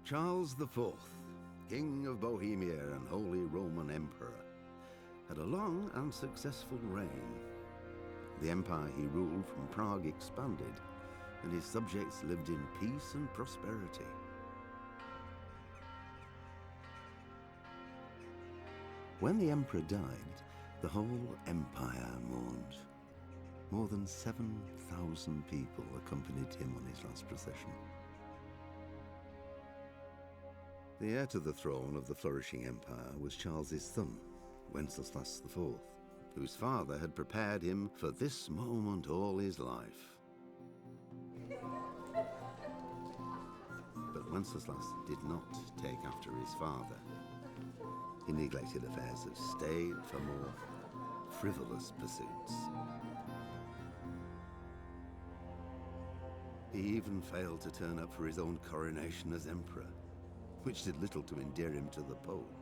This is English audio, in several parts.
Charles IV, King of Bohemia and Holy Roman Emperor, had a long and successful reign. The empire he ruled from Prague expanded, and his subjects lived in peace and prosperity. When the emperor died, the whole empire mourned. More than 7,000 people accompanied him on his last procession. The heir to the throne of the flourishing empire was Charles's son, Wenceslas IV, whose father had prepared him for this moment all his life. But Wenceslas did not take after his father. He neglected affairs of state for more frivolous pursuits. He even failed to turn up for his own coronation as emperor, which did little to endear him to the Pope.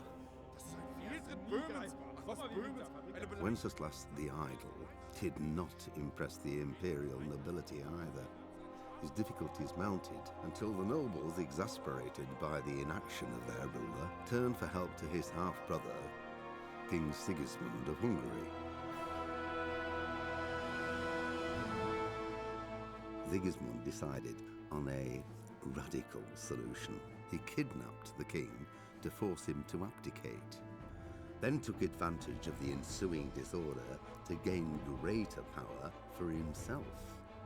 Wenceslas the Idle did not impress the imperial nobility either. His difficulties mounted until the nobles, exasperated by the inaction of their ruler, turned for help to his half-brother, King Sigismund of Hungary. Sigismund decided on a radical solution. He kidnapped the king to force him to abdicate, then took advantage of the ensuing disorder to gain greater power for himself.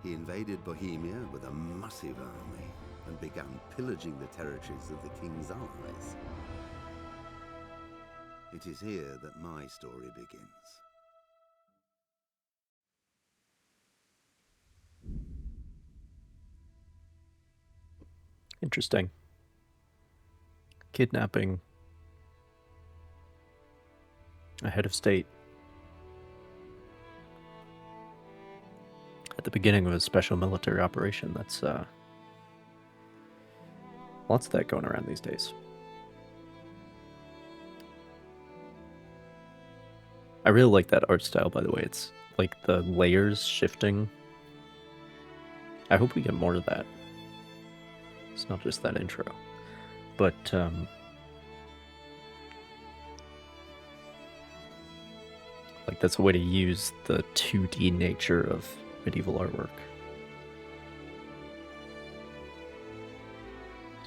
He invaded Bohemia with a massive army and began pillaging the territories of the king's allies. It is here that my story begins. Interesting. Kidnapping a head of state at the beginning of a special military operation. That's lots of that going around these days. I really like that art style, by the way. It's like the layers shifting. I hope we get more of that. It's not just that intro. But like that's a way to use the 2D nature of medieval artwork.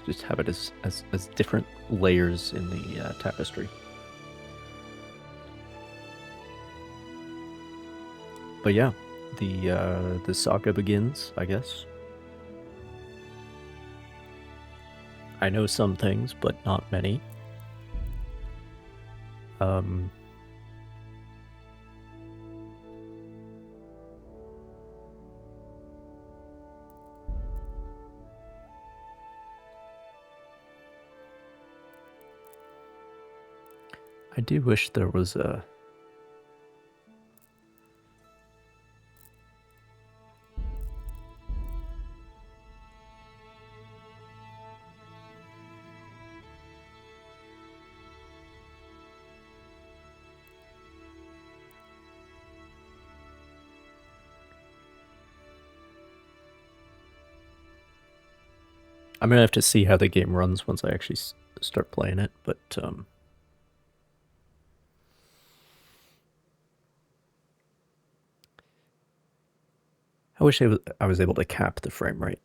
Just have it as different layers in the tapestry. But yeah, the saga begins, I guess. I know some things, but not many. I do wish there was a... I'm gonna have to see how the game runs once I actually start playing it, but I wish I was able to cap the frame rate,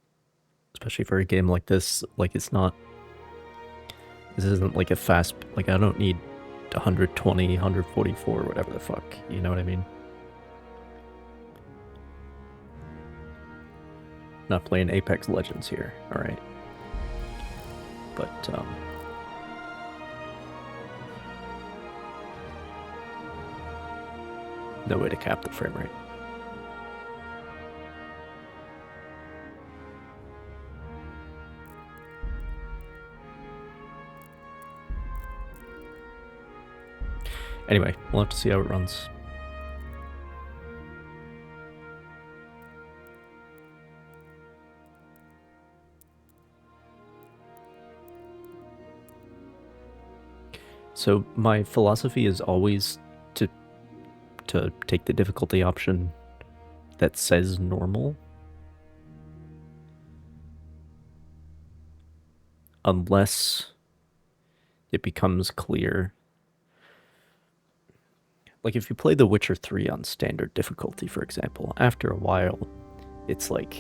especially for a game like this. Like, it's not... This isn't like a fast... Like, I don't need 120, 144, whatever the fuck. You know what I mean? Not playing Apex Legends here, alright? But, no way to cap the frame rate. Anyway, we'll have to see how it runs. So my philosophy is always to take the difficulty option that says normal. unless it becomes clear. Like if you play The Witcher 3 on standard difficulty, for example, after a while, it's like,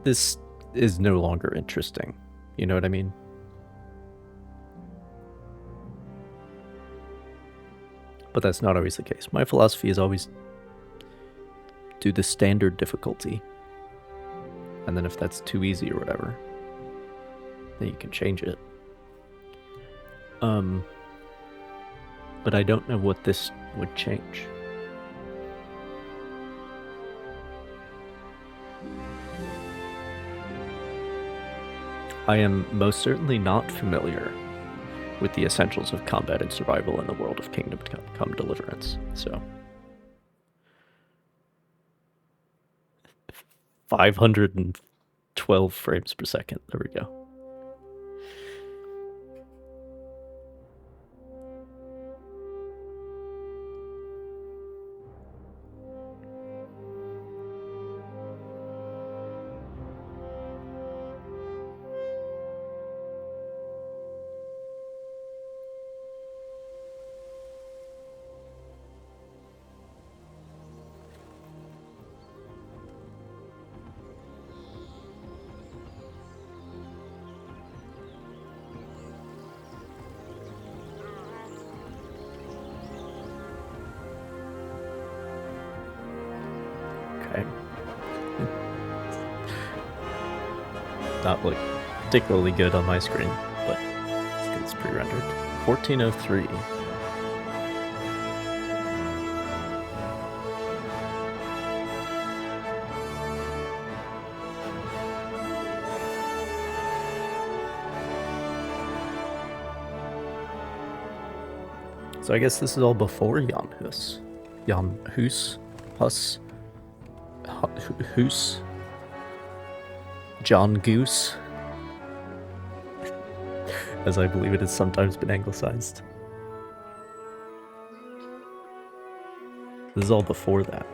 this is no longer interesting. You know what I mean? But that's not always the case. My philosophy is always do the standard difficulty. And then if that's too easy or whatever, then you can change it. But I don't know what this would change. I am most certainly not familiar with the essentials of combat and survival in the world of Kingdom Come Deliverance, so 512 frames per second. There we go. Not like particularly good on my screen, but it's pre-rendered. 1403. So I guess this is all before Jan Hus. Jan Hus? Hus? Hus? John Goose, as I believe it has sometimes been anglicized. This is all before that.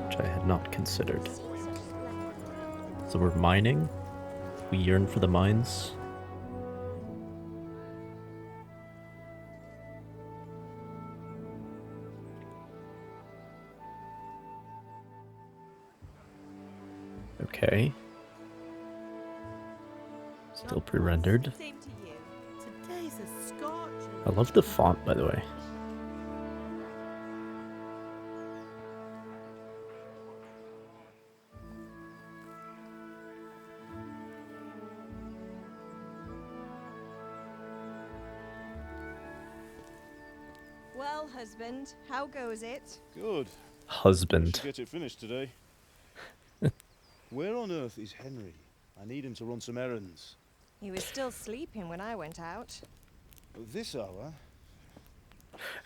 Which I had not considered. So we're mining. We yearn for the mines. Okay. Still pre-rendered. I love the font, by the way. Well, husband, how goes it? Good. Husband. Get it finished today. Where on earth is Henry? I need him to run some errands. He was still sleeping when I went out. At this hour?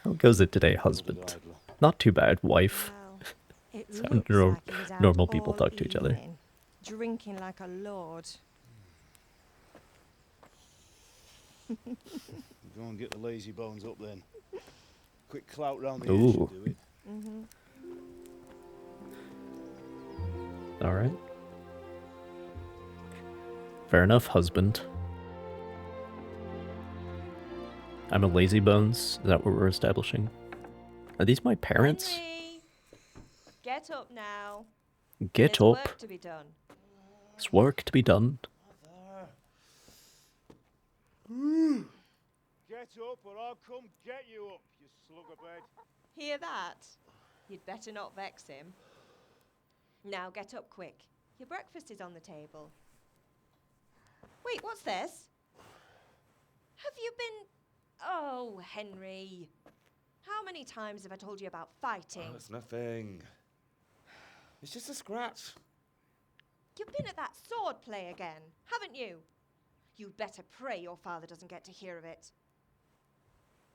How goes it today, husband? Not too bad, wife. Well, it That's how looks like he was out normal people all talk to each other. evening, drinking like a lord. Go and get the lazy bones up then. Quick clout round the Ooh. edge should do it. All right. Fair enough, husband. I'm a lazy bones. Is that what we're establishing? Are these my parents? Henry, get up now. Get There's up. work to be done. There's work to be done. Get up or I'll come get you up, you slugabed. Hear that? You'd better not vex him. Now get up quick. Your breakfast is on the table. Wait, what's this? Have you been... Oh, Henry. How many times have I told you about fighting? Oh, it's nothing. It's just a scratch. You've been at that sword play again, haven't you? You'd better pray your father doesn't get to hear of it.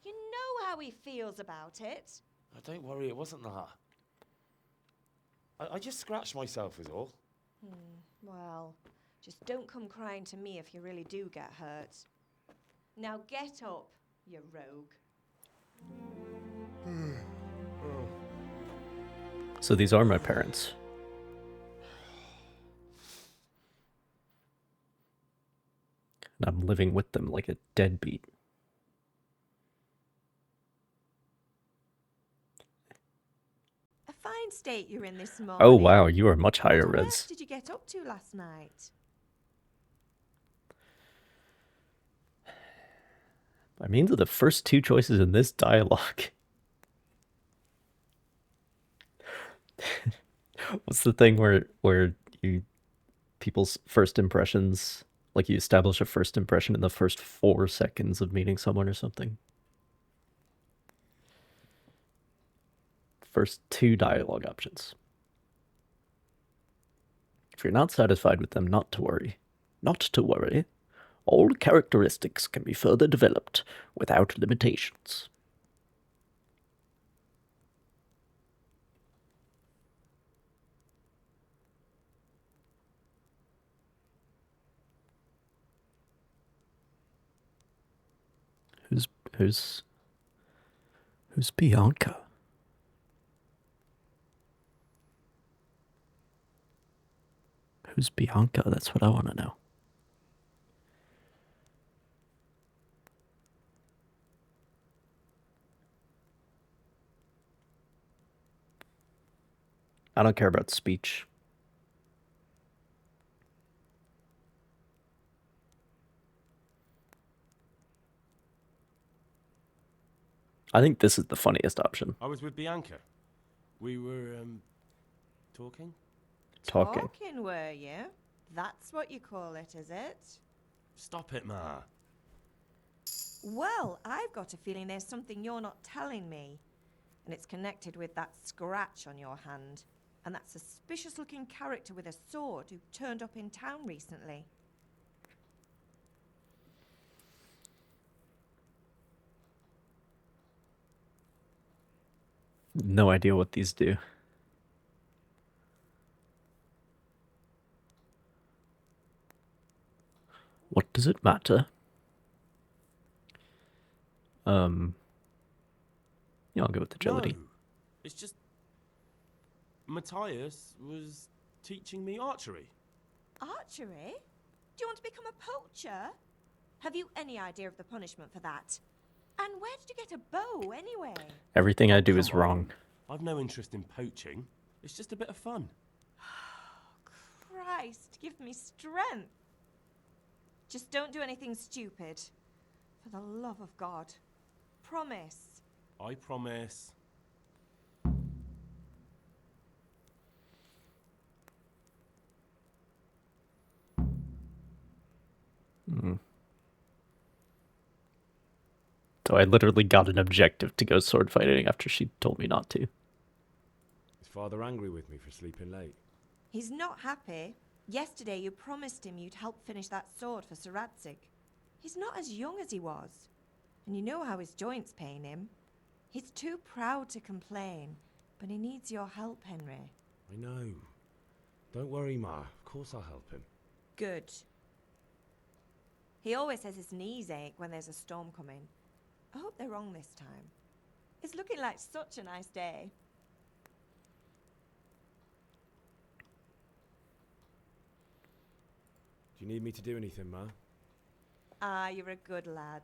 You know how he feels about it. Oh, don't worry, it wasn't that. I just scratched myself is all. Well, just don't come crying to me if you really do get hurt. Now get up, you rogue. So these are my parents. And I'm living with them like a deadbeat. A fine state you're in this morning. Oh wow, you are much higher What on earth res. did you get up to last night? By means of the first two choices in this dialogue. What's the thing where you people's first impressions, like you establish a first impression in the first 4 seconds of meeting someone or something? First 2 dialogue options. If you're not satisfied with them, not to worry. Not to worry. All characteristics can be further developed without limitations. Who's Bianca? Who's Bianca? That's what I want to know. I don't care about speech. I think this is the funniest option. I was with Bianca. We were, talking? Talking. Talking, were you? That's what you call it, is it? Stop it, Ma. Well, I've got a feeling there's something you're not telling me. And it's connected with that scratch on your hand. And that suspicious-looking character with a sword who turned up in town recently. No idea what these do. What does it matter? Yeah, I'll go with agility. No, it's just... Matthias was teaching me archery. Archery? Do you want to become a poacher? Have you any idea of the punishment for that? And where did you get a bow, anyway? Everything I do is Come on. wrong. I've no interest in poaching. It's just a bit of fun. Christ, give me strength. Just don't do anything stupid. For the love of God. Promise. I promise. So I literally got an objective to go sword fighting after she told me not to. Is father angry with me for sleeping late? He's not happy. Yesterday you promised him you'd help finish that sword for Sir Radzig. He's not as young as he was. And you know how his joints pain him. He's too proud to complain, but he needs your help, Henry. I know. Don't worry, Ma. Of course I'll help him. Good. He always says his knees ache when there's a storm coming. I hope they're wrong this time. It's looking like such a nice day. Do you need me to do anything, Ma? Ah, you're a good lad.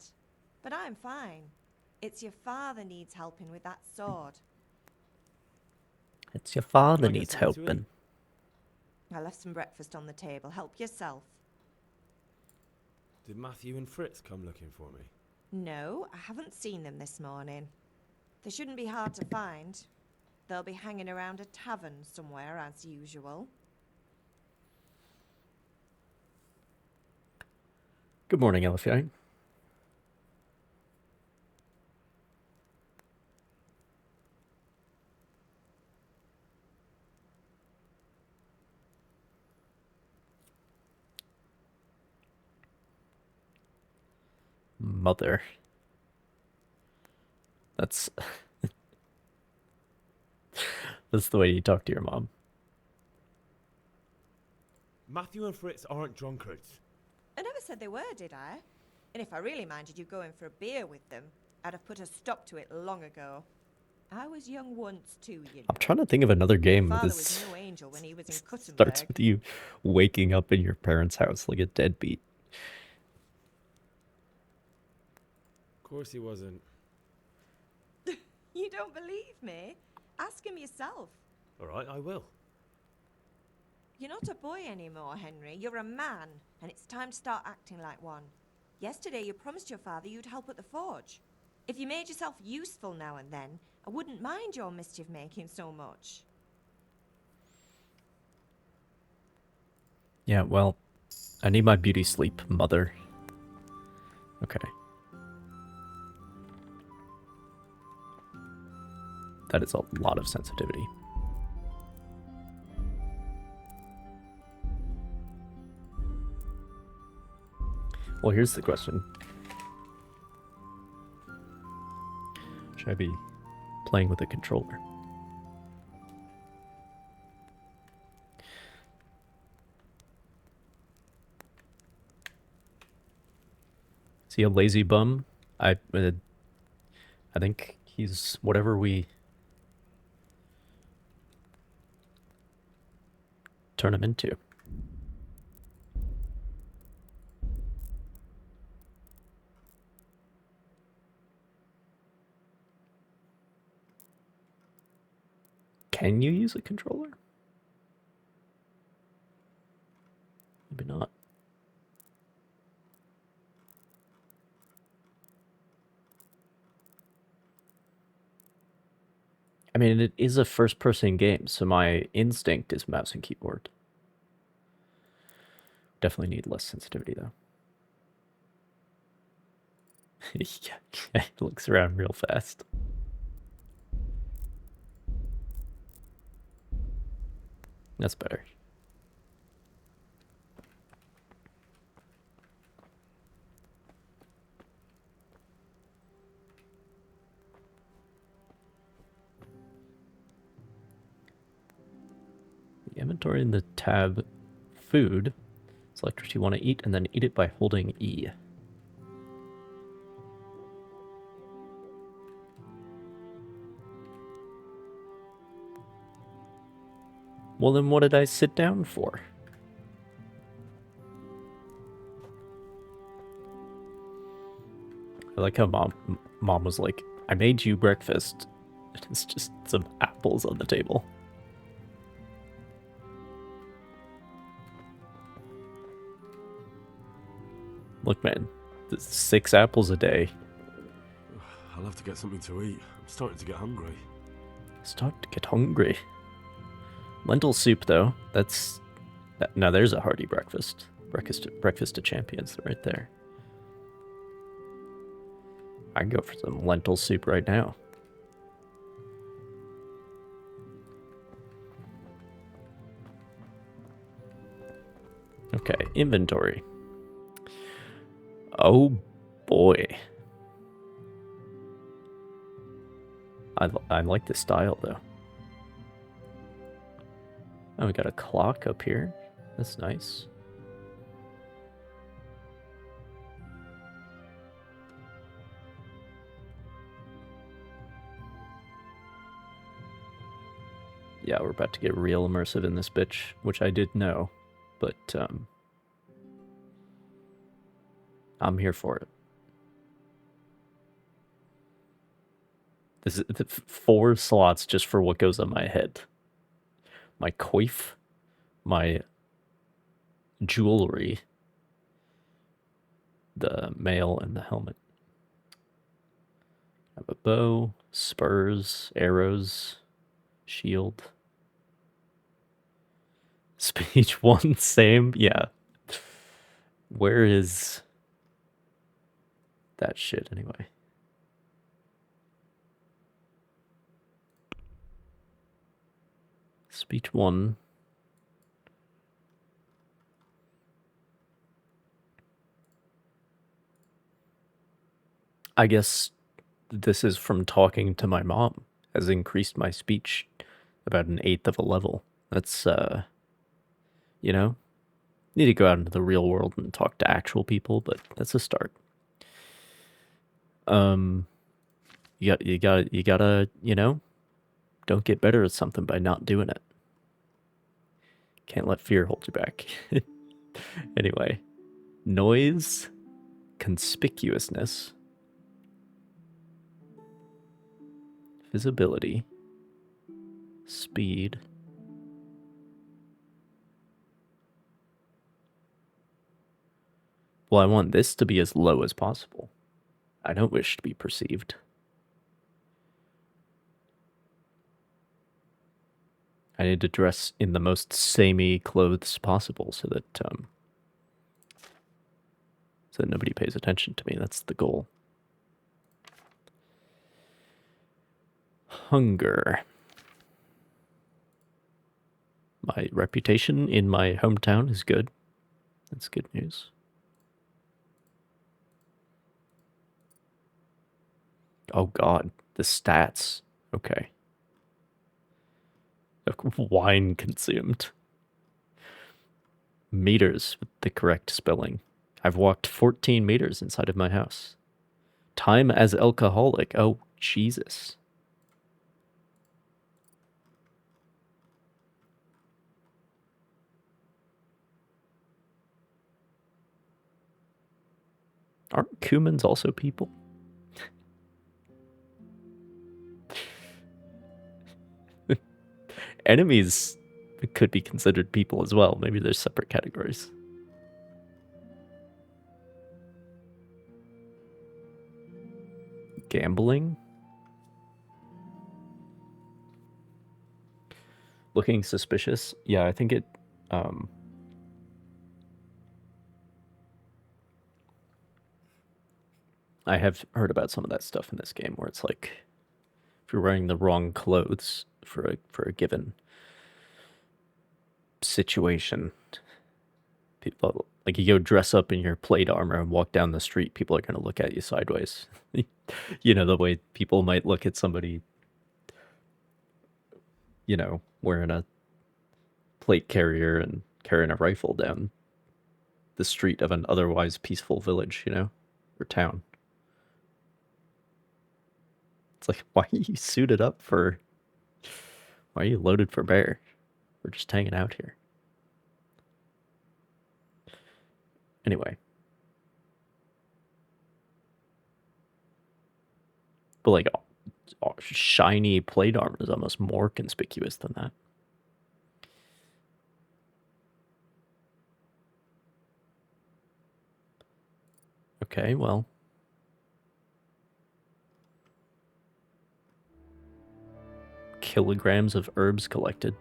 But I'm fine. It's your father needs helping with that sword. It's your father Can I get needs something to helping. I left some breakfast on the table. Help yourself. Did Matthew and Fritz come looking for me? No, I haven't seen them this morning. They shouldn't be hard to find. They'll be hanging around a tavern somewhere, as usual. Good morning, Elfie. Mother. That's... That's the way you talk to your mom. Matthew and Fritz aren't drunkards. I never said they were, did I? And if I really minded you going for a beer with them, I'd have put a stop to it long ago. I was young once too, you know. I'm trying to think of another game Father that was no angel when he was in starts Kuttenberg. with you waking up in your parents' house like a deadbeat. Of course he wasn't. You don't believe me? Ask him yourself. All right, I will. You're not a boy anymore, Henry. You're a man, and it's time to start acting like one. Yesterday you promised your father you'd help at the forge. If you made yourself useful now and then, I wouldn't mind your mischief making so much. Yeah, well, I need my beauty sleep, mother. Okay. That is a lot of sensitivity. Well, here's the question. Should I be playing with a controller? Is he a lazy bum? I think he's whatever we turn him into. Can you use a controller? Maybe not. I mean, it is a first-person game, so my instinct is mouse and keyboard. Definitely need less sensitivity, though. Yeah, he looks around real fast. That's better. The inventory in the tab food. Select what you want to eat and then eat it by holding E. Well, then what did I sit down for? I like how mom was like, I made you breakfast. It's just some apples on the table. Look, man, 6 apples a day. I'll have to get something to eat. I'm starting to get hungry. Start to get hungry. Lentil soup, though. Now there's a hearty breakfast. Breakfast of champions right there. I can go for some lentil soup right now. Okay, inventory. Oh boy. I like the style though. Oh, we got a clock up here. That's nice. Yeah, we're about to get real immersive in this bitch, which I did know, but I'm here for it. This is 4 slots just for what goes on my head. My coif, my jewelry, the mail, and the helmet. I have a bow, spurs, arrows, shield. Speech 1, same? Yeah. Where is that shit anyway? Speech 1. I guess this is from talking to my mom. Has increased my speech about 1/8 of a level. That's, you know, need to go out into the real world and talk to actual people, but that's a start. You gotta, you know, don't get better at something by not doing it. Can't let fear hold you back. Anyway, noise, conspicuousness, visibility, speed. Well, I want this to be as low as possible. I don't wish to be perceived. I need to dress in the most samey clothes possible so that nobody pays attention to me. That's the goal. Hunger. My reputation in my hometown is good. That's good news. Oh god, the stats. Okay. Wine consumed. Meters with the correct spelling. I've walked 14 meters inside of my house. Time as alcoholic. Oh, Jesus. Aren't Cumans also people? Enemies could be considered people as well. Maybe there's separate categories. Gambling? Looking suspicious? Yeah, I think it... I have heard about some of that stuff in this game where it's like, if you're wearing the wrong clothes for a given situation, people, like, you go dress up in your plate armor and walk down the street, people are going to look at you sideways. You know, the way people might look at somebody, you know, wearing a plate carrier and carrying a rifle down the street of an otherwise peaceful village, you know, or town. It's like, why are you suited up for... Why are you loaded for bear? We're just hanging out here. Anyway. But like, shiny plate armor is almost more conspicuous than that. Okay, well. Kilograms of herbs collected.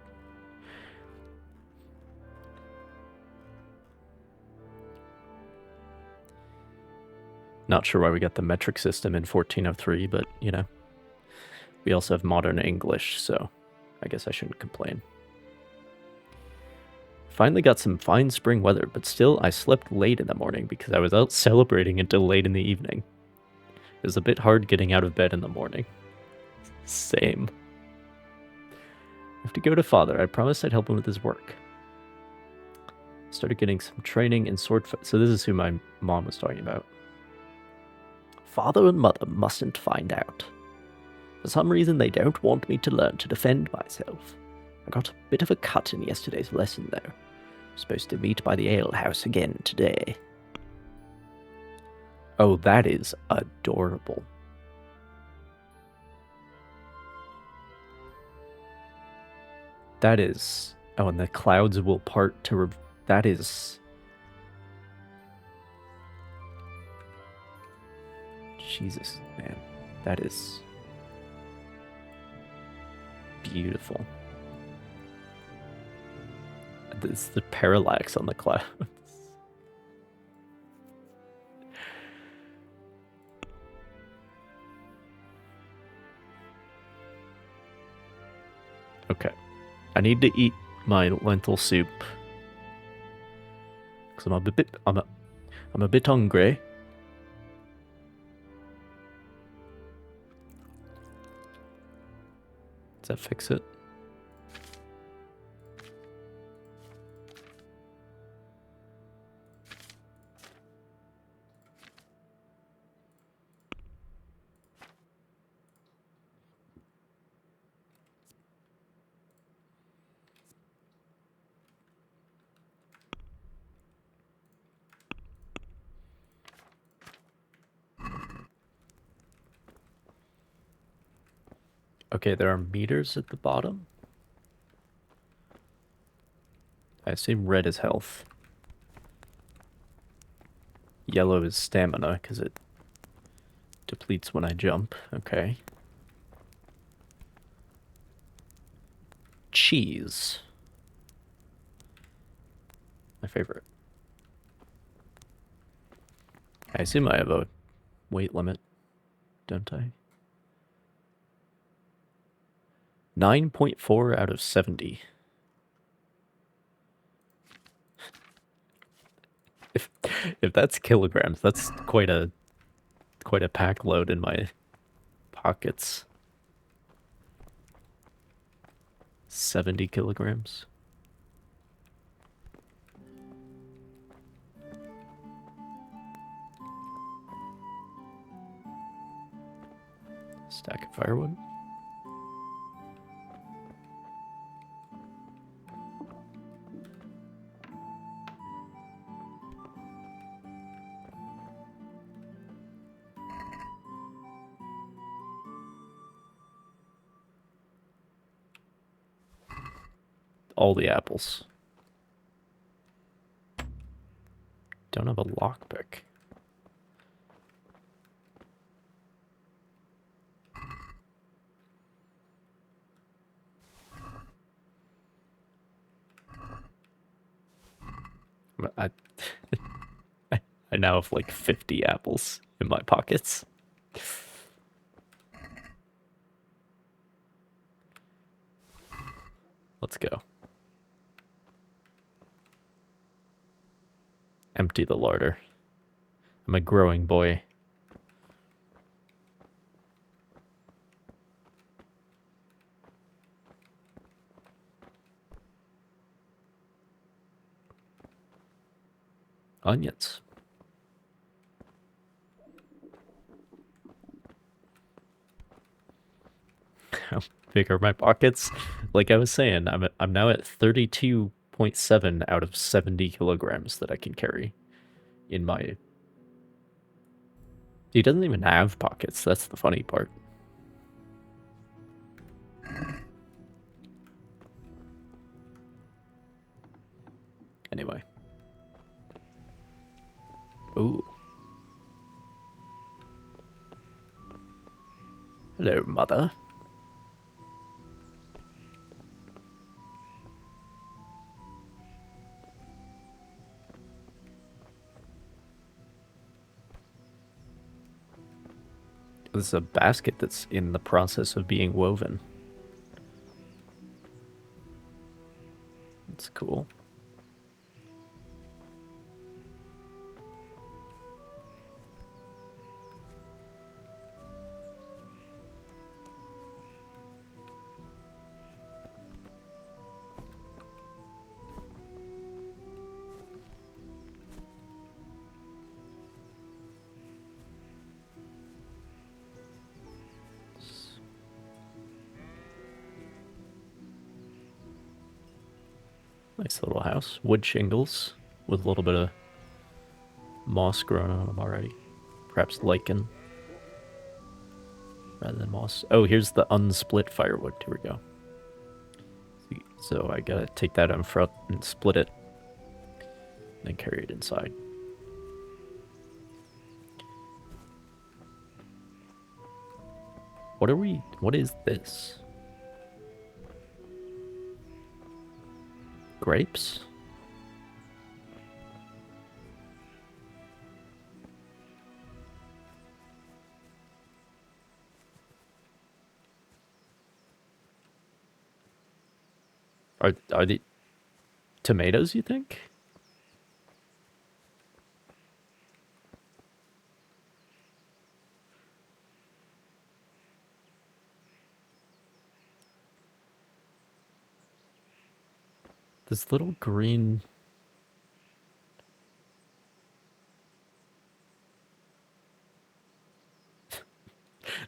Not sure why we got the metric system in 1403, but, you know. We also have modern English, so I guess I shouldn't complain. Finally got some fine spring weather, but still I slept late in the morning because I was out celebrating until late in the evening. It was a bit hard getting out of bed in the morning. Same. I have to go to father. I promised I'd help him with his work. Started getting some training in sword fight. So this is who my mom was talking about. Father and mother mustn't find out. For some reason, they don't want me to learn to defend myself. I got a bit of a cut in yesterday's lesson, though. Supposed to meet by the alehouse again today. Oh, that is adorable. That is... Oh, and the clouds will part to... That is... Jesus, man. That is... beautiful. It's the parallax on the clouds. Okay. I need to eat my lentil soup. Because I'm a bit hungry. Does that fix it? Okay, there are meters at the bottom. I assume red is health. Yellow is stamina, because it depletes when I jump. Okay. Cheese. My favorite. I assume I have a weight limit, don't I? 9.4 out of 70. If that's kilograms, that's quite a pack load in my pockets. 70 kilograms. Stack of firewood. All the apples. Don't have a lockpick. I I now have like 50 apples in my pockets. Let's go. Empty the larder. I'm a growing boy. Onions. How big are my pockets? Like I was saying, I'm now at 32.7 out of 70 kilograms that I can carry in my... He doesn't even have pockets. That's the funny part. Anyway. Ooh. Hello, mother. This is a basket that's in the process of being woven. That's cool. Nice little house. Wood shingles with a little bit of moss growing on them already. Perhaps lichen rather than moss. Oh, here's the unsplit firewood. Here we go. So I gotta take that on front and split it, then carry it inside. What is this? Grapes? Are the tomatoes, you think? This little green...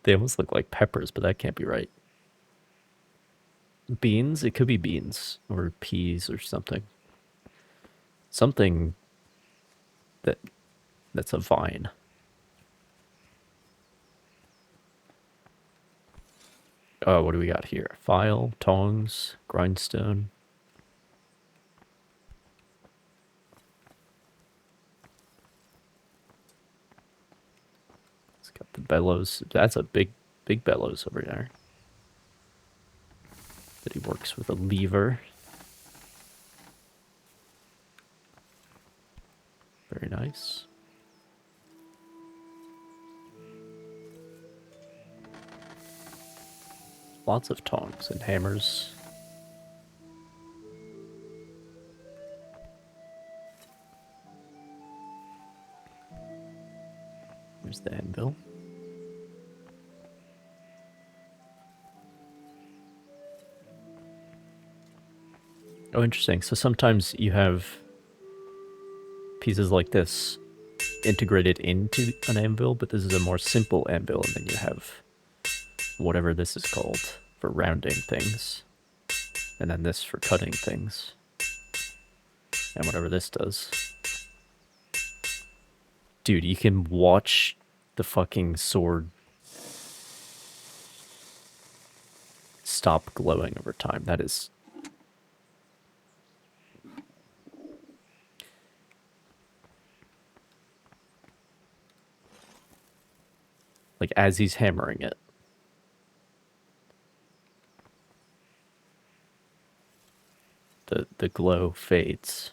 They almost look like peppers, but that can't be right. Beans? It could be beans or peas or something. Something that's a vine. Oh, what do we got here? File, tongs, grindstone. It's got the bellows. That's a big bellows over there. That he works with a lever. Very nice. Lots of tongs and hammers. There's the anvil. Oh, interesting. So sometimes you have pieces like this integrated into an anvil, but this is a more simple anvil, and then you have whatever this is called for rounding things, and then this for cutting things, and whatever this does. Dude, you can watch the fucking sword stop glowing over time. That is... like, as he's hammering it. The glow fades.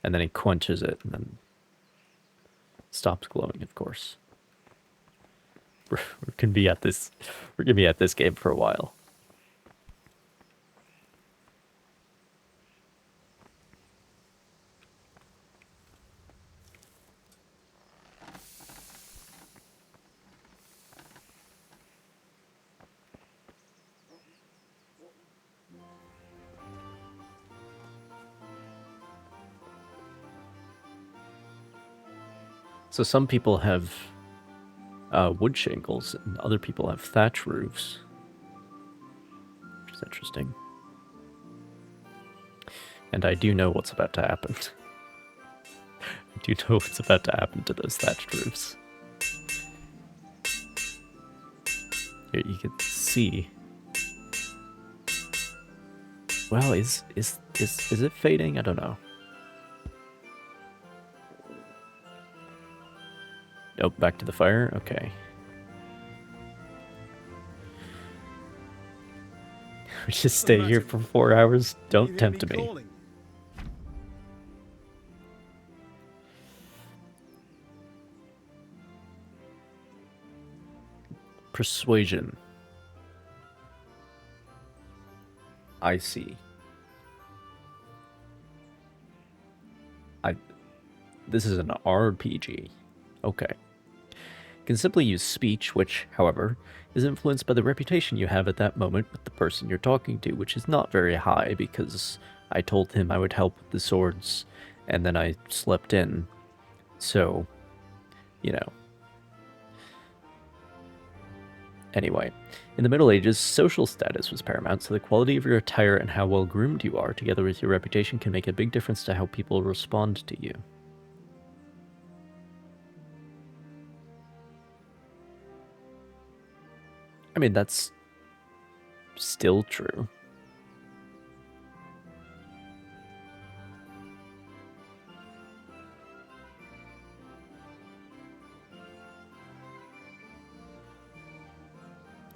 And then he quenches it, and then stops glowing, of course. We're gonna be at this game for a while. So some people have wood shingles, and other people have thatch roofs, which is interesting. And I do know what's about to happen. I do know what's about to happen to those thatched roofs. Here you can see. Well, is it fading? I don't know. Nope, back to the fire. Okay. We just stay here for 4 hours. Don't tempt me. Persuasion. I see. This is an RPG. Okay. You can simply use speech, which, however, is influenced by the reputation you have at that moment with the person you're talking to, which is not very high because I told him I would help with the swords and then I slept in. So, you know. Anyway, in the Middle Ages, social status was paramount, so the quality of your attire and how well groomed you are, together with your reputation, can make a big difference to how people respond to you. I mean, that's still true.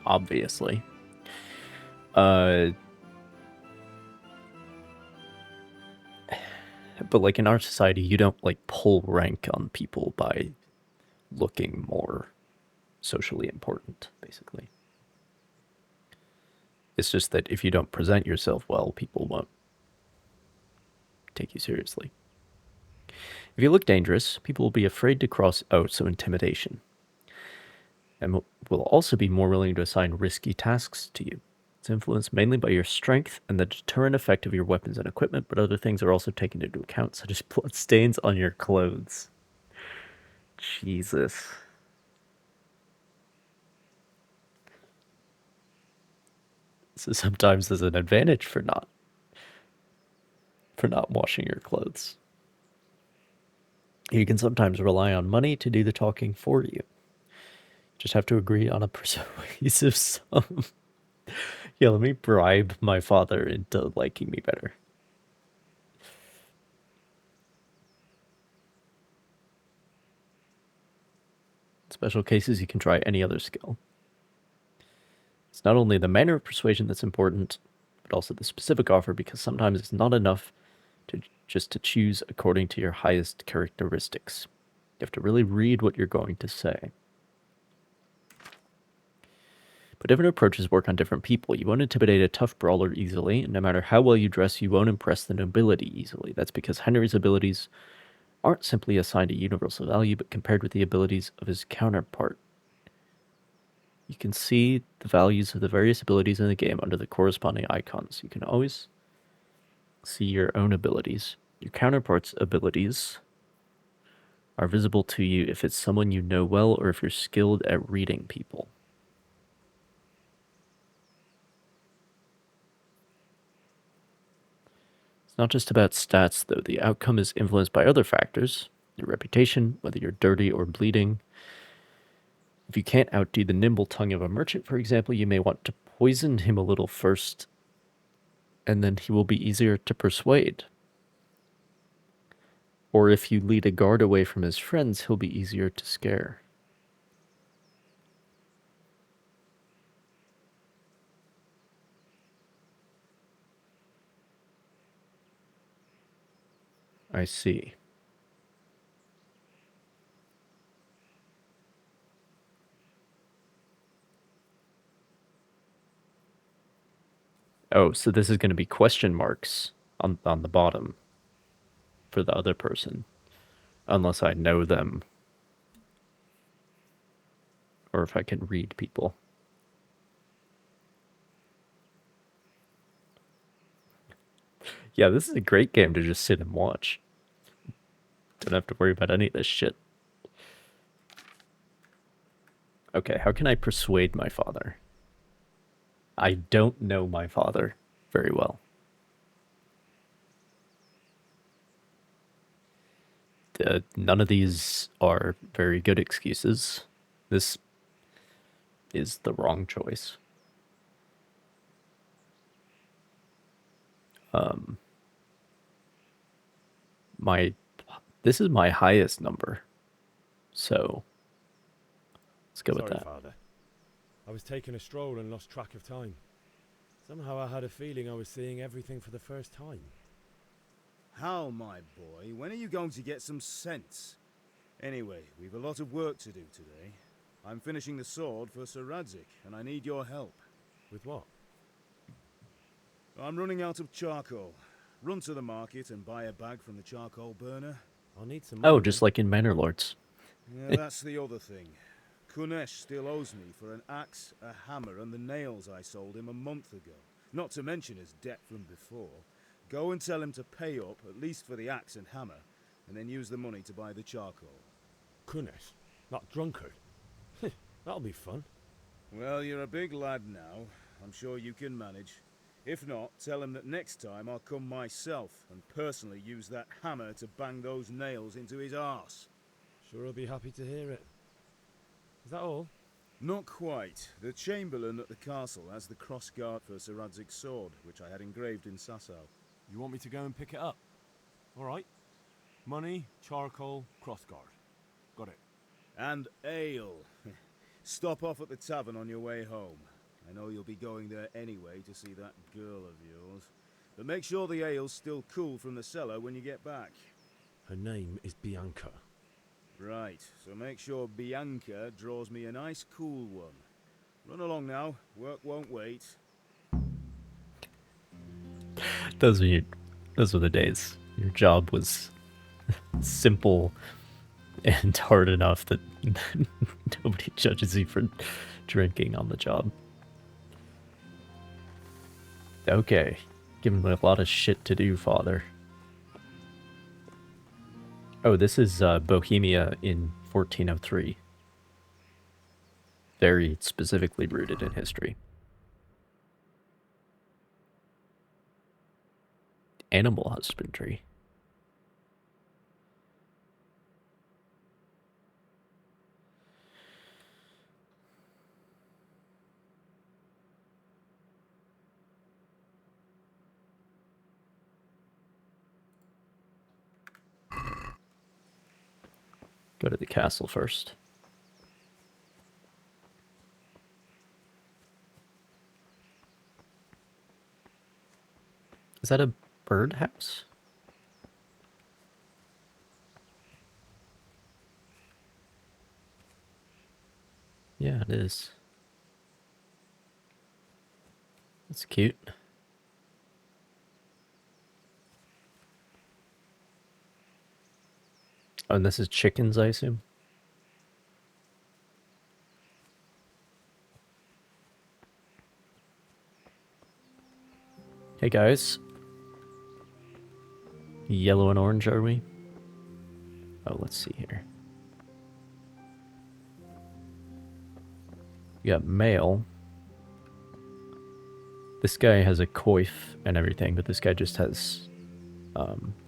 Obviously. But like in our society, you don't like pull rank on people by looking more socially important, basically. It's just that if you don't present yourself well, people won't take you seriously. If you look dangerous, people will be afraid to cross... Oh, so intimidation. And will also be more willing to assign risky tasks to you. It's influenced mainly by your strength and the deterrent effect of your weapons and equipment, but other things are also taken into account, such as blood stains on your clothes. Jesus. So sometimes there's an advantage for not washing your clothes. You can sometimes rely on money to do the talking for you. You Just have to agree on a persuasive sum. Yeah, let me bribe my father into liking me better. In special cases, you can try any other skill. It's not only the manner of persuasion that's important, but also the specific offer, because sometimes it's not enough to choose according to your highest characteristics. You have to really read what you're going to say. But different approaches work on different people. You won't intimidate a tough brawler easily, and no matter how well you dress, you won't impress the nobility easily. That's because Henry's abilities aren't simply assigned a universal value, but compared with the abilities of his counterpart. You can see the values of the various abilities in the game under the corresponding icons. You can always see your own abilities. Your counterpart's abilities are visible to you if it's someone you know well or if you're skilled at reading people. It's not just about stats, though. The outcome is influenced by other factors. Your reputation, whether you're dirty or bleeding. If you can't outdo the nimble tongue of a merchant, for example, you may want to poison him a little first, and then he will be easier to persuade. Or if you lead a guard away from his friends, he'll be easier to scare. I see. Oh, so this is going to be question marks on the bottom for the other person, unless I know them or if I can read people. Yeah, this is a great game to just sit and watch. Don't have to worry about any of this shit. Okay, how can I persuade my father? I don't know my father very well. None of these are very good excuses. This is the wrong choice. This is my highest number, so let's go with Sorry, that. Father. I was taking a stroll and lost track of time. Somehow I had a feeling I was seeing everything for the first time. How, my boy? When are you going to get some sense? Anyway, we've a lot of work to do today. I'm finishing the sword for Sir Radzik, and I need your help. With what? I'm running out of charcoal. Run to the market and buy a bag from the charcoal burner. I'll need some money. Oh, just like in Manor Lords. Yeah, that's the other thing. Kunesh still owes me for an axe, a hammer, and the nails I sold him a month ago. Not to mention his debt from before. Go and tell him to pay up, at least for the axe and hammer, and then use the money to buy the charcoal. Kunesh? That drunkard? That'll be fun. Well, you're a big lad now. I'm sure you can manage. If not, tell him that next time I'll come myself and personally use that hammer to bang those nails into his arse. Sure I'll be happy to hear it. Is that all? Not quite. The Chamberlain at the castle has the crossguard for Sir Radzik's sword, which I had engraved in Sasau. You want me to go and pick it up? All right. Money, charcoal, crossguard. Got it. And ale. Stop off at the tavern on your way home. I know you'll be going there anyway to see that girl of yours. But make sure the ale's still cool from the cellar when you get back. Her name is Bianca. Right, so make sure Bianca draws me a nice cool one. Run along now, work won't wait. Those were the days. Your job was simple and hard enough that nobody judges you for drinking on the job. Okay, given a lot of shit to do, Father. Oh, this is Bohemia in 1403. Very specifically rooted in history. Animal husbandry. Go to the castle first. Is that a birdhouse? Yeah, it is. That's cute. Oh, and this is chickens, I assume? Hey guys. Yellow and orange, are we? Oh, let's see here. You got male. This guy has a coif and everything, but this guy just has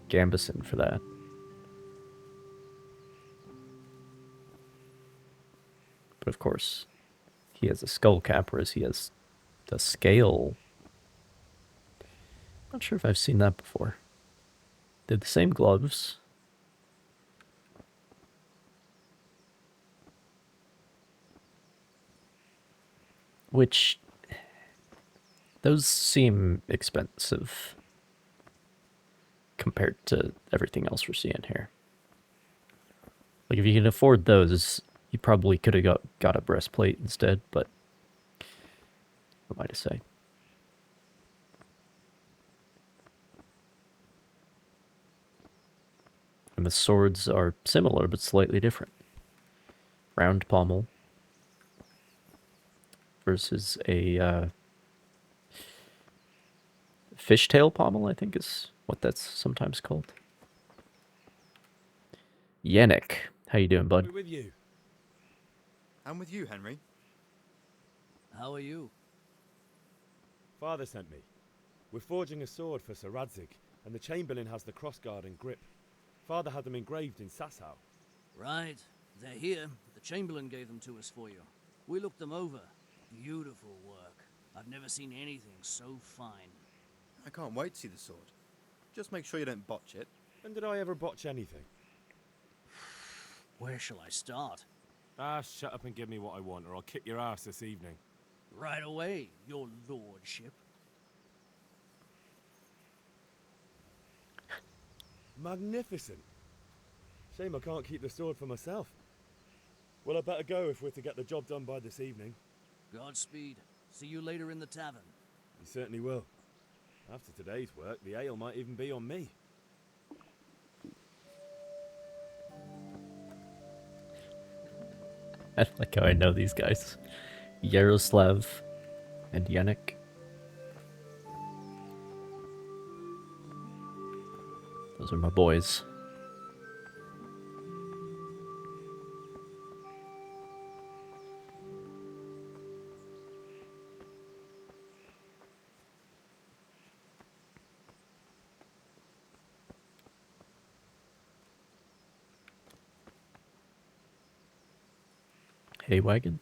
gambeson for that. But of course, he has a skull cap, whereas he has the scale. Not sure if I've seen that before. They're the same gloves. Which, those seem expensive compared to everything else we're seeing here. Like, if you can afford those, you probably could have got a breastplate instead, but what am I to say? And the swords are similar, but slightly different. Round pommel versus a fishtail pommel, I think is what that's sometimes called. Yannick, how you doing, bud? We're with you. I'm with you, Henry. How are you? Father sent me. We're forging a sword for Sir Radzig, and the Chamberlain has the crossguard and grip. Father had them engraved in Sasau. Right. They're here. The Chamberlain gave them to us for you. We looked them over. Beautiful work. I've never seen anything so fine. I can't wait to see the sword. Just make sure you don't botch it. When did I ever botch anything? Where shall I start? Ah, shut up and give me what I want, or I'll kick your ass this evening. Right away, your lordship. Magnificent. Shame I can't keep the sword for myself. Well, I better go if we're to get the job done by this evening. Godspeed. See you later in the tavern. You certainly will. After today's work, the ale might even be on me. I like how I know these guys. Yaroslav and Yannick. Those are my boys. Hay wagon.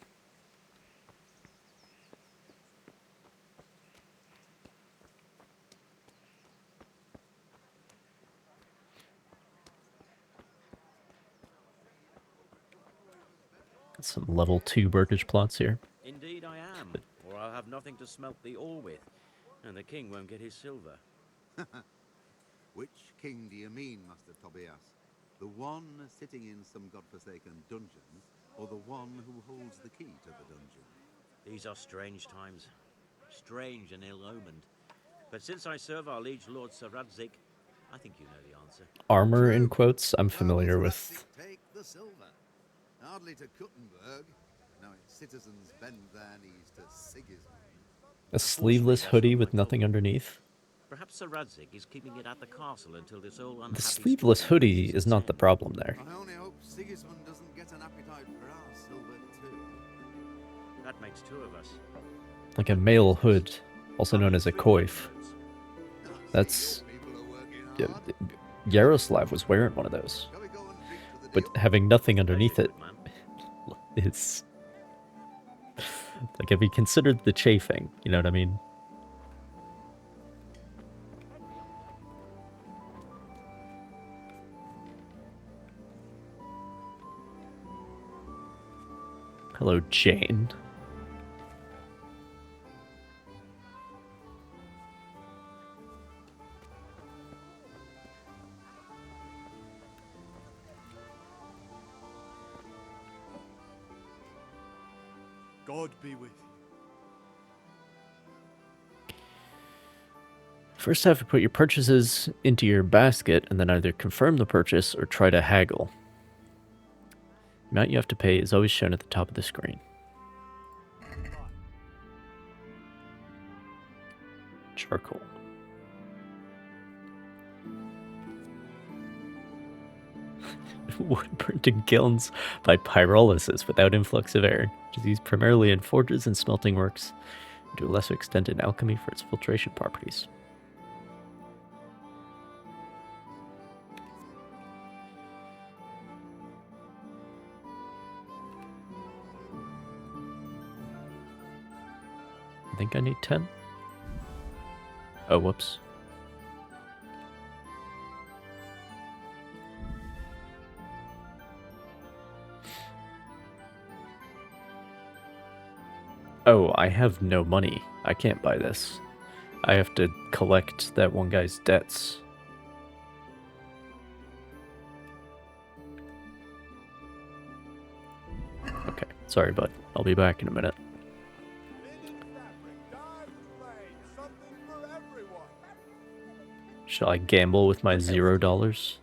Got some level 2 burgage plots here. Indeed I am, or I'll have nothing to smelt the ore with, and the king won't get his silver. Which king do you mean, Master Tobias? The one sitting in some godforsaken dungeon, or the one who holds the key to the dungeon? These are strange times, strange and ill-omened. But since I serve our liege lord Sir Radzig, I think you know the answer. Armor in quotes, I'm familiar with. Take the silver. Hardly to Kuttenberg. Now its citizens bend their knees to Sigismund. A sleeveless hoodie with nothing underneath. Perhaps Sir Radzig is keeping it at the castle until this old unhappy... The sleeveless hoodie is not the problem there. I only hope Sigismund doesn't get an appetite for our silver too. That makes two of us. Like a male hood, also known as a coif. That's... Yaroslav was wearing one of those. But having nothing underneath it is... Like, if you considered the chafing, you know what I mean? Hello, Jane. God be with you. First, have to put your purchases into your basket and then either confirm the purchase or try to haggle. The amount you have to pay is always shown at the top of the screen. Charcoal. Wood burnt in kilns by pyrolysis without influx of air, which is used primarily in forges and smelting works, and to a lesser extent in alchemy for its filtration properties. I think I need 10. Oh, whoops. Oh, I have no money. I can't buy this. I have to collect that one guy's debts. Okay, sorry, bud. I'll be back in a minute. Shall I gamble with my $0?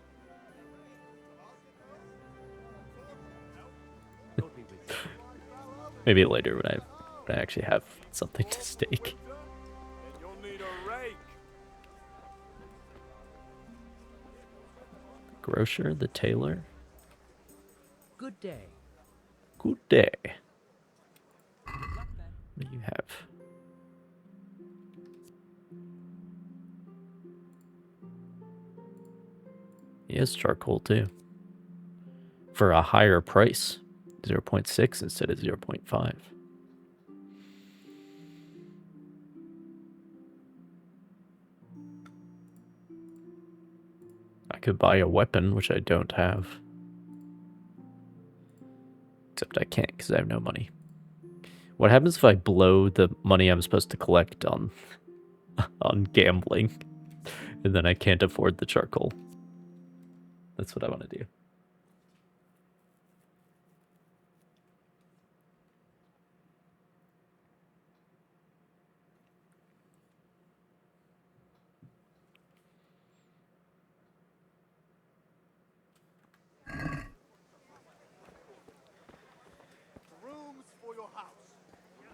Maybe later when I actually have something to stake. Grocer, the tailor. Good day. Good day. What do you have? He has charcoal too. For a higher price. 0.6 instead of 0.5. I could buy a weapon, which I don't have. Except I can't because I have no money. What happens if I blow the money I'm supposed to collect on gambling, and then I can't afford the charcoal? That's what I want to do.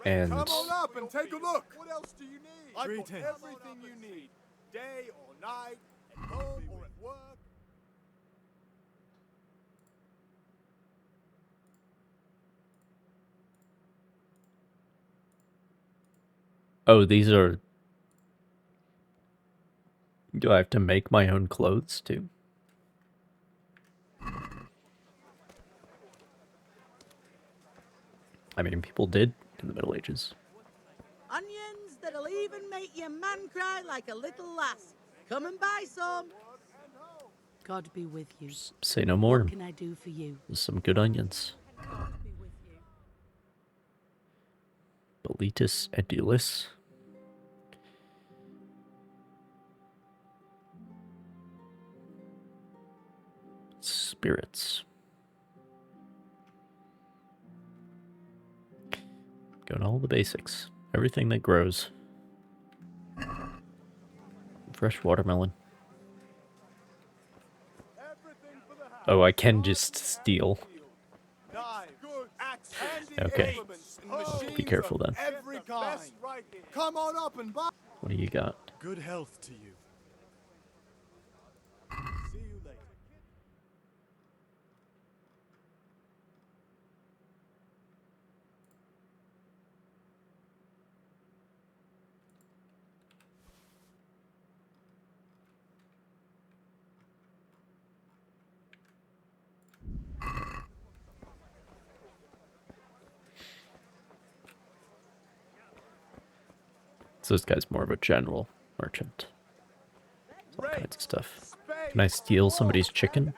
And come on up and take a look. What else do you need? I've got everything you need. Day or night, at home or at work. oh, these are... Do I have to make my own clothes too? I mean, people did in the Middle Ages. Onions that'll even make your man cry like a little lass. Come and buy some. God be with you. Say no more. What can I do for you? Some good onions. God be with you. Boletus edulis. Spirits. Going all the basics. Everything that grows. Fresh watermelon. Oh, I can just steal. Okay. Be careful then. Come on up and buy. What do you got? Good health to you. See you later. So this guy's more of a general merchant. All kinds of stuff. Can I steal somebody's chicken?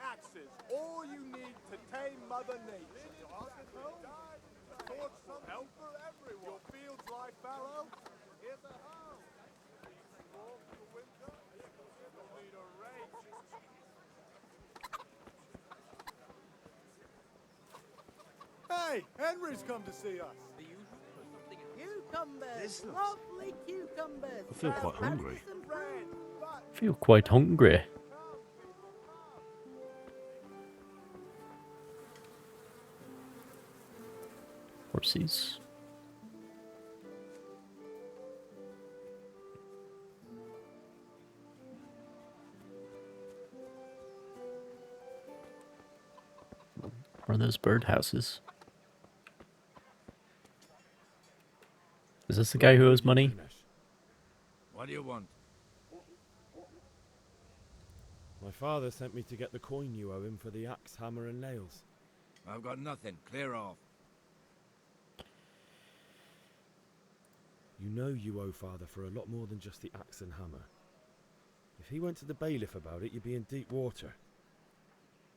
Hey, Henry's come to see us. Cucumbers, lovely cucumbers. I feel quite hungry. I feel quite hungry. Horsies. What are those birdhouses? Is this the guy who owes money? What do you want? My father sent me to get the coin you owe him for the axe, hammer, and nails. I've got nothing. Clear off. You know you owe father for a lot more than just the axe and hammer. If he went to the bailiff about it, you'd be in deep water.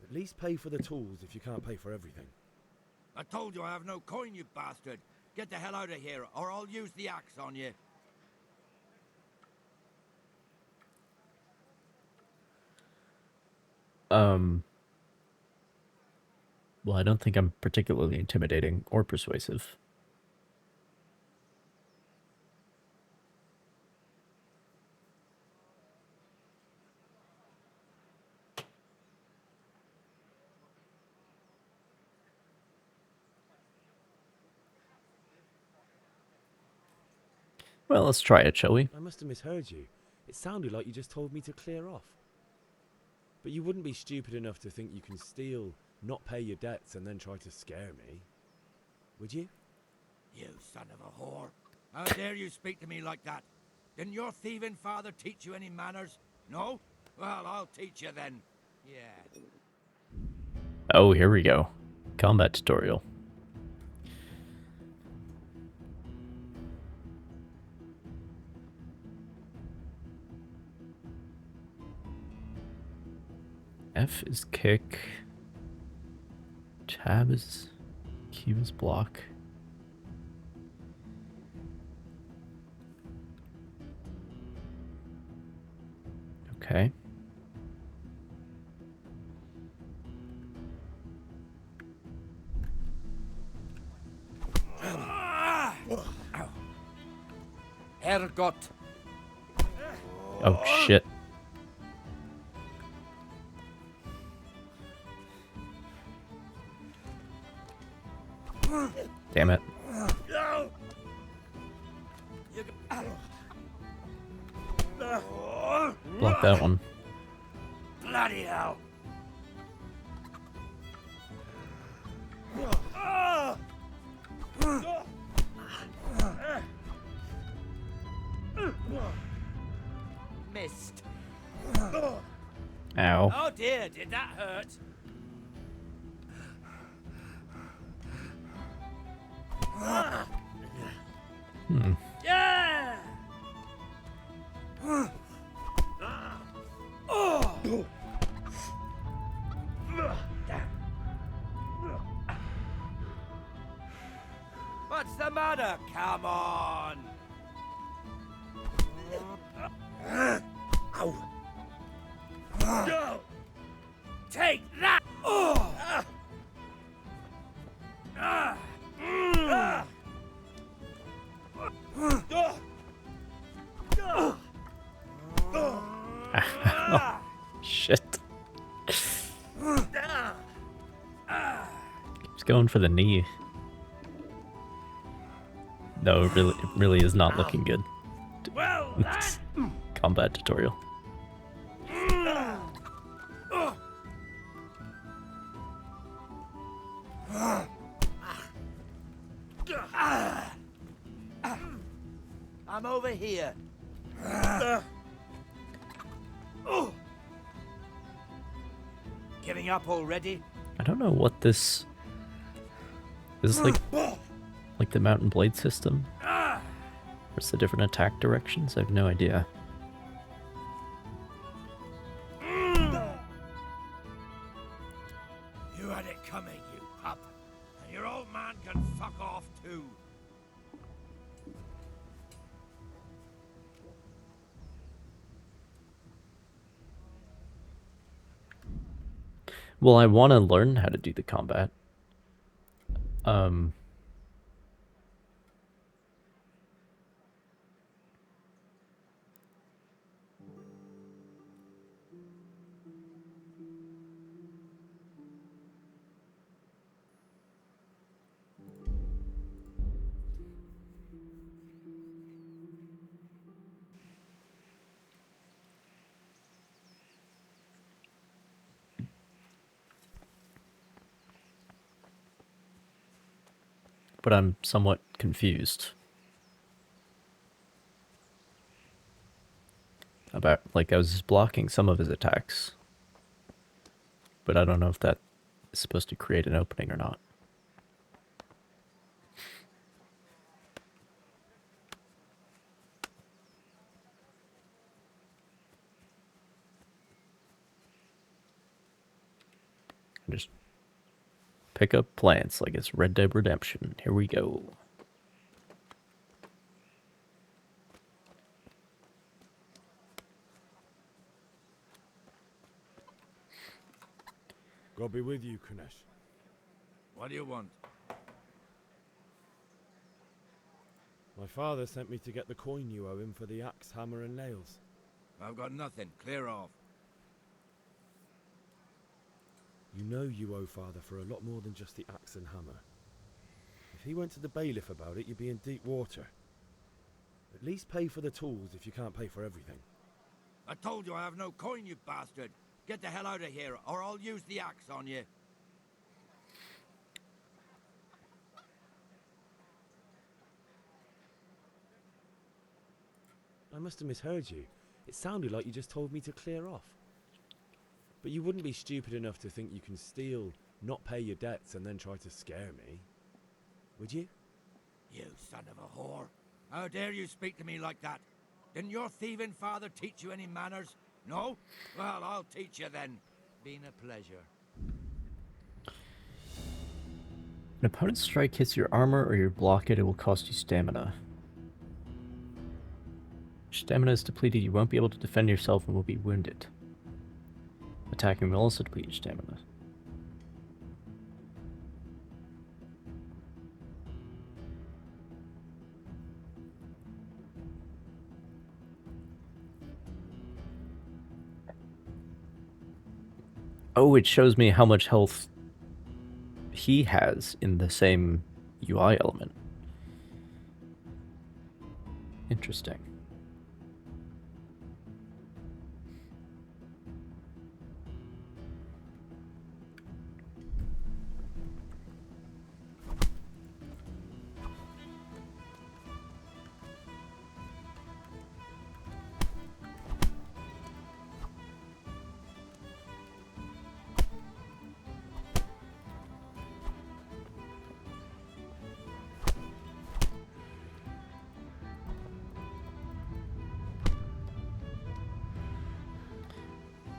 At least pay for the tools if you can't pay for everything. I told you I have no coin, you bastard. Get the hell out of here, or I'll use the axe on you. Well, I don't think I'm particularly intimidating or persuasive. Well, let's try it, shall we? I must have misheard you. It sounded like you just told me to clear off. But you wouldn't be stupid enough to think you can steal, not pay your debts, and then try to scare me. Would you? You son of a whore. How dare you speak to me like that? Didn't your thieving father teach you any manners? No? Well, I'll teach you then. Yeah. Oh, here we go. Combat tutorial. F is kick. Tab is... Q is block. Okay. Ergot. Oh shit. Damn it. Block that one. Bloody hell. Missed. Ow. Oh dear, did that hurt? Hmm. Yeah! What's the matter? Come on! Ow. Take that! Oh, shit. Keeps going for the knee. No, it really is not looking good. Well, Combat tutorial. I'm over here. Giving up already? I don't know what this... Is this like the Mountain Blade system? Or is it different attack directions? I have no idea. You had it coming, you pup. And your old man can fuck off too. Well, I want to learn how to do the combat. Um, but I'm somewhat confused about, like, I was blocking some of his attacks, but I don't know if that is supposed to create an opening or not. Just pick up plants like it's Red Dead Redemption. Here we go. God be with you, Kunesh. What do you want? My father sent me to get the coin you owe him for the axe, hammer, and nails. I've got nothing. Clear off. You know you owe father for a lot more than just the axe and hammer. If he went to the bailiff about it, you'd be in deep water. At least pay for the tools if you can't pay for everything. I told you I have no coin, you bastard. Get the hell out of here, or I'll use the axe on you. I must have misheard you. It sounded like you just told me to clear off. But you wouldn't be stupid enough to think you can steal, not pay your debts, and then try to scare me, would you? You son of a whore. How dare you speak to me like that? Didn't your thieving father teach you any manners? No? Well, I'll teach you then. Been a pleasure. An opponent's strike hits your armor or you block it, it will cost you stamina. If stamina is depleted, you won't be able to defend yourself and will be wounded. Attacking will also deplete your stamina. Oh, it shows me how much health he has in the same UI element. Interesting.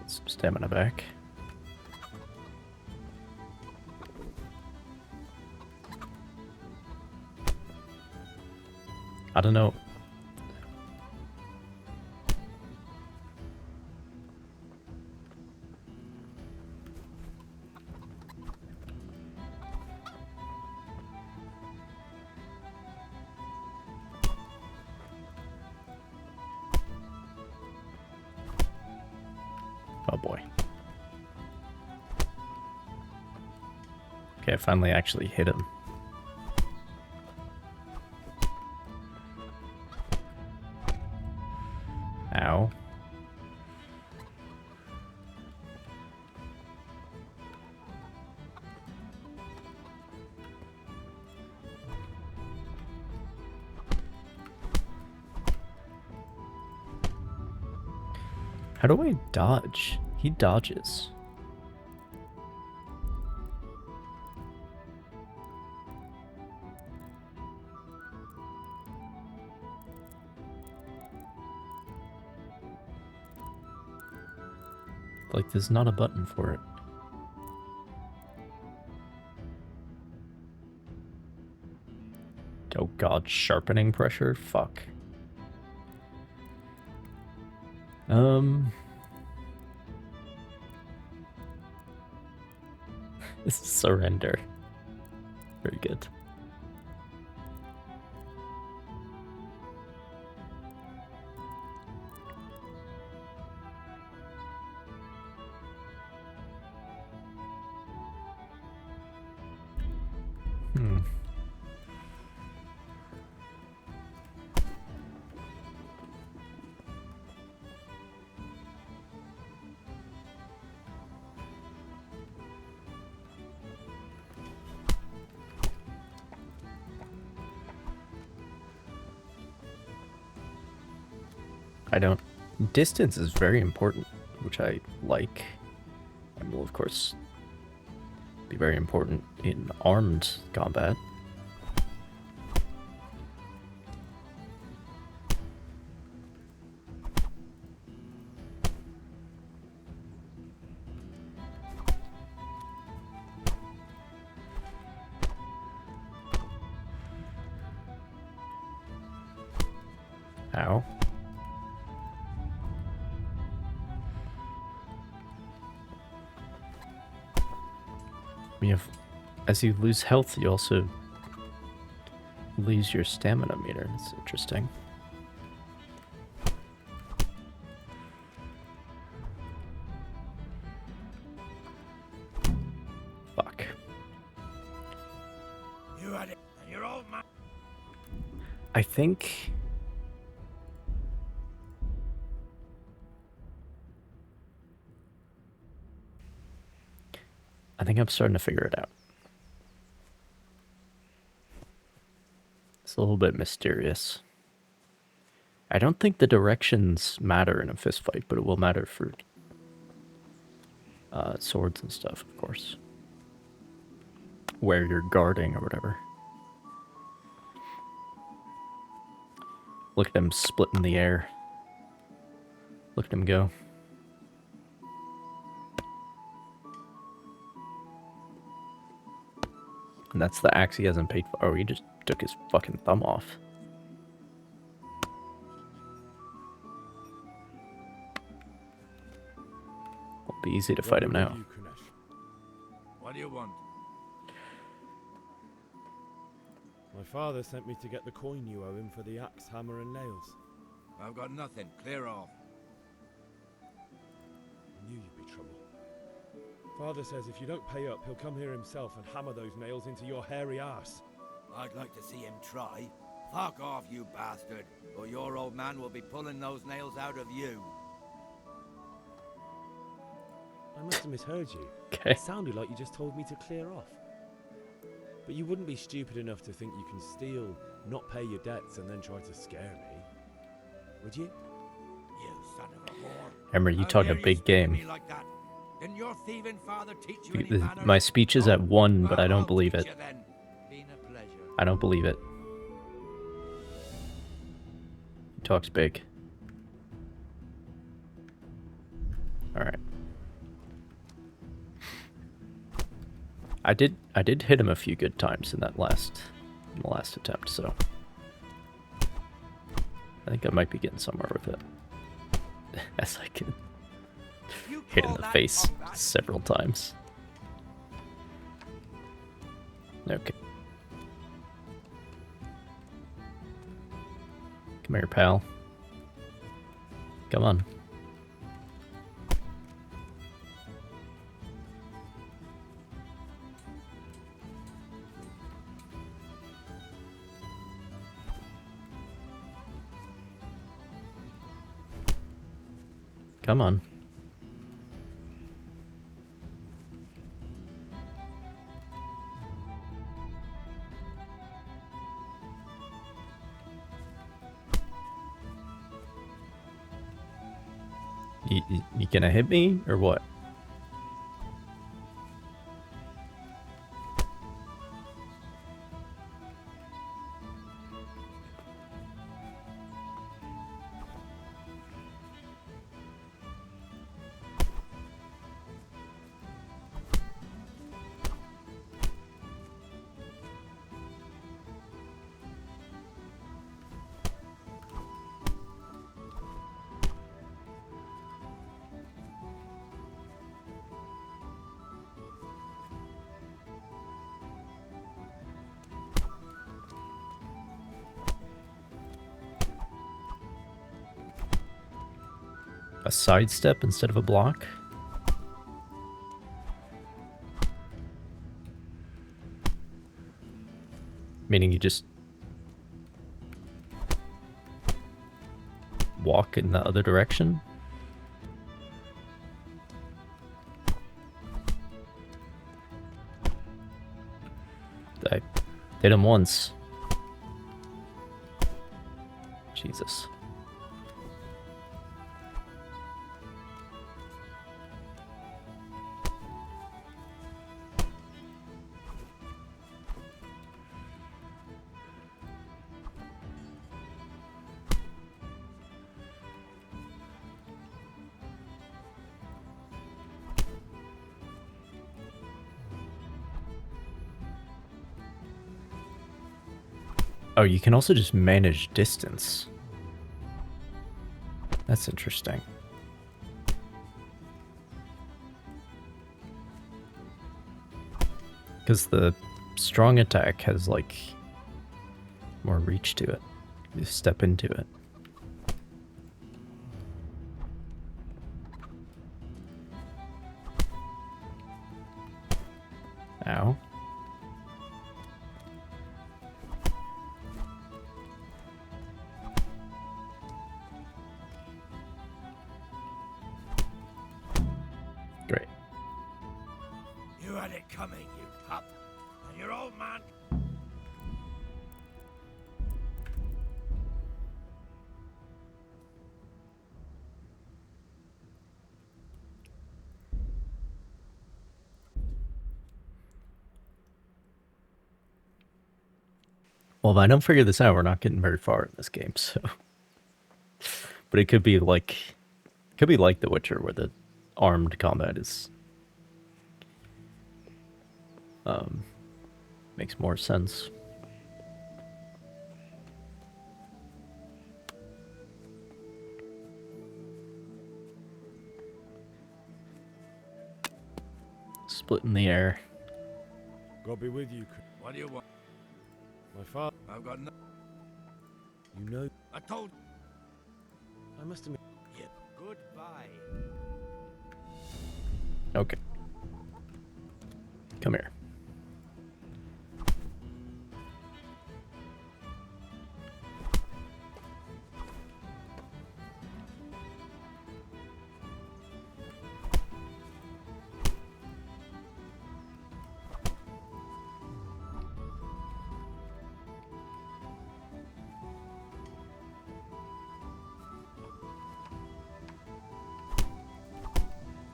Some stamina back. I don't know. Oh boy. Okay, I finally actually hit him. Ow. How do I dodge? He dodges. Like, there's not a button for it. Oh god, sharpening pressure? Fuck. This is surrender. Very good. I don't... Distance is very important, which I like, and will of course be very important in armed combat. Ow. As you lose health, you also lose your stamina meter. That's interesting. Fuck. You had it, and you're old man. I think... I'm starting to figure it out. It's a little bit mysterious. I don't think the directions matter in a fist fight, but it will matter for swords and stuff, of course. Where you're guarding or whatever. Look at them split in the air. Look at him go. And that's the axe he hasn't paid for. Oh, he just took his fucking thumb off. It'll be easy to fight him now. What do you want? My father sent me to get the coin you owe him for the axe, hammer, and nails. I've got nothing. Clear off. I knew you'd be trouble. Father says if you don't pay up, he'll come here himself and hammer those nails into your hairy ass. I'd like to see him try. Fuck off, you bastard, or your old man will be pulling those nails out of you. I must have misheard you. Okay. It sounded like you just told me to clear off. But you wouldn't be stupid enough to think you can steal, not pay your debts, and then try to scare me, would you? You son of a whore. Remember, you talking a big game. Like that? Didn't your thieving father teach you any manners? My speech is at 1, but I don't believe it. Been a pleasure. I don't believe it. He talks big. Alright. I did hit him a few good times in the last attempt, so I think I might be getting somewhere with it. As I can hit in the face several times. Okay. Come here, pal. Come on. Come on. You gonna hit me or what? a sidestep instead of a block. Meaning you just walk in the other direction. I hit him once. Jesus. Oh, you can also just manage distance. That's interesting. Because the strong attack has, like, more reach to it. You step into it. Ow. Great. You had it coming, you pup. And your old man... Well, if I don't figure this out, we're not getting very far in this game, so... But it could be like... It could be like The Witcher, where the armed combat is... makes more sense. Split in the air. God be with you. What do you want? My father. I've got no... You know. I told... I must admit. Yeah. Goodbye. Okay. Come here.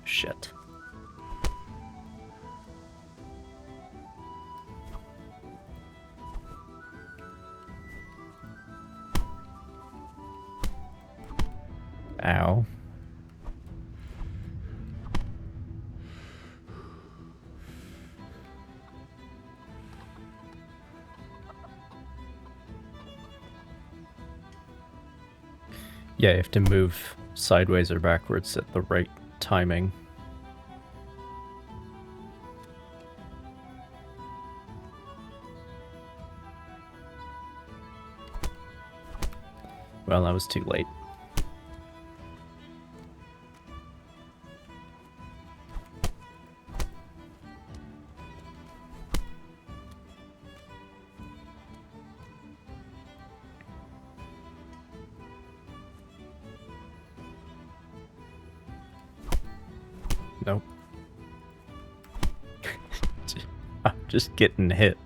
Shit. Ow. Yeah, you have to move sideways or backwards at the right timing. Well, that was too late. Nope. I'm just getting hit.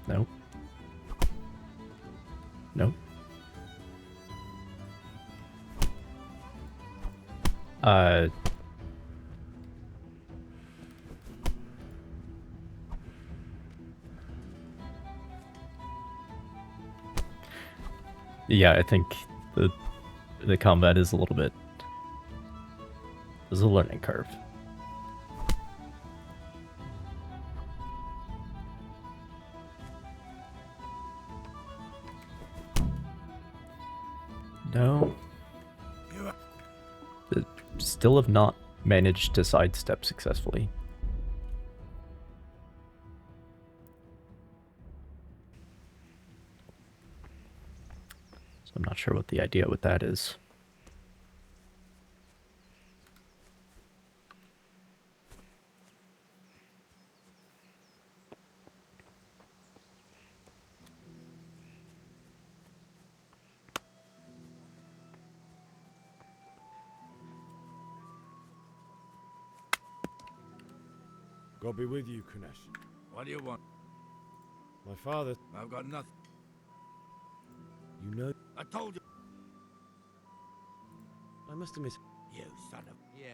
Nope. Nope. Yeah, I think the combat is a little bit... There's a learning curve. No. Still have not managed to sidestep successfully. So I'm not not sure what the idea with that is. God be with you, Kunesh. What do you want? My father... I've got nothing. You know... I told you. I must have missed... You son of... Yeah.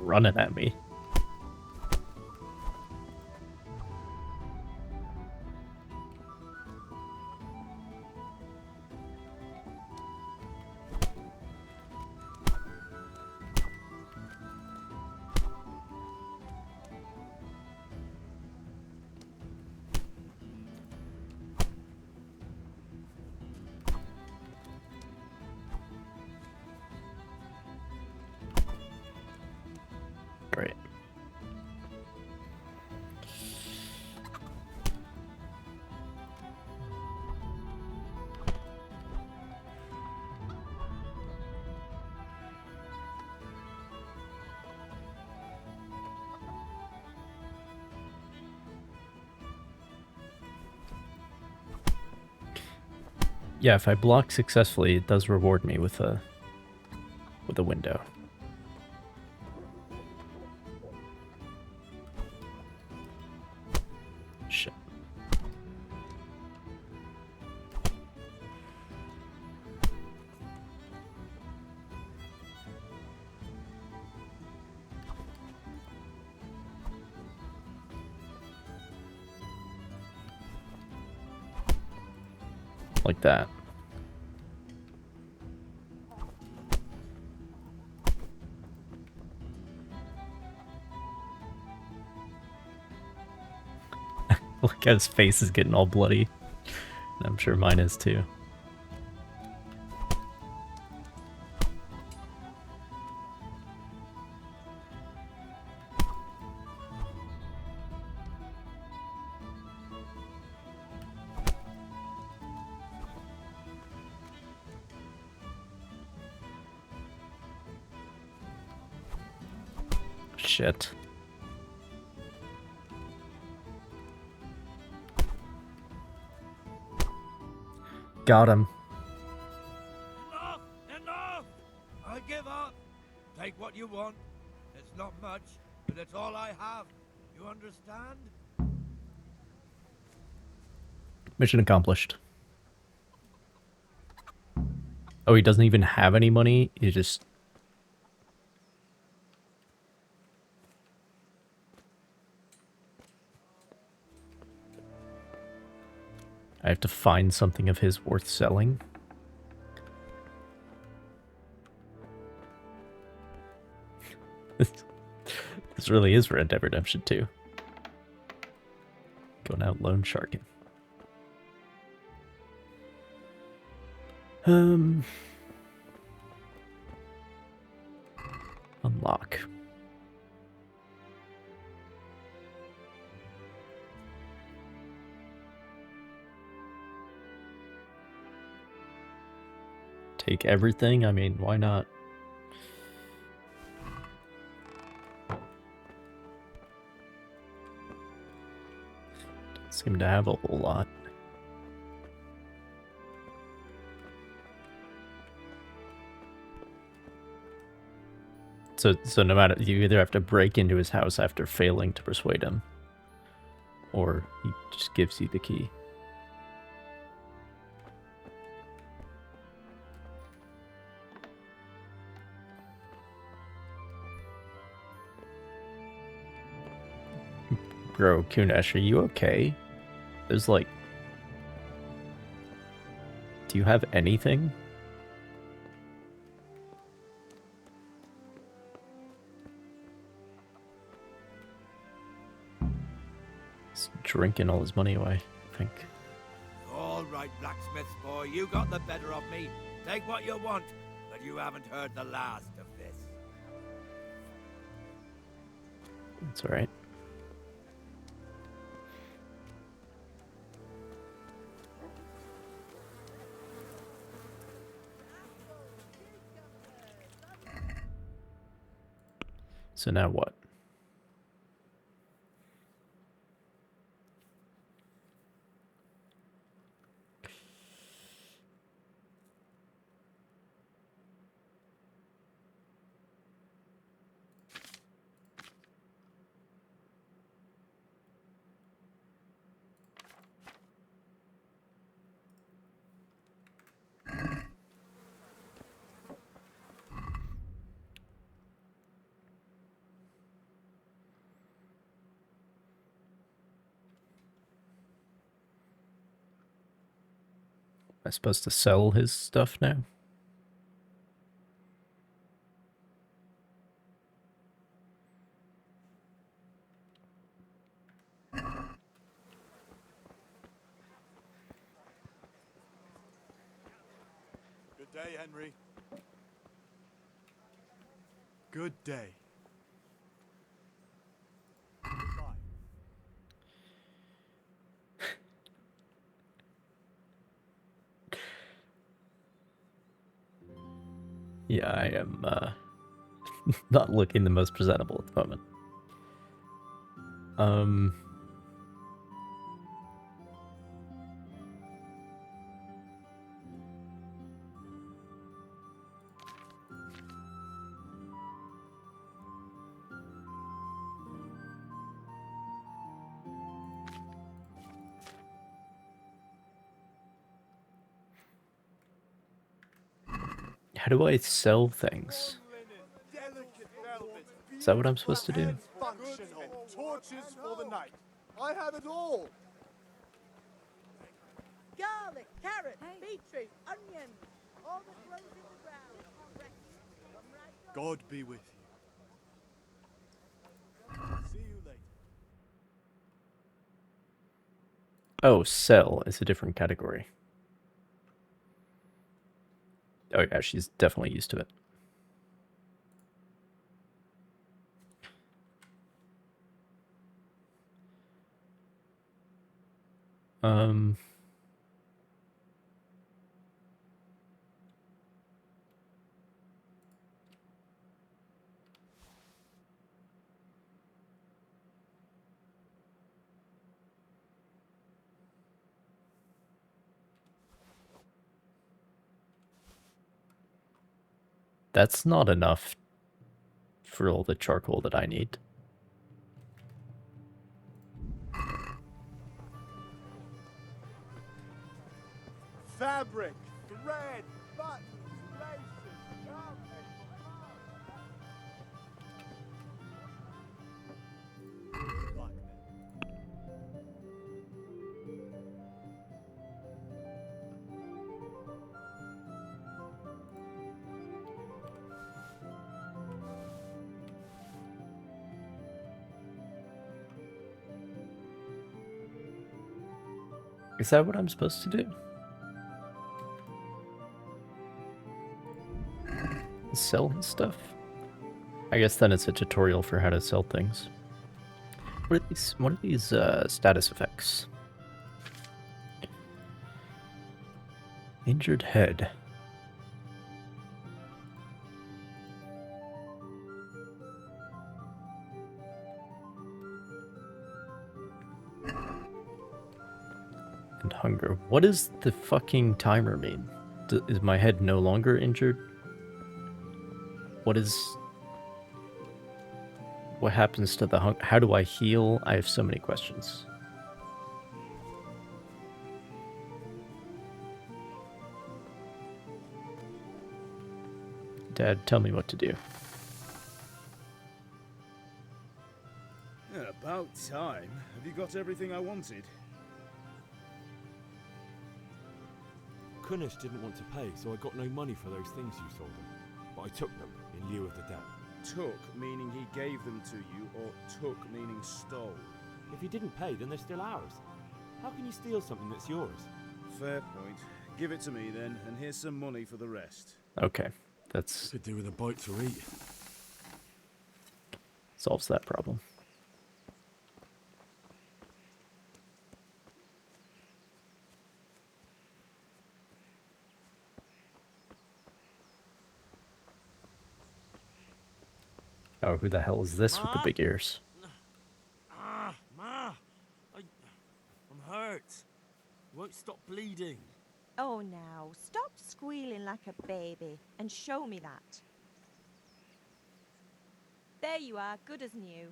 Running at me. Great. Yeah, if I block successfully, it does reward me with a window. Shit. Like that. Look how his face is getting all bloody. And I'm sure mine is too. Shit. Got him. Enough! Enough! I give up. Take what you want. It's not much, but it's all I have. You understand? Mission accomplished. Oh, he doesn't even have any money? He just... I have to find something of his worth selling. This really is Red Dead Redemption 2. Going out loan sharking. Unlock. Take everything? I mean, why not? Don't seem to have a whole lot. So no matter, you either have to break into his house after failing to persuade him, or he just gives you the key. Bro, Kunesh, are you okay? There's like... Do you have anything? He's drinking all his money away, I think. All right, blacksmith's boy, you got the better of me. Take what you want, but you haven't heard the last of this. That's alright. So now what? Am I supposed to sell his stuff now? Good day, Henry. Good day. Goodbye. Yeah, I am not looking the most presentable at the moment. How do I sell things? Is that what I'm supposed to do? Functional torches for the night. I have it all. Garlic, carrot, beetroot, onions, all that grows in the ground. Come right on. God be with you. See you later. Oh, sell is a different category. Oh yeah, she's definitely used to it. That's not enough for all the charcoal that I need. Fabric, thread, buttons, laces, carpet. Is that what I'm supposed to do? Sell his stuff? I guess then it's a tutorial for how to sell things. What are these status effects? Injured head. And hunger. What does the fucking timer mean? Is my head no longer injured? What happens to the hunger? How do I heal? I have so many questions. Dad, tell me what to do. About time. Have you got everything I wanted? Kunish didn't want to pay, so I got no money for those things you sold him. But I took them in lieu of the debt. Took meaning he gave them to you, or took meaning stole? If you didn't pay, then they're still ours. How can you steal something that's yours? Fair point. Give it to me then, and here's some money for the rest. Okay, that's Could do with a bite to eat. solves that problem. Oh, who the hell is this with the big ears? Ma! I'm hurt. Won't stop bleeding. Oh, now, stop squealing like a baby and show me that. There you are, good as new.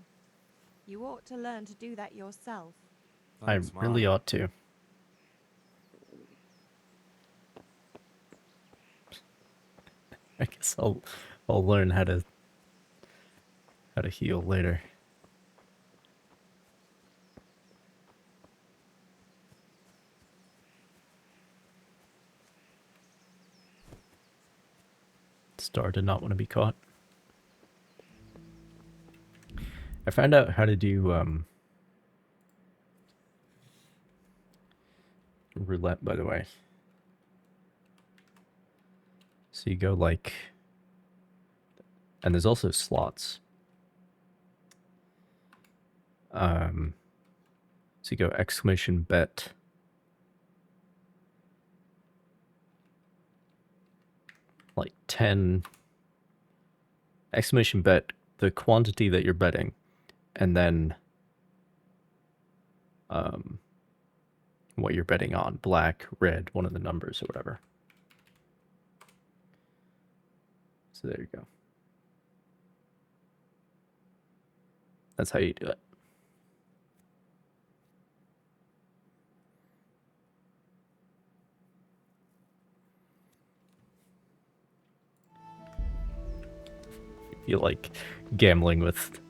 You ought to learn to do that yourself. Thanks, I really Ma. ought to. I guess I'll learn how to heal later. Star did not want to be caught. I found out how to do roulette, by the way. So you go like, and there's also slots. So you go exclamation bet. Like 10 exclamation bet the quantity that you're betting, and then what you're betting on, black, red, one of the numbers or whatever. So there you go. That's how you do it. You like gambling with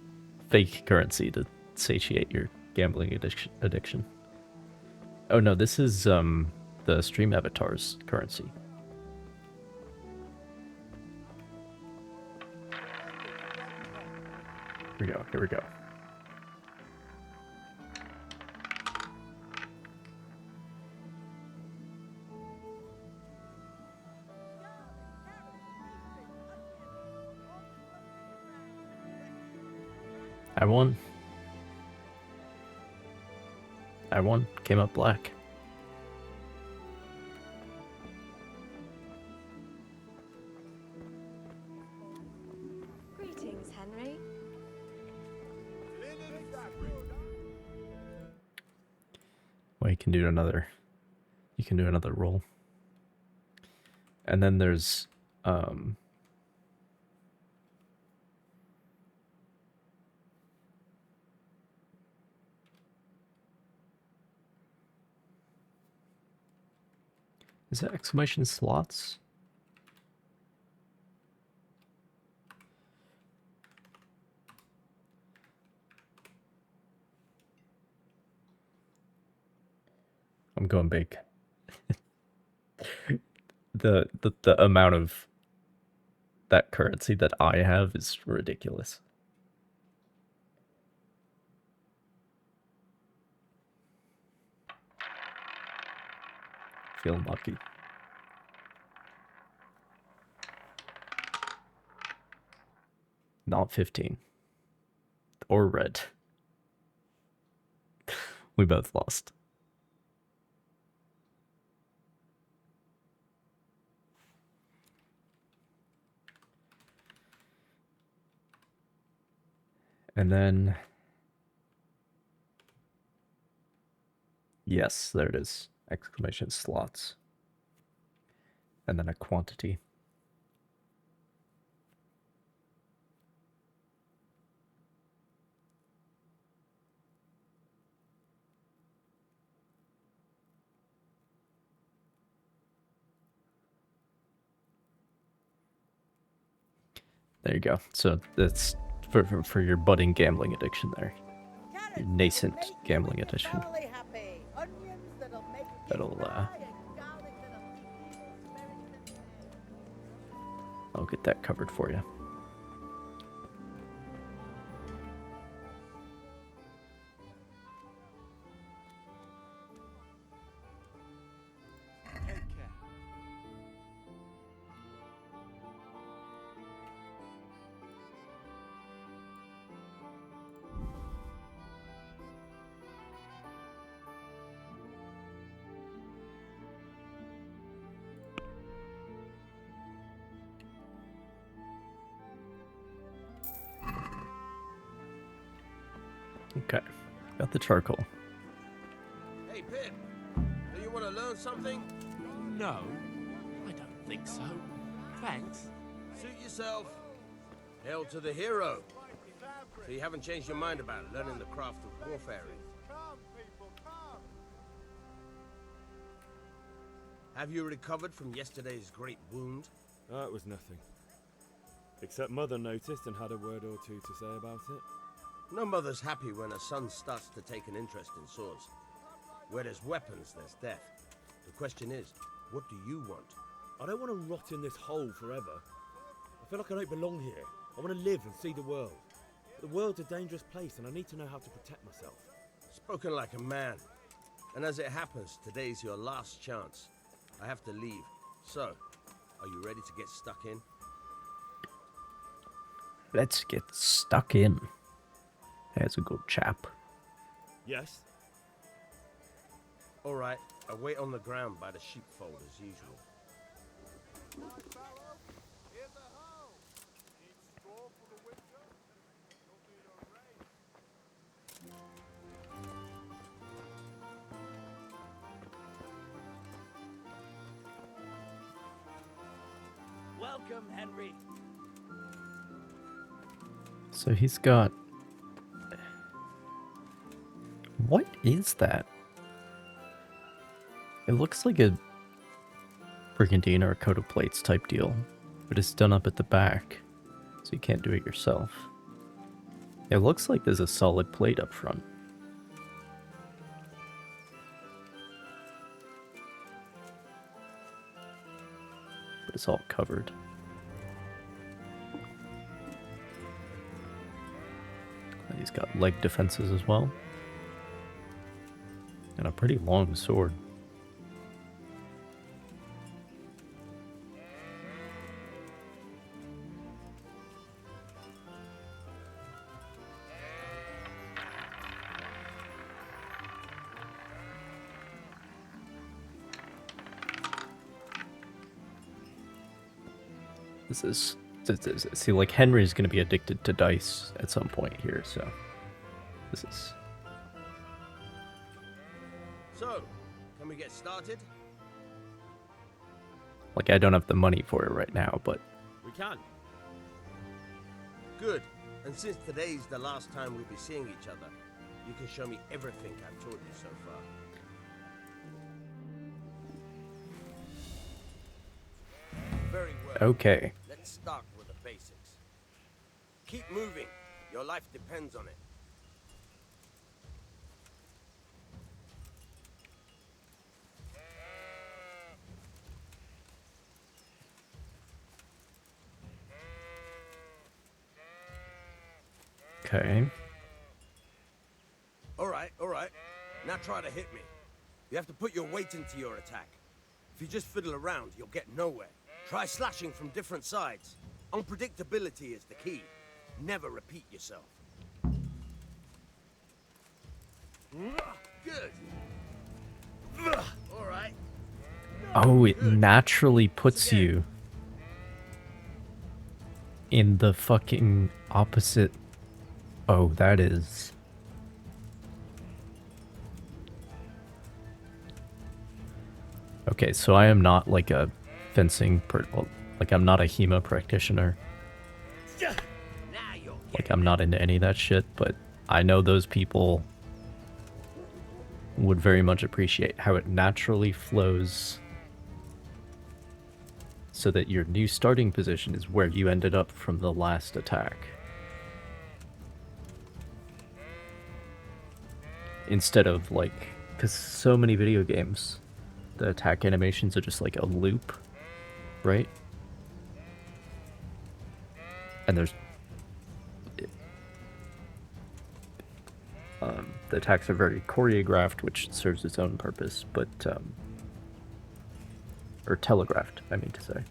fake currency to satiate your gambling addiction. Oh no, this is the stream avatar's currency. Here we go, here we go. I won. Came up black. Greetings, Henry. Well, you can do another roll. And then there's is that exclamation slots? I'm going big. The amount of that currency that I have is ridiculous. Feeling lucky. Not 15. Or red. We both lost. And then, yes, there it is. Exclamation slots. And then a quantity. There you go. So that's for your budding gambling addiction there. Your nascent gambling addiction. That'll I'll get that covered for you. Okay, got the charcoal. Hey, Pip, do you want to learn something? No, I don't think so. Thanks. Suit yourself. Hail to the hero. So you haven't changed your mind about learning the craft of warfare? Have you recovered from yesterday's great wound? It was nothing. Except Mother noticed and had a word or two to say about it. No mother's happy when her son starts to take an interest in swords. Where there's weapons, there's death. The question is, what do you want? I don't want to rot in this hole forever. I feel like I don't belong here. I want to live and see the world. But the world's a dangerous place and I need to know how to protect myself. Spoken like a man. And as it happens, today's your last chance. I have to leave. So, are you ready to get stuck in? Let's get stuck in. That's a good chap. Yes? Alright, I wait on the ground by the sheepfold as usual. Welcome, Henry. So he's got... What is that? It looks like a brigandine or a coat of plates type deal, but it's done up at the back, so you can't do it yourself. It looks like there's a solid plate up front. But it's all covered. He's got leg defenses as well. And a pretty long sword. This is... See, like, Henry's gonna be addicted to dice at some point here, so... This is... So, can we get started? Like, I don't have the money for it right now, but... We can. Good. And since today's the last time we'll be seeing each other, you can show me everything I've taught you so far. Very well. Okay. Let's start with the basics. Keep moving. Your life depends on it. Okay. All right. Now try to hit me. You have to put your weight into your attack. If you just fiddle around, you'll get nowhere. Try slashing from different sides. Unpredictability is the key. Never repeat yourself. Good. All right. Oh, it naturally puts you in the fucking opposite. Oh, that is... Okay, so I am not like a fencing like I'm not a HEMA practitioner. Like I'm not into any of that shit, but I know those people would very much appreciate how it naturally flows so that your new starting position is where you ended up from the last attack. Instead of like, because so many video games, the attack animations are just like a loop, right? And there's the attacks are very choreographed, which serves its own purpose, but or telegraphed, I mean to say.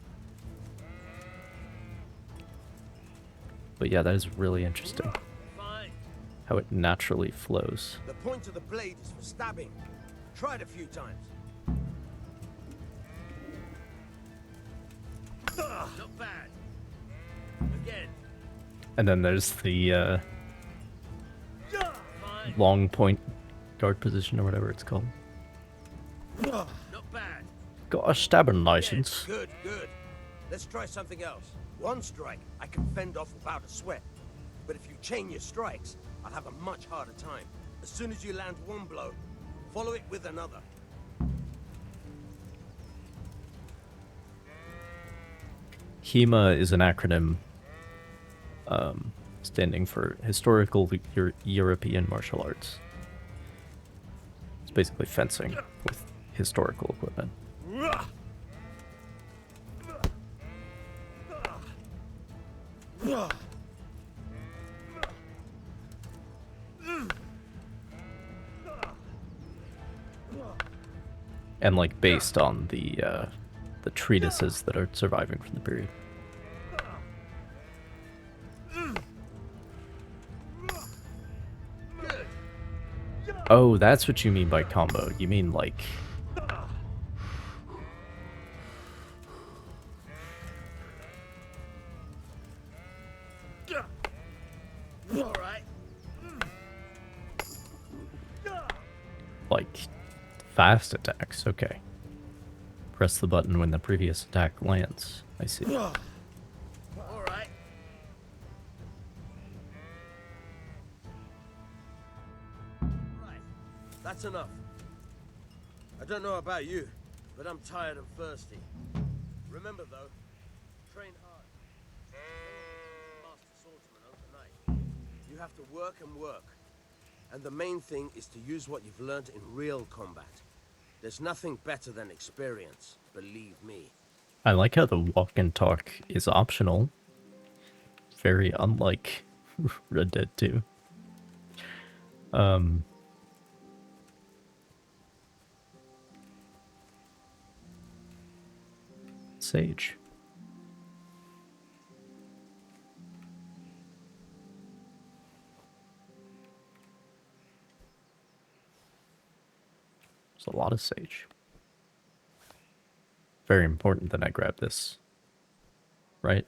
But yeah, that is really interesting. How it naturally flows. The point of the blade is for stabbing. Try it a few times. Not bad. Again. And then there's the Fine. long point guard position or whatever it's called. Not bad. Got a stabbing license. Good, good. Let's try something else. One strike, I can fend off without a sweat. But if you chain your strikes, I'll have a much harder time. As soon as you land one blow, follow it with another. HEMA is an acronym standing for Historical European Martial Arts. It's basically fencing with historical equipment. And like based on the treatises that are surviving from the period. Oh, that's what you mean by combo. You mean like... like fast attacks, okay. Press the button when the previous attack lands. I see. Alright. Right. That's enough. I don't know about you, but I'm tired and thirsty. Remember though, train hard. Master swordsman overnight. You have to work and work. And the main thing is to use what you've learned in real combat. There's nothing better than experience, believe me. I like how the walk and talk is optional. Very unlike Red Dead 2. Sage. There's a lot of sage. Very important that I grab this. Right?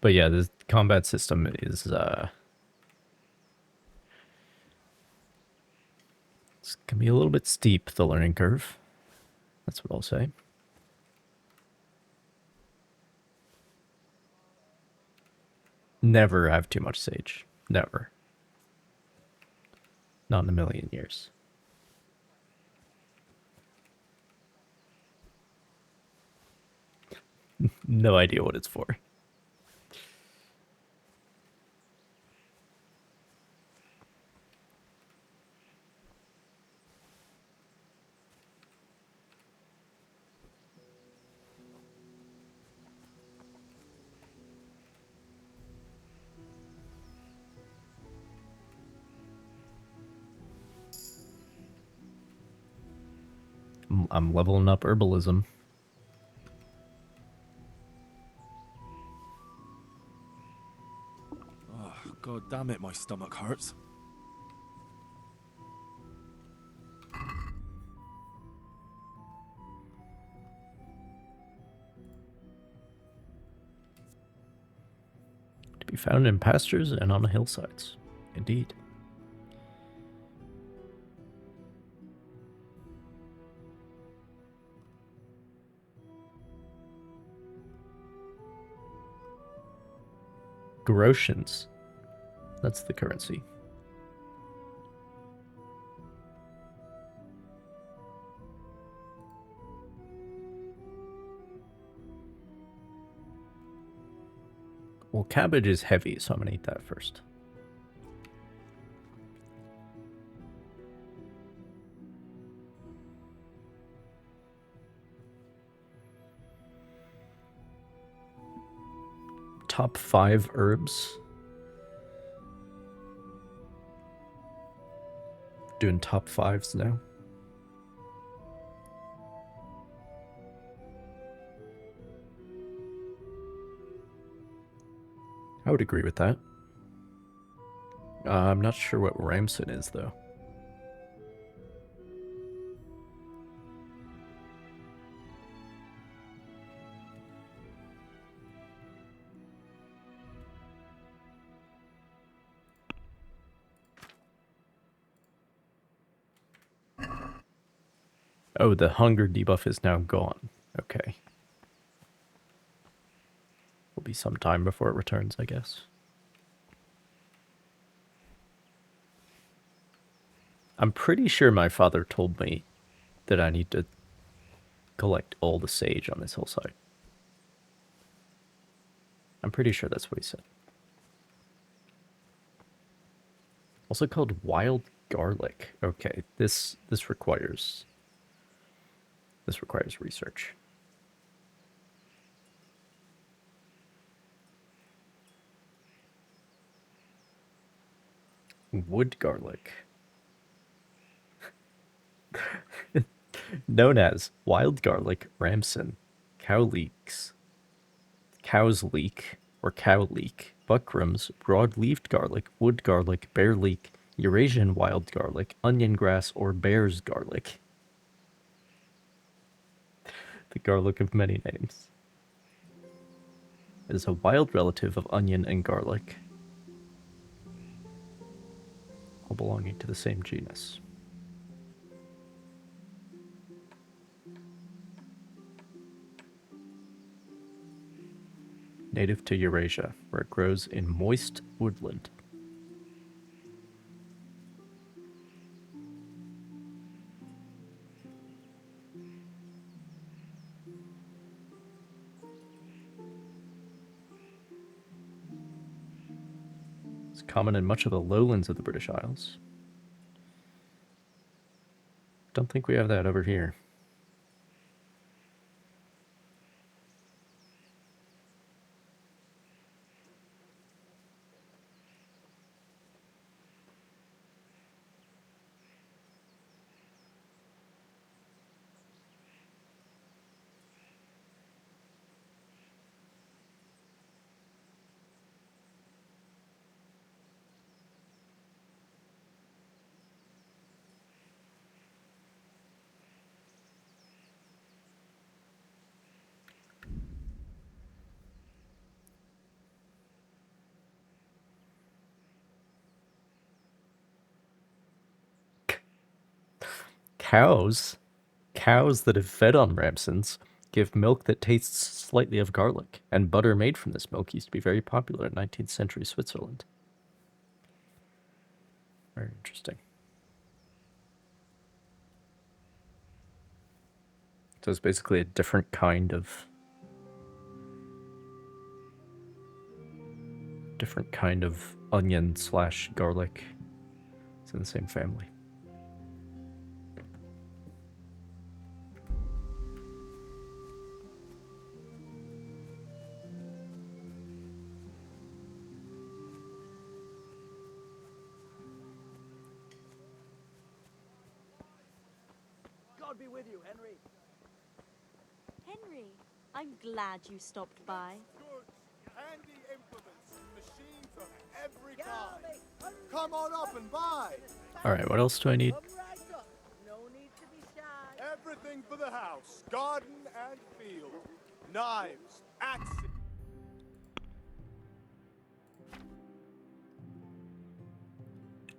But yeah, the combat system is it's gonna be a little bit steep, the learning curve. That's what I'll say. Never have too much sage. Never. Not in a million years. No idea what it's for. I'm leveling up herbalism. Oh, God damn it, my stomach hurts. To be found in pastures and on hillsides. Indeed. Grotians. That's the currency. Well, cabbage is heavy, so I'm gonna eat that first. Top 5 herbs. Doing top 5s now. I would agree with that. I'm not sure what Ramson is, though. Oh, the hunger debuff is now gone. Okay. Will be some time before it returns, I guess. I'm pretty sure my father told me that I need to collect all the sage on this hillside. I'm pretty sure that's what he said. Also called wild garlic. Okay, this requires research. Wood garlic. Known as wild garlic, ramson, cow's leek, or cow leek, buckrams, broad-leaved garlic, wood garlic, bear leek, Eurasian wild garlic, onion grass, or bear's garlic. The garlic of many names. It is a wild relative of onion and garlic, all belonging to the same genus. Native to Eurasia, where it grows in moist woodland. It's common in much of the lowlands of the British Isles. Don't think we have that over here. Cows that have fed on ramsons give milk that tastes slightly of garlic, and butter made from this milk used to be very popular in 19th century Switzerland. Very interesting. So it's basically a different kind of onion / garlic. It's in the same family. God be with you, Henry. Henry, I'm glad you stopped by. Good, handy implements, machines of every kind. Come on up and buy. Alright, what else do I need? No need to be shy. Everything for the house, garden and field. Knives, axes.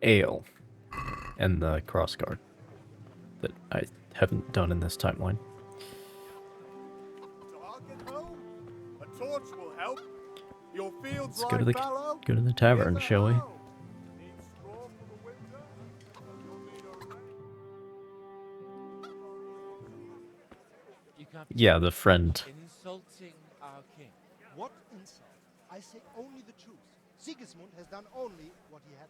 Ale. And the crossguard. That I haven't done in this timeline. So I'll get home. A torch will help. Your fields Let's go to the tavern, shall we? Yeah, the friend. Insulting our king. What insult? I say only the truth. Sigismund has done only what he had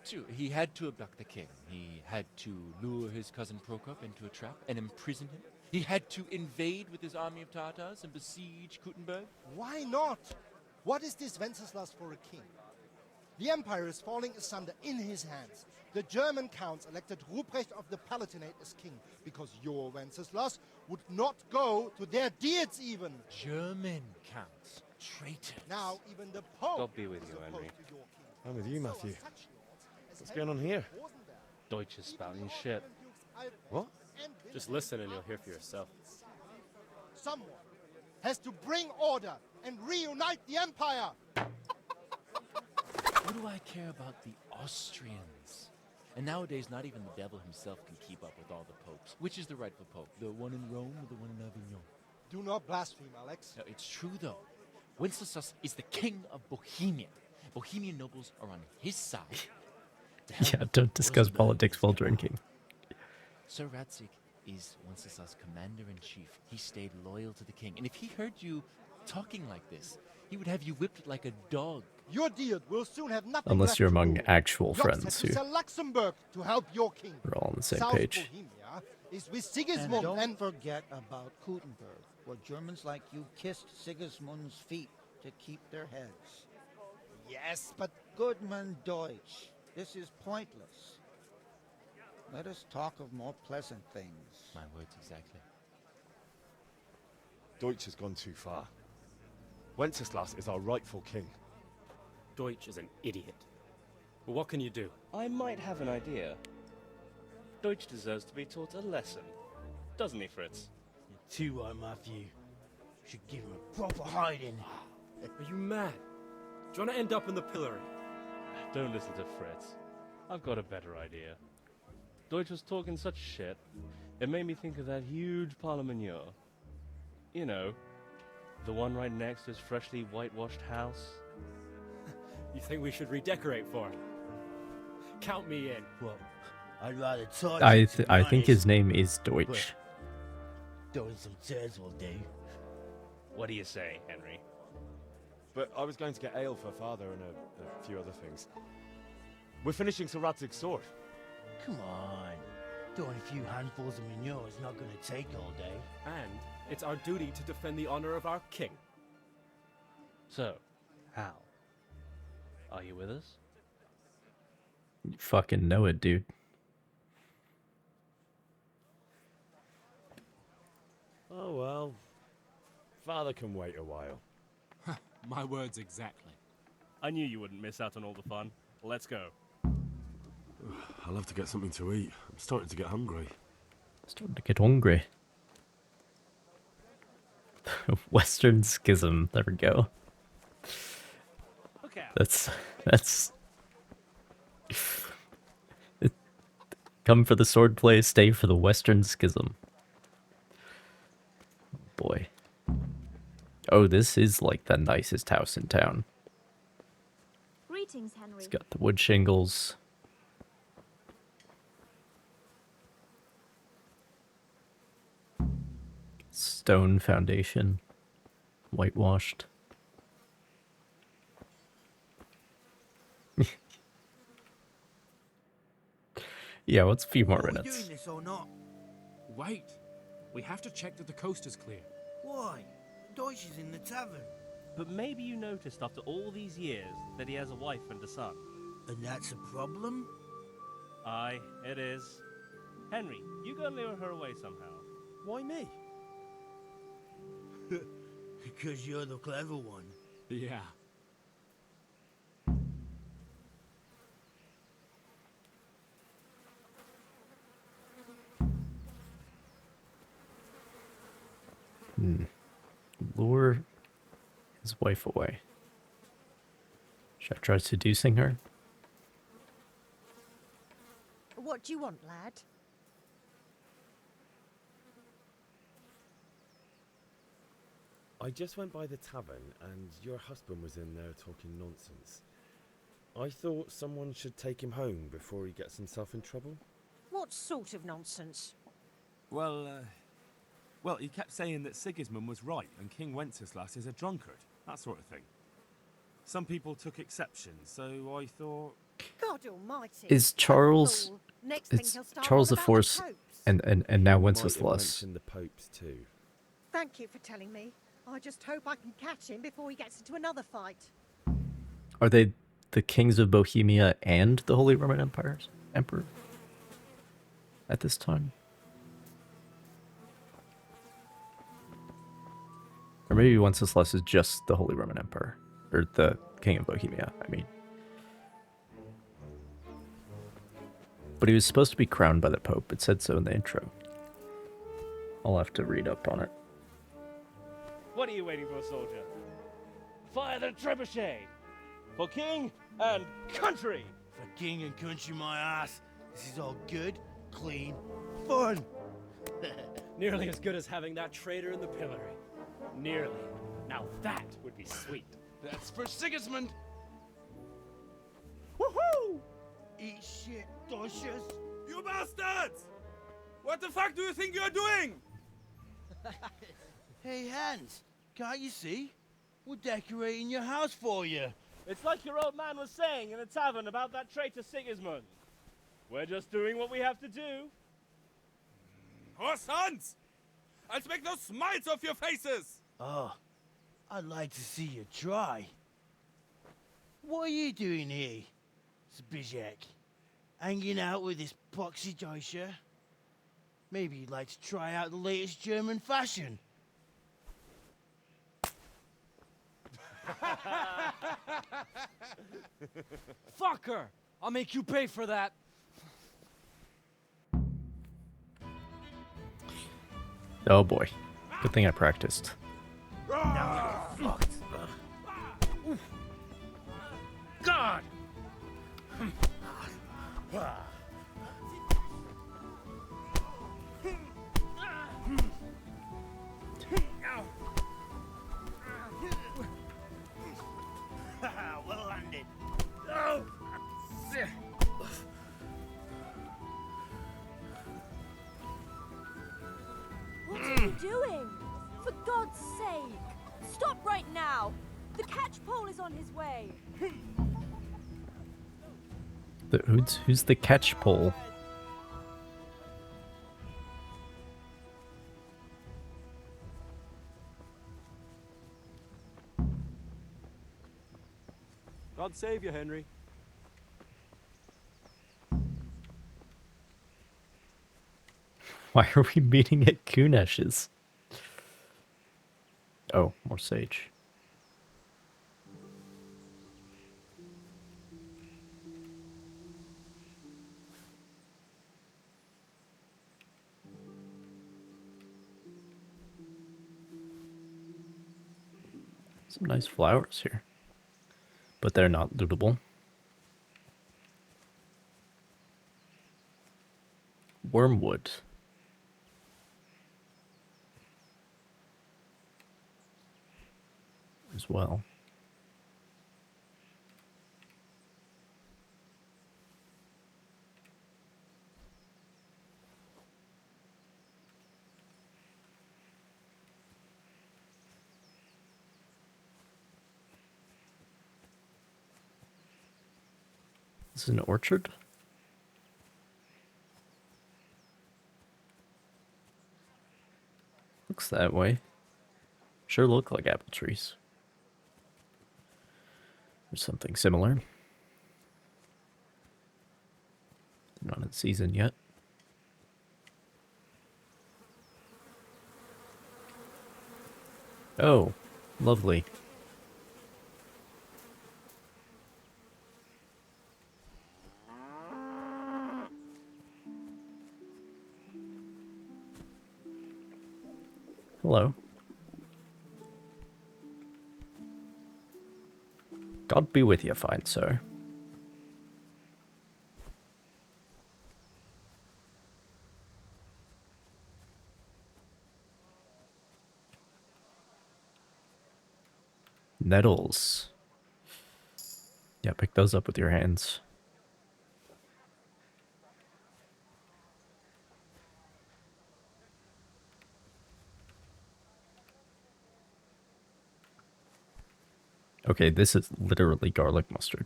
to. He had to abduct the king. He had to lure his cousin Prokop into a trap and imprison him. He had to invade with his army of Tatars and besiege Kuttenberg. Why not? What is this Wenceslas for a king? The empire is falling asunder in his hands. The German counts elected Ruprecht of the Palatinate as king because your Wenceslas would not go to their deeds even. German counts. Traitors. Now even the Pope God be with you, is Henry. opposed to your king. I'm with you, Matthew. What's going on here? Deutsche spouting shit. What? Just listen and you'll hear for yourself. Someone has to bring order and reunite the empire. What do I care about the Austrians? And nowadays, not even the devil himself can keep up with all the popes. Which is the rightful pope? The one in Rome or the one in Avignon? Do not blaspheme, Alex. No, it's true, though. Wenceslas is the king of Bohemia. Bohemian nobles are on his side. Yeah, don't discuss politics while drinking. Sir Radzik is Wenceslas' commander-in-chief. He stayed loyal to the king. And if he heard you talking like this, he would have you whipped like a dog. Your deed will soon have nothing Unless left you're to among rule. actual Jox friends had who to sell Luxembourg to help your king. are all on the same South page. Bohemia is with And Sigismund don't forget about Kuttenberg, where Germans like you kissed Sigismund's feet to keep their heads. Yes, but... Goodman Deutsch, this is pointless. Let us talk of more pleasant things. My words exactly. Deutsch has gone too far. Wenceslas is our rightful king. Deutsch is an idiot. But what can you do? I might have an idea. Deutsch deserves to be taught a lesson. Doesn't he, Fritz? You're too right, Matthew. Should give him a proper hiding. Are you mad? Do you want to end up in the pillory? Don't listen to Fritz. I've got a better idea. Deutsch was talking such shit, it made me think of that huge parliament. You know, the one right next to his freshly whitewashed house. You think we should redecorate for him? Count me in. Well, I'd rather touch I think his name is Deutsch. Throwing some tears will do. What do you say, Henry? But I was going to get ale for father and a few other things. We're finishing Sir Radzig's sword. Come on. Throwing a few handfuls of manure is not going to take all day. And it's our duty to defend the honor of our king. So, Hal, are you with us? You fucking know it, dude. Oh well. Father can wait a while. My words exactly. I knew you wouldn't miss out on all the fun. Let's go. I'll have to get something to eat. I'm starting to get hungry. Starting to get hungry. Western Schism. There we go. Okay. That's come for the swordplay, stay for the Western Schism. Boy. Oh, this is like the nicest house in town. Greetings, Henry. It's got the wood shingles. Stone foundation. Whitewashed. Yeah, what's a few more Are we minutes? doing this or not? Wait. We have to check that the coast is clear. Why? Deutsch is in the tavern. But maybe you noticed after all these years that he has a wife and a son. And that's a problem? Aye, it is. Henry, you go and lure her away somehow. Why me? Because you're the clever one. Yeah. Lure his wife away. Should I try seducing her? What do you want, lad? I just went by the tavern and your husband was in there talking nonsense. I thought someone should take him home before he gets himself in trouble. What sort of nonsense? Well, he kept saying that Sigismund was right and King Wenceslas is a drunkard, that sort of thing. Some people took exception, so I thought... God almighty. Is Charles... Next thing It's he'll start Charles on the about Fourth the popes. and now Might Wenceslas. have mentioned the popes too. Thank you for telling me. I just hope I can catch him before he gets into another fight. Are they the kings of Bohemia and the Holy Roman Emperor? At this time? Or maybe Wenceslas is just the Holy Roman Emperor. Or the King of Bohemia, I mean. But he was supposed to be crowned by the Pope. It said so in the intro. I'll have to read up on it. What are you waiting for, soldier? Fire the trebuchet! For king and country! For king and country, my ass. all good, clean fun. Nearly as good as having that traitor in the pillory. Nearly. Now that would be sweet. That's for Sigismund. Woohoo! Eat shit, Docious. You bastards! What the fuck do you think you're doing? Hey, Hans, can't you see? We're decorating your house for you. It's like your old man was saying in the tavern about that traitor Sigismund. We're just doing what we have to do. Oh, sons! I'll make those smiles off your faces! Oh, I'd like to see you try. What are you doing here, Zbigniew? Hanging out with this poxy Deutscher? Maybe you'd like to try out the latest German fashion. Fuck her! I'll make you pay for that. Oh boy. Good thing I practiced. Now you're fucked. God! Well landed. Oh! What are you doing? For God's sake! Stop right now! The catchpole is on his way! Who's the catchpole? God save you, Henry. Why are we meeting at Kunesh's? Oh, more sage. Some nice flowers here. But they're not lootable. Wormwood. As well. This is an orchard? Looks that way. Sure look like apple trees. Or something similar. Not in season yet. Oh, lovely. Hello. God be with you, fine sir. Nettles. Yeah, pick those up with your hands. Okay, this is literally garlic mustard,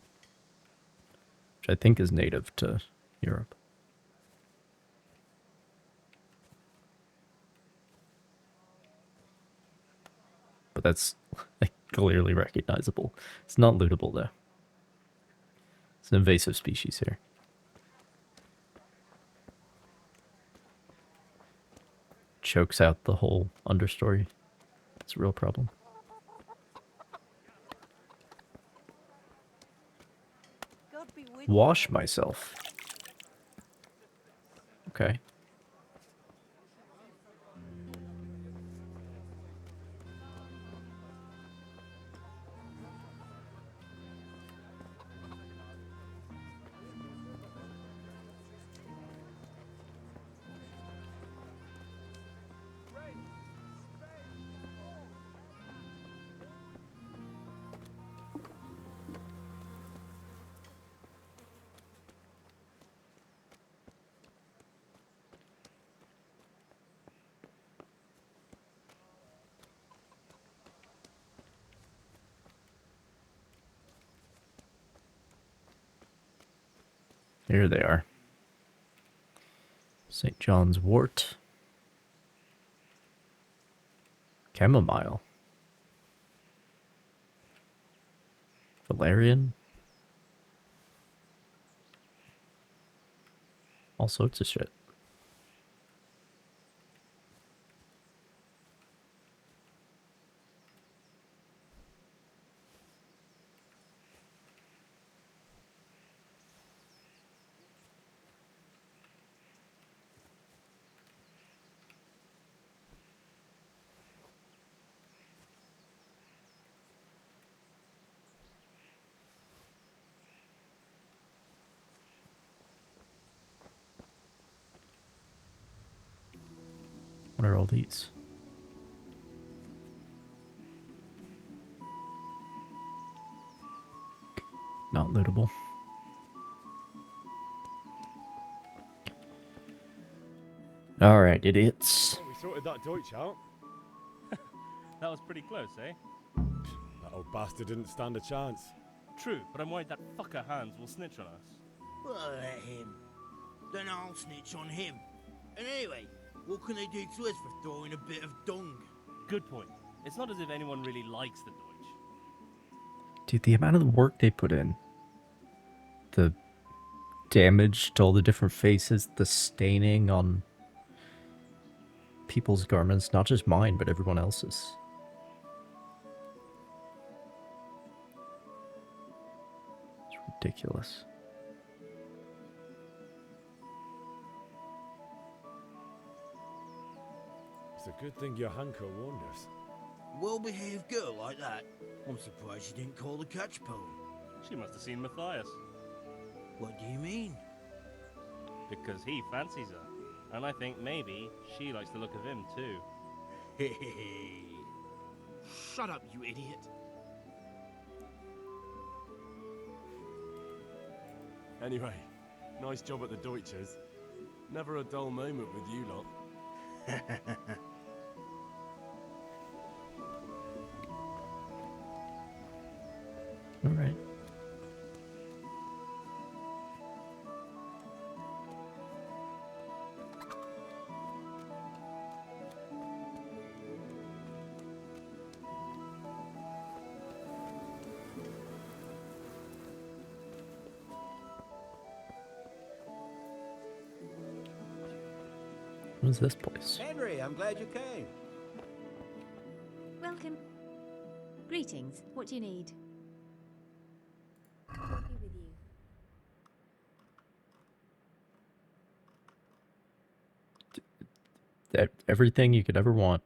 which I think is native to Europe. But that's like, clearly recognizable. It's not lootable, though. It's an invasive species here. Chokes out the whole understory. It's a real problem. Wash myself. Okay. Here they are. St. John's wort. Chamomile. Valerian. All sorts of shit. What are all these? Not lootable. Alright, idiots. We sorted that Deutsch out. That was pretty close, eh? That old bastard didn't stand a chance. True, but I'm worried that fucker Hans will snitch on us. Well, let him. Then I'll snitch on him. And anyway, what can they do to us for throwing a bit of dung? Good point. It's not as if anyone really likes the Deutsch. Dude, the amount of work they put in. The damage to all the different faces, the staining on people's garments, not just mine, but everyone else's. It's ridiculous. It's a good thing your Hanko warned us. Well-behaved girl like that. I'm surprised she didn't call the catch pole. She must have seen Matthias. What do you mean? Because he fancies her. And I think maybe she likes the look of him too. Shut up, you idiot. Anyway, nice job at the Deutsches. Never a dull moment with you lot. Alright. What is this place? Henry, I'm glad you came. Welcome. Greetings. What do you need? I'll be with you. Everything you could ever want.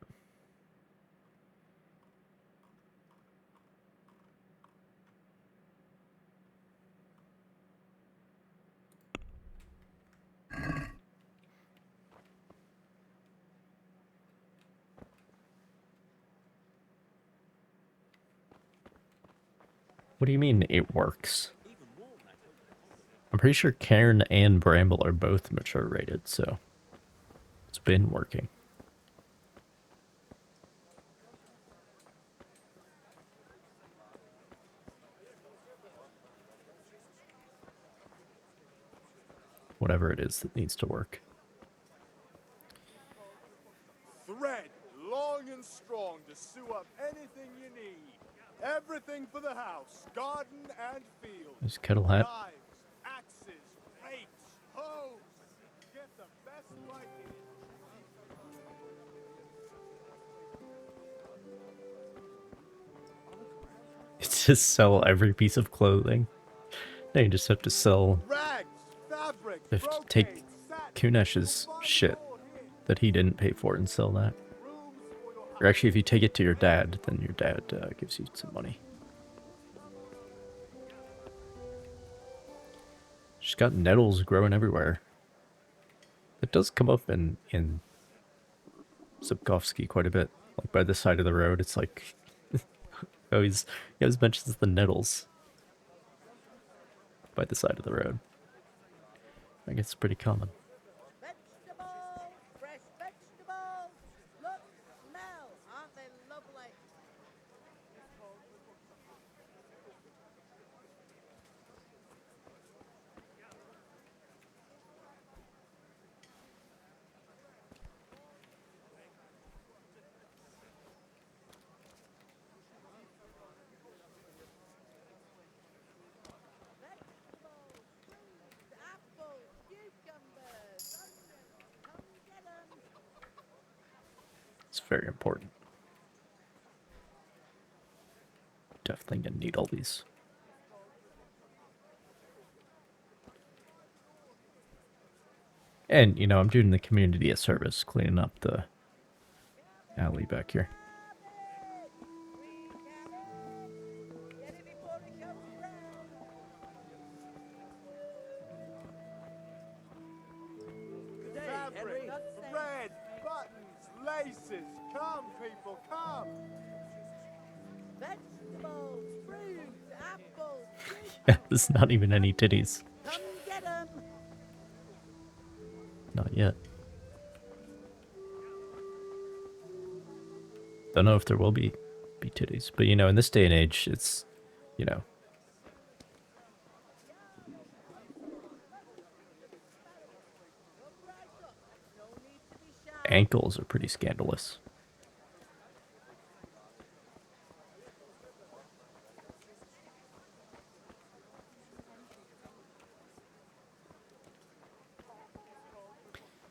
What do you mean it works? I'm pretty sure Cairn and Bramble are both mature rated, so it's been working. Whatever it is that needs to work. Thread long and strong to sew up anything you need. Everything for the house, garden and field. There's Kettle Hat. Knives, axes, rakes, hoes. Get the best lighting. It's just sell every piece of clothing. Now you just have to sell. Rags, fabric, You have to take Kunesh's shit that he didn't pay for and sell that. Or actually, if you take it to your dad, then your dad gives you some money. She's got nettles growing everywhere. It does come up in Zubkovsky quite a bit. Like by the side of the road, it's like he always mentions the nettles by the side of the road. I guess it's pretty common. Vegetables, fresh vegetables. Look, smell. Aren't they lovely? very important. Definitely gonna need all these. And, you know, I'm doing the community a service, cleaning up the alley back here. Fabric, red, buttons, laces. Come, people, come. Vegetables, fruit, apples. Yeah, there's not even any titties. Come get 'em. Not yet. Don't know if there will be titties, but you know, in this day and age, it's, you know. Ankles are pretty scandalous.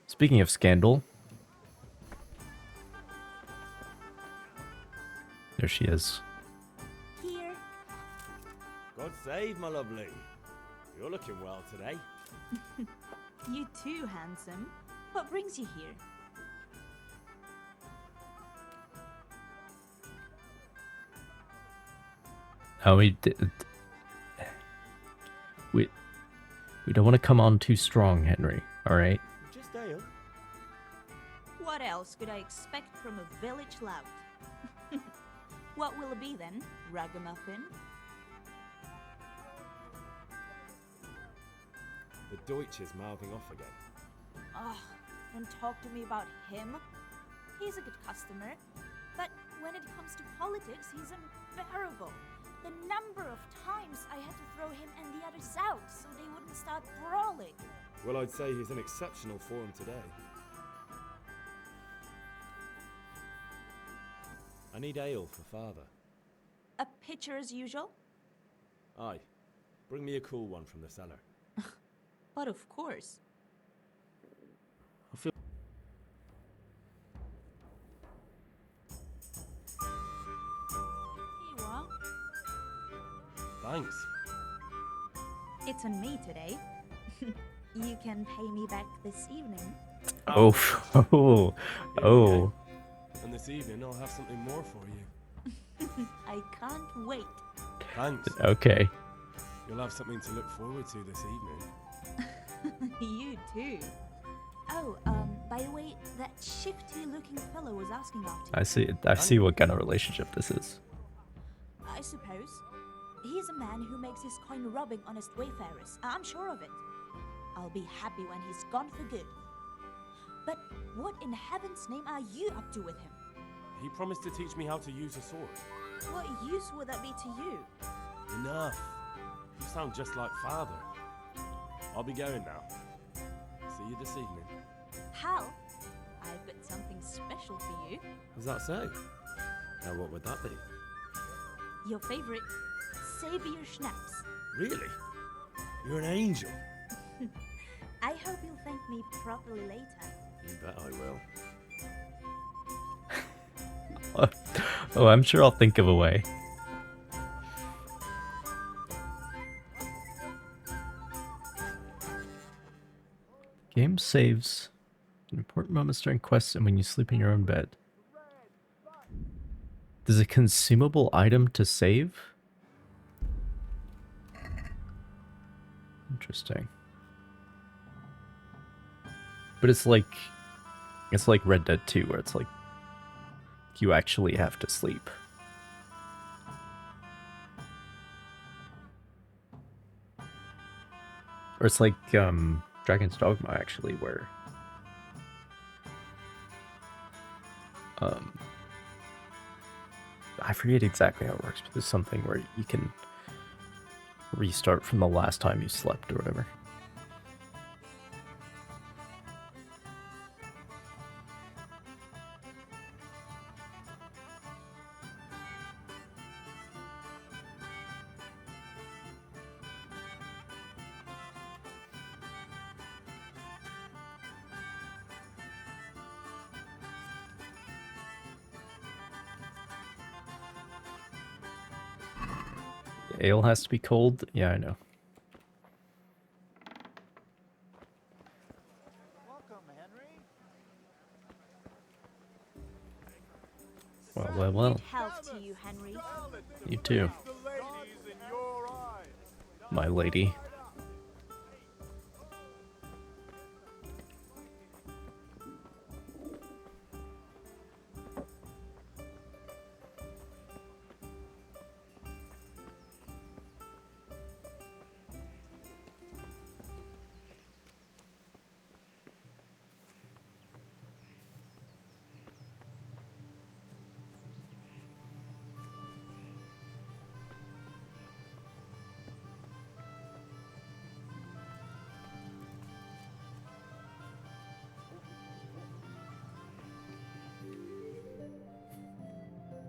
Speaking of scandal, there she is. Here. God save, my lovely. You're looking well today. You too, handsome. What brings you here? Oh, we don't want to come on too strong, Henry. All right. Just ale. What else could I expect from a village lout? What will it be then? Ragamuffin? The Deutsch is mouthing off again. Oh, don't talk to me about him. He's a good customer, but when it comes to politics, he's unbearable. The number of times I had to throw him and the others out so they wouldn't start brawling. Well, I'd say he's in exceptional form today. I need ale for father. A pitcher as usual? Aye. Bring me a cool one from the cellar. But of course. I feel... Here you are. Thanks. It's on me today. You can pay me back this evening. Oh, oh. And this evening I'll have something more for you. I can't wait. Thanks. Okay. You'll have something to look forward to this evening. You too. Oh, by the way, that shifty-looking fellow was asking after you. I see what kind of relationship this is. I suppose. He's a man who makes his coin robbing honest wayfarers. I'm sure of it. I'll be happy when he's gone for good. But what in heaven's name are you up to with him? He promised to teach me how to use a sword. What use would that be to you? Enough. You sound just like father. I'll be going now. See you this evening. Hal, I've got something special for you. Does that say? Now what would that be? Your favorite Savior Schnapps. Really? You're an angel. I hope you'll thank me properly later. You bet I will. Oh, I'm sure I'll think of a way. Game saves important moments during quests and when you sleep in your own bed. There's a consumable item to save? Interesting. But it's like Red Dead 2 where it's like you actually have to sleep. Or it's like Dragon's Dogma actually where I forget exactly how it works, but there's something where you can restart from the last time you slept or whatever. Ale has to be cold? Yeah, I know. Well, well, well. Good health to you, Henry. You too. My lady.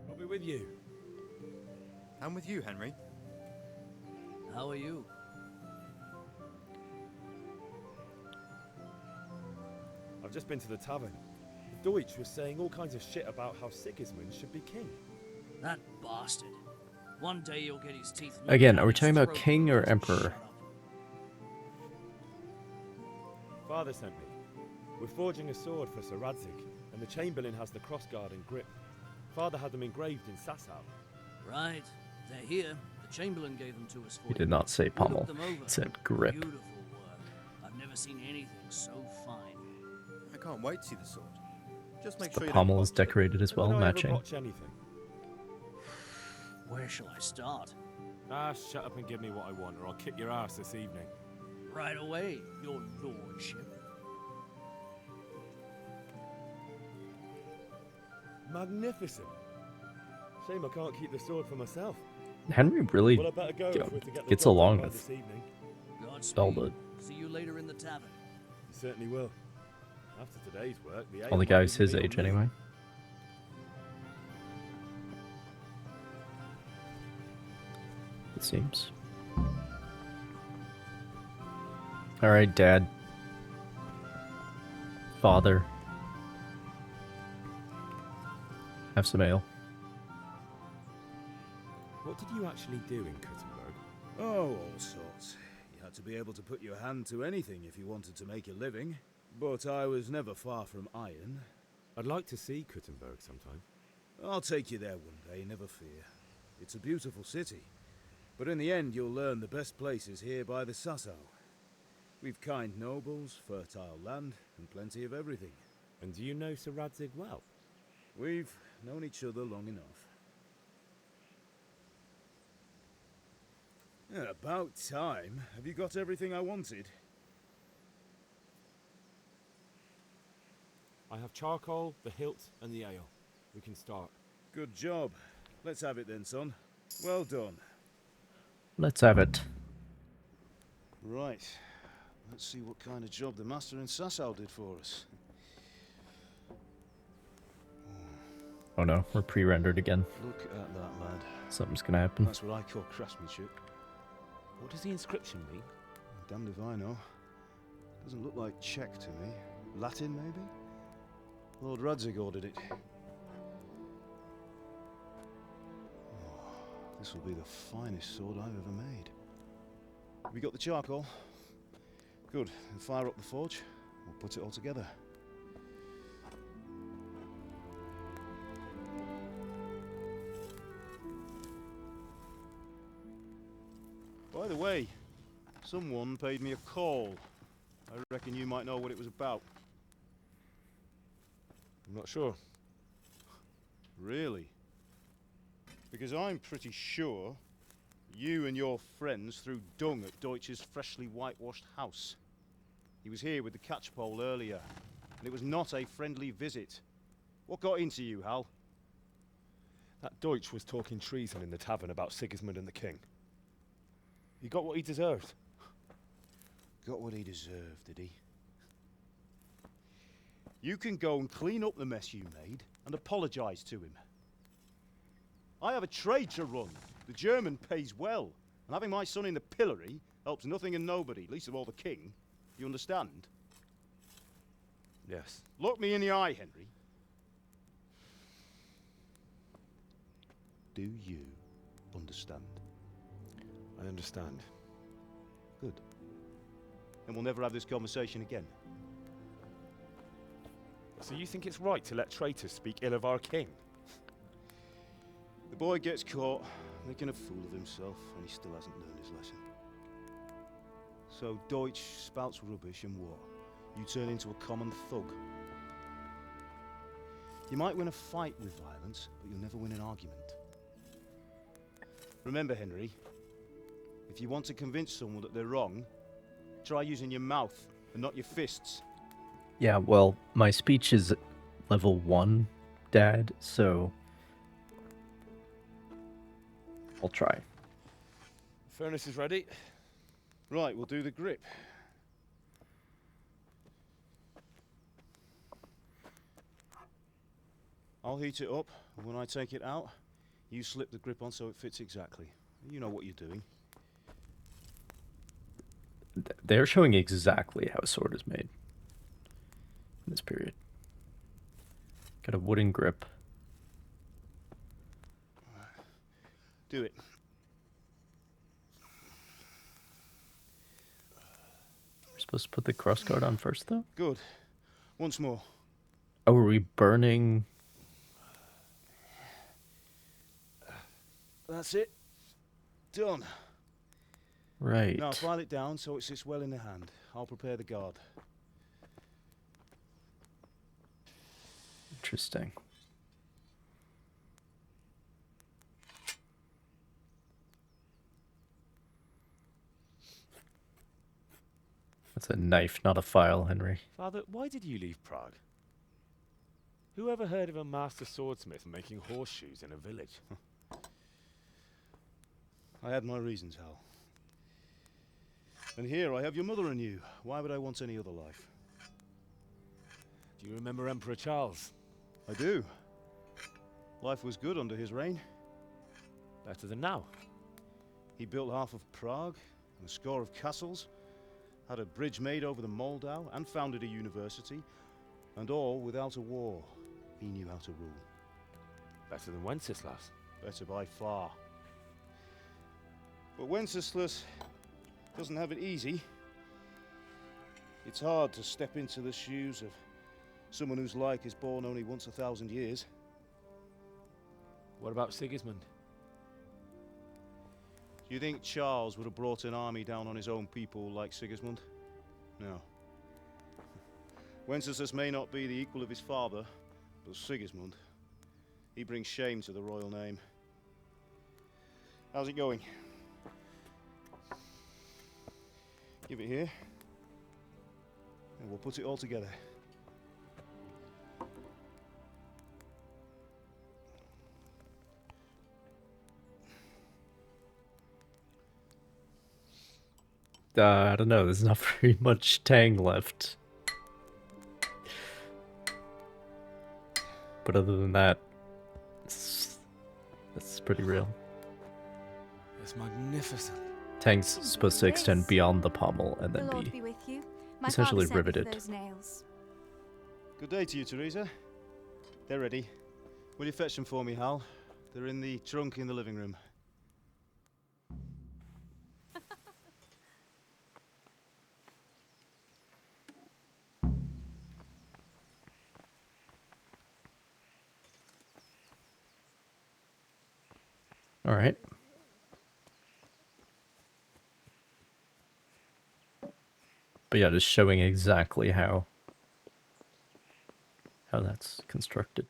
I'll be with you. I'm with you, Henry. How are you? I've just been to the tavern. The Deutsch was saying all kinds of shit about how Sigismund should be king. That bastard. One day you'll get his teeth. Again, are we talking about king or emperor? Father sent me. We're forging a sword for Sir Radzig, and the Chamberlain has the crossguard and grip. Father had them engraved in Sasau. Right. They're here. The Chamberlain gave them to us for He did not say pommel. He said grip. Beautiful work. I've never seen anything so fine. I can't wait to see the sword. Just make The sure you pommel is decorated as well, Did I ever matching. botch anything? Where shall I start? Ah, shut up and give me what I want, or I'll kick your ass this evening. Right away, your lordship. Magnificent. Shame I can't keep the sword for myself. Henry really Well, I better go if we're to get the gets job done along by with this evening. Zelda. See you later in the tavern. You certainly will. After today's work, the All the ale guys might his even be age on me. anyway. It seems. Alright, Dad. Father. Have some ale. What did you actually do in Kuttenberg? Oh, all sorts. You had to be able to put your hand to anything if you wanted to make a living. But I was never far from iron. I'd like to see Kuttenberg sometime. I'll take you there one day, never fear. It's a beautiful city. But in the end, you'll learn the best places here by the Sasau. We've kind nobles, fertile land, and plenty of everything. And do you know Sir Radzig well? We've known each other long enough. Yeah, about time. Have you got everything I wanted? I have charcoal, the hilt, and the ale. We can start. Good job. Let's have it then, son. Well done. Let's have it. Right. Let's see what kind of job the master in Sasau did for us. Oh no, we're pre-rendered again. Look at that, lad. Something's gonna happen. That's what I call craftsmanship. What does the inscription mean? Damned if I know. Doesn't look like Czech to me. Latin, maybe? Lord Radzig ordered it. Oh, this will be the finest sword I've ever made. Have you got the charcoal? Good. Then fire up the forge. We'll put it all together. By the way, someone paid me a call. I reckon you might know what it was about. I'm not sure. Really? Because I'm pretty sure you and your friends threw dung at Deutsch's freshly whitewashed house. He was here with the catchpole earlier, and it was not a friendly visit. What got into you, Hal? That Deutsch was talking treason in the tavern about Sigismund and the king. He got what he deserved. Got what he deserved, did he? You can go and clean up the mess you made and apologise to him. I have a trade to run. The German pays well, and having my son in the pillory helps nothing and nobody, least of all the king. You understand? Yes. Look me in the eye, Henry. Do you understand? I understand. Good. Then we'll never have this conversation again. So you think it's right to let traitors speak ill of our king? The boy gets caught, making a fool of himself, and he still hasn't learned his lesson. So Deutsch spouts rubbish, and what? You turn into a common thug. You might win a fight with violence, but you'll never win an argument. Remember, Henry, if you want to convince someone that they're wrong, try using your mouth and not your fists. Yeah, well, my speech is level 1, Dad, so I'll try. Furnace is ready. Right, we'll do the grip. I'll heat it up, and when I take it out, you slip the grip on so it fits exactly. You know what you're doing. They're showing exactly how a sword is made in this period. Got a wooden grip. Do it. We're supposed to put the crossguard on first, though? Good. Once more. Oh, are we burning? That's it. Done. Right. Now file it down so it sits well in the hand. I'll prepare the guard. Interesting. That's a knife, not a file, Henry. Father, why did you leave Prague? Who ever heard of a master swordsmith making horseshoes in a village? I had my reasons, Hal. And here I have your mother and you. Why would I want any other life? Do you remember Emperor Charles? I do. Life was good under his reign. Better than now. He built half of Prague and a score of castles, had a bridge made over the Moldau, and founded a university, and all without a war. He knew how to rule. Better than Wenceslas. Better by far. But Wenceslas doesn't have it easy. It's hard to step into the shoes of someone whose like is born only once 1,000 years. What about Sigismund? Do you think Charles would have brought an army down on his own people like Sigismund? No. Wenceslas may not be the equal of his father, but Sigismund, he brings shame to the royal name. How's it going? Give it here, and we'll put it all together. I don't know, there's not very much tang left. But other than that, it's pretty real. It's magnificent. Tang's supposed to extend beyond the pommel and then The Lord be be with you. My essentially father sent me for riveted. those nails. Good day to you, Teresa. They're ready. Will you fetch them for me, Hal? They're in the trunk in the living room. All right. But yeah, just showing exactly how that's constructed.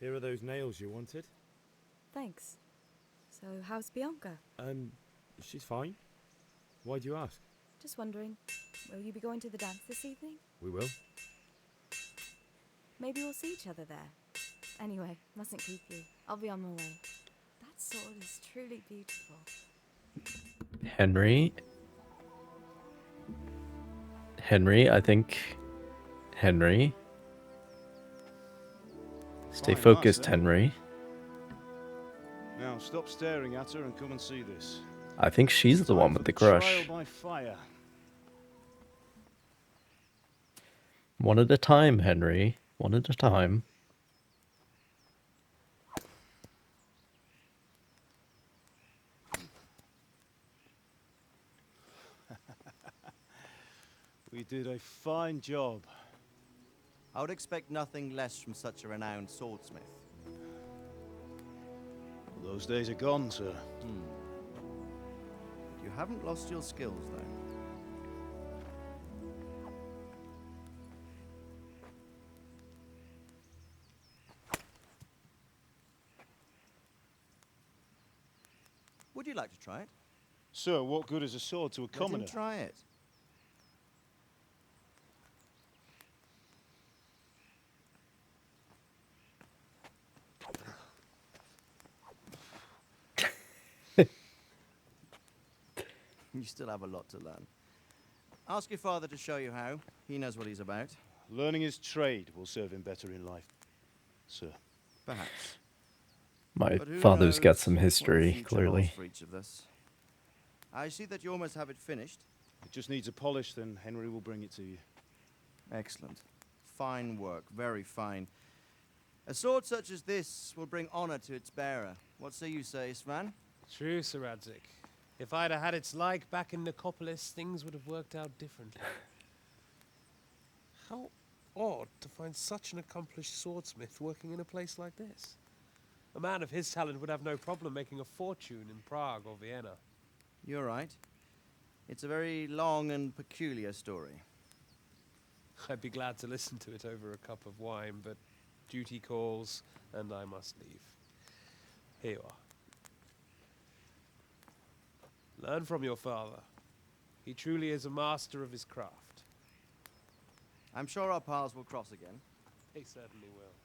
Here are those nails you wanted. Thanks. So, how's Bianca? She's fine. Why do you ask? Just wondering, will you be going to the dance this evening? We will. Maybe we'll see each other there. Anyway, mustn't keep you. I'll be on my way. That's sword is truly beautiful. Henry, I think... Henry. Stay Fine, focused, master. Henry. Now stop staring at her and come and see this. I think she's the one with the crush. Trial by fire. One at a time, Henry. One at a time. We did a fine job. I would expect nothing less from such a renowned swordsmith. Those days are gone, sir. You haven't lost your skills, though. Would you like to try it? Sir, what good is a sword to a commoner? Let him try it. You still have a lot to learn. Ask your father to show you how. He knows what he's about. Learning his trade will serve him better in life, sir. Perhaps. My But who father's got knows some what the history, future clearly. holds for each of us. I see that you almost have it finished. It just needs a polish, then Henry will bring it to you. Excellent. Fine work, very fine. A sword such as this will bring honor to its bearer. What say you, Svan? True, Sir Radzik. If I'd have had its like back in Nicopolis, things would have worked out differently. How odd to find such an accomplished swordsmith working in a place like this. A man of his talent would have no problem making a fortune in Prague or Vienna. You're right. It's a very long and peculiar story. I'd be glad to listen to it over a cup of wine, but duty calls, and I must leave. Here you are. Learn from your father. He truly is a master of his craft. I'm sure our paths will cross again. They certainly will.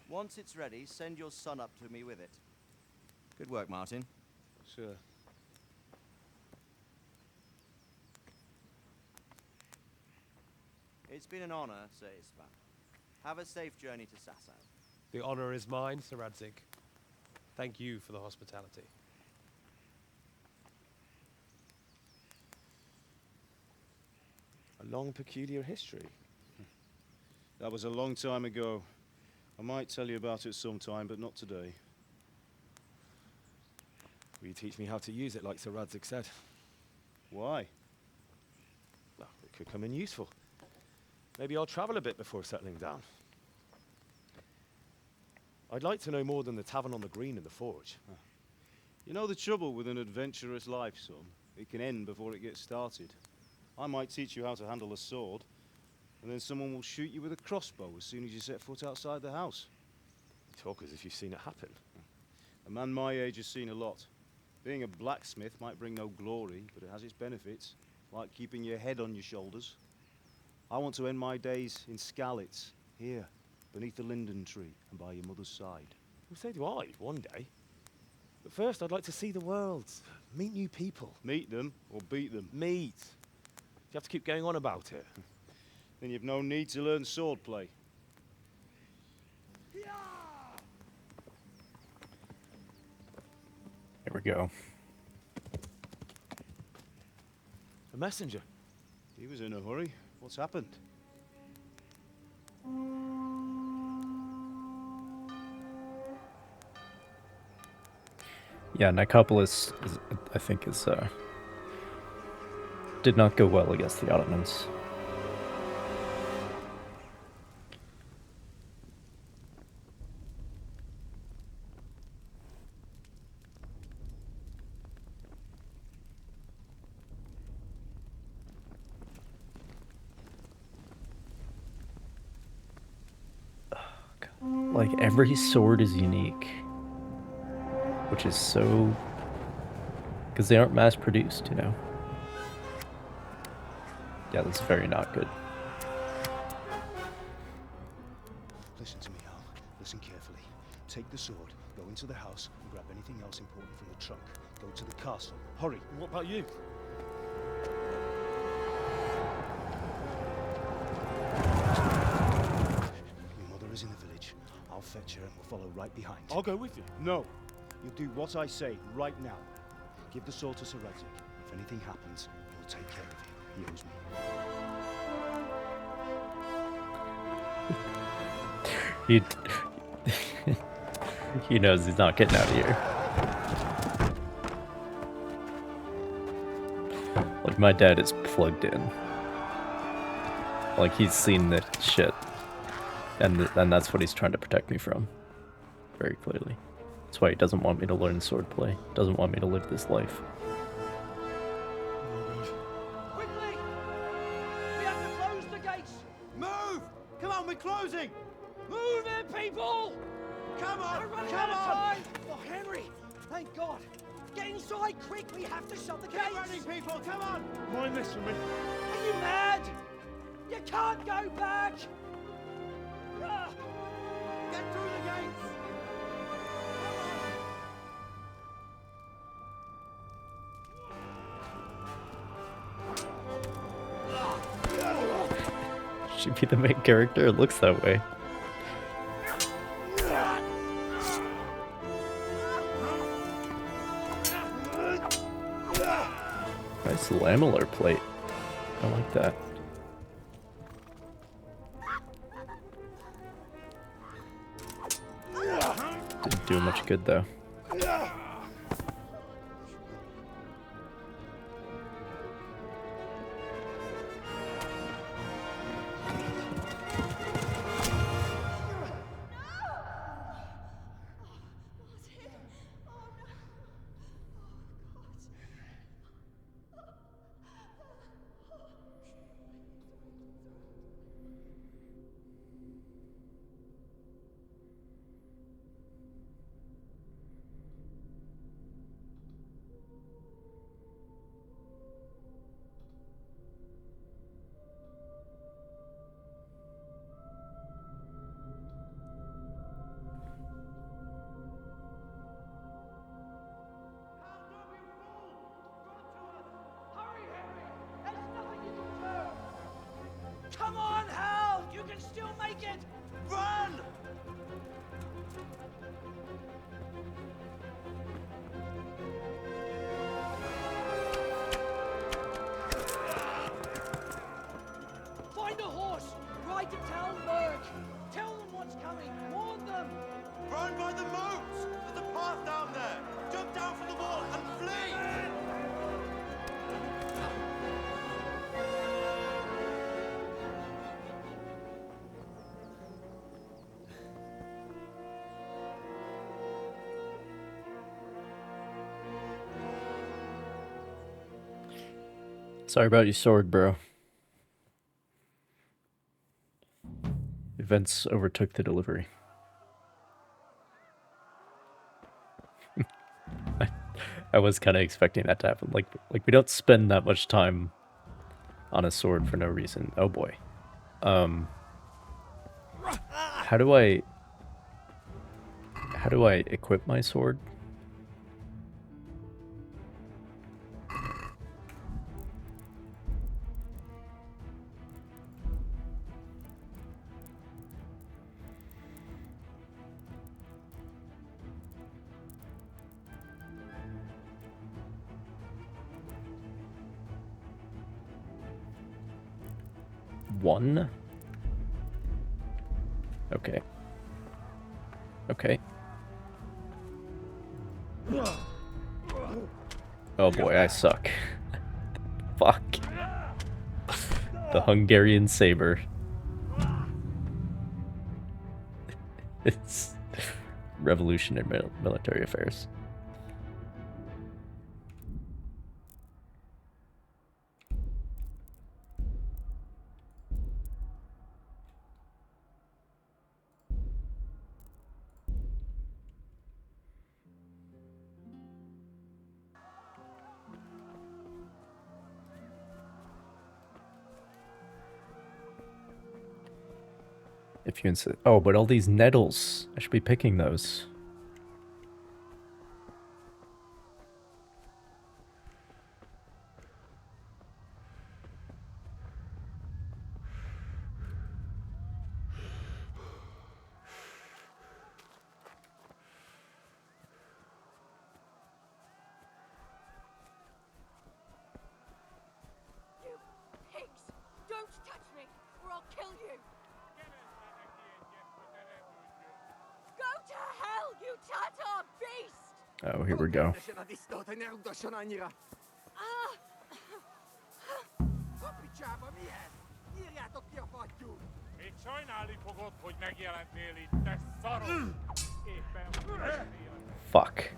Once it's ready, send your son up to me with it. Good work, Martin. Sure. It's been an honor, Sir Isvan. Have a safe journey to Sasau. The honor is mine, Sir Radzik. Thank you for the hospitality. A long, peculiar history. That was a long time ago. I might tell you about it sometime, but not today. Will you teach me how to use it like Sir Radzik said? Why? Well, it could come in useful. Maybe I'll travel a bit before settling down. I'd like to know more than the tavern on the green and the forge. You know the trouble with an adventurous life, son? It can end before it gets started. I might teach you how to handle a sword, and then someone will shoot you with a crossbow as soon as you set foot outside the house. You talk as if you've seen it happen. A man my age has seen a lot. Being a blacksmith might bring no glory, but it has its benefits, like keeping your head on your shoulders. I want to end my days in Skalitz, here, beneath the linden tree and by your mother's side. Well, so do I, one day. But first, I'd like to see the world, meet new people. Meet them or beat them? Meet. You have to keep going on about it. Then you've no need to learn swordplay. Here we go. A messenger. He was in a hurry. What's happened? Yeah, Nicopolis, I think, did not go well against the Ottomans. Like, every sword is unique. Which is so... because they aren't mass-produced, you know? Yeah, that's very not good. Listen to me, Al. Listen carefully. Take the sword, go into the house, and grab anything else important from the trunk. Go to the castle. Hurry! What about you? Your mother is in the village. I'll fetch her and we'll follow right behind. I'll go with you. No! You'll do what I say right now. Give the sword to Sir Radzik. If anything happens, he'll take care of you. He owes me. He knows he's not getting out of here. Like, my dad is plugged in. Like, he's seen this shit. And that's what he's trying to protect me from. Very clearly. That's why he doesn't want me to learn swordplay. Doesn't want me to live this life. Quickly! We have to close the gates! Move! Come on, we're closing! Move it, people! Come on! We're running out of time! Oh, Henry! Thank God! Get inside quick! We have to shut the gates! Keep running, people! Come on! Mind this for me. Are you mad? You can't go back! Ah! Get through the gates! Should be the main character, it looks that way. Nice lamellar plate. I like that. Didn't do much good though. Come on, Hal! You can still make it! Run! Find a horse! Ride to tell Merc! Tell them what's coming! Warn them! Run by the moats! There's a path down there! Jump down from the wall and flee! Sorry about your sword, bro. Events overtook the delivery. I was kind of expecting that to happen. Like we don't spend that much time on a sword for no reason. Oh boy. How do I equip my sword? One? Okay. Okay. Oh boy, I suck. Fuck. The Hungarian saber. It's revolutionary military affairs. If you insist. Oh, but all these nettles. I should be picking those. Pigs! Don't touch me, or I'll kill you! Go to hell, you Tatar beast! Oh, here we go. Még sajnálni fogod, hogy megjelentél itt, te szaros! Éppen Fuck.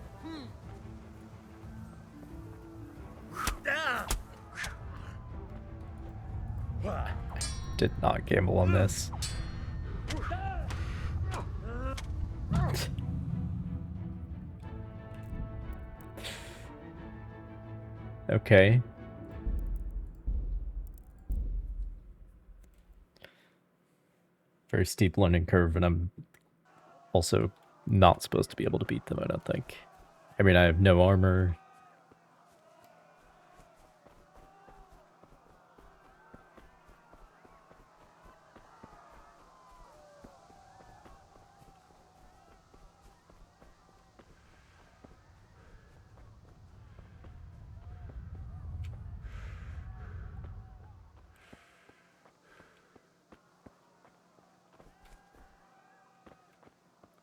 Did not gamble on this. Okay. Very steep learning curve, and I'm also not supposed to be able to beat them, I don't think. I mean, I have no armor.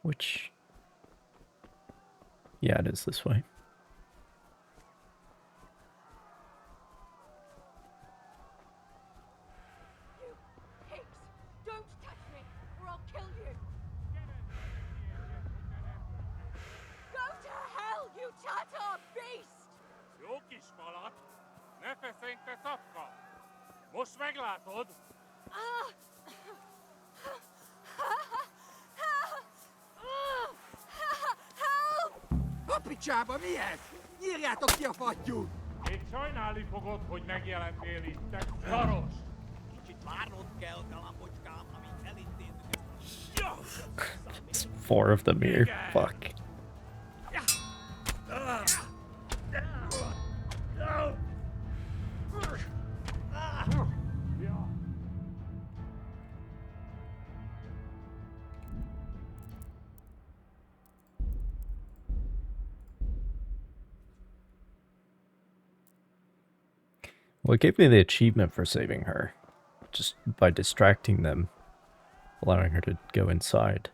Which... yeah, it is this way. You pigs! Don't touch me, or I'll kill you! Go to hell, you Tatar beast! Jó kis falat! Ne feszengj, te szapka! Most meglátod! A picsába mi ez? Nyírjátok ki a fattyút! Még sajnálni fogod, hogy megjelentél itt, te szaros! Kicsit várnod kell, galambocskám, amíg elintézzük There's 4 of them here. Fuck. Well, it gave me the achievement for saving her, just by distracting them, allowing her to go inside.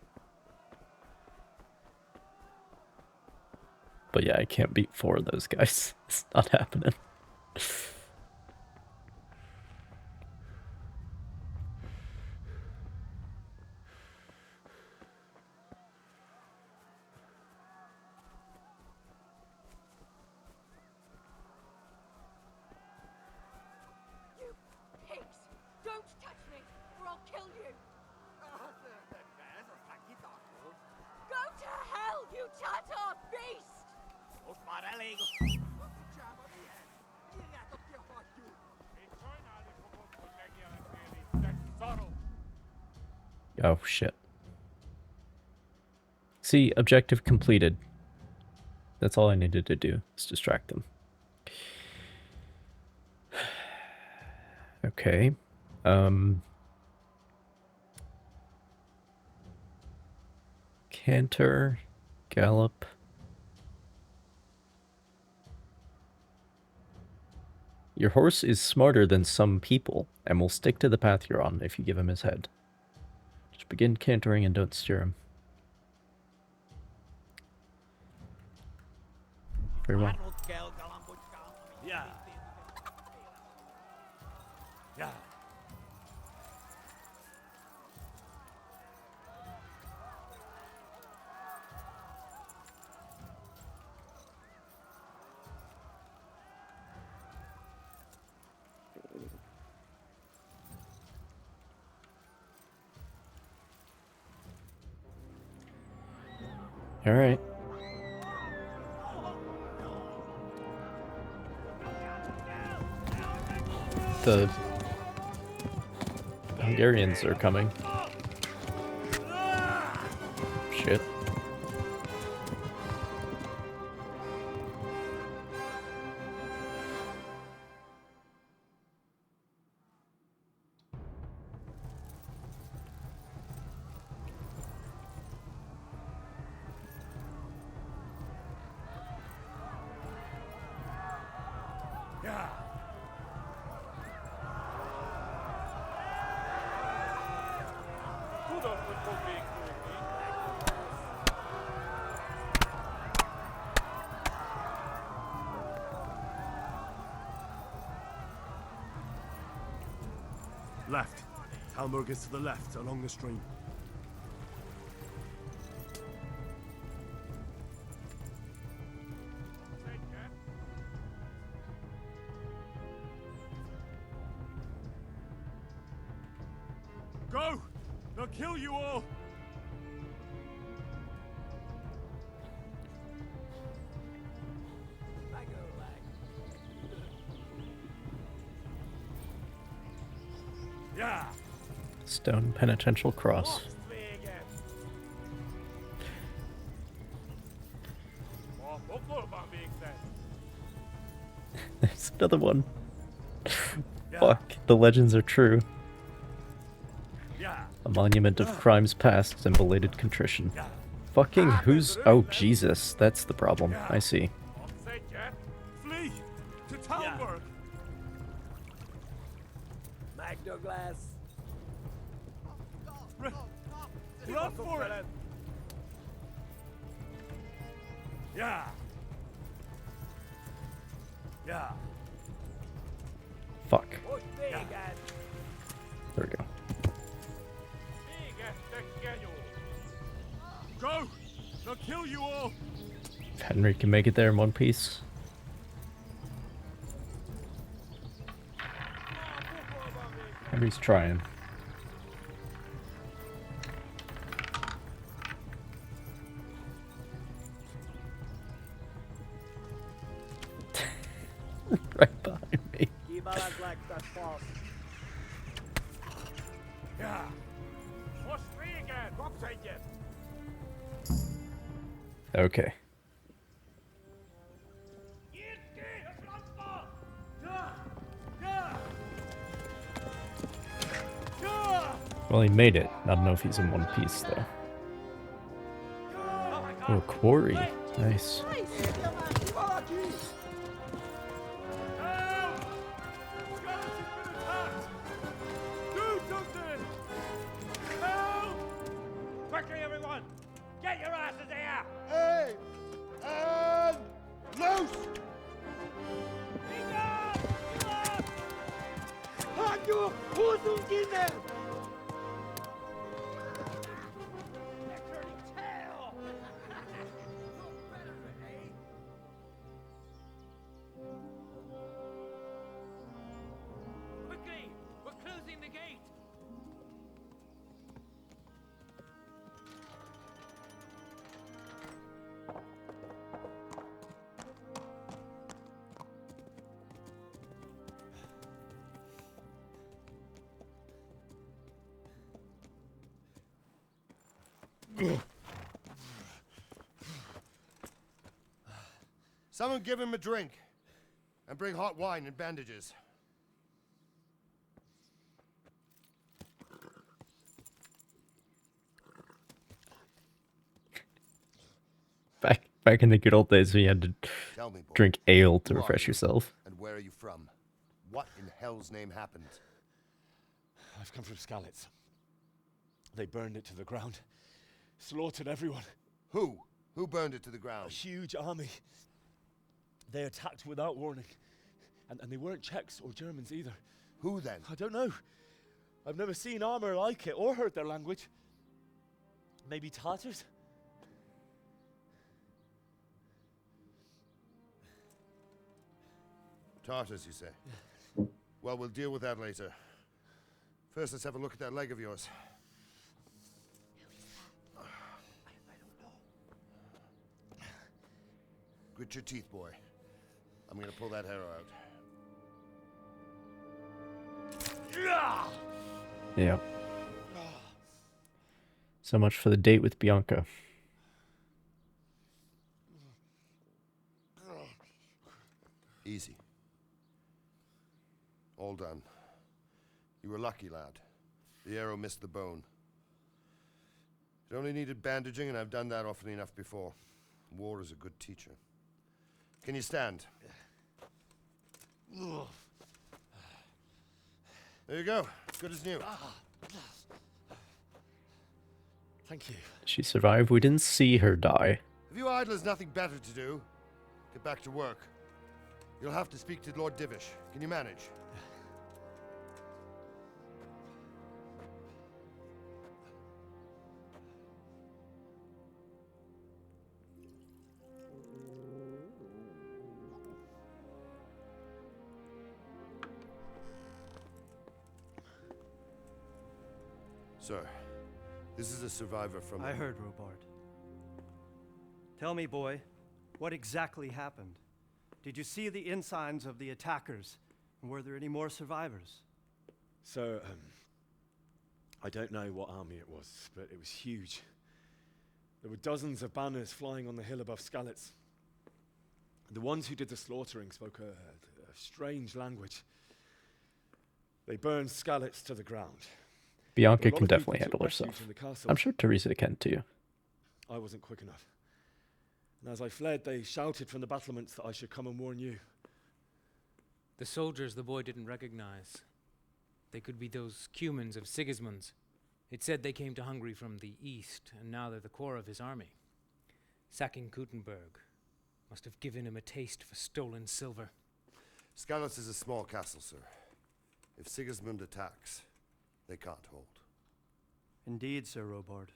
But yeah, I can't beat 4 of those guys. It's not happening. Pigs! Don't touch me, or I'll kill you! Go to hell, you Tatar beast! Most már elég! A picsába mi ez? Nyírjátok ki a fattyút! Még sajnálni fogod, hogy megjelentél itt, te szaros! Oh shit. See, objective completed. That's all I needed to do, is distract them. Okay. Canter, gallop. Your horse is smarter than some people, and will stick to the path you're on if you give him his head. Just begin cantering and don't steer him. Very well. Yeah. Yeah. All right. The Hungarians are coming. shit. Yeah. Left. Talmberg is to the left, along the stream. Go! They'll kill you all! Yeah. Stone penitential cross. There's another one. Fuck, the legends are true. A monument of crimes past and belated contrition. Fucking who's... Oh, Jesus, that's the problem. I see. Flee! To Talmberg! Magnoglass. Run for it! Yeah. Yeah. Fuck. There we go. Go! They'll kill you all! If Henry can make it there in one piece. Henry's trying. Right behind me. Yeah. Okay. Well, he made it. I don't know if he's in one piece, though. Oh, quarry. Nice. Quickly, everyone! Get your asses here! Hey! And loose! Hanyo! Who's in there? They're turning tail! Quickly! We're closing the gate! Someone give him a drink. And bring hot wine and bandages. Back in the good old days, when you had to Tell me, boy, drink ale to who are refresh you, yourself. And where are you from? What in hell's name happened? I've come from Skalitz. They burned it to the ground. Slaughtered everyone. Who? Who burned it to the ground? A huge army. They attacked without warning. And they weren't Czechs or Germans either. Who then? I don't know. I've never seen armor like it or heard their language. Maybe Tatars? Tartars, you say? Well, we'll deal with that later. First, let's have a look at that leg of yours. Grit your teeth, boy. I'm gonna pull that arrow out. Yeah. So much for the date with Bianca. Easy. All done. You were lucky, lad. The arrow missed the bone. It only needed bandaging, and I've done that often enough before. War is a good teacher. Can you stand? There you go. Good as new. Thank you. She survived. We didn't see her die. Have you idlers nothing better to do? Get back to work. You'll have to speak to Lord Divish. Can you manage? Sir, this is a survivor from... I heard, Robard. Tell me, boy, what exactly happened? Did you see the ensigns of the attackers? And were there any more survivors? So, I don't know what army it was, but it was huge. There were dozens of banners flying on the hill above Skalitz. The ones who did the slaughtering spoke a strange language. They burned Skalitz to the ground. Bianca can definitely handle herself. I'm sure Teresa can too. I wasn't quick enough. And as I fled, they shouted from the battlements that I should come and warn you. The soldiers the boy didn't recognize. They could be those Cumans of Sigismund's. It said they came to Hungary from the east, and now they're the core of his army. Sacking Kuttenberg must have given him a taste for stolen silver. Skalitz is a small castle, sir. If Sigismund attacks, they can't hold. Indeed, Sir Robard.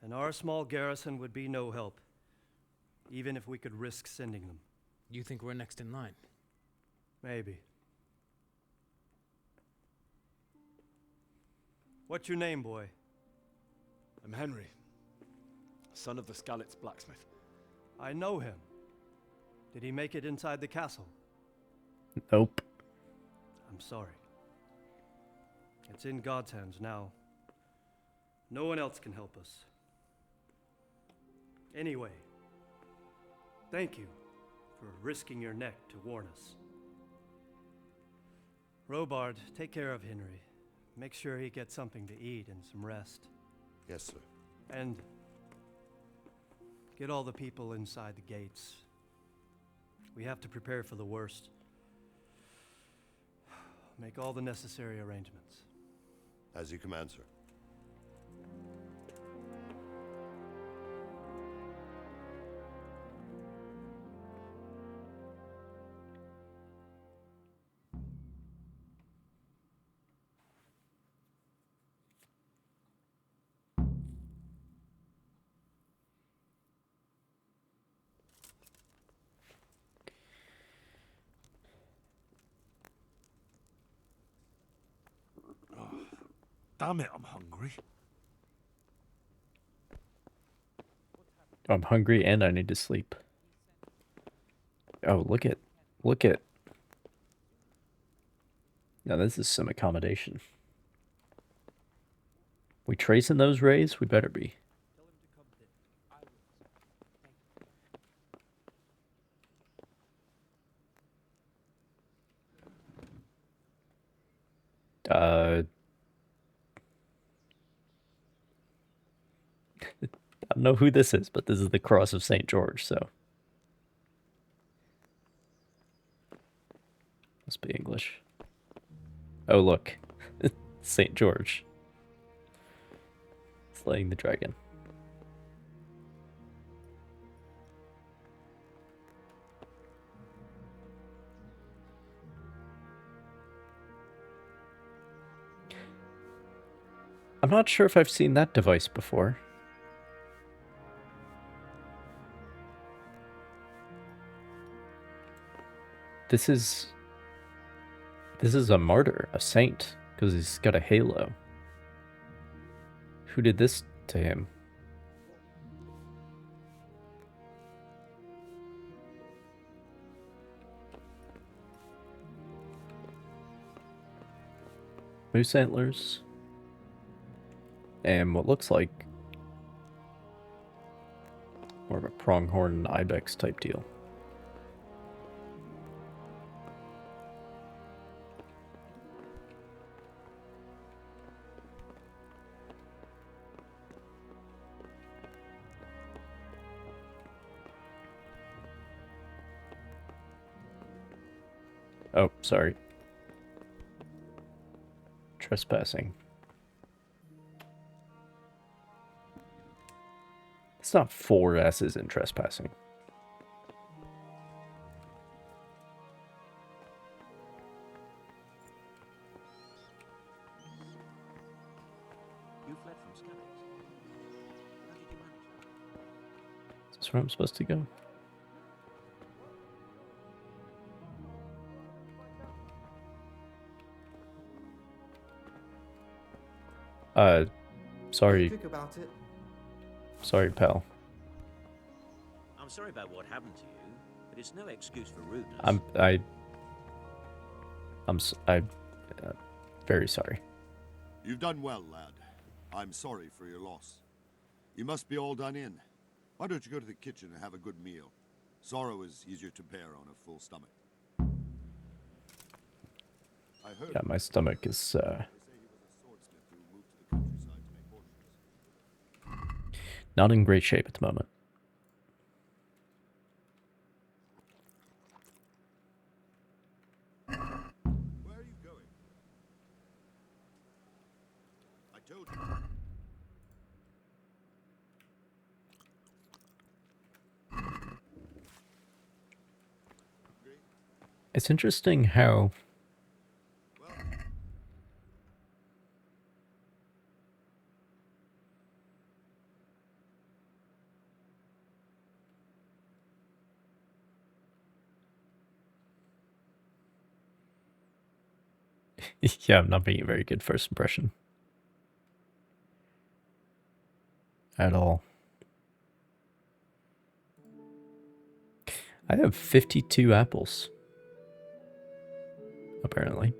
And our small garrison would be no help, even if we could risk sending them. You think we're next in line? Maybe. What's your name, boy? I'm Henry, son of the Skalitz blacksmith. I know him. Did he make it inside the castle? Nope. I'm sorry. It's in God's hands now. No one else can help us. Anyway, thank you for risking your neck to warn us. Robard, take care of Henry. Make sure he gets something to eat and some rest. Yes, sir. And get all the people inside the gates. We have to prepare for the worst. Make all the necessary arrangements. As you command, sir. Damn it, I'm hungry. I'm hungry and I need to sleep. Oh, look at. Now this is some accommodation. We tracing those rays? We better be. I don't know who this is, but this is the cross of St. George, so. Must be English. Oh, look. St. George. Slaying the dragon. I'm not sure if I've seen that device before. This is a martyr, a saint, because he's got a halo. Who did this to him? Moose antlers. And what looks like more of a pronghorn ibex type deal. Oh, sorry. Trespassing. It's not 4 S's in trespassing. You fled from Scabbings. How did you manage that? Is this where I'm supposed to go? Sorry. Think about it. Sorry, pal. I'm sorry about what happened to you, but it's no excuse for rudeness. I'm very sorry. You've done well, lad. I'm sorry for your loss. You must be all done in. Why don't you go to the kitchen and have a good meal? Sorrow is easier to bear on a full stomach. I heard Yeah, my stomach is not in great shape at the moment. Where are you going? I told you. It's interesting how yeah, I'm not being a very good first impression. At all. I have 52 apples. Apparently.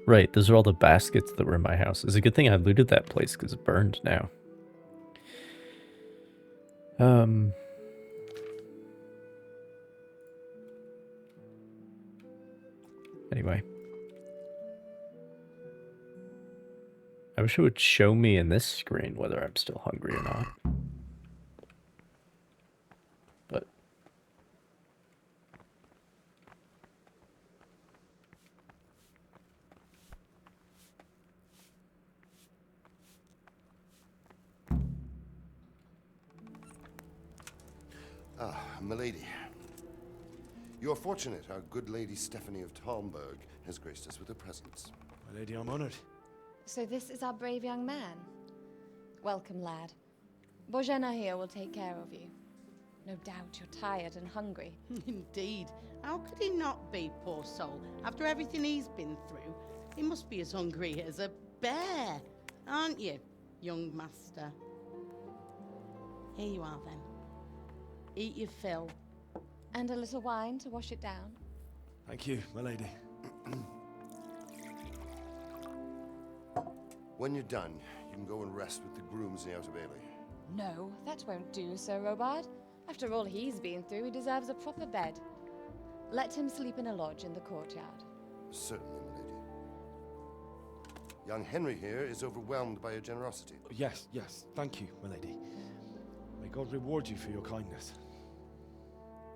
Right, those are all the baskets that were in my house. It's a good thing I looted that place because it's burned now. Anyway. I wish it would show me in this screen whether I'm still hungry or not. But Ah, milady. You're fortunate our good lady Stephanie of Talmberg has graced us with her presence. My lady, I'm honored. So this is our brave young man. Welcome, lad. Bojena here will take care of you. No doubt you're tired and hungry. Indeed. How could he not be, poor soul? After everything he's been through, he must be as hungry as a bear, aren't you, young master? Here you are, then. Eat your fill. And a little wine to wash it down. Thank you, my lady. When you're done, you can go and rest with the grooms in the Outer Bailey. No, that won't do, Sir Robard. After all he's been through, he deserves a proper bed. Let him sleep in a lodge in the courtyard. Certainly, milady. Young Henry here is overwhelmed by your generosity. Yes, yes. Thank you, my lady. May God reward you for your kindness.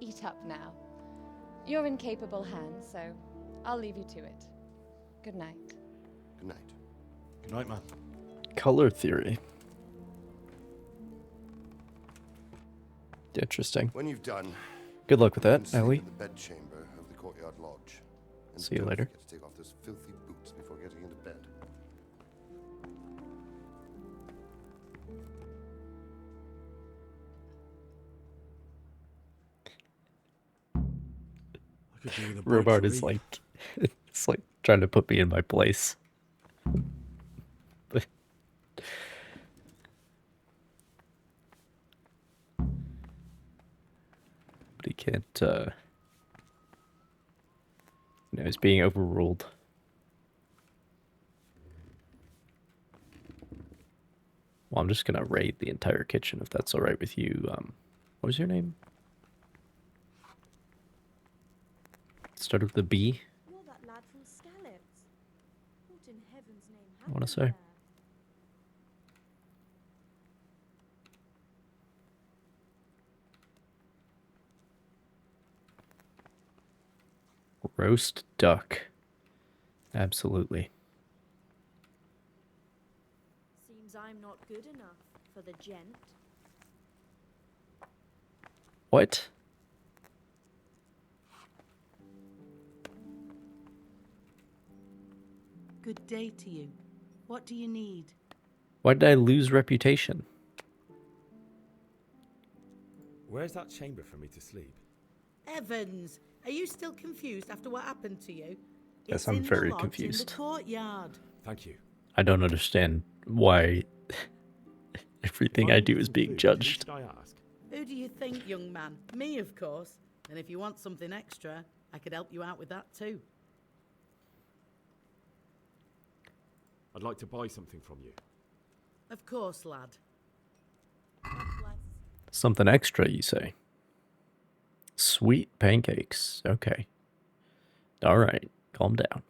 Eat up now. You're in capable hands, so I'll leave you to it. Good night. Good night. Good night, man. color theory. Interesting. When you've done, good luck with you that, can sleep Ellie. in the bedchamber of the courtyard lodge. And See you don't later. forget to take off those filthy boots before getting into bed. Robart is like, it's like trying to put me in my place. But he can't, he's being overruled. Well, I'm just gonna raid the entire kitchen if that's alright with you. What was your name? Start with the B. You're that lad from Scallops. What in heaven's name I happened want to say. there? Roast duck. Absolutely. Seems I'm not good enough for the gent. What? Good day to you. What do you need? Why did I lose reputation? Where's that chamber for me to sleep? Evans, are you still confused after what happened to you? Yes, It's I'm in very the lodge confused. in the courtyard. Thank you. I don't understand why everything I do is being judged. Should I ask? Who do you think, young man? Me, of course. And if you want something extra, I could help you out with that too. I'd like to buy something from you. Of course, lad. Something extra, you say? Sweet pancakes. Okay. All right. Calm down.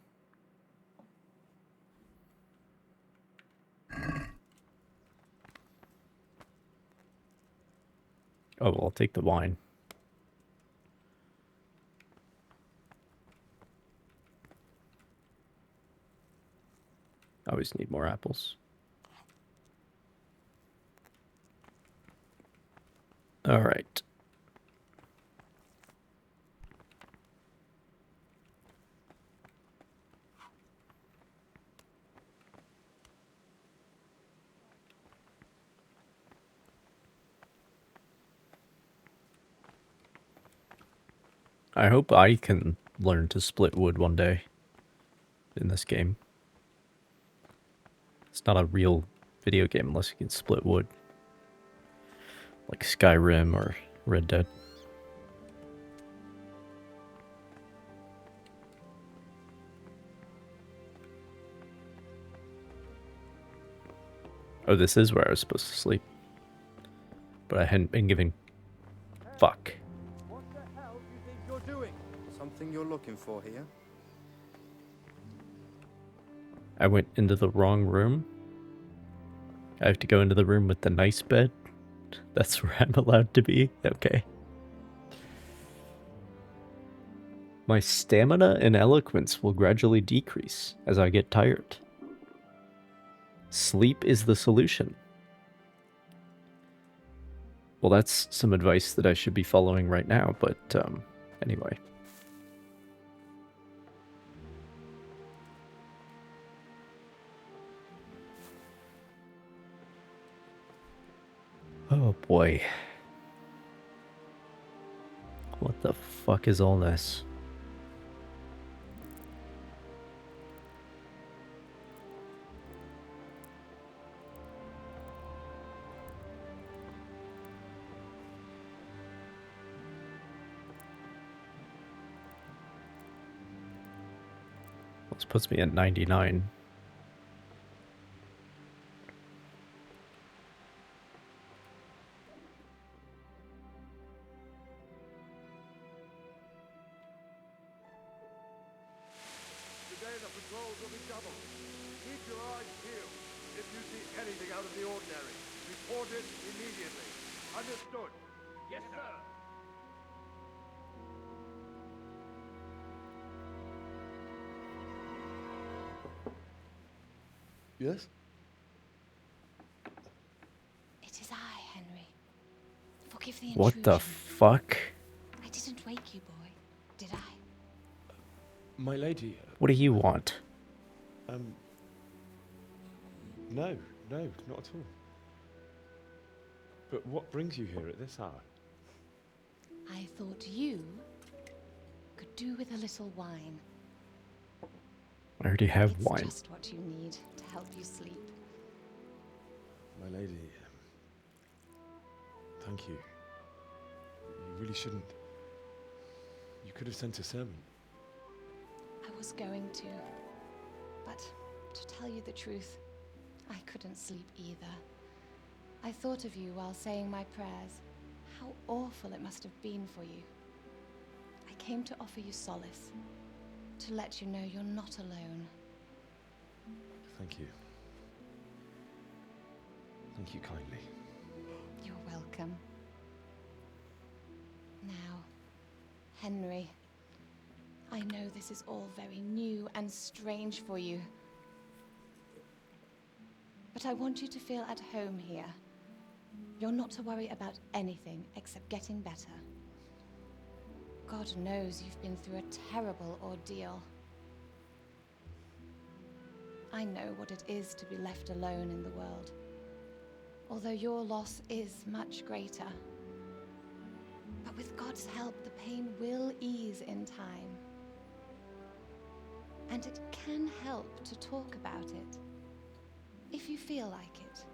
Oh, well, I'll take the wine. I always need more apples. All right. I hope I can learn to split wood one day in this game. It's not a real video game unless you can split wood. Like Skyrim or Red Dead. Oh, this is where I was supposed to sleep. But I hadn't been given... Fuck. What the hell do you think you're doing? Something you're looking for here? I went into the wrong room. I have to go into the room with the nice bed. That's where I'm allowed to be? Okay. My stamina and eloquence will gradually decrease as I get tired. Sleep is the solution. Well, that's some advice that I should be following right now, but anyway. Oh boy. What the fuck is all this? This puts me at 99. Today the patrols will be doubled. Keep your eyes peeled. If you see anything out of the ordinary, report it immediately. Understood? Yes, sir. Yes? It is I, Henry. Forgive the intrusion. What the fuck? I didn't wake you, boy, did I? My lady. What do you want? No, not at all. But what brings you here at this hour? I thought you could do with a little wine. I already have It's wine. just what you need to help you sleep. My lady, thank you. You really shouldn't. You could have sent a sermon. I was going to, but to tell you the truth, I couldn't sleep either. I thought of you while saying my prayers. How awful it must have been for you. I came to offer you solace, to let you know you're not alone. Thank you. Thank you kindly. You're welcome. Now, Henry, I know this is all very new and strange for you. But I want you to feel at home here. You're not to worry about anything except getting better. God knows you've been through a terrible ordeal. I know what it is to be left alone in the world, although your loss is much greater. But with God's help, the pain will ease in time. And it can help to talk about it, if you feel like it.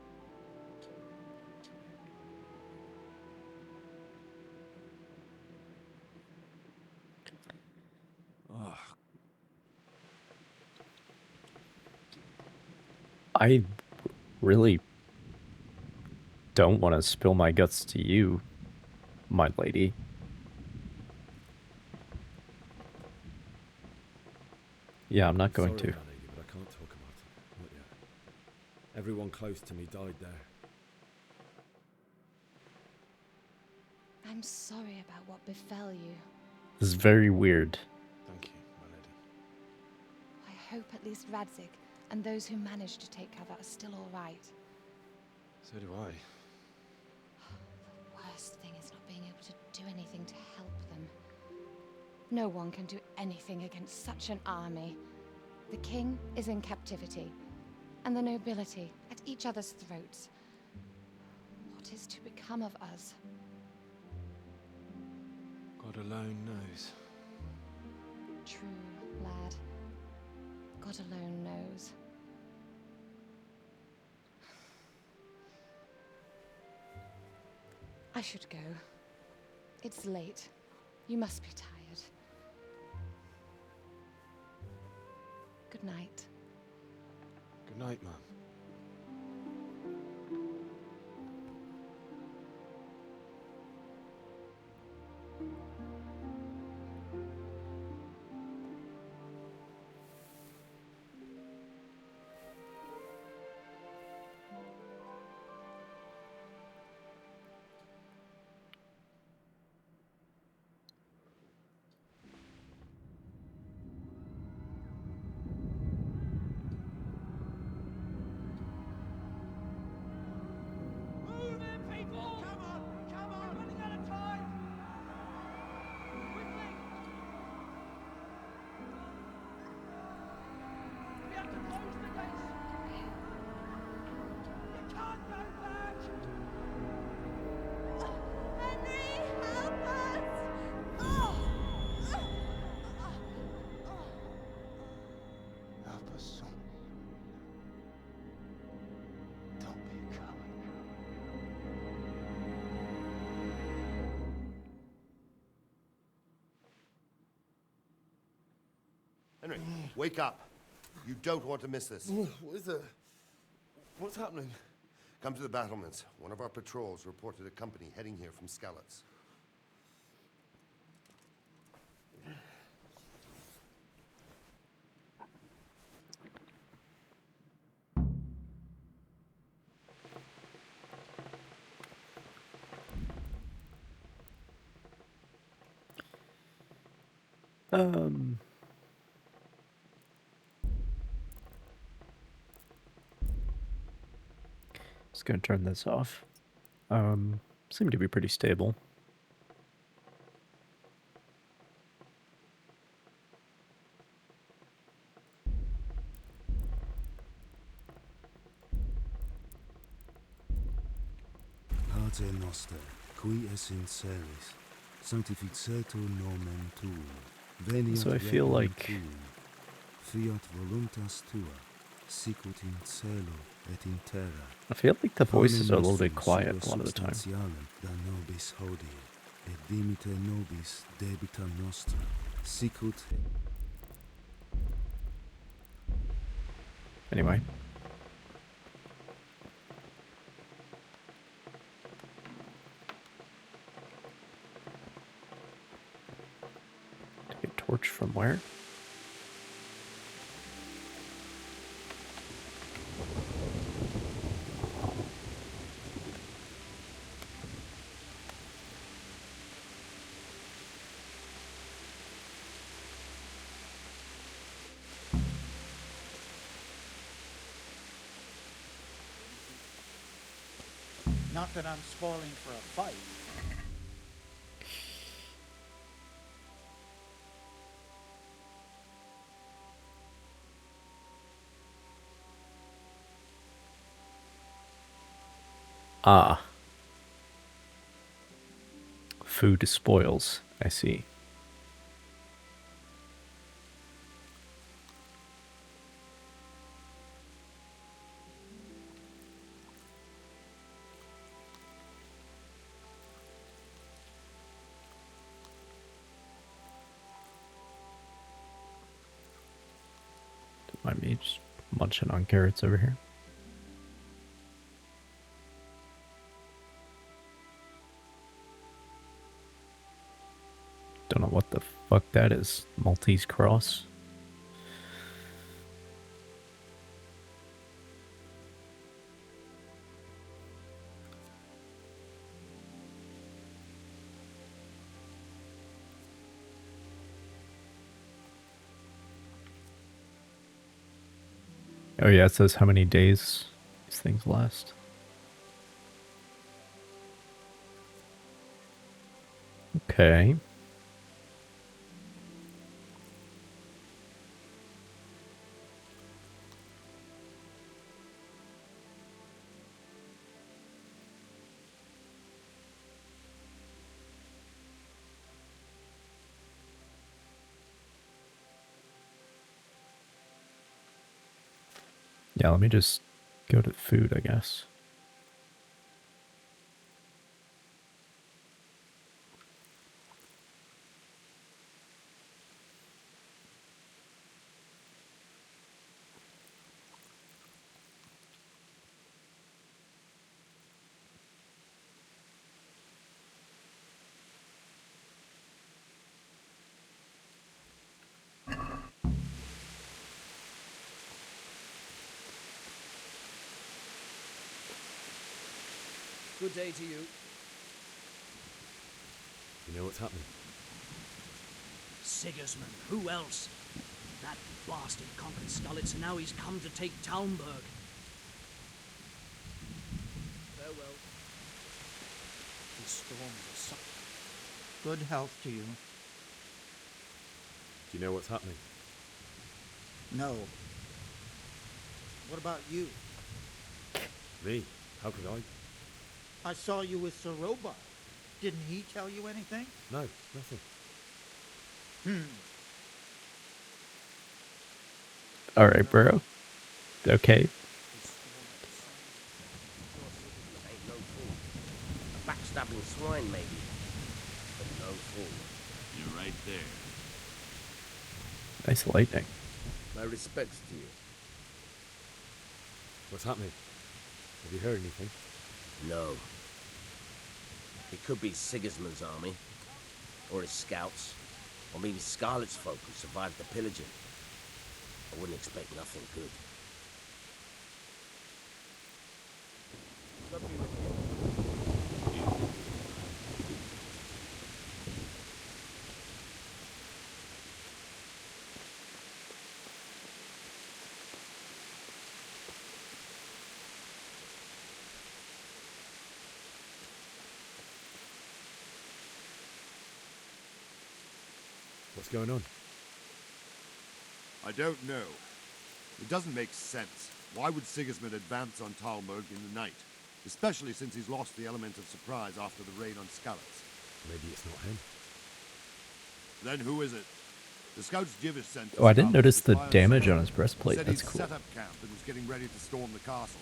I really don't want to spill my guts to you, my lady. Yeah, I'm not going Sorry, to. my lady, but I can't talk about it. Not yet. Everyone close to me died there. I'm sorry about what befell you. This is very weird. Thank you, my lady. I hope at least Radzik and those who managed to take cover are still all right. So do I. The worst thing is not being able to do anything to help them. No one can do anything against such an army. The king is in captivity, and the nobility at each other's throats. What is to become of us? God alone knows. True, lad. God alone knows. I should go. It's late. You must be tired. Good night. Good night, Mum. Move in, people! Come on! Come on! We're running out of time! Quickly! We have to close the gates! You can't go back! Henry, help us! Oh! Help us, son. Don't be a coward. Henry, wake up. You don't want to miss this. What is it? What's happening? Come to the battlements. One of our patrols reported a company heading here from Skalitz. Just gonna turn this off. Seem to be pretty stable. Pater noster, qui es in celis, sanctificetur nomen tuum. Veniat So I feel regnum like tuum. Fiat voluntas tua, sicut in cielo et in terra. I feel like the voices are a little Panem bit quiet a lot of the time. substantialem da nobis hodie, et dimite nobis debita nostra, sicut Anyway. Take a torch from where? Not that I'm spoiling for a fight. Ah. Food spoils, I see. Don't mind me just munching on carrots over here. Don't know what the fuck that is. Maltese cross. Oh yeah, it says how many days these things last. Okay. Yeah, let me just go to food, I guess. Good day to you. You know what's happening? Sigismund, who else? That bastard conquered Skalitz, and now he's come to take Talmberg. Farewell. These storms are something. Good health to you. Do you know what's happening? No. What about you? Me? How could I? I saw you with Sir Robart. Didn't he tell you anything? No, nothing. Alright, bro. Okay. Ain't no fool. A backstabbing swine, maybe. But no fool. You're right there. Nice lightning. My respects to you. What's happening? Have you heard anything? No. It could be Sigismund's army, or his scouts, or maybe Scarlet's folk who survived the pillaging. I wouldn't expect nothing good. What's going on? I don't know. It doesn't make sense. Why would Sigismund advance on Talmberg in the night? Especially since he's lost the element of surprise after the raid on Skalitz. Maybe it's not him. Then who is it? The scouts Jivish sent to Oh, I didn't Skalitz notice the to fire damage Sir on his breastplate. said That's he'd cool. set up camp and was getting ready to storm the castle.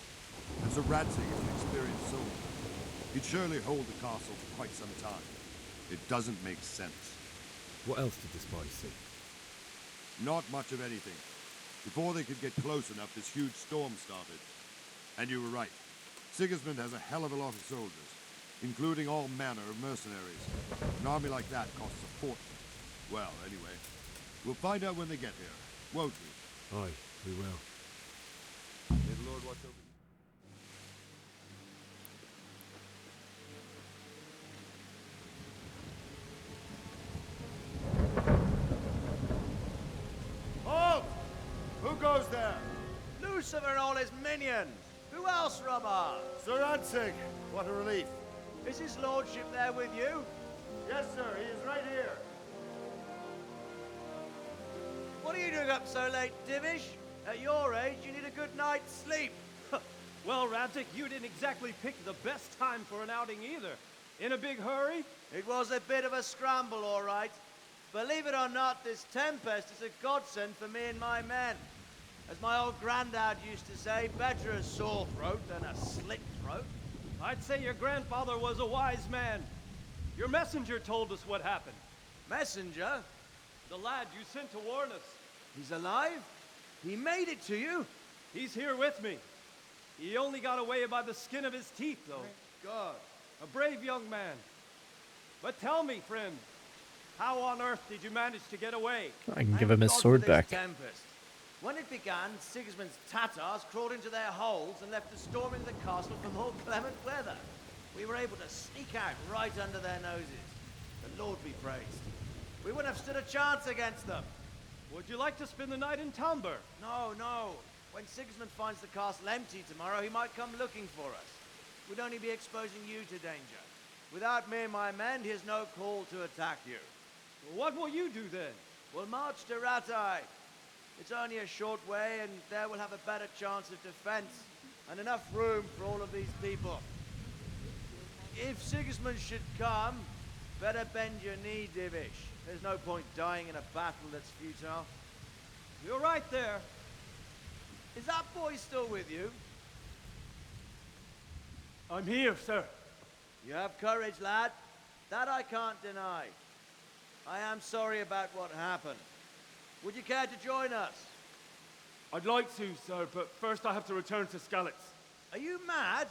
And Sir Radzig is an experienced soldier. He'd surely hold the castle for quite some time. It doesn't make sense. What else did the spies see? Not much of anything. Before they could get close enough, this huge storm started. And you were right. Sigismund has a hell of a lot of soldiers, including all manner of mercenaries. An army like that costs a fortune. Well, anyway, we'll find out when they get here, won't we? Aye, we will. May the Lord watch over you. Halt! Who goes there? Lucifer and all his minions! Who else, Robber? Sir Ansig, what a relief. Is his lordship there with you? Yes, sir, he is right here. What are you doing up so late, Divish? At your age, you need a good night's sleep. Well, Radzik, you didn't exactly pick the best time for an outing either. In a big hurry? It was a bit of a scramble, all right. Believe it or not, this tempest is a godsend for me and my men. As my old granddad used to say, better a sore throat than a slit throat. I'd say your grandfather was a wise man. Your messenger told us what happened. Messenger? The lad you sent to warn us. He's alive? He made it to you? He's here with me. He only got away by the skin of his teeth, though. Thank God. A brave young man. But tell me, friend, how on earth did you manage to get away? I can give him his sword back. Tempest. When it began, Sigismund's Tatars crawled into their holes and left a storm into the castle for more clement weather. We were able to sneak out right under their noses. The Lord be praised. We wouldn't have stood a chance against them. Would you like to spend the night in Talmberg? No, no. When Sigismund finds the castle empty tomorrow, he might come looking for us. We'd only be exposing you to danger. Without me and my men, he has no call to attack you. Well, what will you do then? We'll march to Ratai. It's only a short way, and there we'll have a better chance of defense and enough room for all of these people. If Sigismund should come, better bend your knee, Divish. There's no point dying in a battle that's futile. You're right there. Is that boy still with you? I'm here, sir. You have courage, lad. That I can't deny. I am sorry about what happened. Would you care to join us? I'd like to, sir, but first I have to return to Skalitz. Are you mad?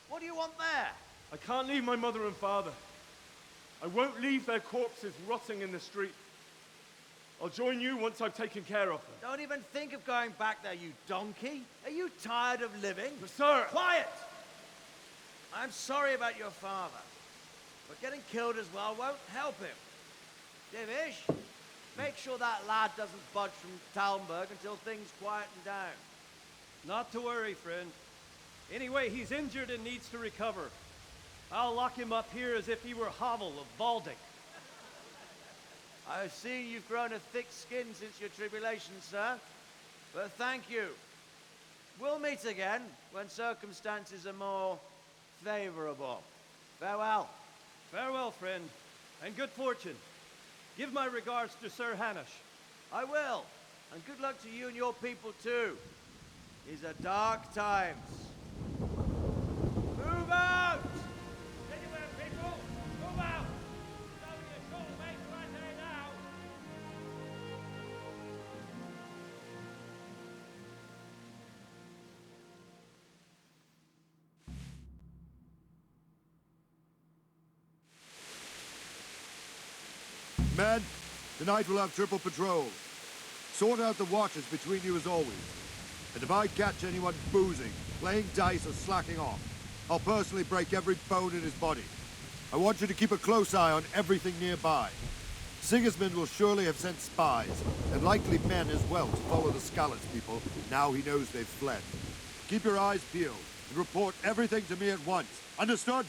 What do you want there? I can't leave my mother and father. I won't leave their corpses rotting in the street. I'll join you once I've taken care of them. Don't even think of going back there, you donkey. Are you tired of living? But sir! Quiet! I'm sorry about your father, but getting killed as well won't help him. Divish, make sure that lad doesn't budge from Talmberg until things quieten down. Not to worry, friend. Anyway, he's injured and needs to recover. I'll lock him up here as if he were Havel of Baldic. I've seen you've grown a thick skin since your tribulation, sir. But thank you. We'll meet again when circumstances are more favorable. Farewell. Farewell, friend, and good fortune. Give my regards to Sir Hanush. I will. And good luck to you and your people, too. These are dark times. Move out! Anywhere, people! Move out! It's only a short way to right there now. Men, tonight we'll have triple patrols. Sort out the watches between you as always. And if I catch anyone boozing, playing dice or slacking off, I'll personally break every bone in his body. I want you to keep a close eye on everything nearby. Sigismund will surely have sent spies, and likely men as well, to follow the Skalitz people now he knows they've fled. Keep your eyes peeled, and report everything to me at once. Understood?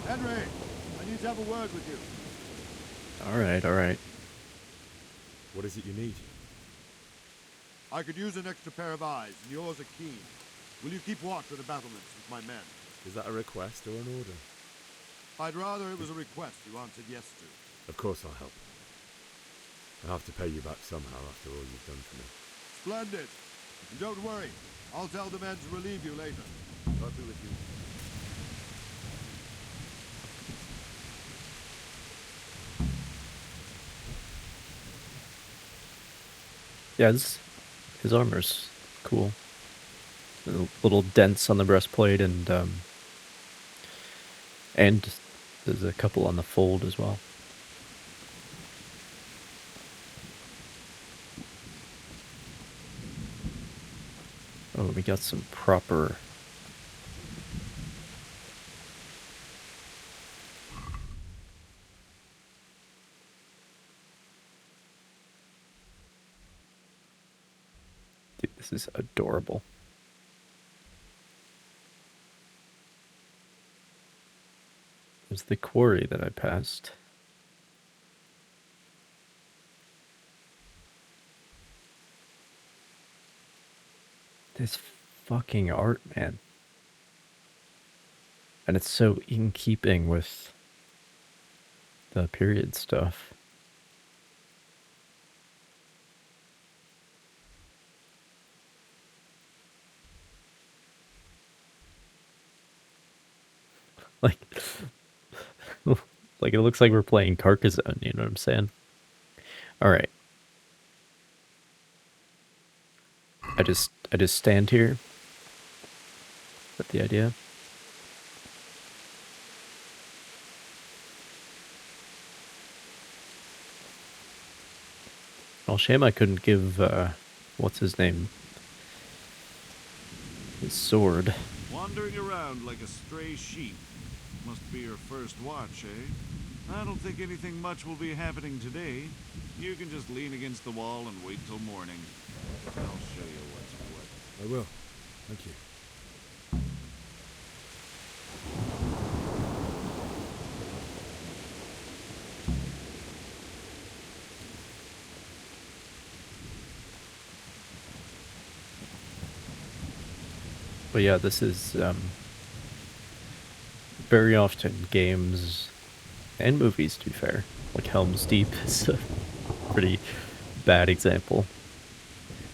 Henry, I need to have a word with you. Alright, alright. What is it you need? I could use an extra pair of eyes, and yours are keen. Will you keep watch of the battlements with my men? Is that a request or an order? I'd rather it was a request you answered yes to. Of course I'll help. I'll have to pay you back somehow after all you've done for me. Splendid. And don't worry, I'll tell the men to relieve you later. God be with you. Yeah, his armor's cool. The little dents on the breastplate and there's a couple on the fold as well. Oh, we got some proper This is adorable. There's the quarry that I passed. This fucking art, man. And it's so in keeping with the period stuff. Like, like it looks like we're playing Carcassonne, you know what I'm saying? Alright. I just stand here. Is that the idea? Well, shame I couldn't give, what's his name? His sword. Wandering around like a stray sheep. Must be your first watch, eh? I don't think anything much will be happening today. You can just lean against the wall and wait till morning. I'll show you what's what. I will. Thank you. But yeah, this is very often games and movies, to be fair. Like Helm's Deep is a pretty bad example.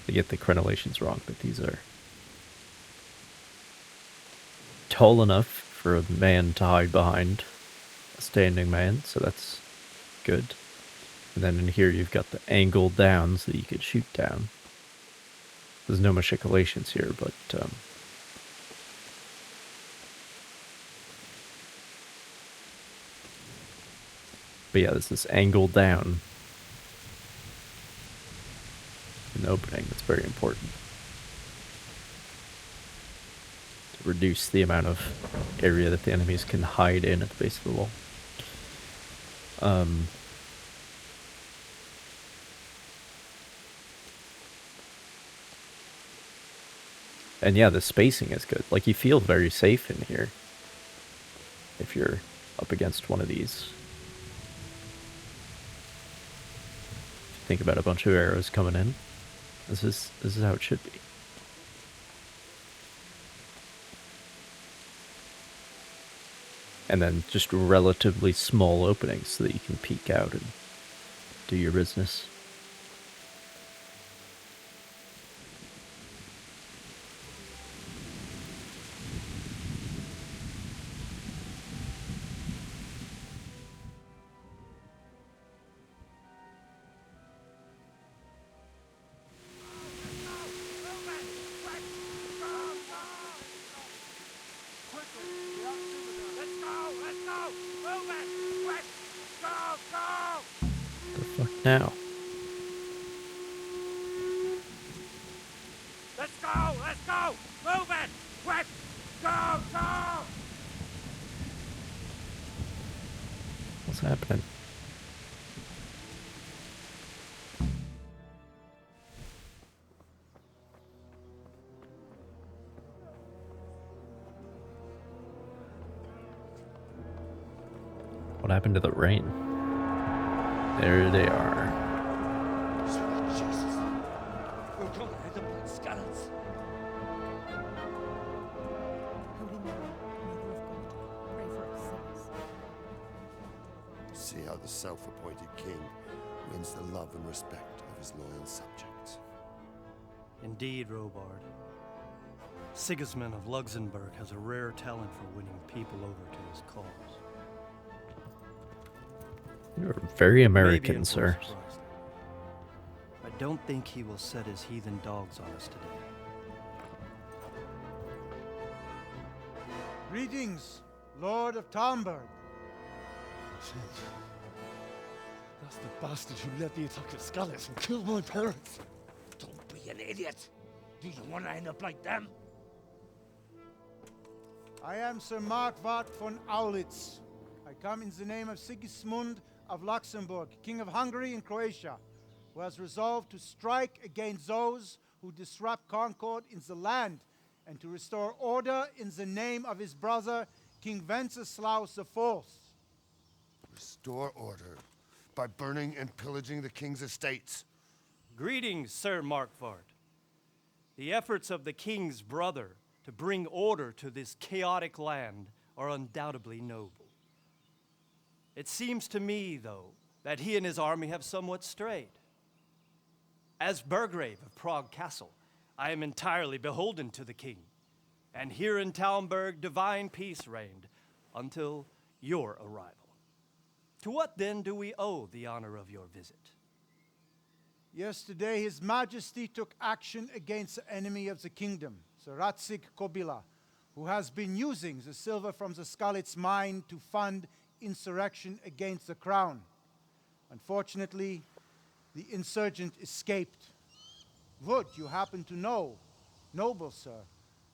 They get the crenellations wrong, but these are tall enough for a man to hide behind a standing man, so that's good. And then in here you've got the angle down so that you could shoot down. There's no machicolations here, but yeah, there's this angle down in the opening that's very important to reduce the amount of area that the enemies can hide in at the base of the wall. And yeah, the spacing is good. Like, you feel very safe in here if you're up against one of these. Think about a bunch of arrows coming in. This is how it should be. And then just relatively small openings so that you can peek out and do your business. Now. Let's go! Let's go! Move it! Quick! Go! Go! What's happening? What happened to the rain? There they are. Sweet Jesus. We're gonna end up like skeletons. Holy Mary, Mother of God, pray for us sinners. See how the self-appointed king wins the love and respect of his loyal subjects. Indeed, Robard. Sigismund of Luxembourg has a rare talent for winning people over to his cause. You're very American, Maybe sir. I don't think he will set his heathen dogs on us today. Greetings, Lord of Talmberg. That's the bastard who led the attack at Scarlet and killed my parents. Don't be an idiot. Do you want to end up like them? I am Sir Markwart von Aulitz. I come in the name of Sigismund of Luxembourg, King of Hungary and Croatia, who has resolved to strike against those who disrupt concord in the land and to restore order in the name of his brother, King Wenceslaus IV. Restore order by burning and pillaging the king's estates. Greetings, Sir Markvart. The efforts of the king's brother to bring order to this chaotic land are undoubtedly noble. It seems to me, though, that he and his army have somewhat strayed. As Burgrave of Prague Castle, I am entirely beholden to the king, and here in Talmberg divine peace reigned until your arrival. To what then do we owe the honor of your visit? Yesterday, His Majesty took action against the enemy of the kingdom, Sir Ratzik Kobila, who has been using the silver from the Skalitz mine to fund insurrection against the crown. Unfortunately, the insurgent escaped. Would you happen to know, noble sir,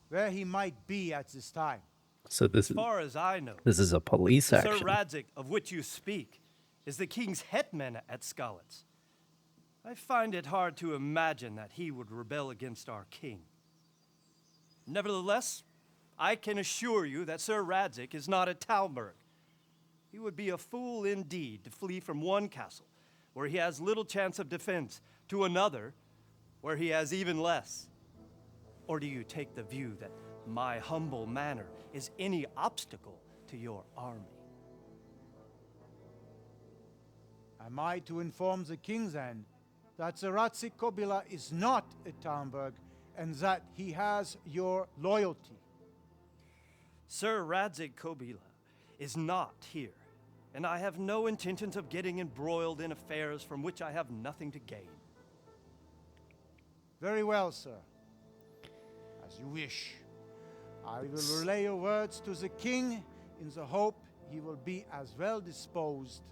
where he might be at this time? So As far as I know, this is a police Sir action. Radzik, of which you speak, is the king's hetman at Skalitz. I find it hard to imagine that he would rebel against our king. Nevertheless, I can assure you that Sir Radzik is not at Talmberg. He would be a fool indeed to flee from one castle, where he has little chance of defense, to another, where he has even less. Or do you take the view that my humble manner is any obstacle to your army? Am I to inform the king then that Sir Ratzik Kobila is not at Talmberg and that he has your loyalty? Sir Radzik Kobila is not here, and I have no intentions of getting embroiled in affairs from which I have nothing to gain. Very well, sir. As you wish. I will relay your words to the king in the hope he will be as well disposed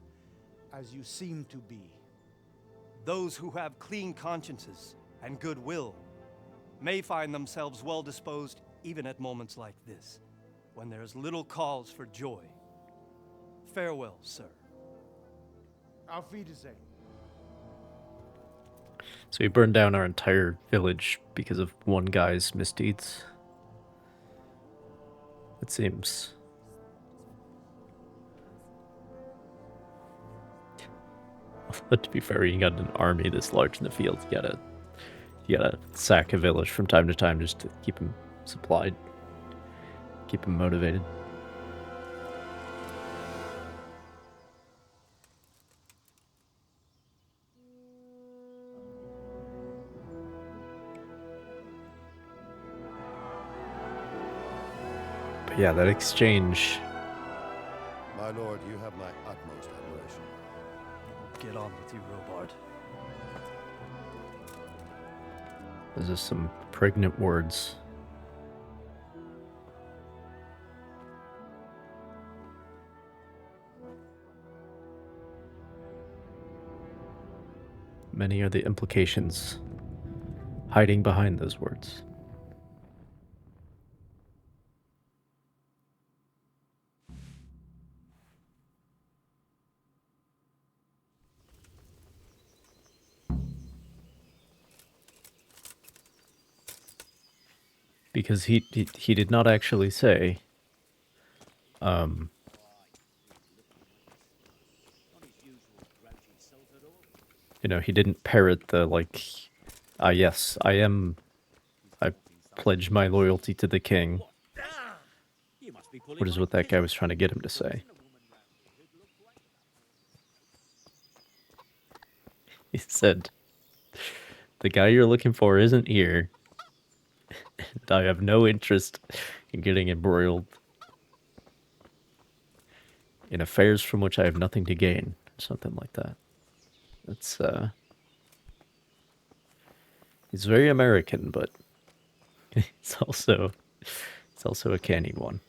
as you seem to be. Those who have clean consciences and goodwill may find themselves well disposed even at moments like this, when there is little cause for joy. Farewell, sir. Auf Wiedersehen. So we burned down our entire village because of one guy's misdeeds. It seems. But to be fair, you got an army this large in the field. You gotta sack a village from time to time just to keep them supplied, keep them motivated. But yeah, that exchange. My lord, you have my utmost admiration. Get on with you, Robard. Those are some pregnant words. Many are the implications hiding behind those words. Because he did not actually say, you know, he didn't parrot the, like, yes, I pledge my loyalty to the king. What is what that guy was trying to get him to say. He said, the guy you're looking for isn't here. And I have no interest in getting embroiled in affairs from which I have nothing to gain. Something like that. It's, he's very American, but it's also a canny one.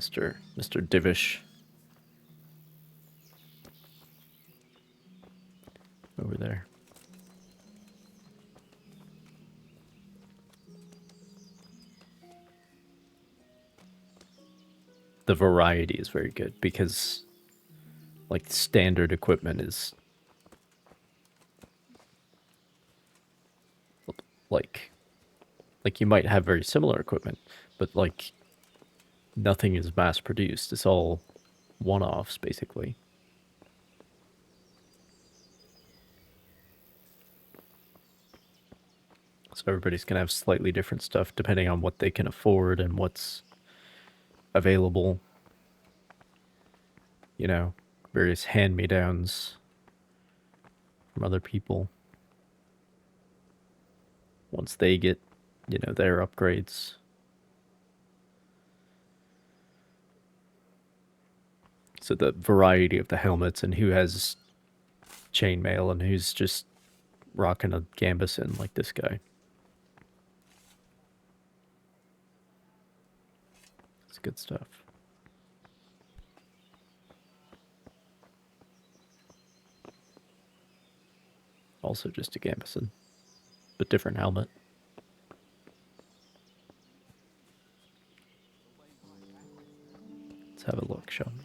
Mr. Divish. Over there. the variety is very good because like standard equipment is like you might have very similar equipment, but like nothing is mass produced. It's all one-offs basically. So everybody's gonna have slightly different stuff depending on what they can afford and what's available. You know, various hand-me-downs from other people. Once they get, you know, their upgrades. So the variety of the helmets and who has chainmail and who's just rocking a gambeson like this guy. It's good stuff. Also just a gambeson, but different helmet. Let's have a look, shall we?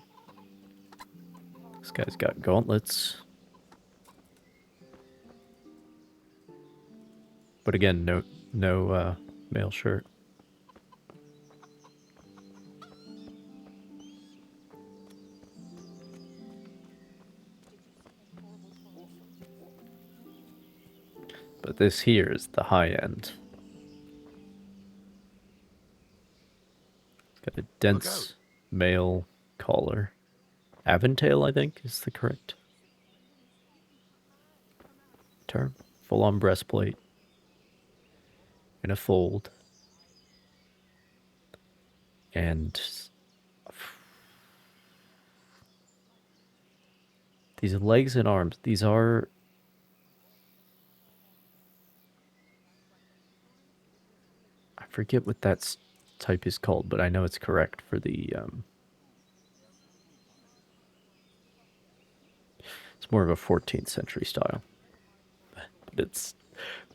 This guy's got gauntlets. But again, no mail shirt. But this here is the high end. It's got a dense mail collar. Aventail, I think, is the correct term. Full-on breastplate. In a fold. And these legs and arms, these are... I forget what that type is called, but I know it's correct for the... It's more of a 14th century style. But it's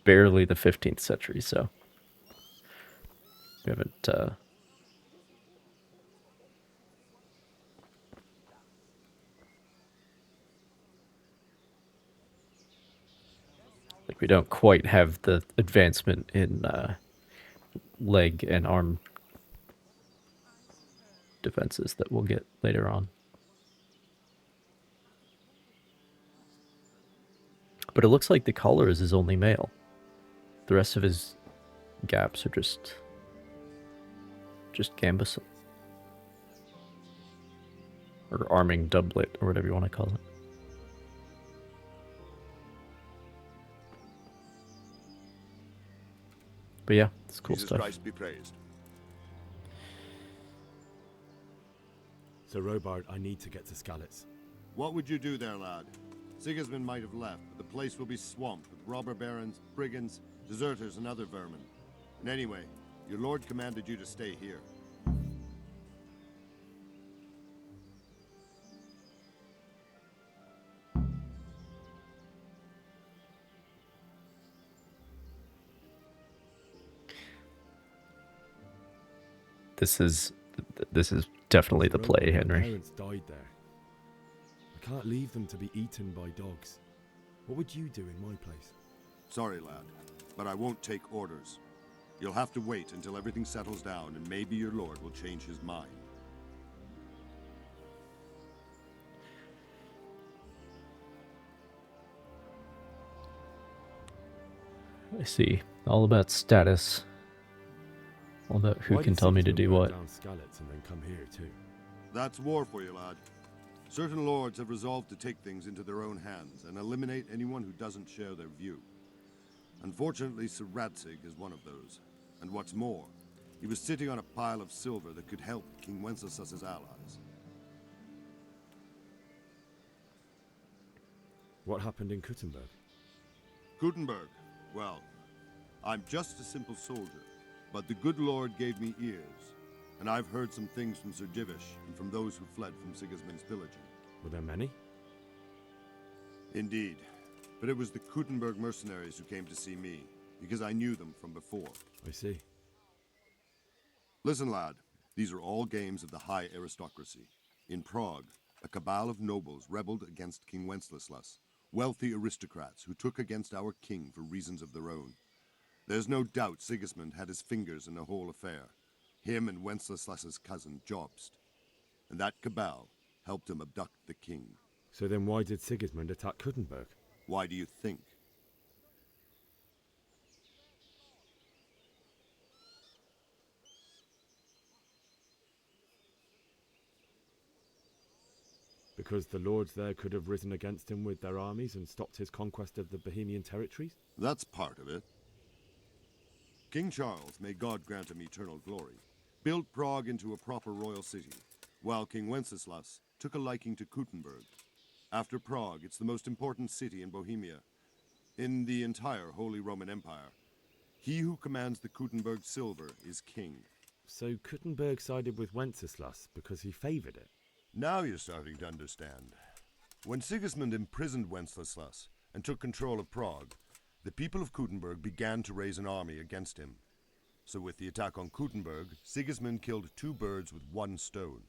barely the 15th century, so... We haven't... Like, we don't quite have the advancement in leg and arm defenses that we'll get later on. But it looks like the collar is his only mail. The rest of his gaps are just gambeson. Or arming doublet, or whatever you want to call it. But yeah, it's cool Jesus stuff. Christ be praised. So, Robard, I need to get to Skalitz. What would you do there, lad? Sigismund might have left, but the place will be swamped with robber barons, brigands, deserters, and other vermin. And anyway, your lord commanded you to stay here. This is definitely the play, Henry. My parents died there. I can't leave them to be eaten by dogs. What would you do in my place? Sorry, lad, but I won't take orders. You'll have to wait until everything settles down, and maybe your lord will change his mind. I see. All about status. All about who can tell me to do what. Down Skalitz and then come here too. That's war for you, lad. Certain lords have resolved to take things into their own hands and eliminate anyone who doesn't share their view. Unfortunately, Sir Radzig is one of those. And what's more, he was sitting on a pile of silver that could help King Wenceslas's allies. What happened in Kuttenberg? Kuttenberg? Well, I'm just a simple soldier, but the good Lord gave me ears, and I've heard some things from Sir Divish and from those who fled from Sigismund's pillaging. Were there many? Indeed, but it was the Kuttenberg mercenaries who came to see me, because I knew them from before. I see. Listen, lad, These are all games of the high aristocracy. In Prague, a cabal of nobles rebelled against King Wenceslas, wealthy aristocrats who took against our king for reasons of their own. There's no doubt Sigismund had his fingers in the whole affair. Him and Wenceslas's cousin, Jobst. And that cabal helped him abduct the king. So then why did Sigismund attack Kuttenberg? Why do you think? Because the lords there could have risen against him with their armies and stopped his conquest of the Bohemian territories? That's part of it. King Charles, may God grant him eternal glory, built Prague into a proper royal city, while King Wenceslas took a liking to Kuttenberg. After Prague, it's the most important city in Bohemia, in the entire Holy Roman Empire. He who commands the Kuttenberg silver is king. So Kuttenberg sided with Wenceslas because he favoured it? Now you're starting to understand. When Sigismund imprisoned Wenceslas and took control of Prague, the people of Kuttenberg began to raise an army against him. So with the attack on Kuttenberg, Sigismund killed 2 birds with 1 stone.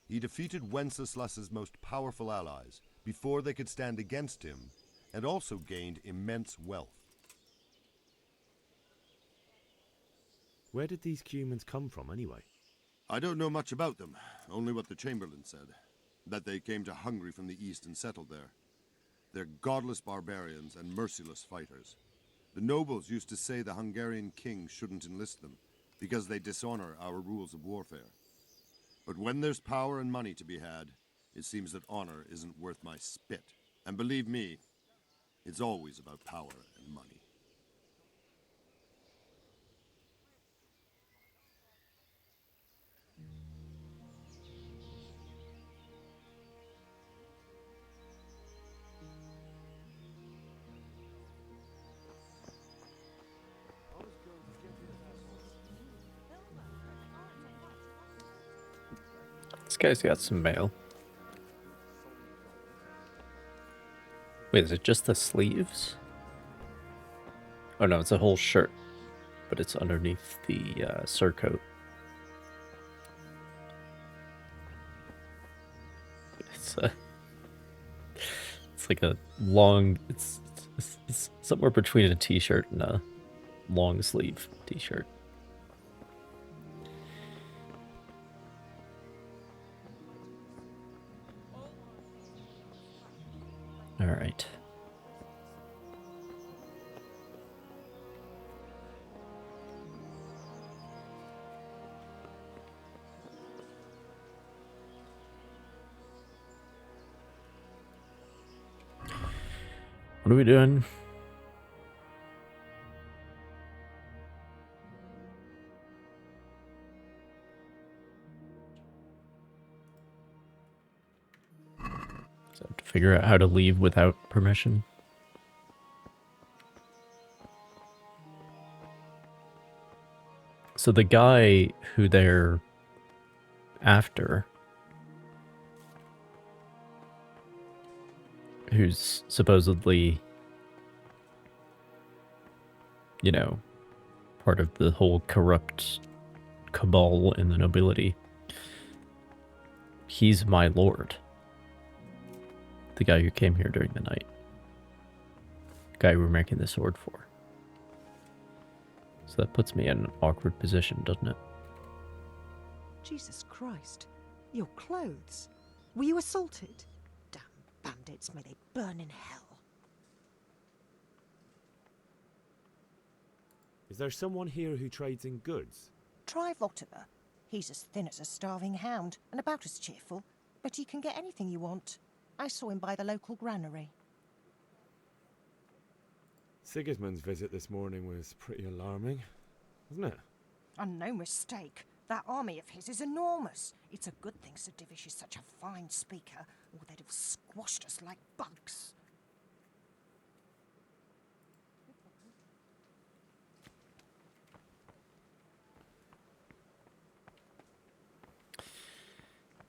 He defeated Wenceslas's most powerful allies before they could stand against him, and also gained immense wealth. Where did these humans come from anyway? I don't know much about them, only what the Chamberlain said, that they came to Hungary from the east and settled there. They're godless barbarians and merciless fighters. The nobles used to say the Hungarian king shouldn't enlist them, because they dishonor our rules of warfare. But when there's power and money to be had, it seems that honor isn't worth my spit. And believe me, it's always about power and money. This guy's got some mail. Wait, is it just the sleeves? Oh no, it's a whole shirt, but it's underneath the surcoat. It's like a long. It's somewhere between a t-shirt and a long sleeve t-shirt. All right. What are we doing? So I have to figure out how to leave without permission. So the guy who they're after, who's supposedly, you know, part of the whole corrupt cabal in the nobility, he's my lord. The guy who came here during the night. The guy we're making the sword for. So that puts me in an awkward position, doesn't it? Jesus Christ. Your clothes. Were you assaulted? Damn bandits, may they burn in hell. Is there someone here who trades in goods? Try Votava. He's as thin as a starving hound, and about as cheerful, but he can get anything you want. I saw him by the local granary. Sigismund's visit this morning was pretty alarming, wasn't it? And no mistake. That army of his is enormous. It's a good thing Sir Divish is such a fine speaker, or they'd have squashed us like bugs.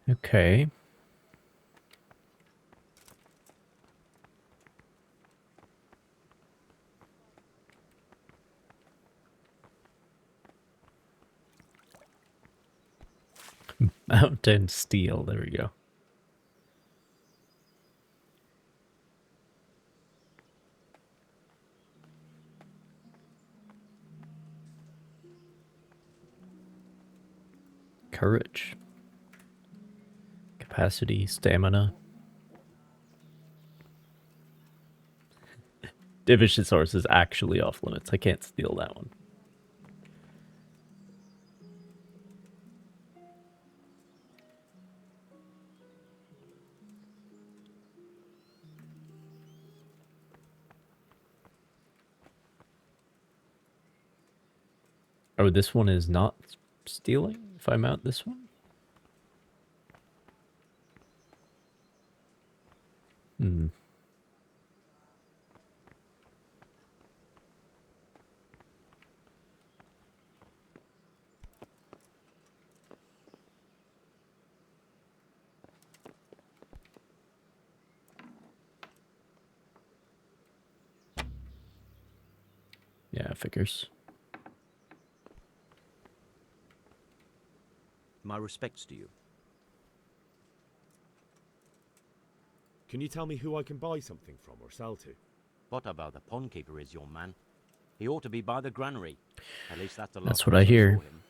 Okay. Mountain steel. There we go. Courage. Capacity, stamina. Division source is actually off limits. I can't steal that one. Oh, this one is not stealing if I mount this one? Hmm. Yeah, figures. My respects to you. Can you tell me who I can buy something from or sell to? What about the pond keeper is your man? He ought to be by the granary. At least that's the That's last what place I hear. saw him.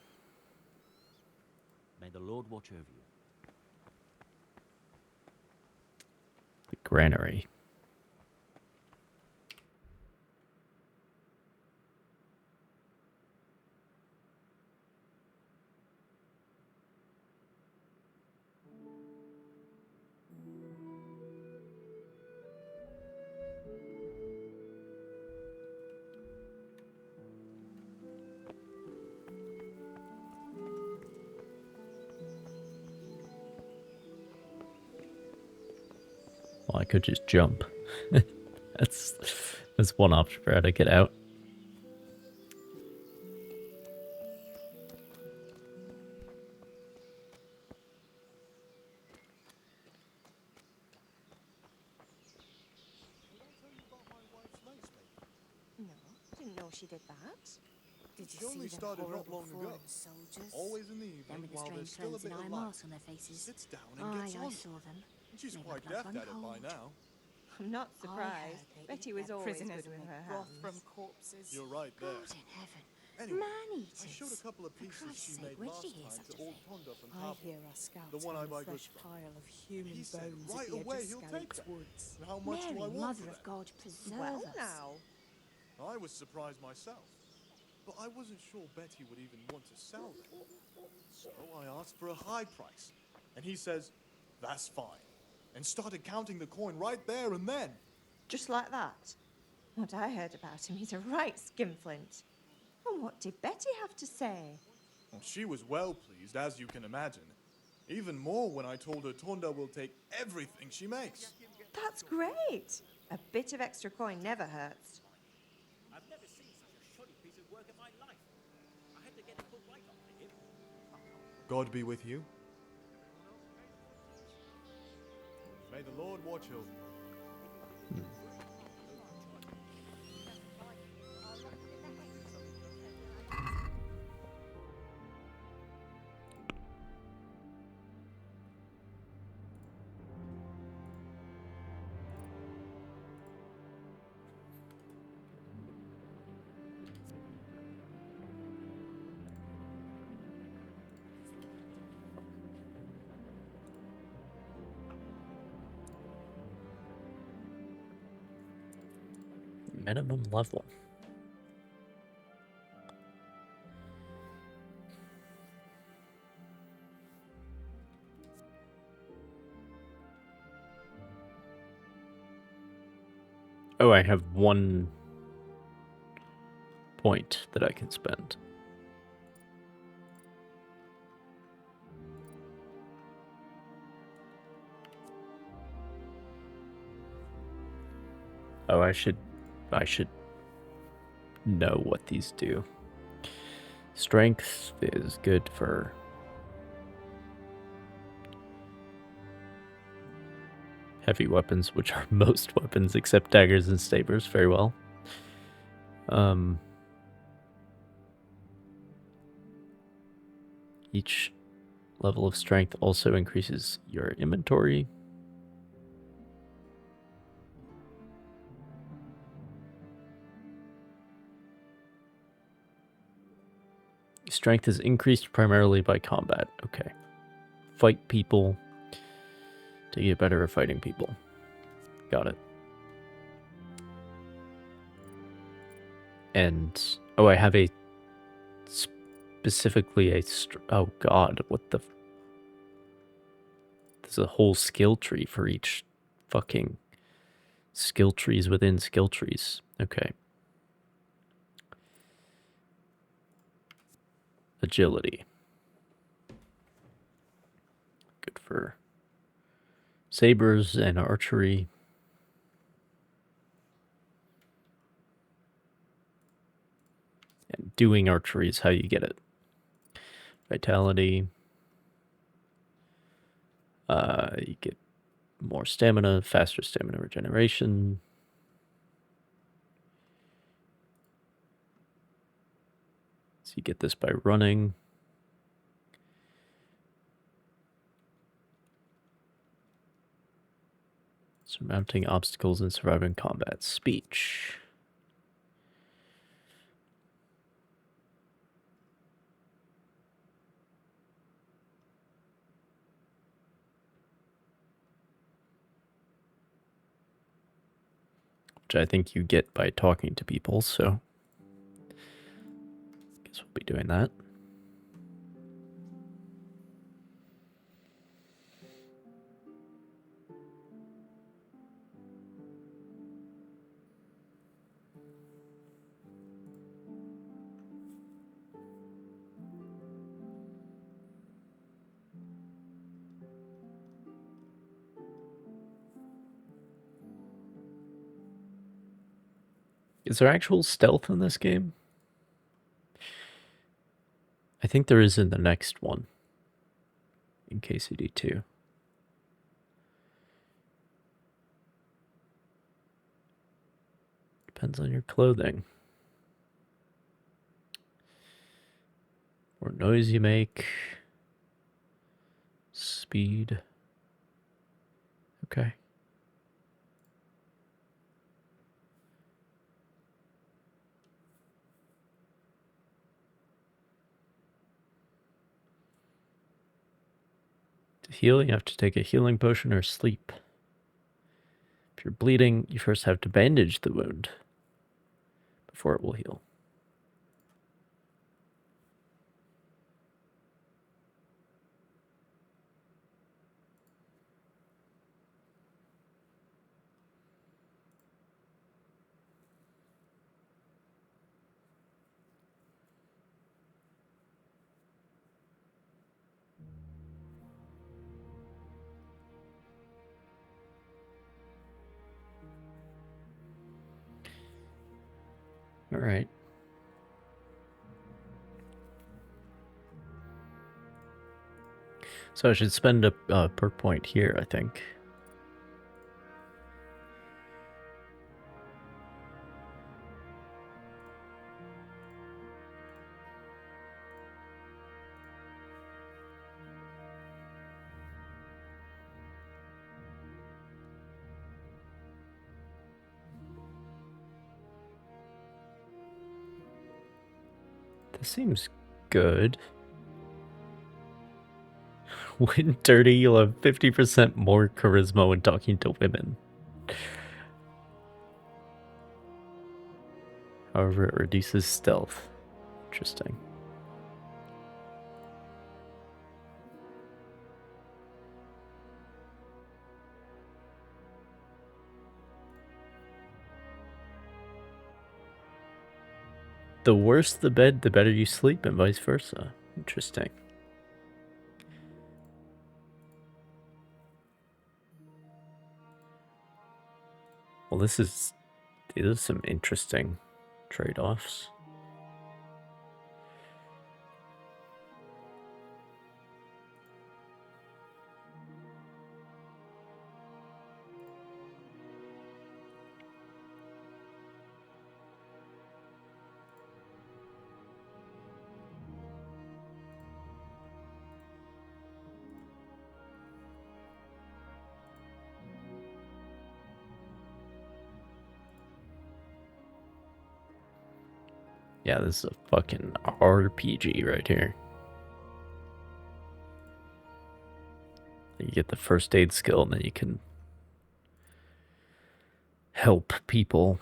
May the Lord watch over you. The granary. Well, I could just jump. that's one option for how to get out. No, didn't know she did that. Did She you only see them started not horrible long ago. foreign soldiers? Always in the Them evening with the while there's strange still a clothes bit and of eye light. marks on their faces. Sits down and gets I on. saw them. And she's They quite look like deft at it by uncold. now. I'm not surprised. Betty was always good with her hands. From corpses. You're right there. God in heaven. Anyway, Man-eaters. I showed a couple of For pieces Christ's she sake, made where did last you hear time such to a old thing? Tonda from I Kabul. hear our scouts The one I found buy a fresh goods from. pile of human He said bones right at the edge away of he'll take Scarlet's them. woods. And how much Mary, do I want Mother for of them? God, preserve Well us. now. I was surprised myself, but I wasn't sure Betty would even want to sell them. So I asked for a high price, and he says, "That's fine," and started counting the coin right there and then. Just like that. What I heard about him, he's a right skinflint. And what did Betty have to say? Well, she was well pleased, as you can imagine. Even more when I told her Tonda will take everything she makes. That's great. A bit of extra coin never hurts. I've never seen such a shoddy piece of work in my life. I had to get it put right up for him. God be with you. May the Lord watch over you. Minimum level. Oh, I have 1 point that I can spend. Oh, I should know what these do. Strength is good for heavy weapons, which are most weapons except daggers and sabers. Very well. Each level of strength also increases your inventory. Strength is increased primarily by combat. Okay. Fight people to get better at fighting people. Got it. And, oh, I have a specifically a, oh god, what the, there's a whole skill tree for each fucking skill trees within skill trees. Okay. Agility. Good for sabers and archery. And doing archery is how you get it. Vitality. You get more stamina, faster stamina regeneration. So you get this by running. Surmounting obstacles and surviving combat. Speech. Which I think you get by talking to people, so guess we'll be doing that. Is there actual stealth in this game? I think there is in the next one. In KCD 2. Depends on your clothing. More noise you make. Speed. Okay. To heal, you have to take a healing potion or sleep. If you're bleeding, you first have to bandage the wound before it will heal. All right. So I should spend a per point here, I think. This seems good. When dirty, you'll have 50% more charisma when talking to women. However, it reduces stealth. Interesting. The worse the bed, the better you sleep, and vice versa. Interesting. Well, these are some interesting trade-offs. Yeah, this is a fucking RPG right here. You get the first aid skill, and then you can help people.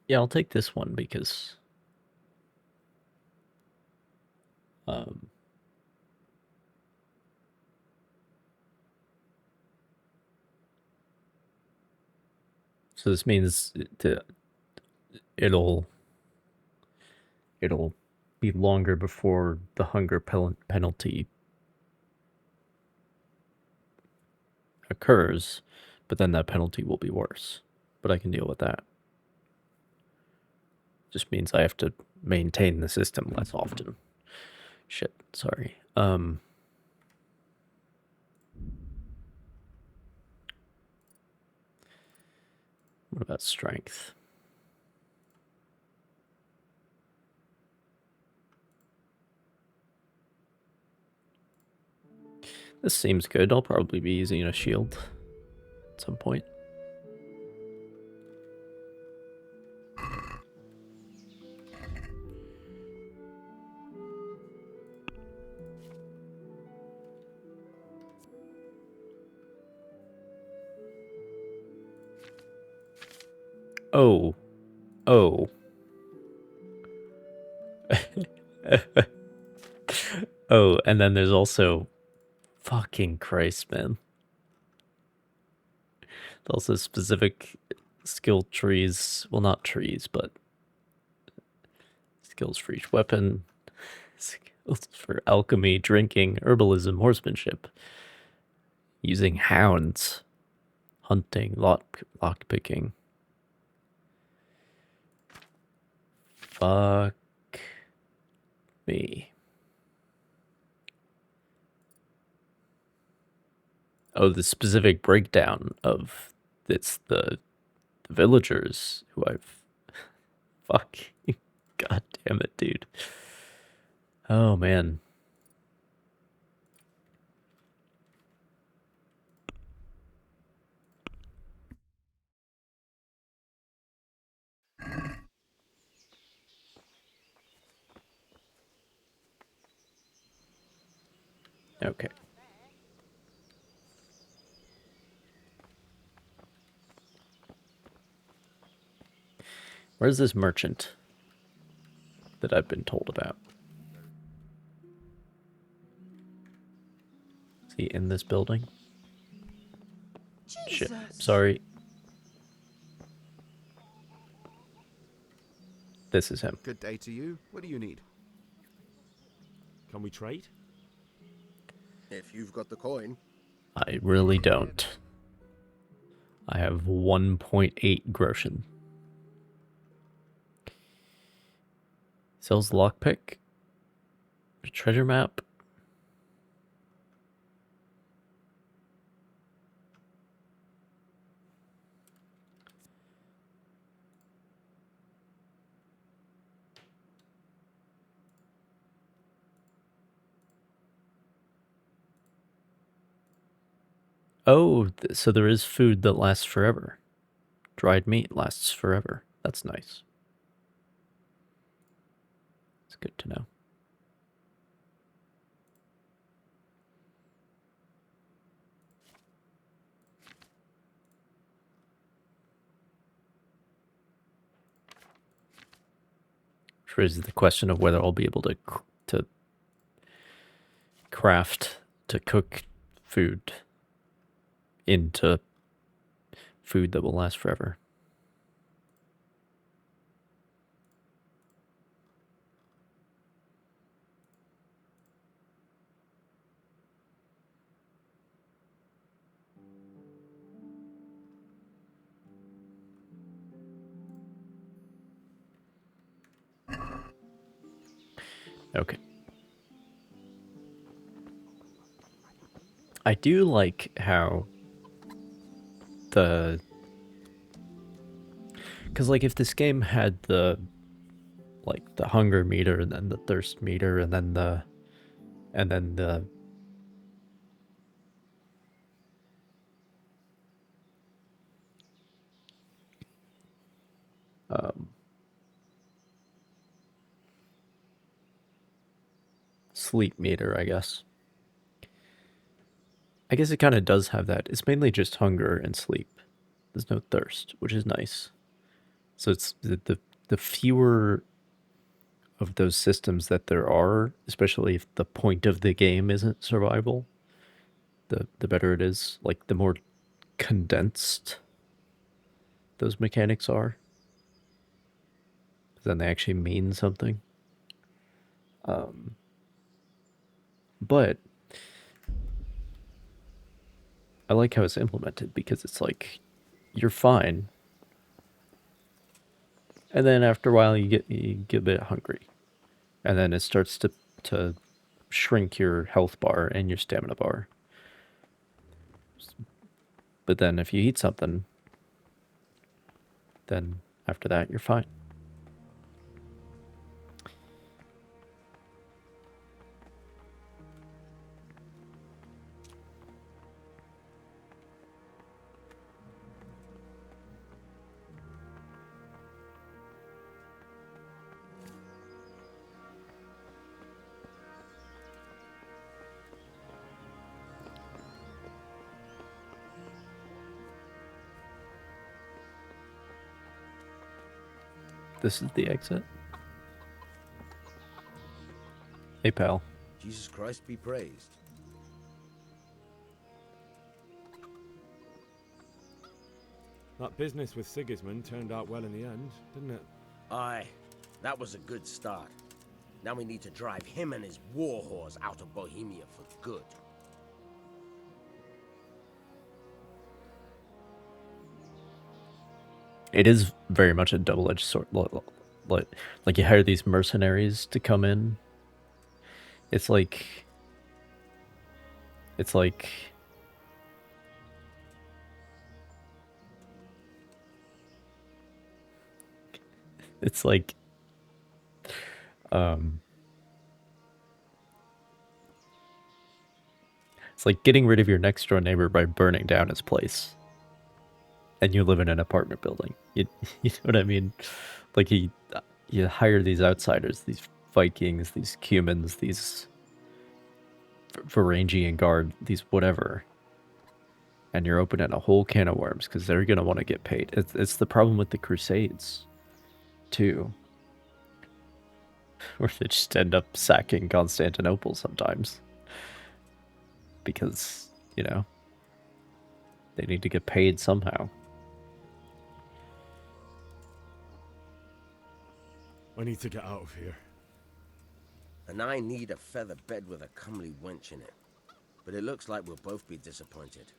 Yeah, I'll take this one because so this means it'll be longer before the hunger penalty occurs, but then that penalty will be worse. But I can deal with that. Just means I have to maintain the system less often. Shit, sorry. What about strength? This seems good. I'll probably be using a shield at some point. Oh. Oh. Oh, and then there's also... Fucking Christ, man. There's also specific skill trees. Well, not trees, but... skills for each weapon. Skills for alchemy, drinking, herbalism, horsemanship. Using hounds. Hunting, lockpicking. Fuck me. Oh, the specific breakdown of it's the villagers who I've... Fuck. God damn it, dude. Oh, man. Okay. Where's this merchant that I've been told about? Is he in this building? Shit. Sorry. This is him. Good day to you. What do you need? Can we trade? If you've got the coin. I really don't. I have 1.8 groschen. Sells lockpick. Treasure map. Oh, so there is food that lasts forever. Dried meat lasts forever. That's nice. It's good to know. Which raises the question of whether I'll be able to craft, to cook food into food that will last forever. Okay. I do like how the... Because, like, if this game had the, like, the hunger meter and then the thirst meter and then the Sleep meter, I guess. I guess it kind of does have that. It's mainly just hunger and sleep. There's no thirst, which is nice. So it's the fewer of those systems that there are, especially if the point of the game isn't survival, the better it is. Like the more condensed those mechanics are, then they actually mean something. But I like how it's implemented because it's like you're fine, and then after a while you get a bit hungry, and then it starts to shrink your health bar and your stamina bar. But then if you eat something, then after that you're fine. This is the exit. Hey, pal. Jesus Christ be praised. That business with Sigismund turned out well in the end, didn't it? Aye, that was a good start. Now we need to drive him and his war whores out of Bohemia for good. It is very much a double-edged sword. Like you hire these mercenaries to come in. It's like it's like it's like getting rid of your next door neighbor by burning down his place. And you live in an apartment building. You know what I mean? Like you hire these outsiders, these Vikings, these Cumans, these Varangian Guard, these whatever. And you're opening a whole can of worms because they're going to want to get paid. It's the problem with the Crusades, too. Where they just end up sacking Constantinople sometimes. Because, you know, they need to get paid somehow. I need to get out of here. And I need a feather bed with a comely wench in it. But it looks like we'll both be disappointed.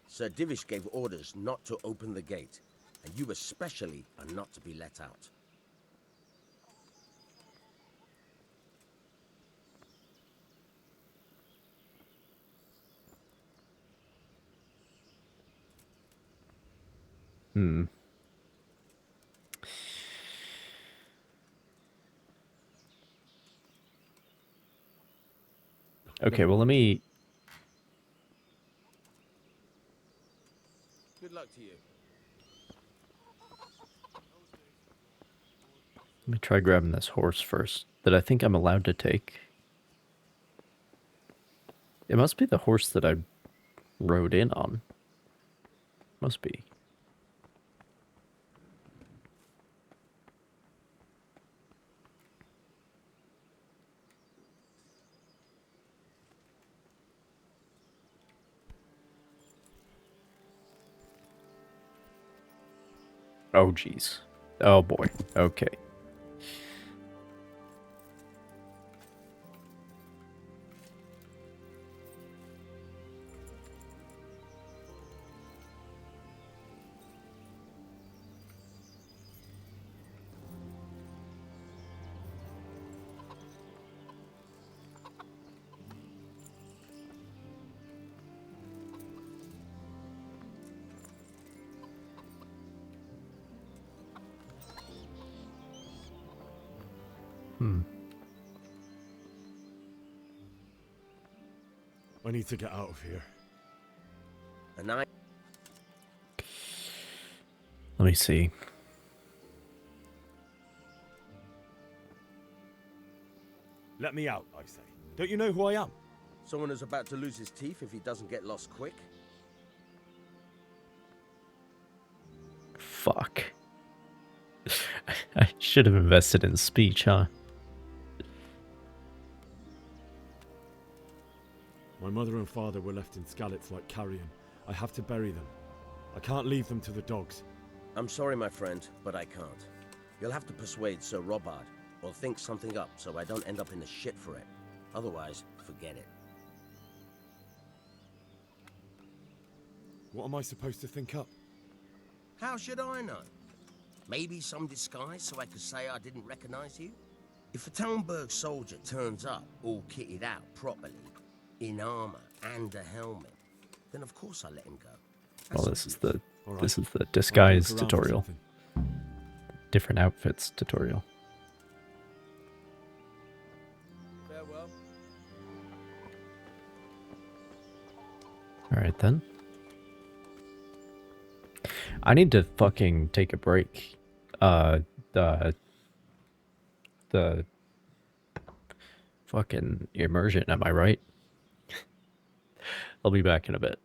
Sir Divish gave orders not to open the gate, and you especially are not to be let out. Okay, well, let me Good luck to you. try grabbing this horse first that I think I'm allowed to take. It must be the horse that I rode in on. Must be. Oh, jeez. Oh, boy. Okay. I need to get out of here. And I... Let me see. Let me out, I say. Don't you know who I am? Someone who's about to lose his teeth if he doesn't get lost quick? Fuck. I should have invested in speech, huh? My mother and father were left in Skalitz like carrion. I have to bury them. I can't leave them to the dogs. I'm sorry, my friend, but I can't. You'll have to persuade Sir Robard, or think something up so I don't end up in the shit for it. Otherwise, forget it. What am I supposed to think up? How should I know? Maybe some disguise so I could say I didn't recognize you? If a Talmberg soldier turns up all kitted out properly, in armor and a helmet, then of course I let him go. Well, this is the Alright. this is the I'll disguise look around for tutorial. something. Different outfits tutorial. Farewell. Alright then. I need to fucking take a break. The fucking immersion, am I right? I'll be back in a bit.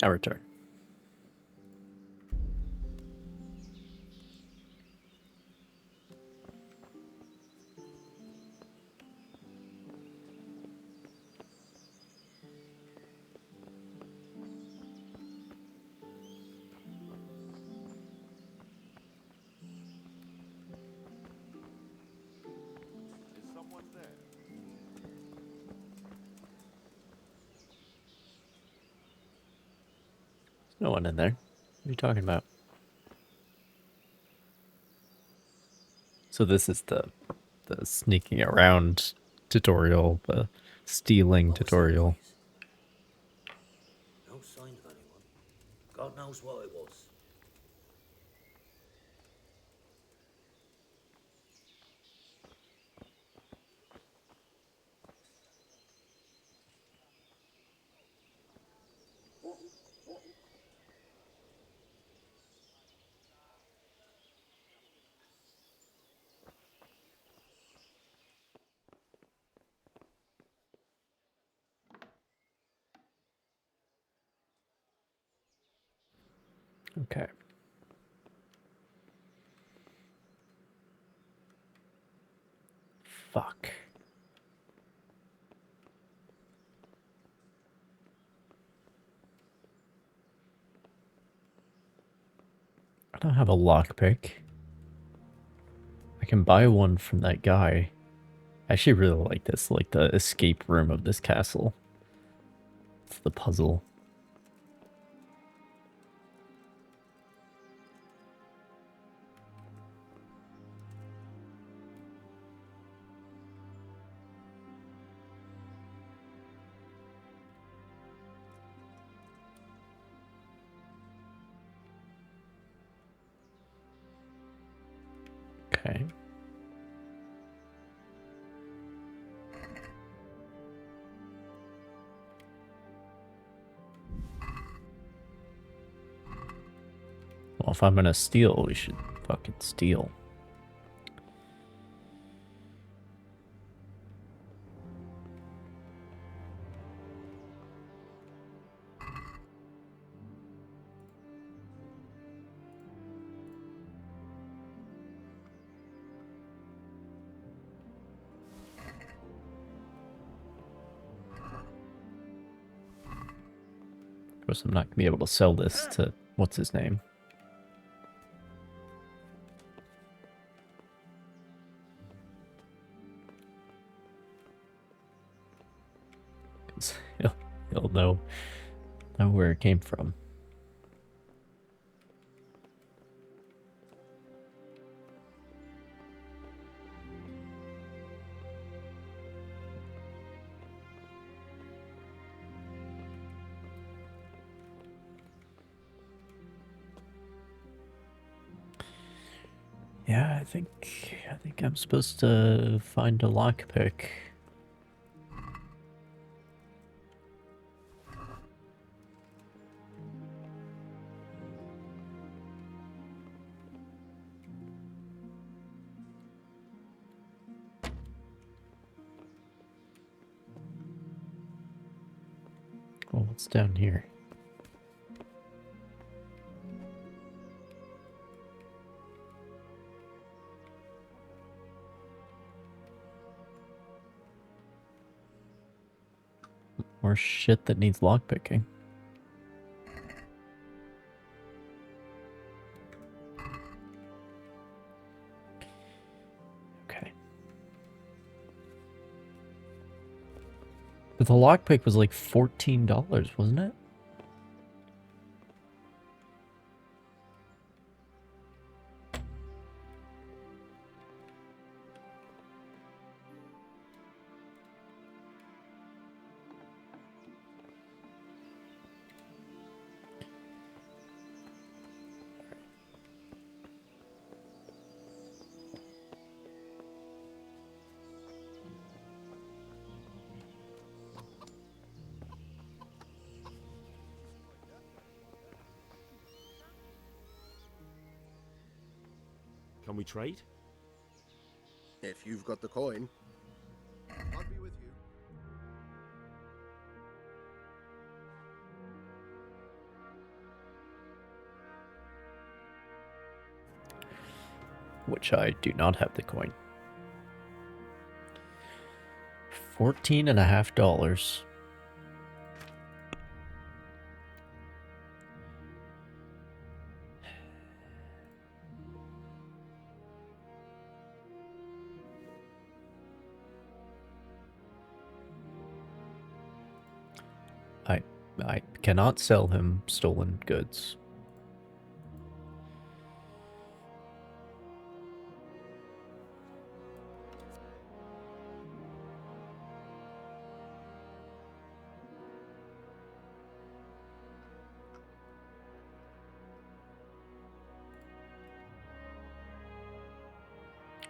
I return. Is someone there? There's no one in there. What are you talking about? So this is the sneaking around tutorial, the stealing tutorial. No sign of anyone. God knows what it was. Okay. Fuck. I don't have a lockpick. I can buy one from that guy. I actually really like this, like the escape room of this castle. It's the puzzle. Okay. Well, if I'm gonna steal, we should fucking steal. Of course, I'm not gonna be able to sell this to what's his name. 'Cause he'll know where it came from. Yeah, I think I'm supposed to find a lockpick. Well, what's down here? More shit that needs lockpicking. Okay. But the lockpick was like $14, wasn't it? Can we trade? If you've got the coin. I'll be with you. which I do not have the coin. $14.50. I cannot sell him stolen goods.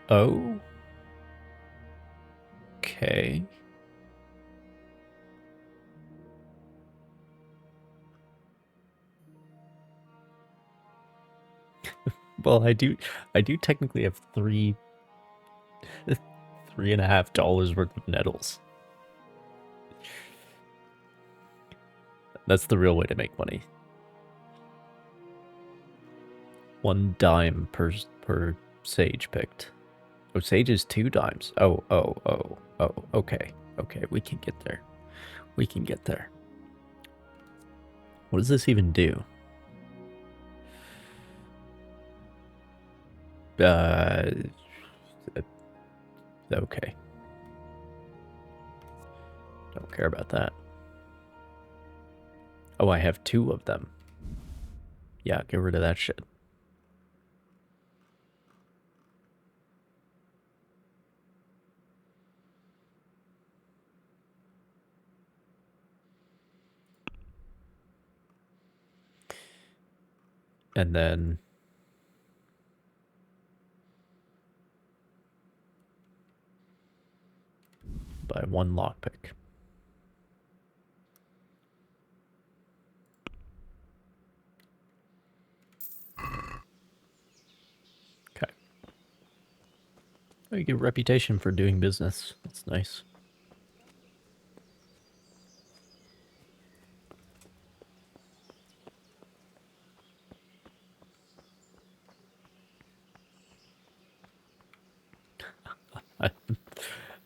Oh. Okay. Well, I do technically have $3.50 worth of nettles. That's the real way to make money. 1 dime per sage picked. Oh, sage is 2 dimes. Oh, okay. Okay, we can get there. We can get there. What does this even do? Okay. Don't care about that. Oh, I have 2 of them. Yeah, get rid of that shit. And then buy 1 lockpick. Okay. Oh, you get a reputation for doing business. That's nice.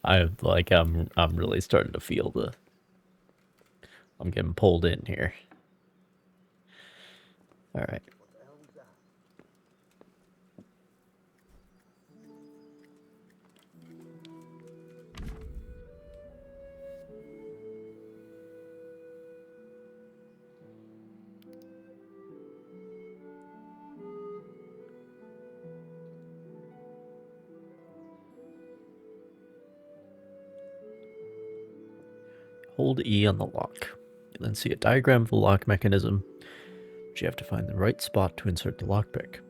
I'm really starting to feel I'm getting pulled in here. All right. Hold E on the lock. You then see a diagram of the lock mechanism, but you have to find the right spot to insert the lockpick.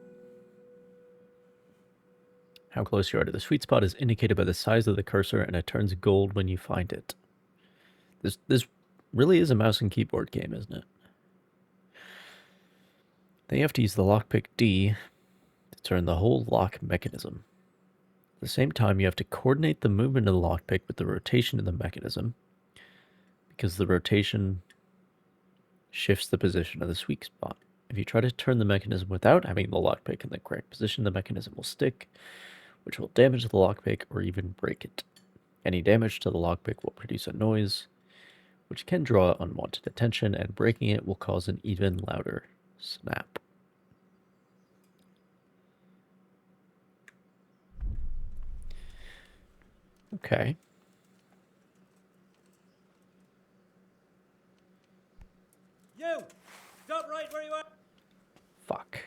How close you are to the sweet spot is indicated by the size of the cursor, and it turns gold when you find it. This really is a mouse and keyboard game, isn't it? Then you have to use the lockpick D to turn the whole lock mechanism. At the same time, you have to coordinate the movement of the lockpick with the rotation of the mechanism, because the rotation shifts the position of the sweet spot. If you try to turn the mechanism without having the lockpick in the correct position, the mechanism will stick, which will damage the lockpick or even break it. Any damage to the lockpick will produce a noise, which can draw unwanted attention, and breaking it will cause an even louder snap. Okay. You! Stop right where you are! Fuck.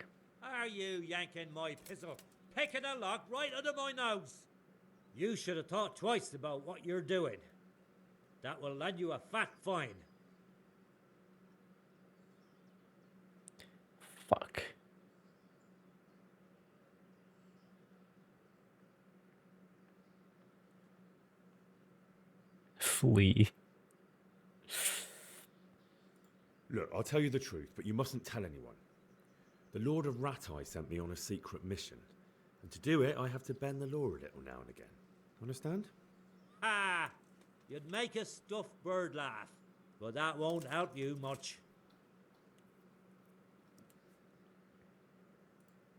Are you yanking my pistol? Picking a lock right under my nose? You should have thought twice about what you're doing. That will land you a fat fine. Fuck. Flee. Look, I'll tell you the truth, but you mustn't tell anyone. The Lord of Ratai sent me on a secret mission, and to do it, I have to bend the law a little now and again. Understand? Ha! You'd make a stuffed bird laugh, but that won't help you much.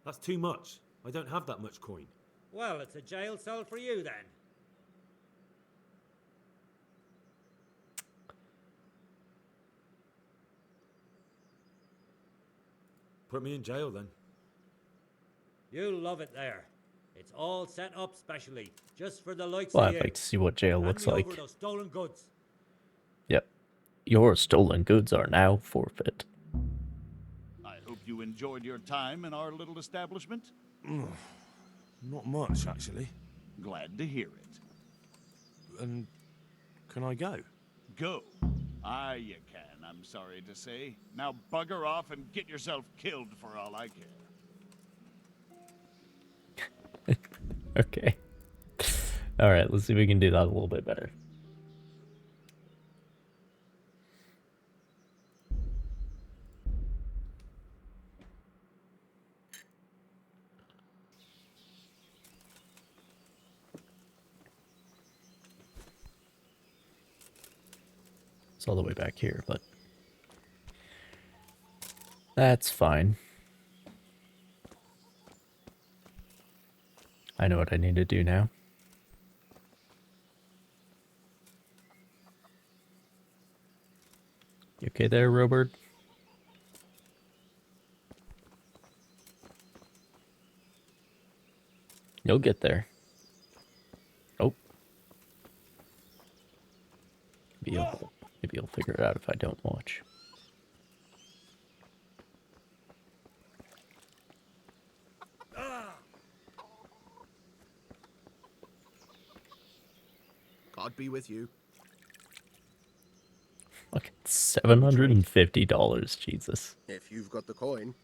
That's too much. I don't have that much coin. Well, it's a jail cell for you then. Put me in jail then. You'll love it there. It's all set up specially, just for the likes Well, of I'd you. like to see what jail Hand looks me like. over those stolen goods. Yep. Your stolen goods are now forfeit. I hope you enjoyed your time in our little establishment. Not much, actually. Glad to hear it. And can I go? Go. Ah, you can, I'm sorry to say. Now bugger off and get yourself killed for all I care. Okay. Alright, let's see if we can do that a little bit better. It's all the way back here, but that's fine. I know what I need to do now. You okay there, Robert? You'll get there. Oh. Maybe you'll figure it out if I don't watch. God be with you. Fucking $750, Jesus. If you've got the coin.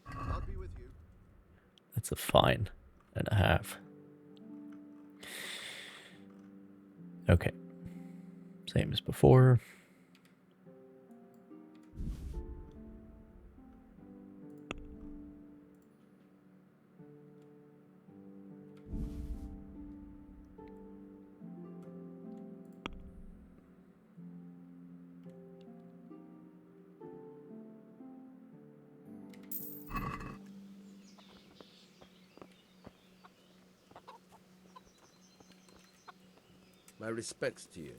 God be with you. That's a fine and a half. Okay. Same as before. My respects to you.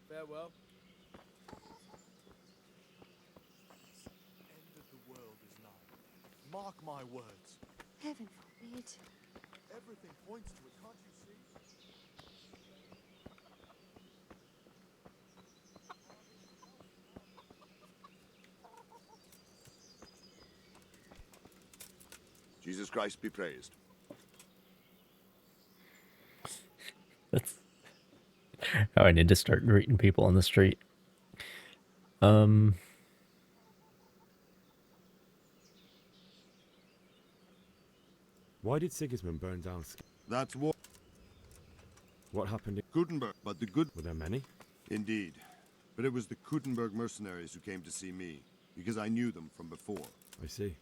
Farewell. End of the world is nigh. Mark my words. Heaven forbid. Everything points to it, can't you see? Jesus Christ be praised. That's how I need to start greeting people on the street. Why did Sigismund burn down? That's war. What happened in Gutenberg, but the good. Were there many? Indeed. But it was the Gutenberg mercenaries who came to see me, because I knew them from before. I see.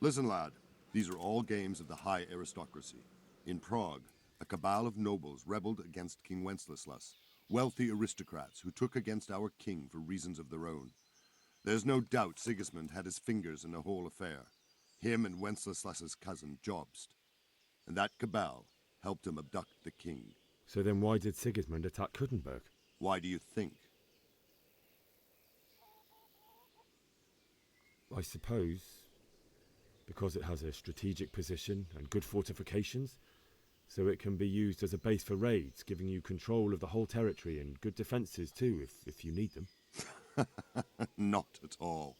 Listen, lad. These are all games of the high aristocracy. In Prague, a cabal of nobles rebelled against King Wenceslas, wealthy aristocrats who took against our king for reasons of their own. There's no doubt Sigismund had his fingers in the whole affair. Him and Wenceslas's cousin, Jobst. And that cabal helped him abduct the king. So then why did Sigismund attack Gutenberg? Why do you think? I suppose because it has a strategic position and good fortifications, so it can be used as a base for raids, giving you control of the whole territory and good defences too, if you need them. Not at all.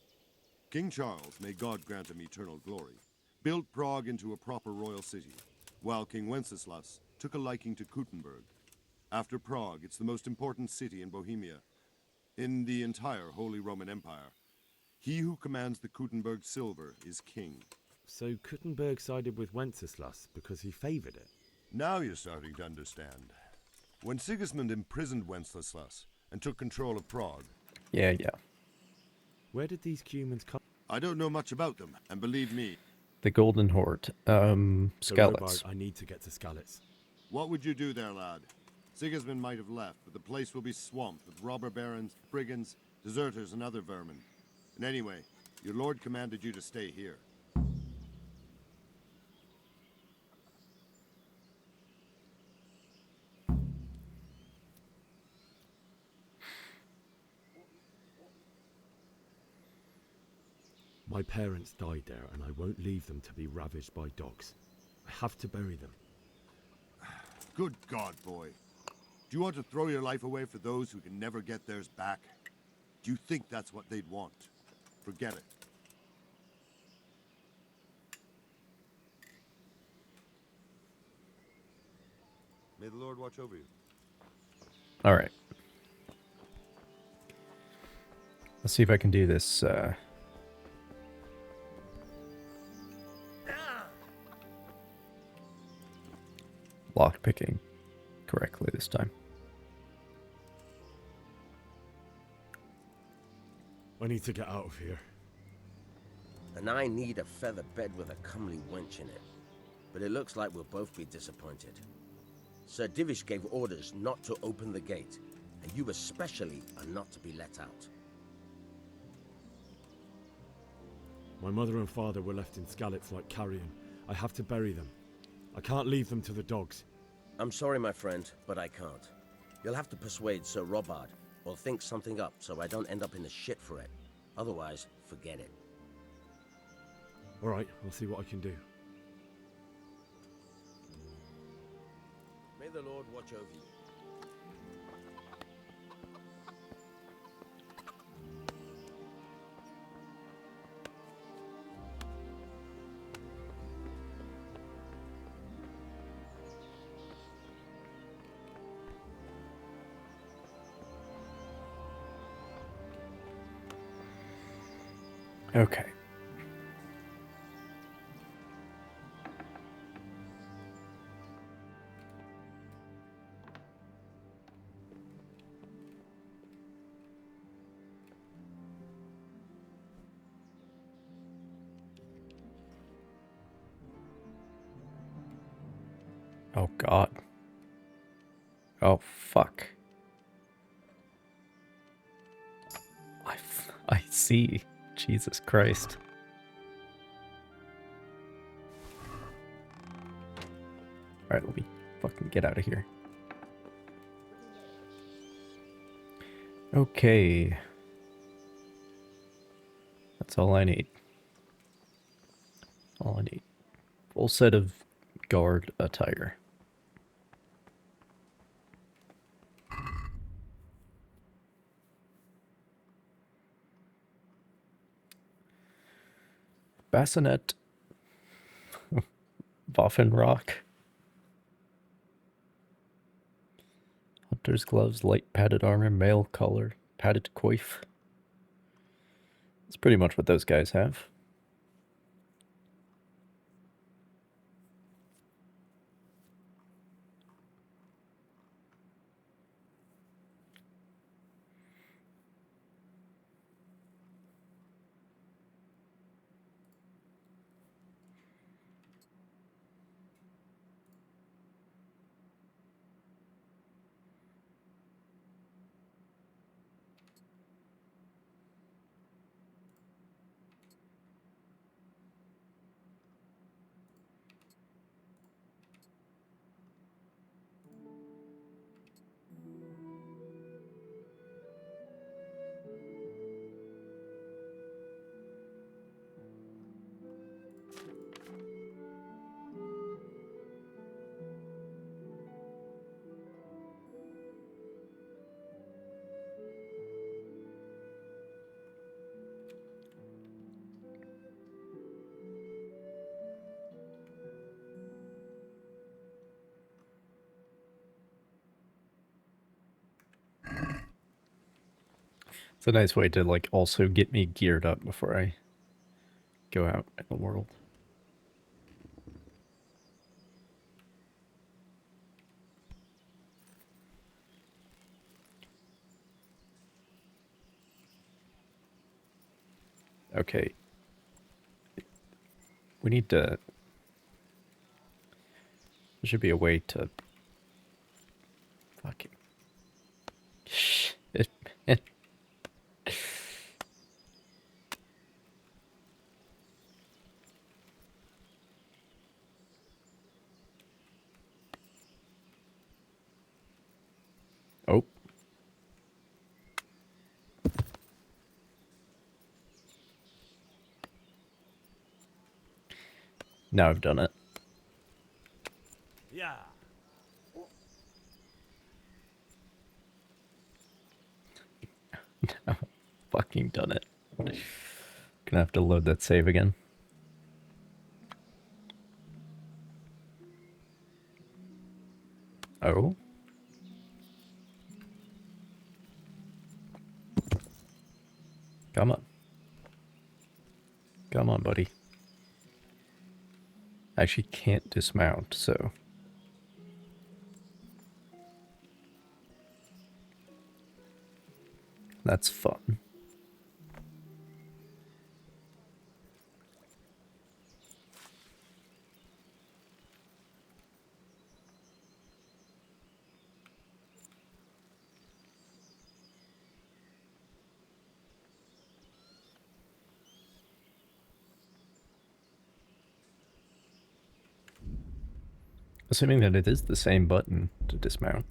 King Charles, may God grant him eternal glory, built Prague into a proper royal city, while King Wenceslas took a liking to Gutenberg. After Prague, it's the most important city in Bohemia, in the entire Holy Roman Empire. He who commands the Gutenberg silver is king. So Gutenberg sided with Wenceslas because he favoured it? Now you're starting to understand. When Sigismund imprisoned Wenceslas and took control of Prague... Yeah. Where did these humans come? I don't know much about them, and believe me... The Golden Horde. So Skalitz. I need to get to Skalitz. What would you do there, lad? Sigismund might have left, but the place will be swamped with robber barons, brigands, deserters and other vermin. And anyway, your lord commanded you to stay here. My parents died there, and I won't leave them to be ravaged by dogs. I have to bury them. Good God, boy. Do you want to throw your life away for those who can never get theirs back? Do you think that's what they'd want? Forget it. May the Lord watch over you. Alright. Let's see if I can do this, lockpicking correctly this time. I need to get out of here. And I need a feather bed with a comely wench in it. But it looks like we'll both be disappointed. Sir Divish gave orders not to open the gate, and you especially are not to be let out. My mother and father were left in Skalitz like carrion. I have to bury them. I can't leave them to the dogs. I'm sorry, my friend, but I can't. You'll have to persuade Sir Robard, or think something up so I don't end up in the shit for it. Otherwise, forget it. Alright, I'll see what I can do. May the Lord watch over you. Okay. Oh God. Oh fuck. I see. Jesus Christ. Alright, let me fucking get out of here. Okay. That's all I need. All I need. Full set of guard attire. Bassinet. Waffenrock. Hunter's gloves, light padded armor, mail collar, padded coif. That's pretty much what those guys have. It's a nice way to, like, also get me geared up before I go out in the world. Okay. We need to... There should be a way to... Fucking... Shit, man. Oh. Now I've done it. Yeah. Now I've fucking done it. Gonna have to load that save again. Oh. Come on. Come on, buddy. I actually can't dismount, so... That's fun. Assuming that it is the same button to dismount.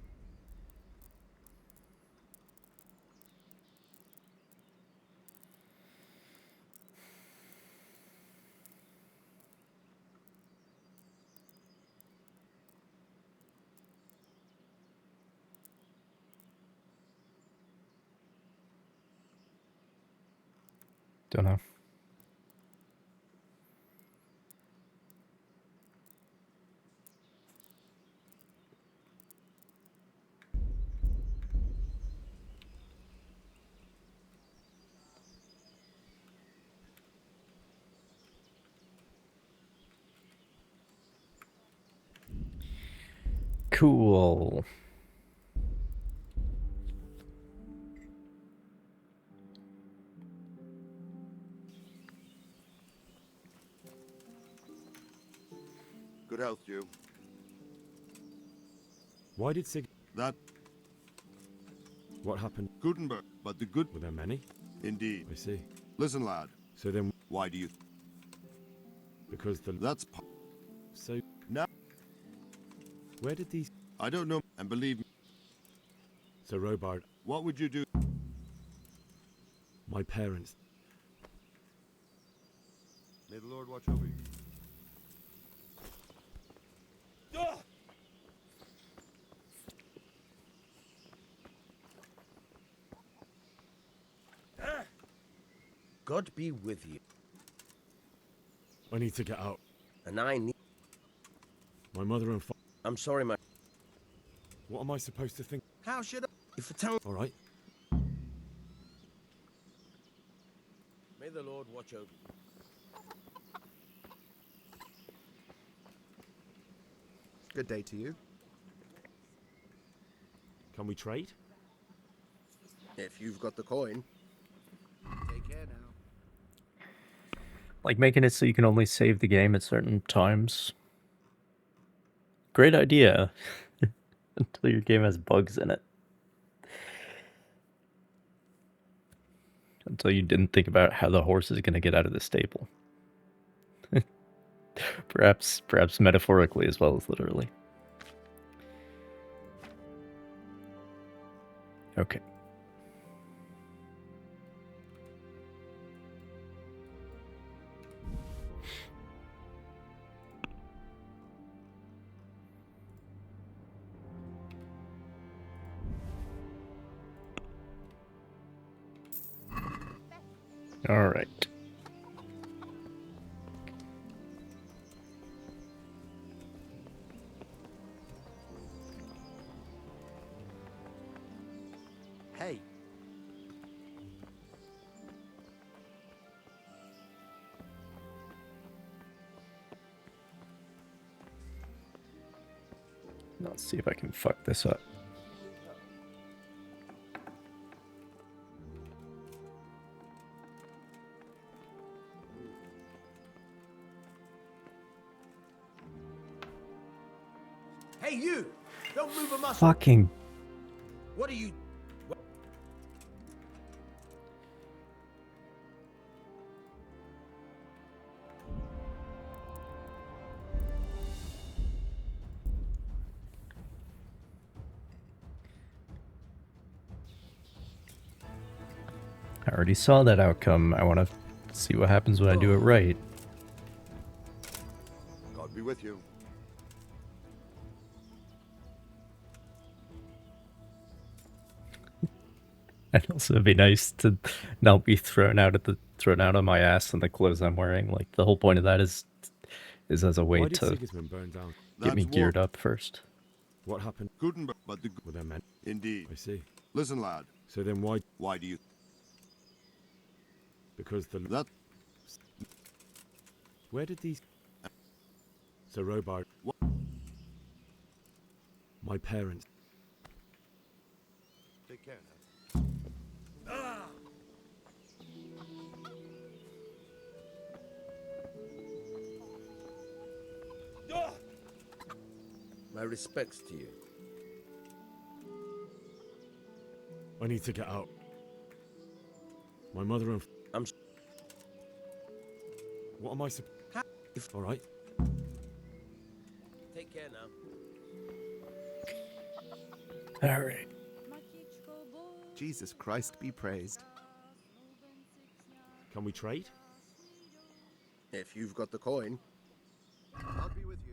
Don't know. Cool. Good health, you. Why did Sig... That... What happened? Gutenberg, but the good... Were there many? Indeed. I see. Listen, lad. So then... Why do you... Because the... That's... So... Now... Where did these... I don't know, and believe me... So Robard... What would you do? My parents... May the Lord watch over you. God be with you. I need to get out. And I need... My mother and father... I'm sorry, my... What am I supposed to think? How should I... If a town... Alright. May the Lord watch over you. Good day to you. Can we trade? If you've got the coin. Take care now. Like making it so you can only save the game at certain times. Great idea. Until your game has bugs in it. Until you didn't think about how the horse is going to get out of the stable. perhaps metaphorically as well as literally. Okay. All right. Hey. Let's see if I can fuck this up. Hey, you! Don't move a muscle. Fucking. What are you... I already saw that outcome. I want to see what happens when I do it right. God be with you. And also, it'd be nice to not be thrown out on my ass in the clothes I'm wearing. Like the whole point of that is as a way Why did to Sigismund burn down? get me That's geared war. up first. What happened? Gutenberg, but the Well, then meant. indeed. I see. Listen, lad. So then why? Why do you? Because the That. Where did these? So Robart. What? My parents. Take care now. My respects to you. I need to get out. My mother and. I'm. What am I supposed? All right. Take care now. All right. Jesus Christ be praised. Can we trade? If you've got the coin. God be with you.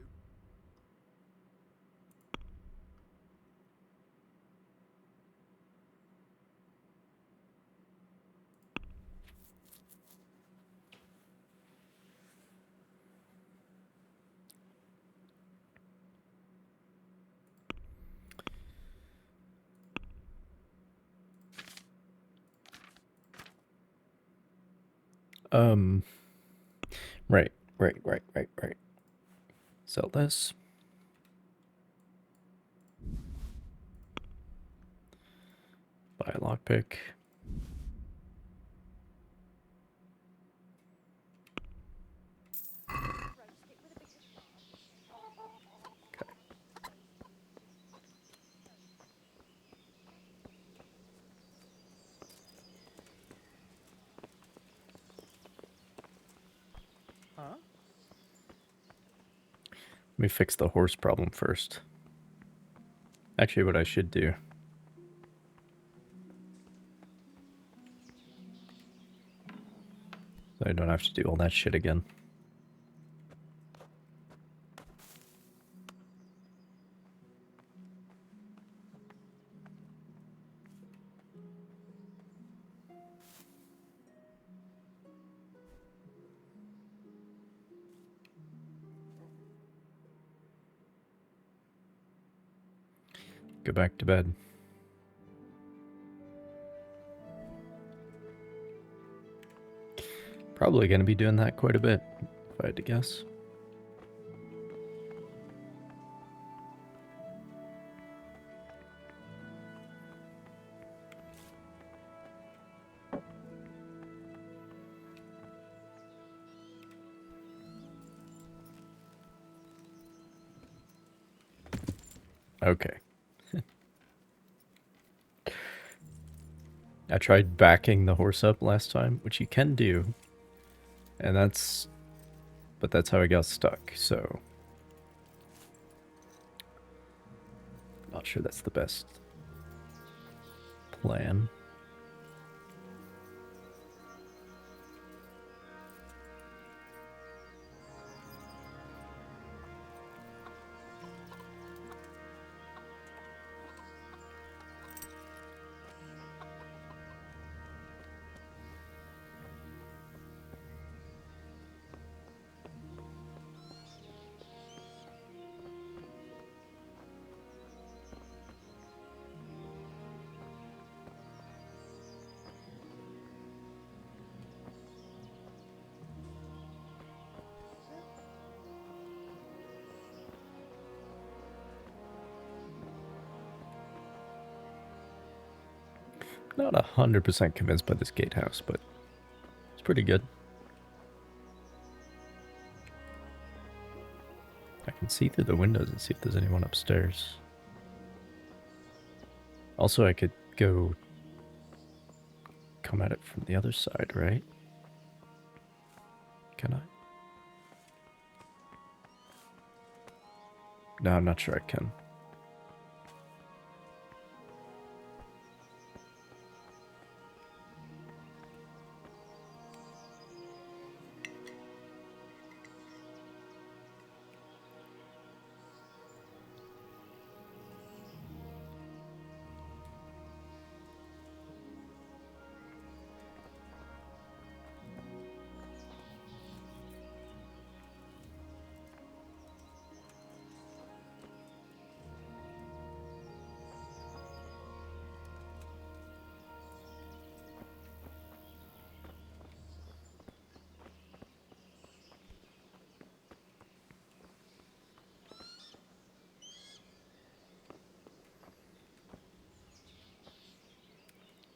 Right. Sell this. Buy a lockpick. Huh? Let me fix the horse problem first. Actually, what I should do. So I don't have to do all that shit again. Go back to bed. Probably going to be doing that quite a bit, if I had to guess. Okay. I tried backing the horse up last time, which you can do. And that's how I got stuck, so not sure that's the best plan. Not 100% convinced by this gatehouse, but it's pretty good. I can see through the windows and see if there's anyone upstairs. Also, I could go come at it from the other side, right? Can I? No, I'm not sure I can.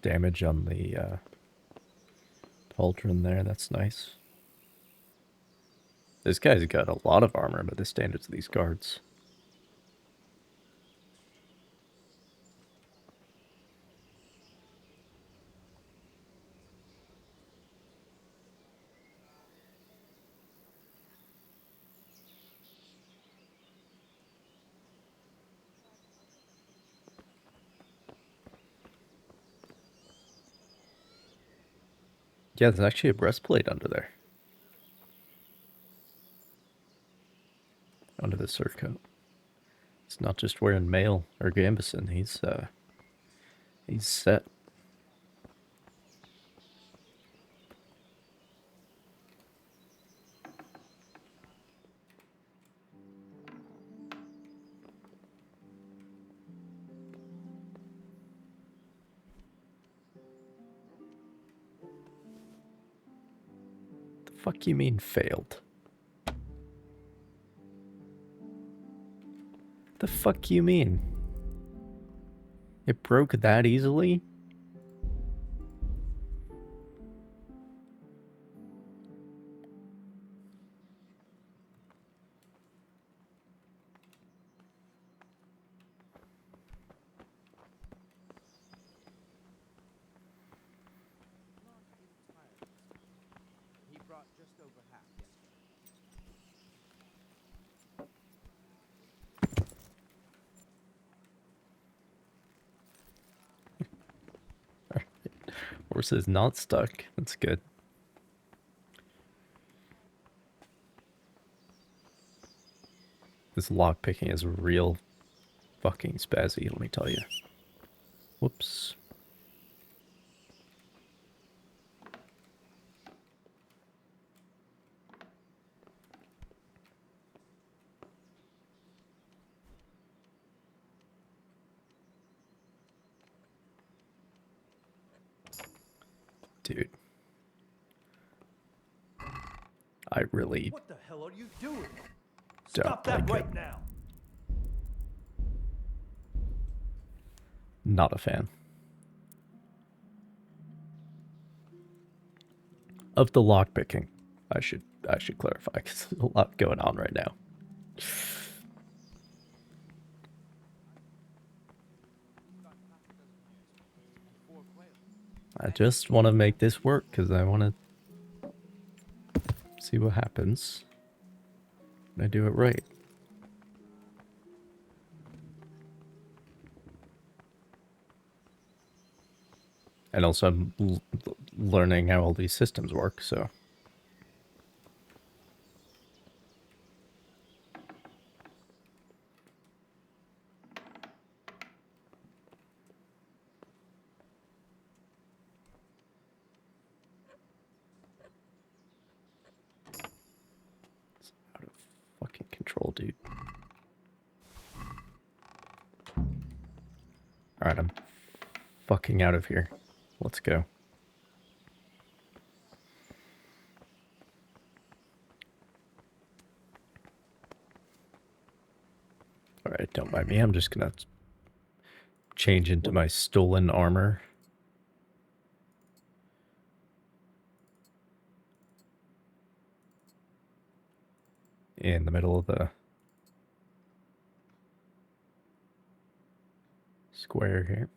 damage on the pauldron there. That's nice. This guy's got a lot of armor by the standards of these guards. Yeah, there's actually a breastplate under there. Under the surcoat. It's not just wearing mail or gambeson, he's set. The fuck you mean failed? The fuck you mean? It broke that easily? He brought just over half Horse is not stuck. That's good. This lockpicking is real fucking spazzy, let me tell you. Whoops. Dude. I really What the hell are you doing? don't Stop that like right it. now. Not a fan. Of the lockpicking. I should clarify, because there's a lot going on right now. I just want to make this work, because I want to see what happens when I do it right. And also, I'm learning how all these systems work, so... It's out of fucking control, dude. Alright, I'm fucking out of here. Let's go. Alright, don't mind me. I'm just gonna change into my stolen armor. In the middle of the square here.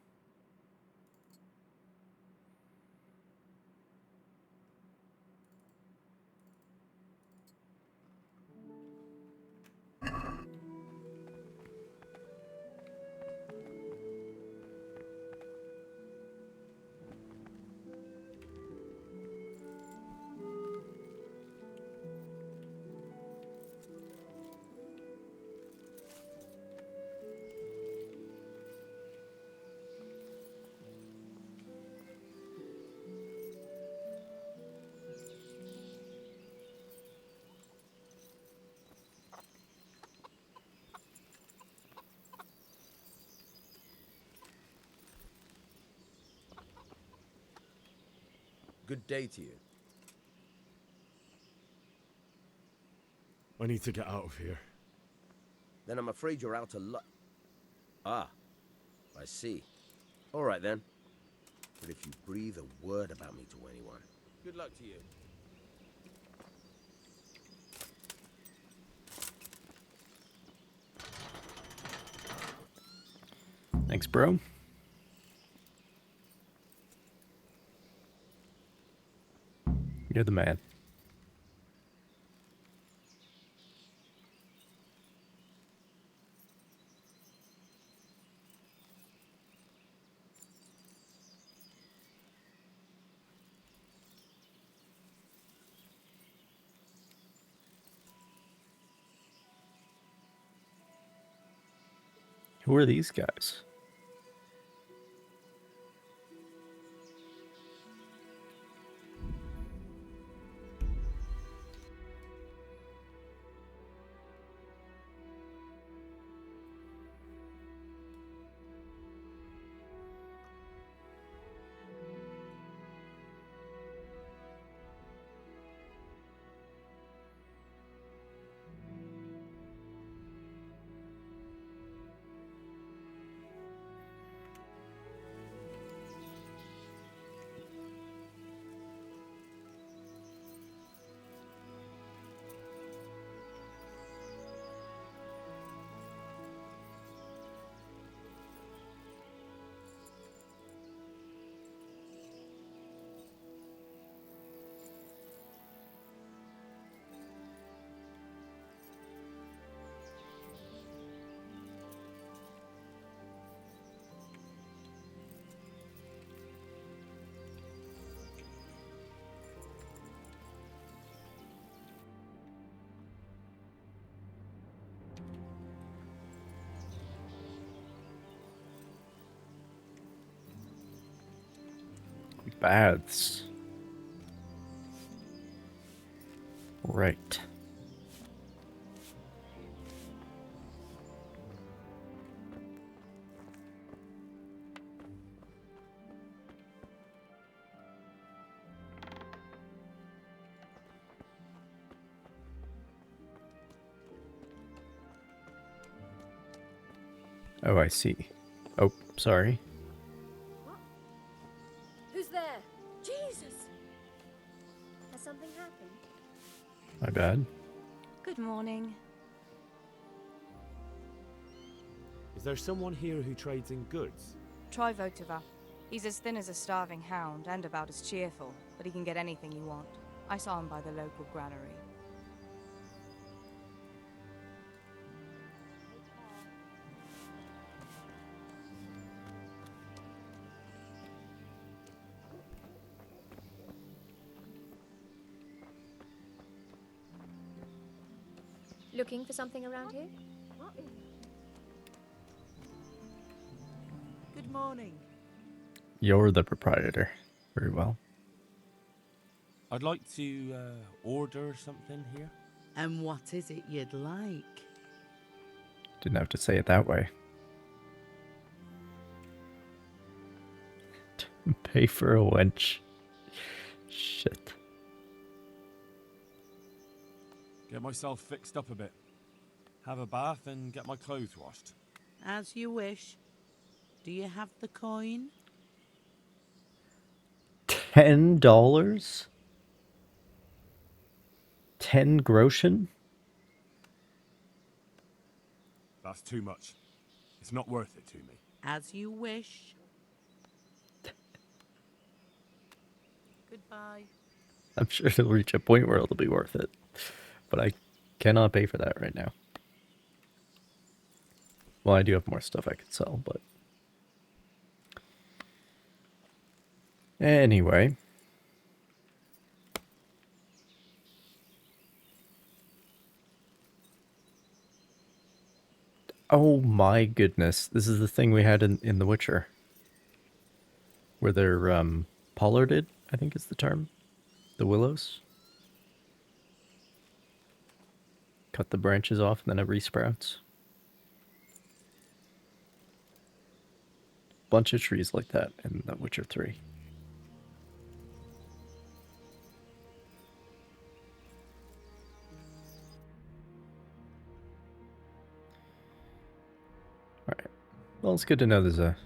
Good day to you. I need to get out of here. Then I'm afraid you're out of luck. Ah, I see. All right then. But if you breathe a word about me to anyone... Good luck to you. Thanks, bro. You're the man. Who are these guys? Baths. Right. Oh, I see. Oh, sorry. Who's there? Jesus! Has something happened? My bad. Good morning. Is there someone here who trades in goods? Try Votova. He's as thin as a starving hound and about as cheerful, but he can get anything you want. I saw him by the local granary. Looking for something around here? Good morning. You're the proprietor. Very well. I'd like to order something here. And what is it you'd like? Didn't have to say it that way. Pay for a wench. Shit. Get myself fixed up a bit. Have a bath and get my clothes washed. As you wish. Do you have the coin? $10? 10 groschen? That's too much. It's not worth it to me. As you wish. Goodbye. I'm sure it'll reach a point where it'll be worth it. But I cannot pay for that right now. Well, I do have more stuff I could sell, but... Anyway. Oh my goodness. This is the thing we had in The Witcher. Where they're, pollarded, I think is the term. The willows. Cut the branches off and then it resprouts. Bunch of trees like that in The Witcher 3. Alright. Well, it's good to know there's a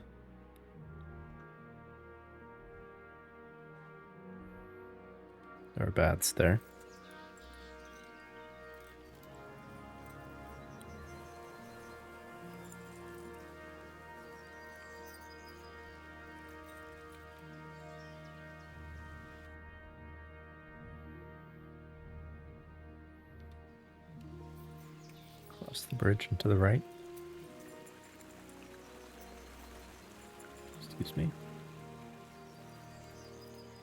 bats there. Cross the bridge and to the right. Excuse me.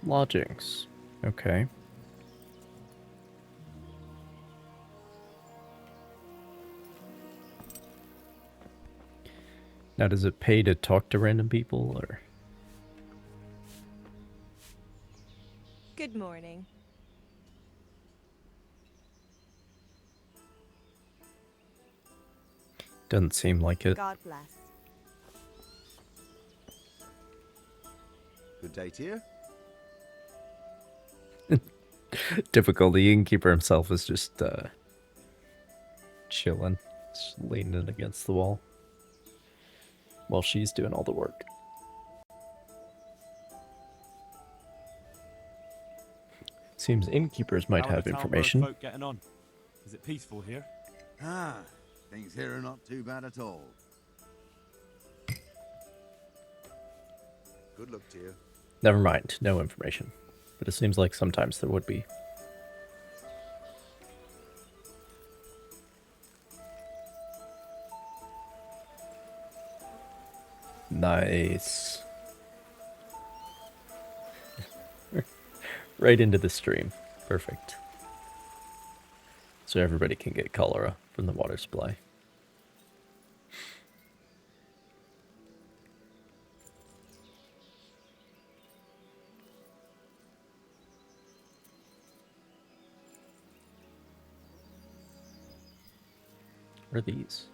Lodgings. Okay. Now, does it pay to talk to random people, or? Good morning. Doesn't seem like it. God bless. Good day to you. Typical. The innkeeper himself is just chilling, just leaning against the wall while she's doing all the work. Seems innkeepers might How are have the Talbot information. folk getting on? Is it peaceful here? Ah, things here are not too bad at all. Good luck to you. Never mind, no information. But it seems like sometimes there would be. Nice. Right into the stream. Perfect. So everybody can get cholera from the water supply. What are these?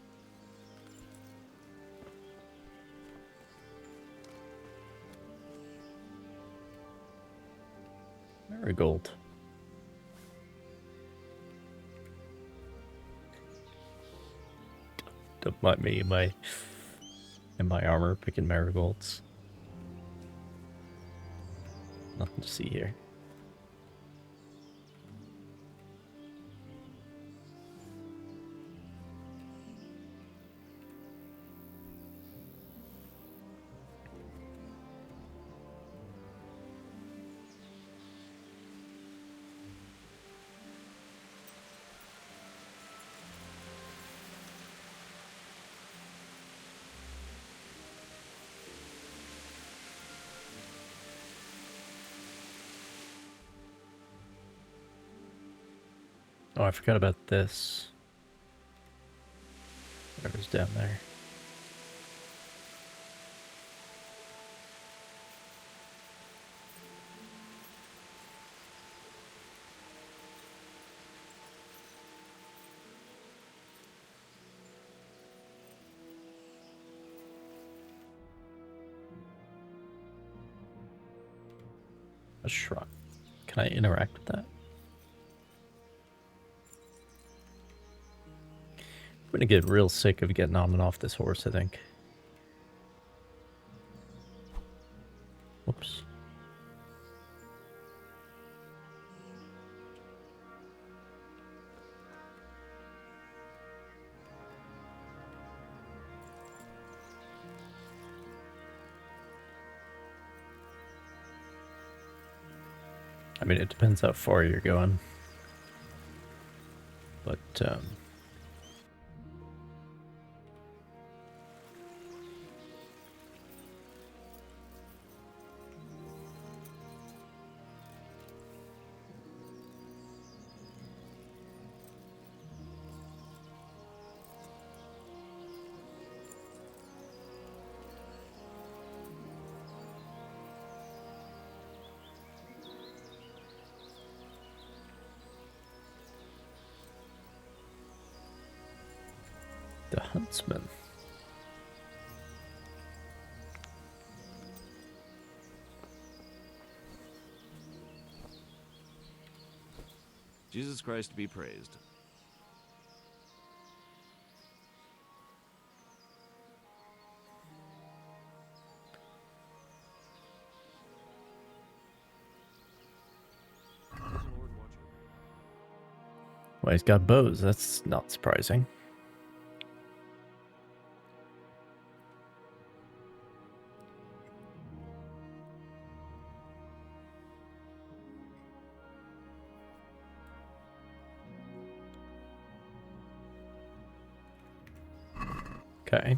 Marigold. Don't mind me in my armor picking marigolds. Nothing to see here. Oh, I forgot about this. Whatever's down there. A shrine. Can I interact with that? I'm gonna get real sick of getting on and off this horse, I think. Whoops. I mean, it depends how far you're going. But, the huntsman. Jesus Christ be praised. Lord Well, he's got bows. That's not surprising. Okay.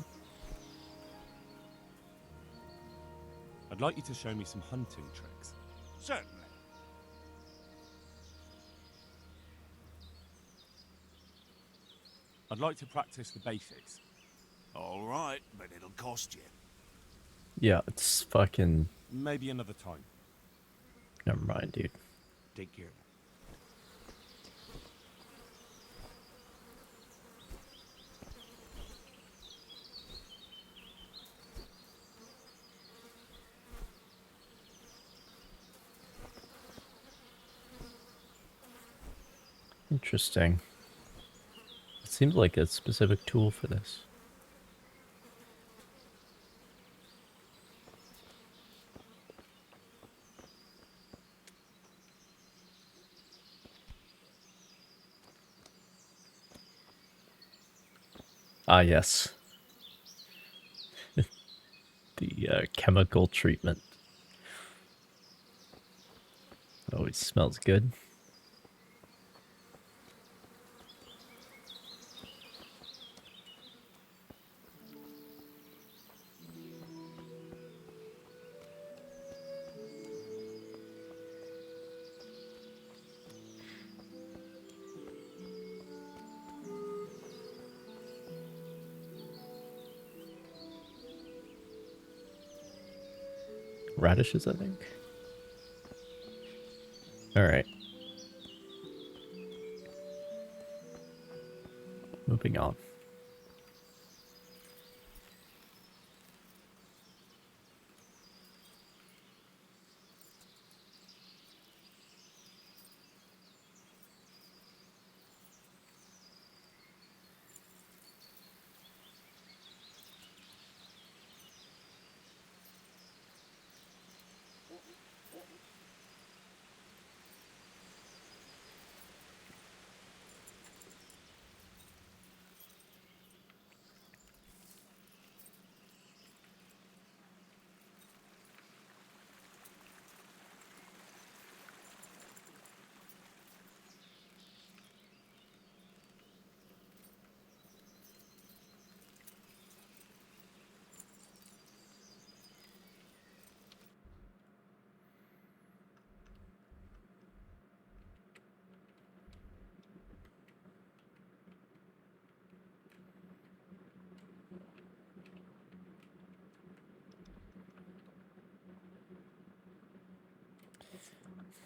I'd like you to show me some hunting tricks. Certainly. I'd like to practice the basics. All right, but it'll cost you. Yeah, it's fucking... Maybe another time. Never mind, dude. Take care. Interesting. It seems like a specific tool for this. Ah, yes. The chemical treatment. Always smells good. Radishes, I think. Alright. Moving on.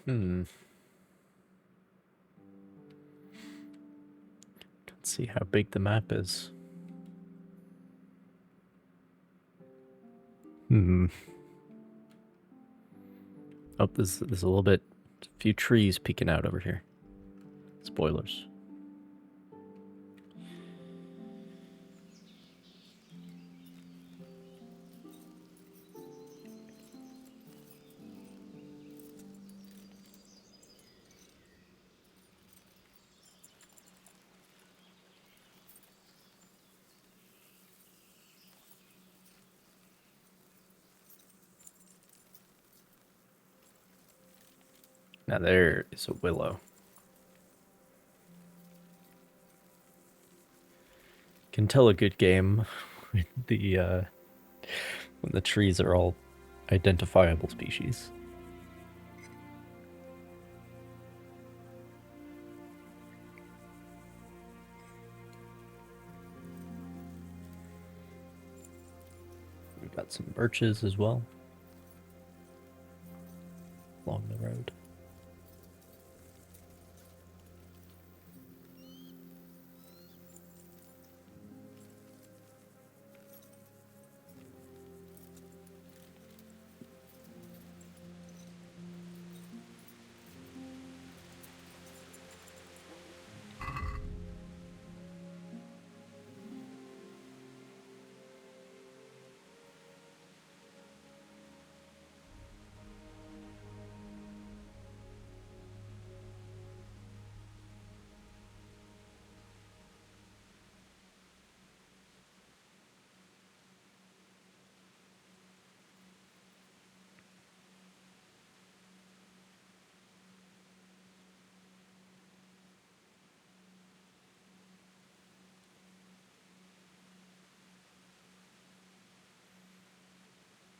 Let's see how big the map is. Oh, there's a little bit, a few trees peeking out over here. Spoilers. Now there is a willow. Can tell a good game when the trees are all identifiable species. We've got some birches as well along the road.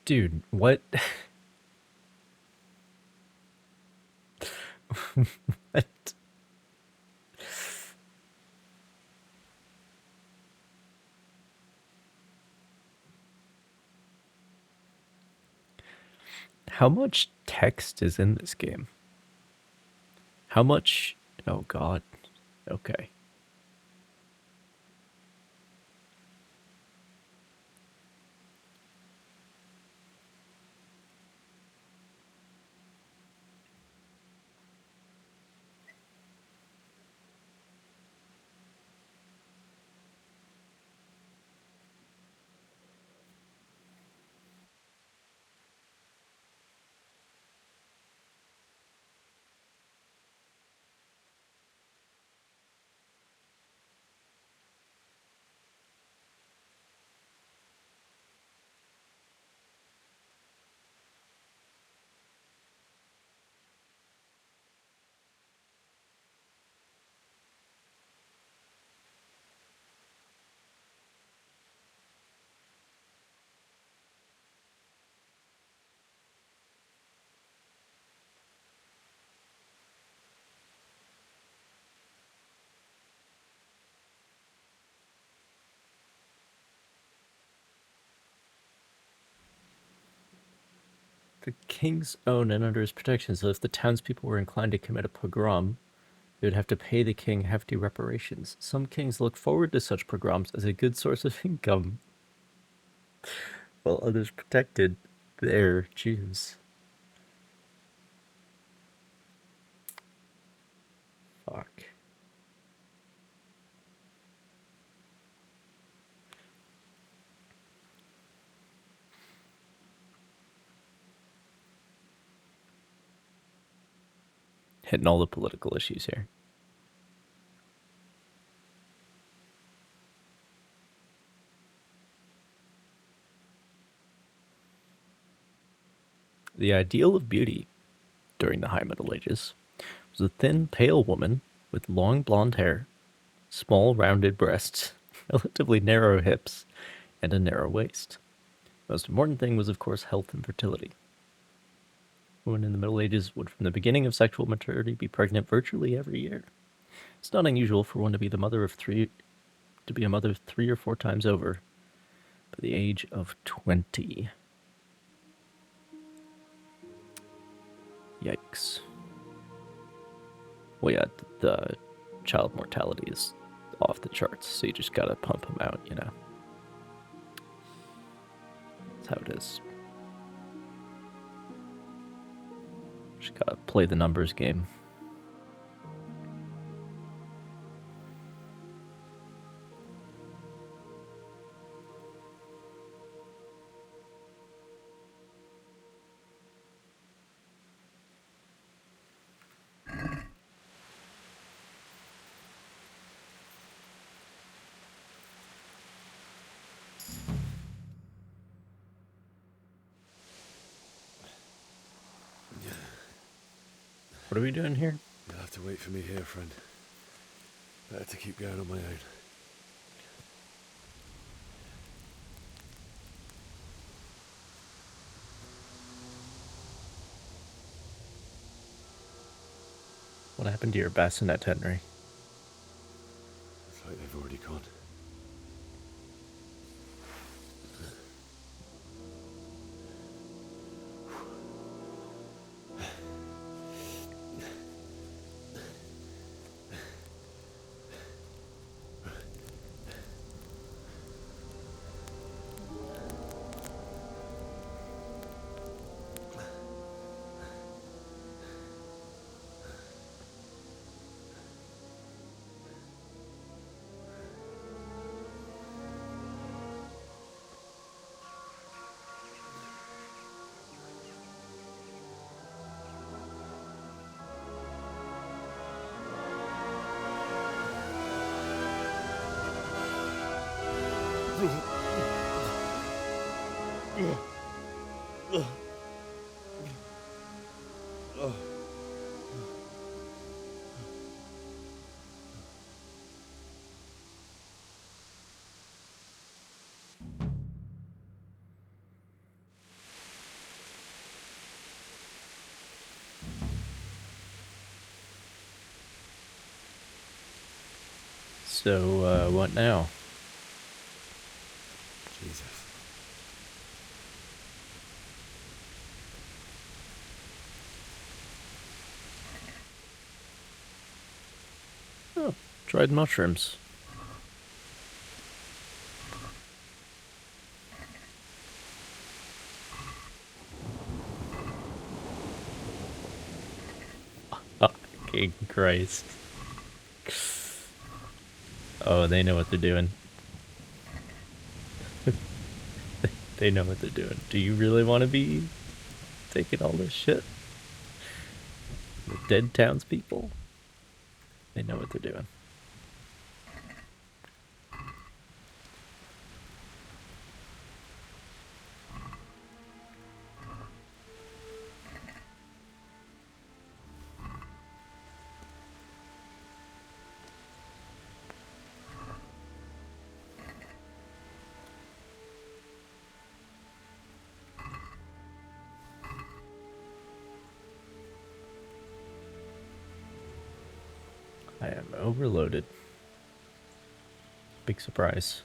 Dude, what? What? How much text is in this game? How much? Oh god. Okay. The king's own and under his protection, so if the townspeople were inclined to commit a pogrom, they would have to pay the king hefty reparations. Some kings look forward to such pogroms as a good source of income, while others protected their Jews. Fuck. Hitting all the political issues here. The ideal of beauty during the High Middle Ages was a thin, pale woman with long blonde hair, small rounded breasts, relatively narrow hips, and a narrow waist. The most important thing was, of course, health and fertility. Women in the Middle Ages would, from the beginning of sexual maturity, be pregnant virtually every year. It's not unusual for one to be a mother 3 or 4 times over by the age of 20. Yikes. Well, yeah, the child mortality is off the charts, so you just gotta pump them out, you know. That's how it is. Just gotta play the numbers game. What are we doing here? You'll have to wait for me here, friend. Better to keep going on my own. What happened to your bassinet, Henry? It's like they've already gone. So, what now? Jesus. Oh, dried mushrooms. Fucking Christ. Oh, they know what they're doing. They know what they're doing. Do you really want to be taking all this shit? The dead townspeople? They know what they're doing. I am overloaded. Big surprise.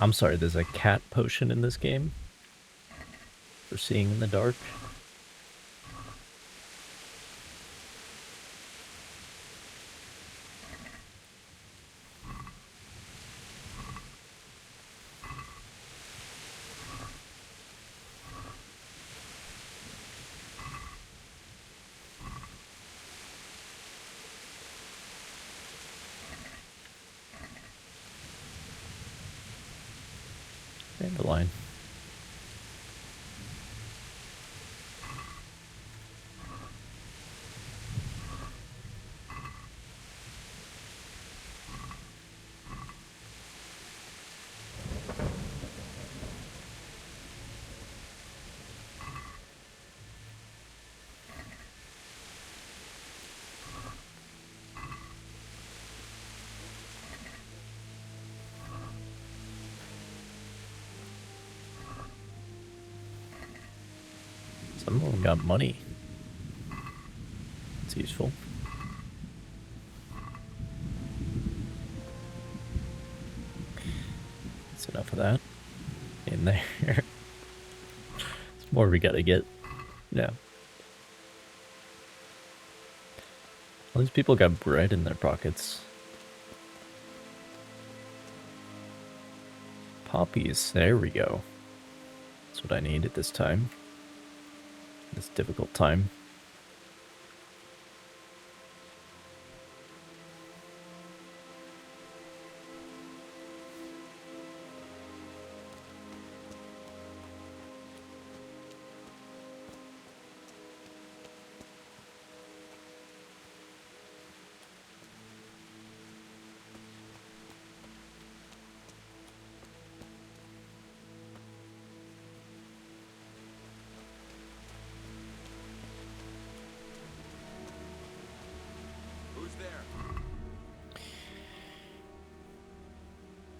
I'm sorry, there's a cat potion in this game? For seeing in the dark? Dandelion. Some of them got money. It's useful. That's enough of that. In there. There's more we gotta get. Yeah. All these people got bread in their pockets. Poppies. There we go. That's what I need at this time. This difficult time.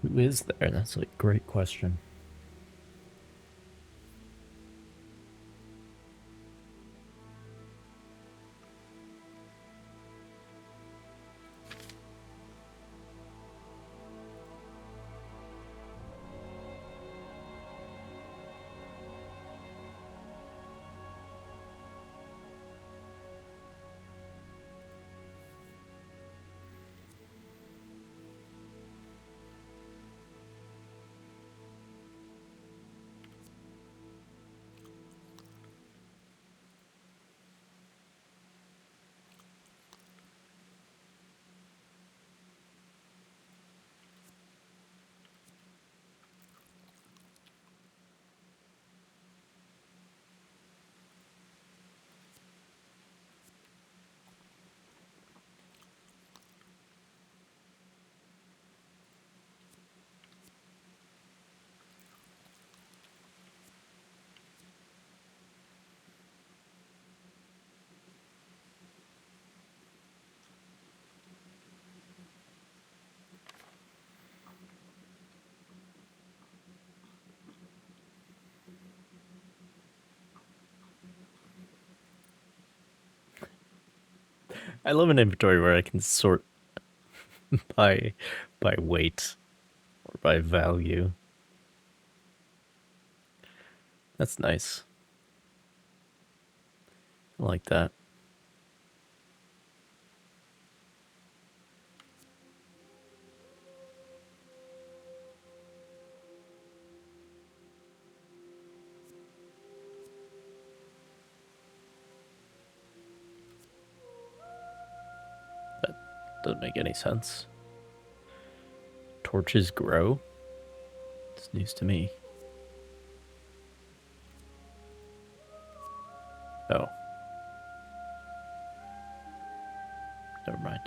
Who is there? That's a great question. I love an inventory where I can sort by weight or by value. That's nice. I like that. That doesn't make any sense. Torches grow? It's news to me. Oh. Never mind.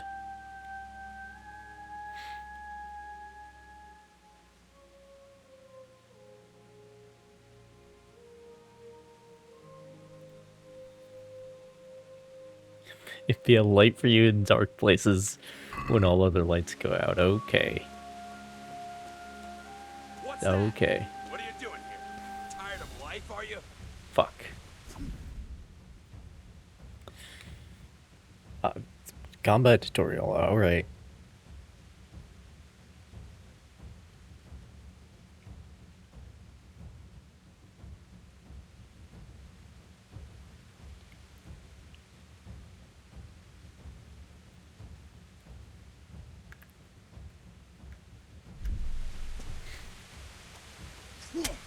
It'd be a light for you in dark places when all other lights go out. Okay. Okay. What are you doing here? Tired of life, are you? Fuck. Combat tutorial, alright.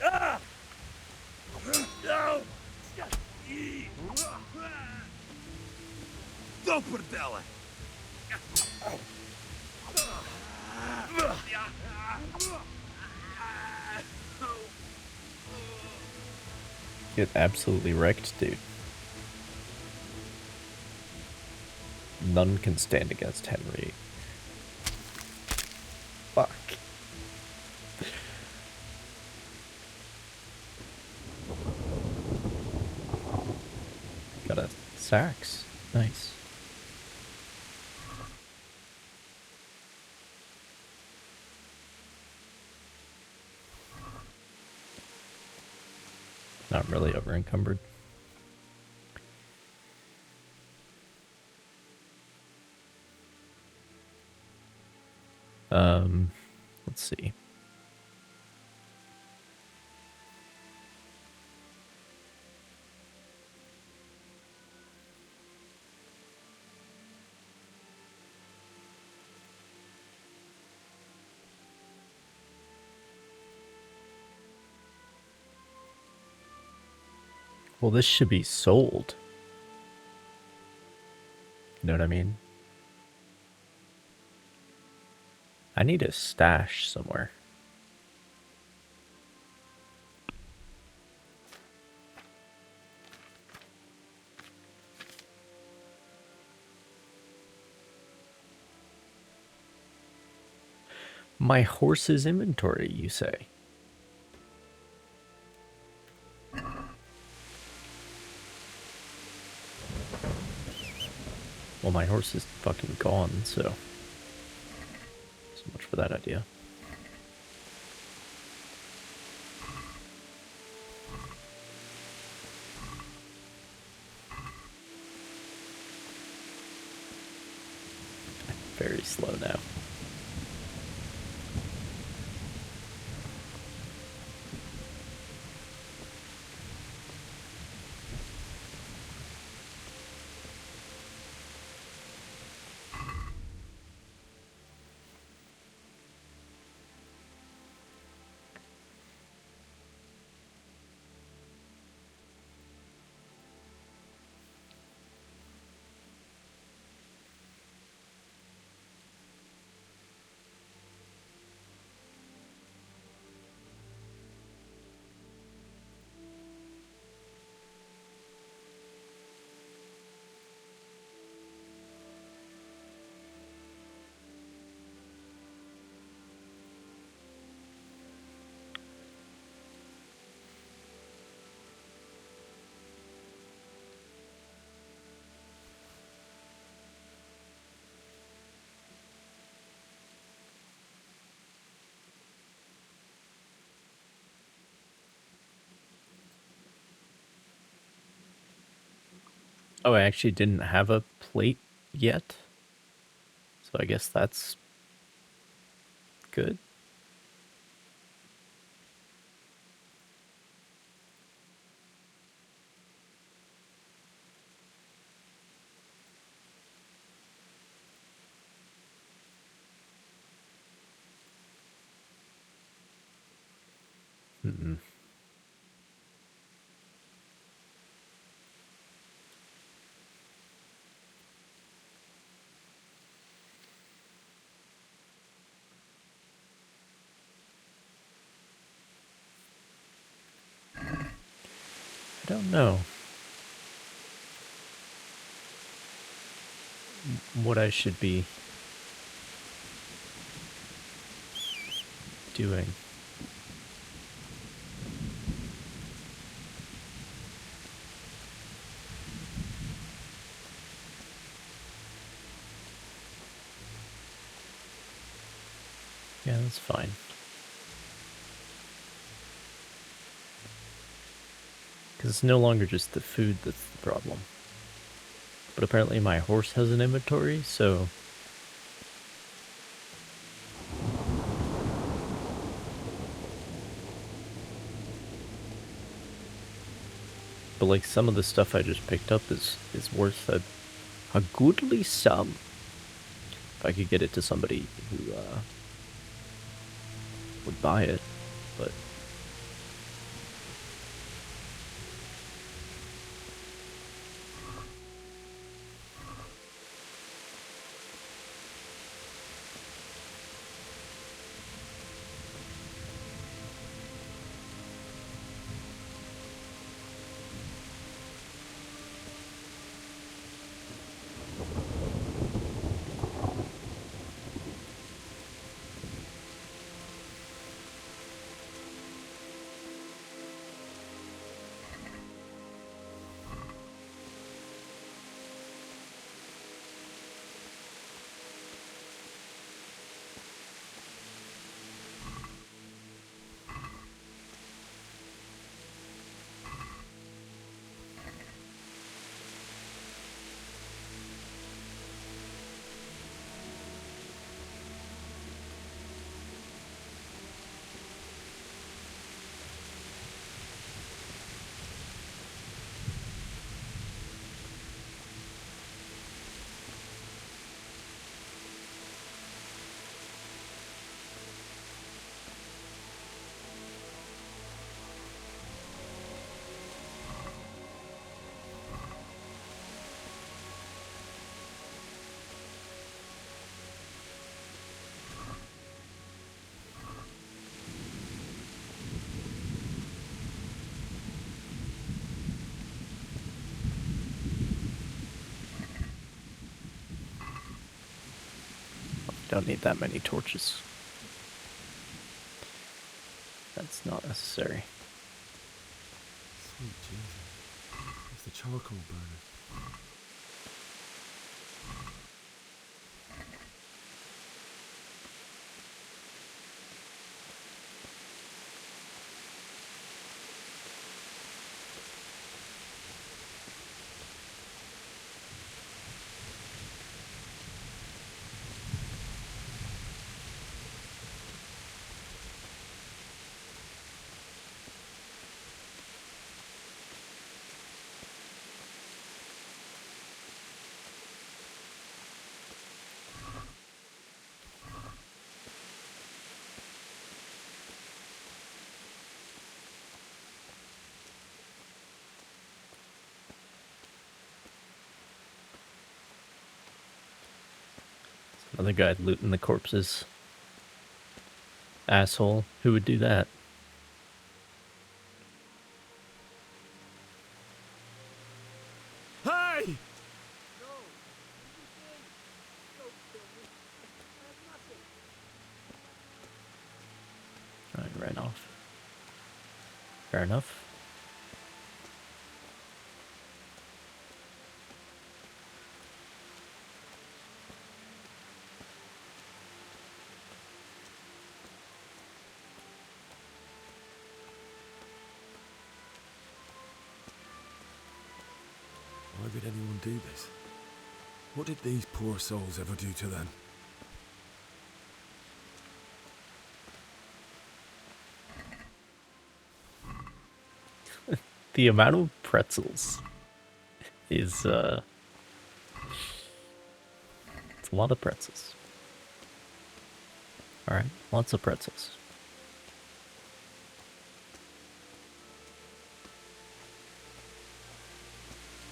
Ah! No! Go, Perdella! Get absolutely wrecked, dude. None can stand against Henry. Fuck. Got a sax. Nice. Not really over encumbered. Let's see. Well, this should be sold. You know what I mean? I need a stash somewhere. My horse's inventory, you say? Well, my horse is fucking gone, so... So much for that idea. Very slow now. Oh, I actually didn't have a plate yet. So I guess that's good. Mm-mm. I don't know what I should be doing. Yeah, that's fine. Because it's no longer just the food that's the problem. But apparently my horse has an inventory, so... But like some of the stuff I just picked up is worth a goodly sum. If I could get it to somebody who would buy it, but... Don't need that many torches. That's not necessary. Sweet Jesus. It's the charcoal burner. Another guy looting the corpses. Asshole. Who would do that? Hey! Alright, ran off. Fair enough. Why would anyone do this? What did these poor souls ever do to them? The amount of pretzels is it's a lot of pretzels. Alright, lots of pretzels.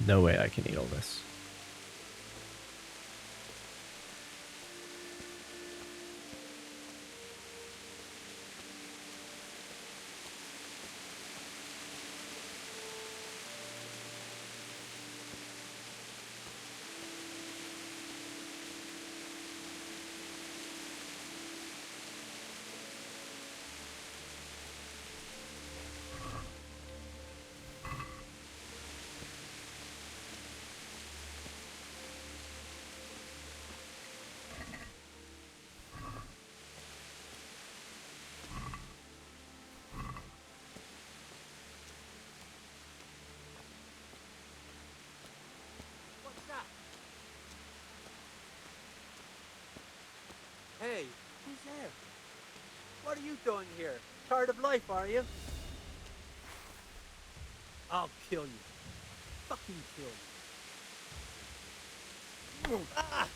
No way I can eat all this. Hey, who's there? What are you doing here? Tired of life, are you? I'll kill you. Fucking kill you. Ah!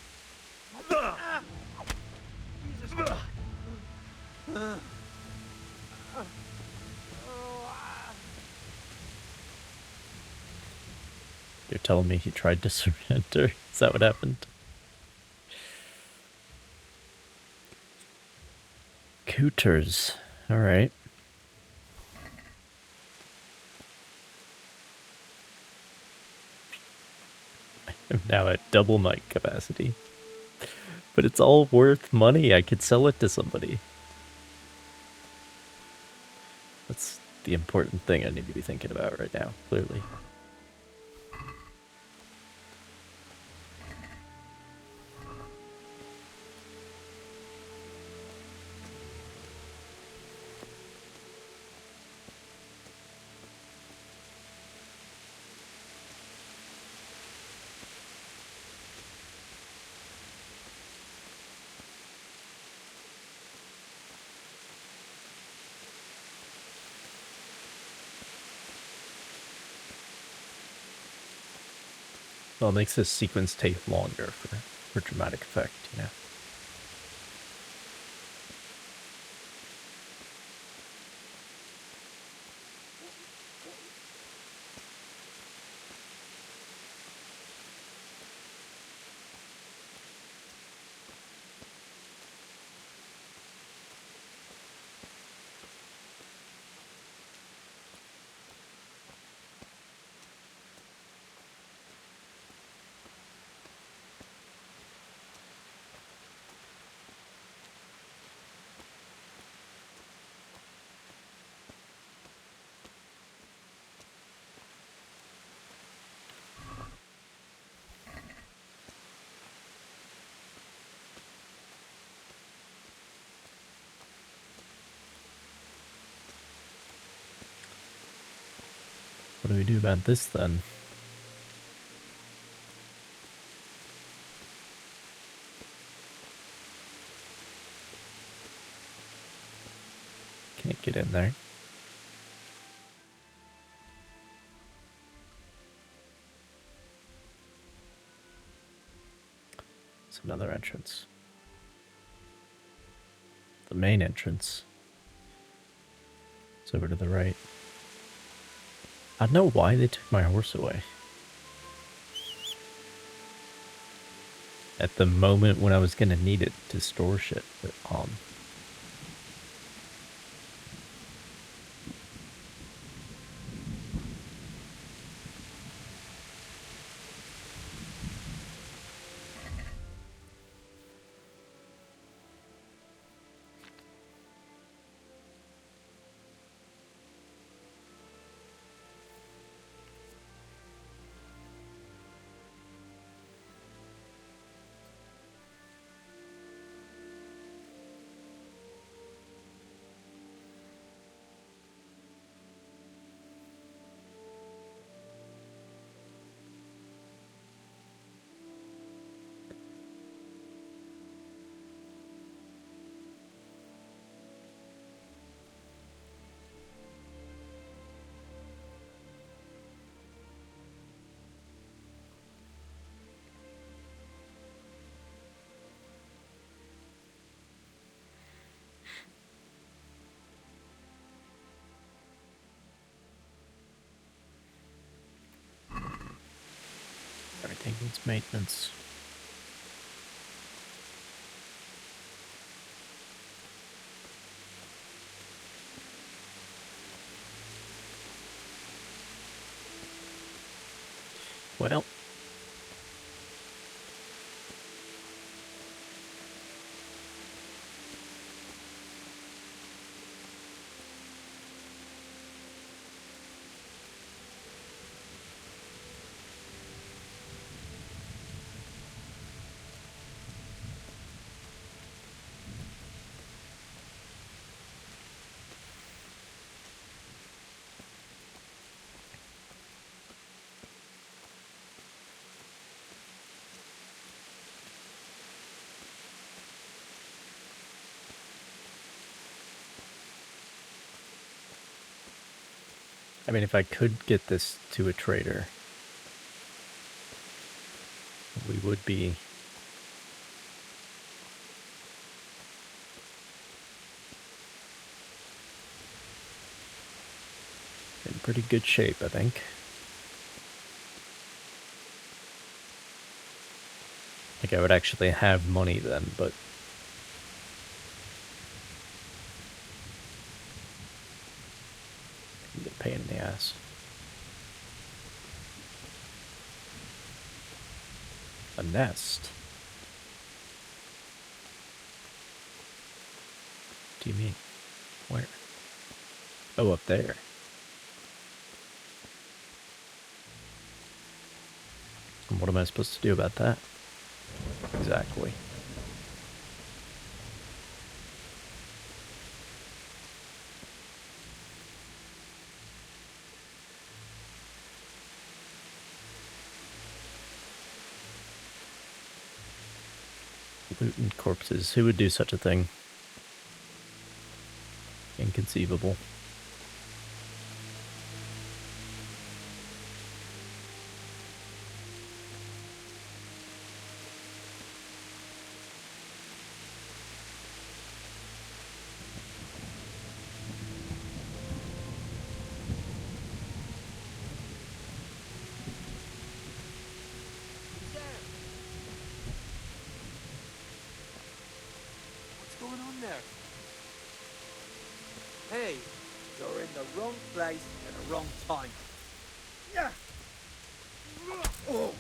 Ah! Jesus Christ. You're telling me he tried to surrender? Is that what happened? Cooters. Alright. I'm now at double my capacity. But it's all worth money. I could sell it to somebody. That's the important thing I need to be thinking about right now, clearly. Well, it makes this sequence take longer for dramatic effect, you know. What do we do about this then? Can't get in there. It's another entrance. The main entrance. It's over to the right. I don't know why they took my horse away. At the moment when I was gonna need it to store shit, but Needs maintenance. Well. I mean, if I could get this to a trader, we would be in pretty good shape, I think. Like, I would actually have money then, but it'd be a pain in the ass. A nest? What do you mean? Where? Oh, up there. And what am I supposed to do about that? Exactly. Looting corpses. Who would do such a thing? Inconceivable. What's going on there? Hey, you're in the wrong place at the wrong time. Yeah. Oh.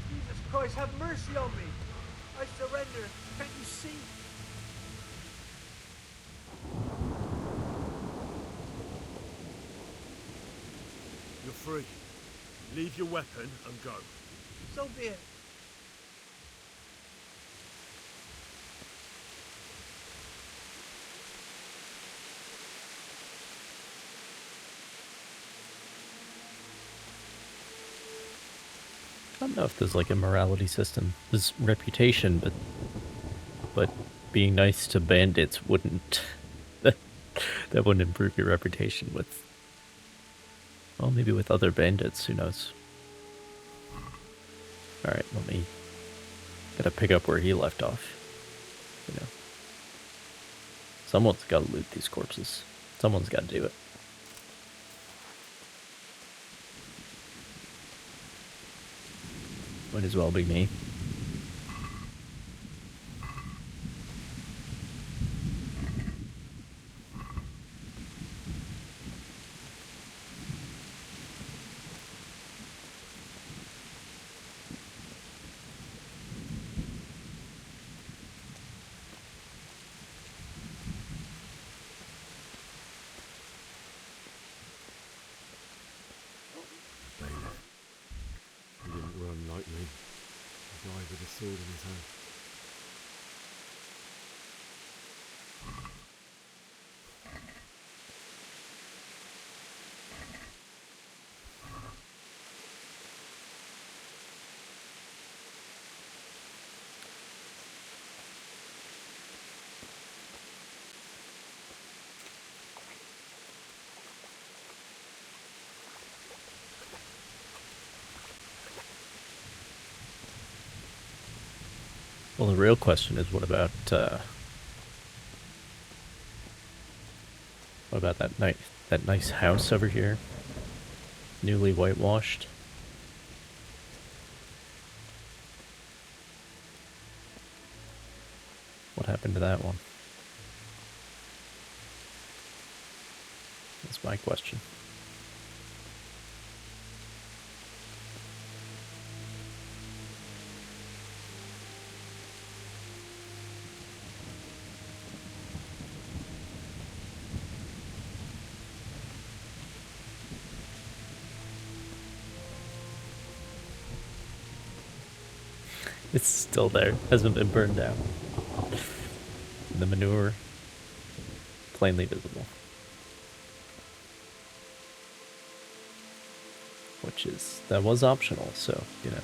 Jesus Christ, have mercy on me. I surrender. Can't you see? You're free. Leave your weapon and go. So be it. I don't know if there's like a morality system. There's reputation, but being nice to bandits wouldn't that wouldn't improve your reputation with, well, maybe with other bandits, who knows. Alright, gotta pick up where he left off. You know. Someone's gotta loot these corpses. Someone's gotta do it. Might as well be me. He didn't run like me. He died with a sword in his hand. Well, the real question is, what about that nice house over here? Newly whitewashed. What happened to that one? That's my question. It's still there, hasn't been burned down. The manure, plainly visible. Which is, that was optional, so, you know.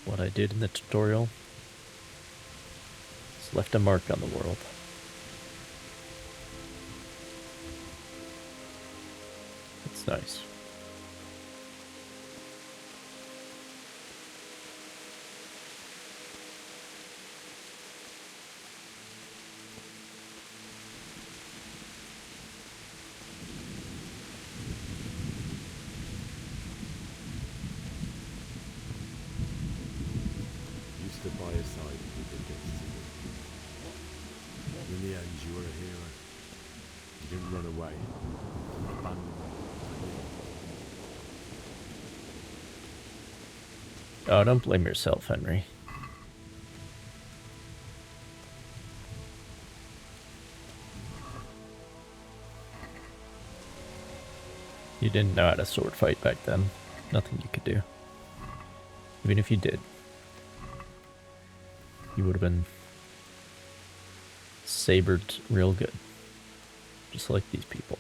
What I did in the tutorial has left a mark on the world. It's nice. You stood by his side and he did this. In the end, you were a hero. You didn't run away. You didn't abandon me. Oh, don't blame yourself, Henry. You didn't know how to sword fight back then. Nothing you could do. Even if you did, you would have been sabered real good. Just like these people.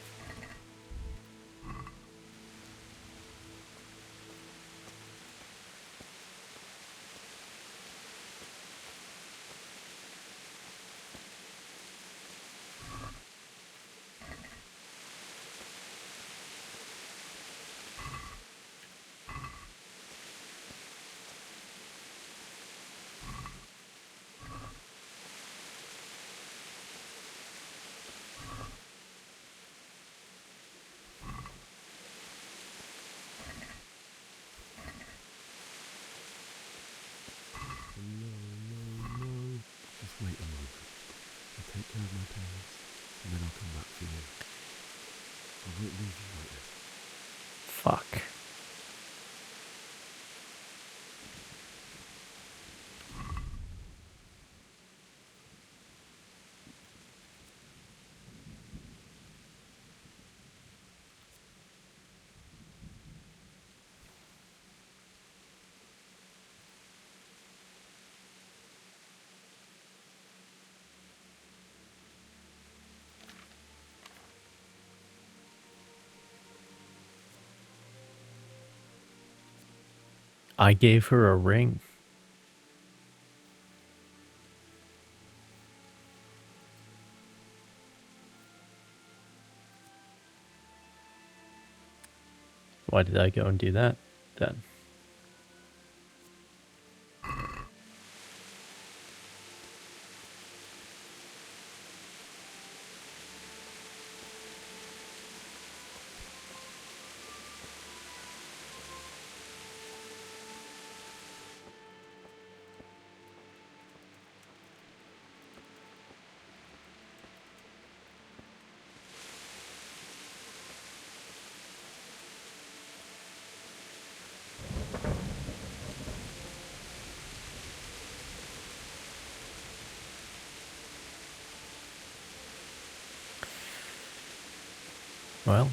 No. Just wait a moment. I'll take care of my parents, and then I'll come back for you. I won't leave you like this. Fuck. I gave her a ring. Why did I go and do that then? Well.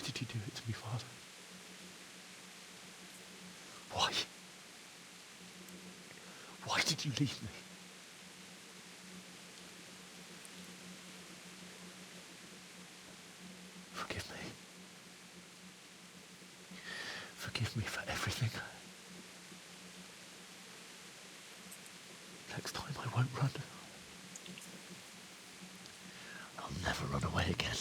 did you do it to me, Father? Why? Why did you leave me? Forgive me. Forgive me for everything. Next time I won't run. I'll never run away again.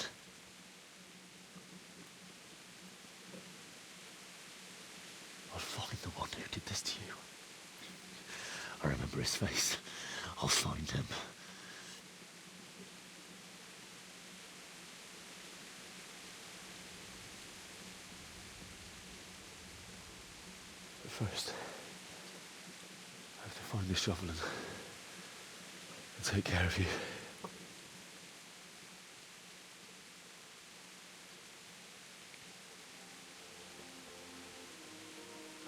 I'll find the one who did this to you. I remember his face. I'll find him. But first, I have to find this shovel and take care of you.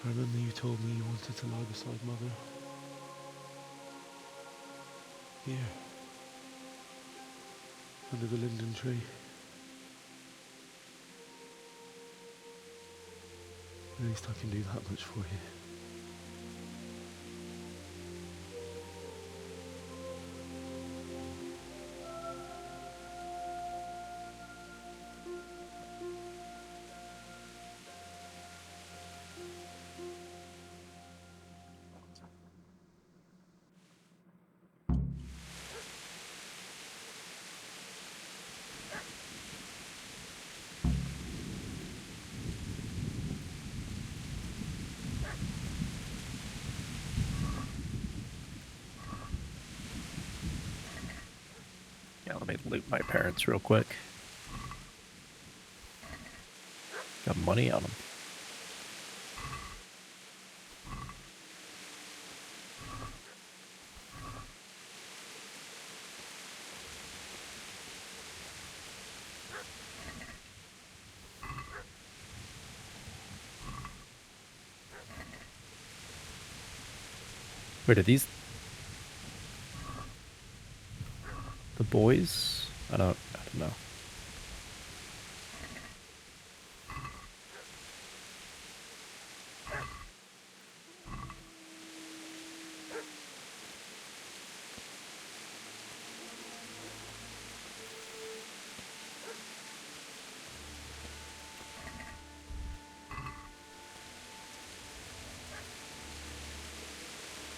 I remember you told me you wanted to lie beside Mother. Here. Under the linden tree. At least I can do that much for you. Yeah, let me loot my parents real quick. Got money on them. Wait, are these the boys? I don't know.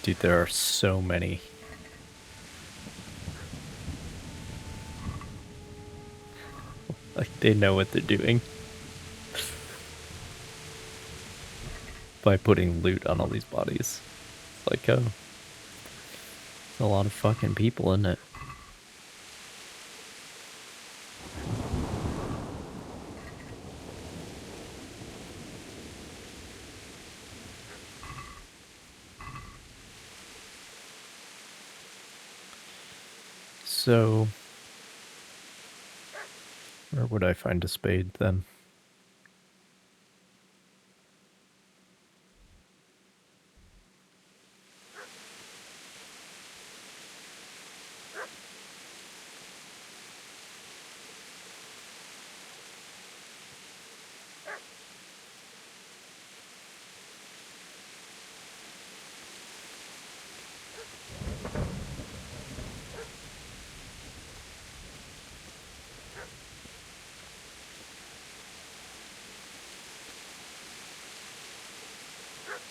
Dude, there are so many. Like, they know what they're doing. By putting loot on all these bodies. It's like, oh. There's a lot of fucking people in it. So, where would I find a spade then?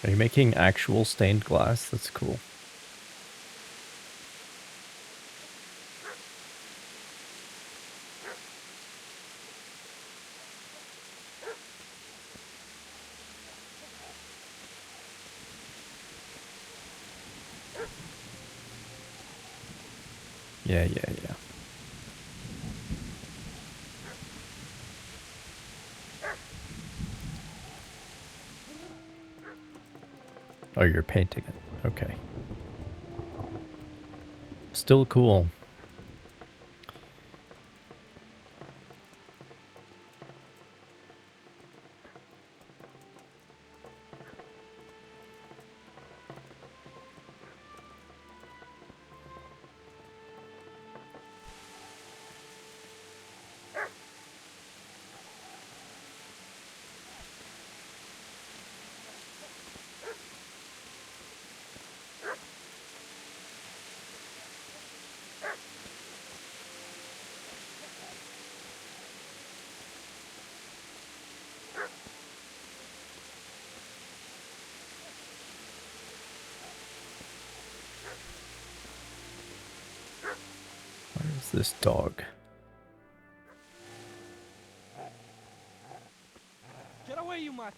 Are you making actual stained glass? That's cool. Yeah. Oh, you're painting it. Okay. Still cool. It's this dog. Get away, you mutt!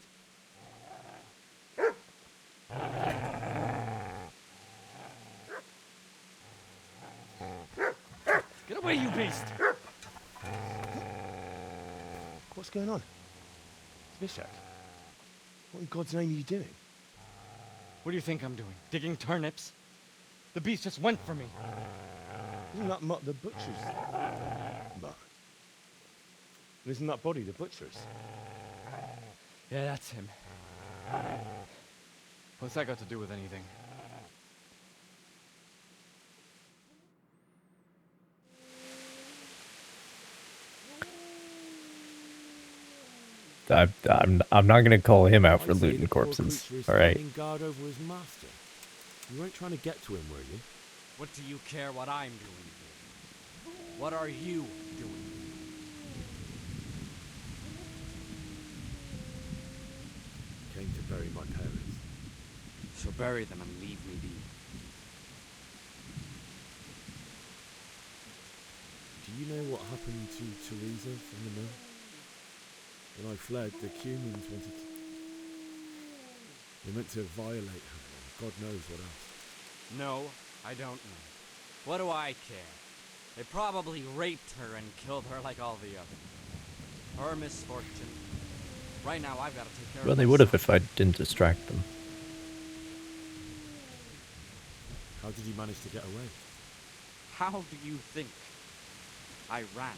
Get away, you beast! What's going on? Bishop, what in God's name are you doing? What do you think I'm doing? Digging turnips? The beast just went for me. Isn't that Mutt the butcher's? Mutt. Isn't that body the butcher's? Yeah, that's him. What's that got to do with anything? I'm not gonna call him out for I'd say looting the poor corpses. creature is All right. standing guard over his master. You weren't trying to get to him, were you? What do you care what I'm doing here? What are you doing? Came to bury my parents. So bury them and leave me be. Do you know what happened to Teresa from the mill? When I fled, the Cumans wanted to... They meant to violate her, and God knows what else. No, I don't know. What do I care? They probably raped her and killed her like all the others. Her misfortune. Right now, I've got to take care Well, of they would have if I didn't distract them. How did you manage to get away? How do you think I ran?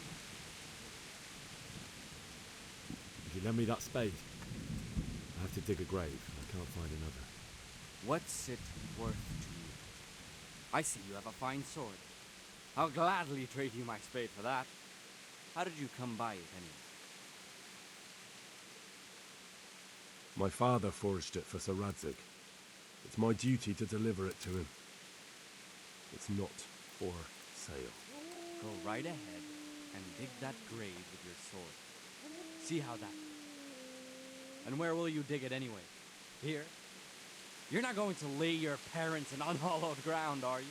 If you lend me that spade, I have to dig a grave. I can't find another. What's it worth to you? I see you have a fine sword. I'll gladly trade you my spade for that. How did you come by it anyway? My father forged it for Sir Radzig. It's my duty to deliver it to him. It's not for sale. Go right ahead and dig that grave with your sword. See how that goes. And where will you dig it anyway? Here? You're not going to lay your parents in unhallowed ground, are you?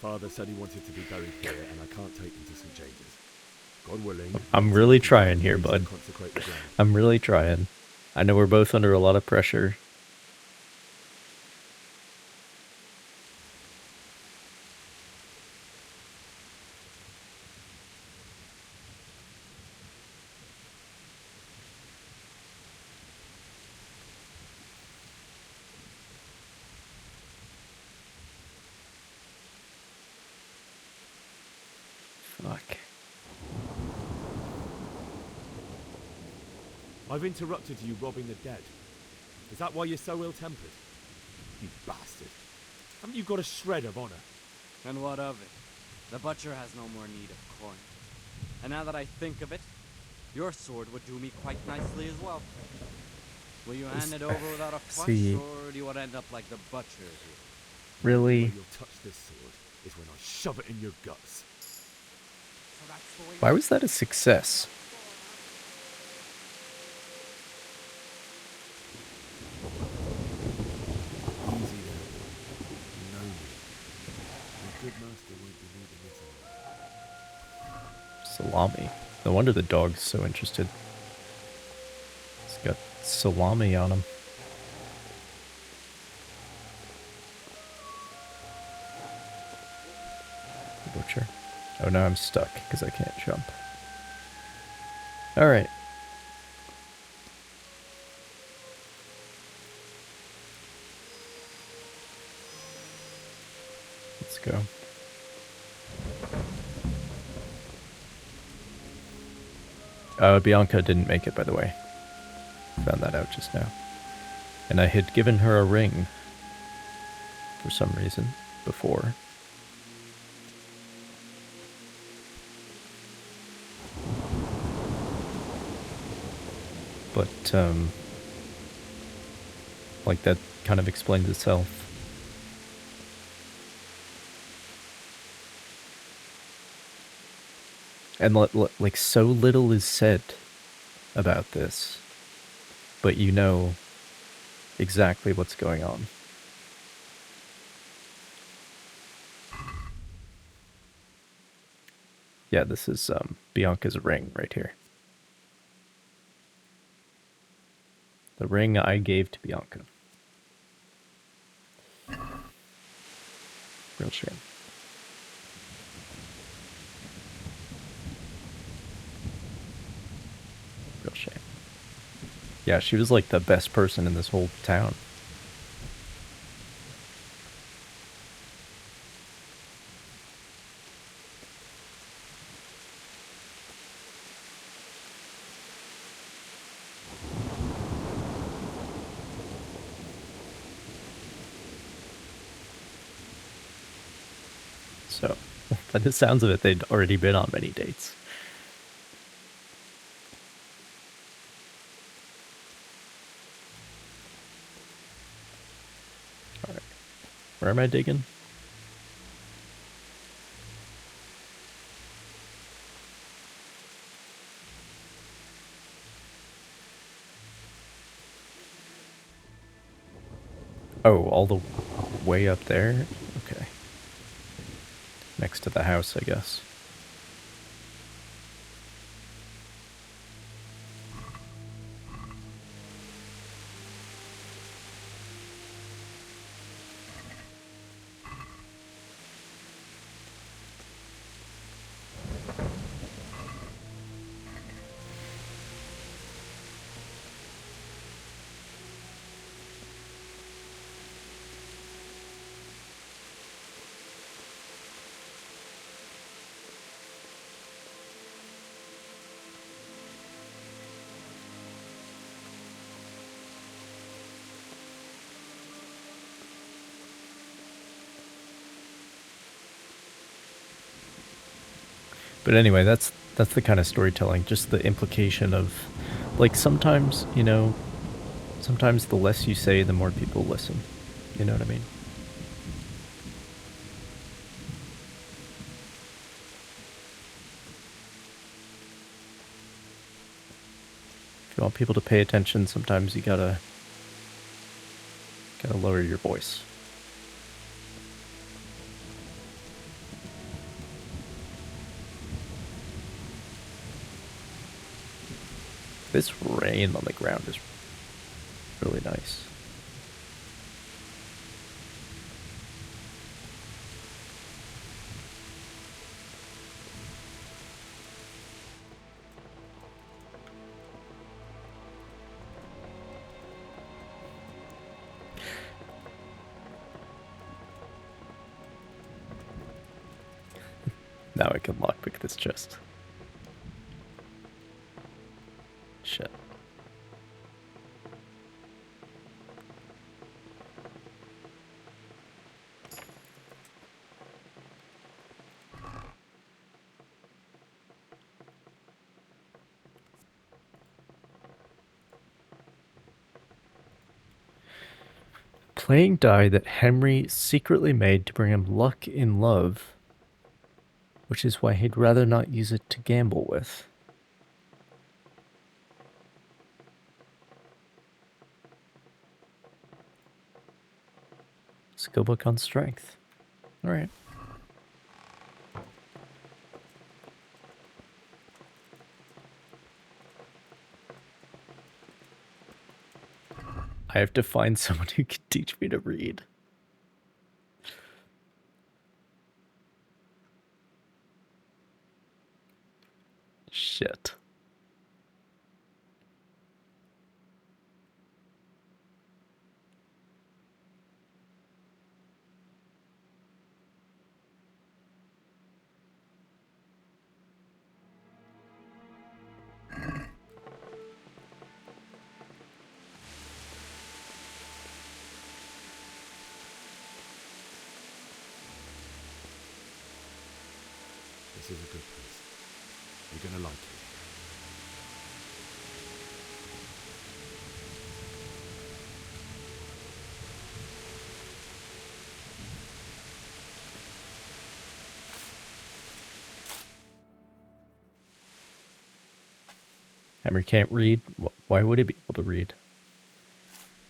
Father said he wanted to be buried here, and I can't take him to St. James's. God willing. I'm really trying here, bud. Consecrate the ground. I'm really trying. I know we're both under a lot of pressure. Fuck. I've interrupted you robbing the dead. Is that why you're so ill-tempered? You bastard. Haven't you got a shred of honor? And what of it? The butcher has no more need of coin. And now that I think of it, your sword would do me quite nicely as well. Will you hand it over without a fuss, See. or do you want to end up like the butcher here? Really? Where you'll touch this sword is when I shove it in your guts. Why was that a success? Easy there. You know me. Your good master won't be needing it anymore. Salami. No wonder the dog's so interested. It's got salami on him. Butcher. Oh, now I'm stuck because I can't jump. Alright. Let's go. Bianca didn't make it, by the way. Found that out just now. And I had given her a ring for some reason before. But, like, that kind of explains itself. And, like, so little is said about this, but you know exactly what's going on. Yeah, this is Bianca's ring right here. The ring I gave to Bianca. Real shame. Real shame. Yeah, she was like the best person in this whole town. So, by the sounds of it, they'd already been on many dates. Alright. Where am I digging? Oh, all the way up there? Okay. Next to the house, I guess. But anyway, that's the kind of storytelling, just the implication of, like, sometimes, you know, sometimes the less you say, the more people listen. You know what I mean? If you want people to pay attention, sometimes you gotta lower your voice. This rain on the ground is really nice. Now I can lockpick this chest. Shit. Playing die that Henry secretly made to bring him luck in love, which is why he'd rather not use it to gamble with. Skill book on strength. Alright. I have to find someone who can teach me to read. Shit. This is a good place. You're gonna like it. Henry can't read. Why would he be able to read?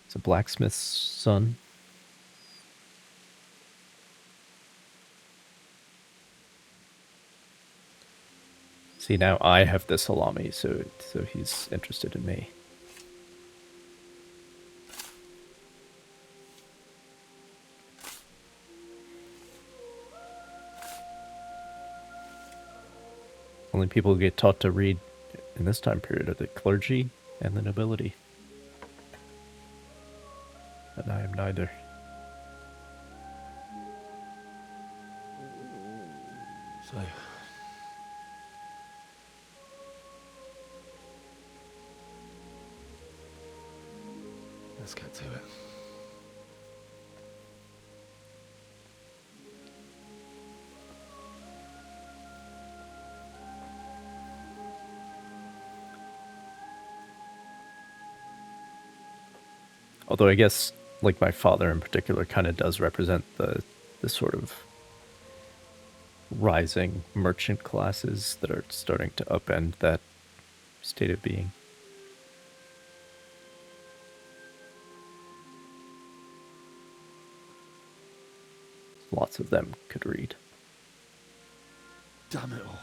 He's a blacksmith's son. See, now I have the salami, so he's interested in me. Only people who get taught to read in this time period are the clergy and the nobility. And I am neither. So, let's get to it. Although I guess, like, my father in particular kind of does represent the sort of rising merchant classes that are starting to upend that state of being. Lots of them could read. Damn it all.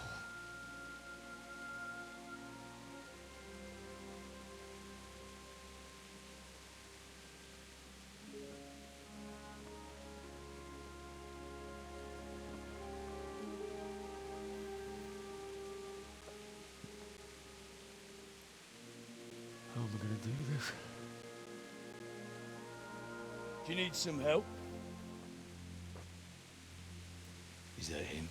How am I going to do this? Do you need some help? Is that him?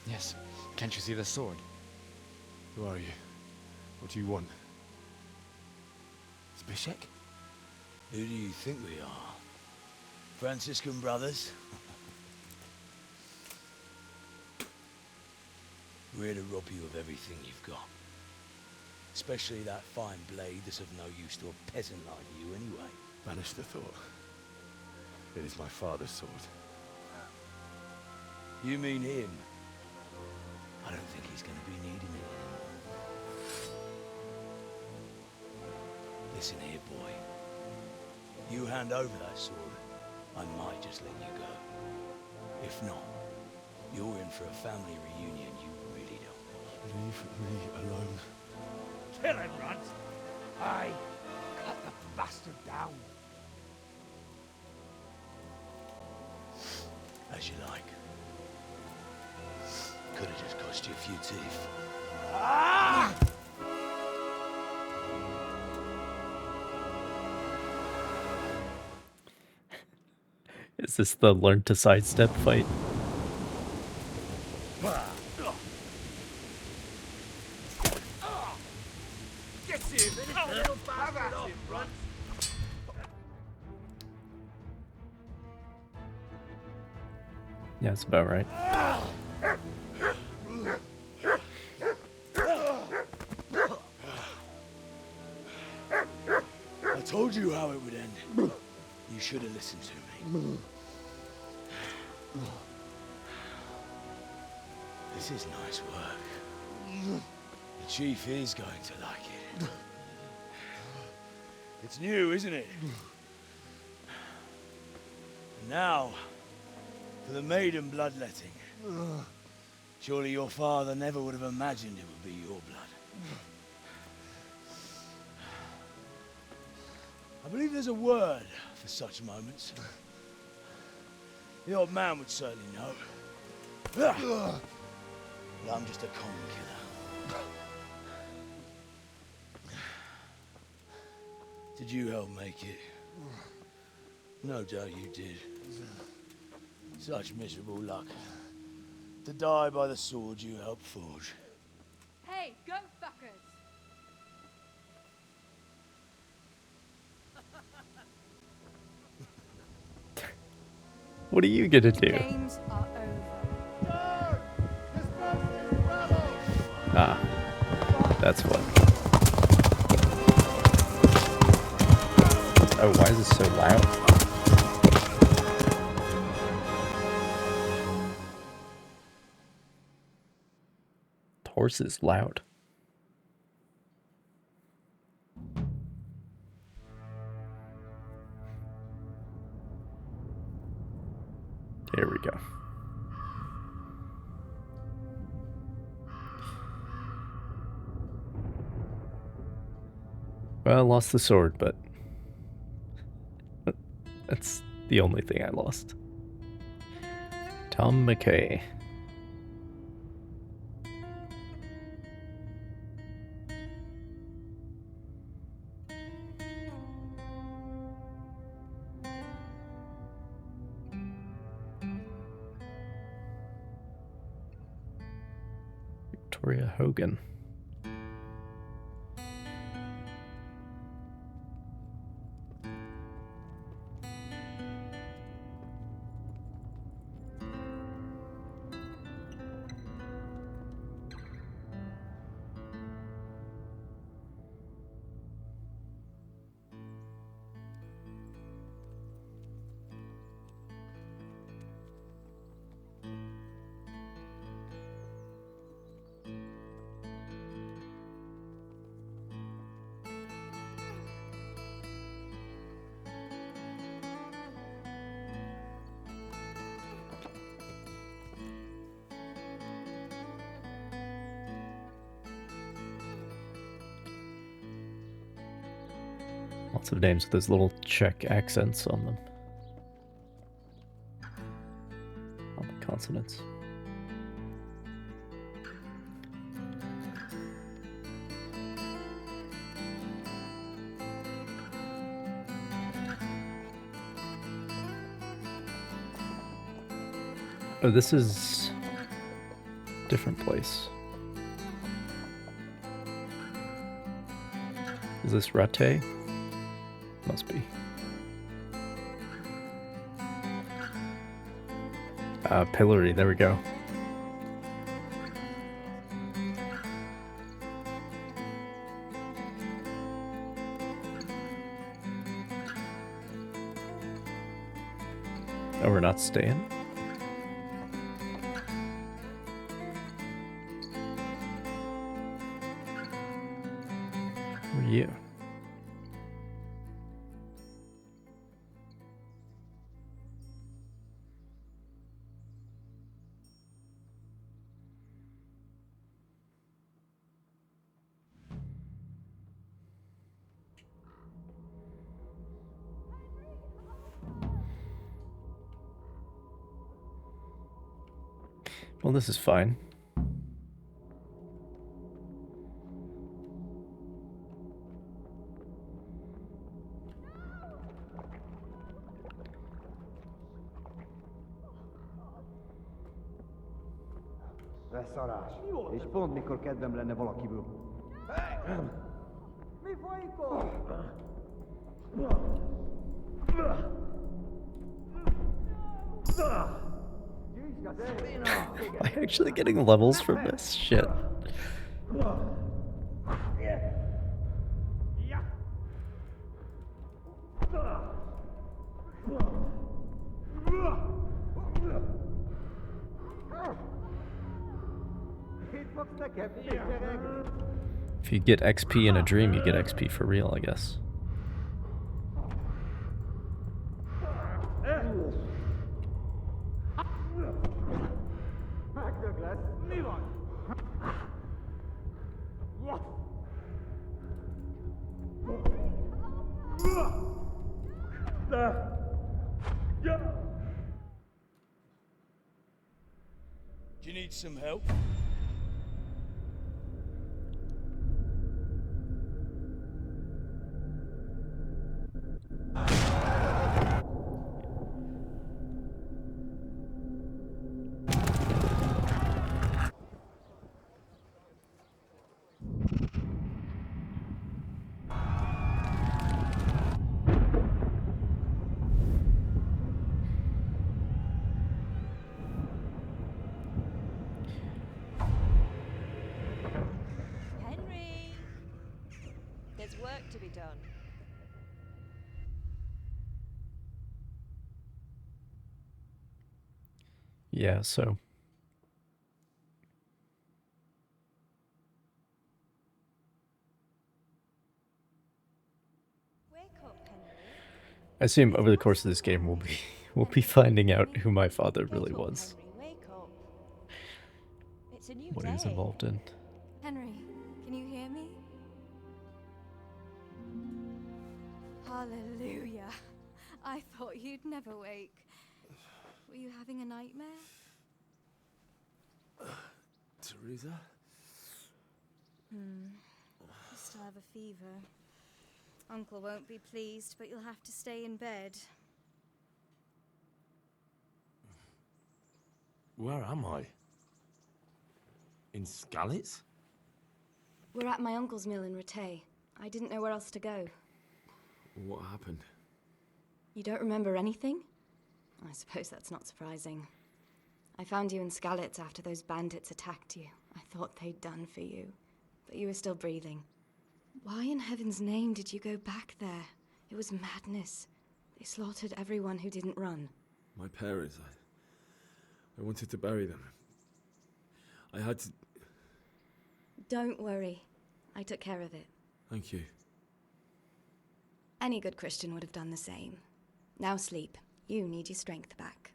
Yes. Can't you see the sword? Who are you? What do you want? Zbyszek? Who do you think we are? Franciscan brothers? We're here to rob you of everything you've got. Especially that fine blade that's of no use to a peasant like you anyway. Banish the thought. It is my father's sword. You mean him? I don't think he's going to be needing it anymore. Listen here, boy. You hand over that sword, I might just let you go. If not, you're in for a family reunion you really don't want. Leave me alone. Kill him, Runt! Aye, cut the bastard down. As you like. Could have just cost you a few teeth. Ah! Is this the learn to sidestep fight? Get you, little bastard off, Runt! Yeah, that's about right. I told you how it would end. You should have listened to me. This is nice work. The chief is going to like it. It's new, isn't it? And now, for the maiden bloodletting. Surely your father never would have imagined it would be your blood. I believe there's a word for such moments. The old man would certainly know. But I'm just a common killer. Did you help make it? No doubt you did. Such miserable luck. To die by the sword you helped forge. Hey, go fuckers! What are you gonna do? Games are over. Ah, that's what. Oh, why is this so loud? The horse is loud. Here we go. Well, I lost the sword, but that's the only thing I lost. Tom McKay. Victoria Hogan. Lots of names with those little Czech accents on them. On the consonants. Oh, this is a different place. Is this Ratte? Must be. Pillory, there we go. Oh, we're not staying? Who are you? Well, this is fine. Leszarás. És pont mikor kedvem lenne valakiből. Mi folyik ott? Am I actually getting levels from this? Shit. If you get XP in a dream, you get XP for real, I guess. Do you need some help? Henry! There's work to be done. Yeah, so. I assume over the course of this game we'll be finding out who my father really was. Wake up. It's a new What day. he was involved in. Henry, can you hear me? Hallelujah. I thought you'd never wake. Were you having a nightmare? Teresa? You still have a fever. Uncle won't be pleased, but you'll have to stay in bed. Where am I? In Skalitz? We're at my uncle's mill in Rattay. I didn't know where else to go. What happened? You don't remember anything? I suppose that's not surprising. I found you in Skalitz after those bandits attacked you. I thought they'd done for you, but you were still breathing. Why in heaven's name did you go back there? It was madness. They slaughtered everyone who didn't run. My parents, I wanted to bury them. I had to... Don't worry. I took care of it. Thank you. Any good Christian would have done the same. Now sleep. You need your strength back.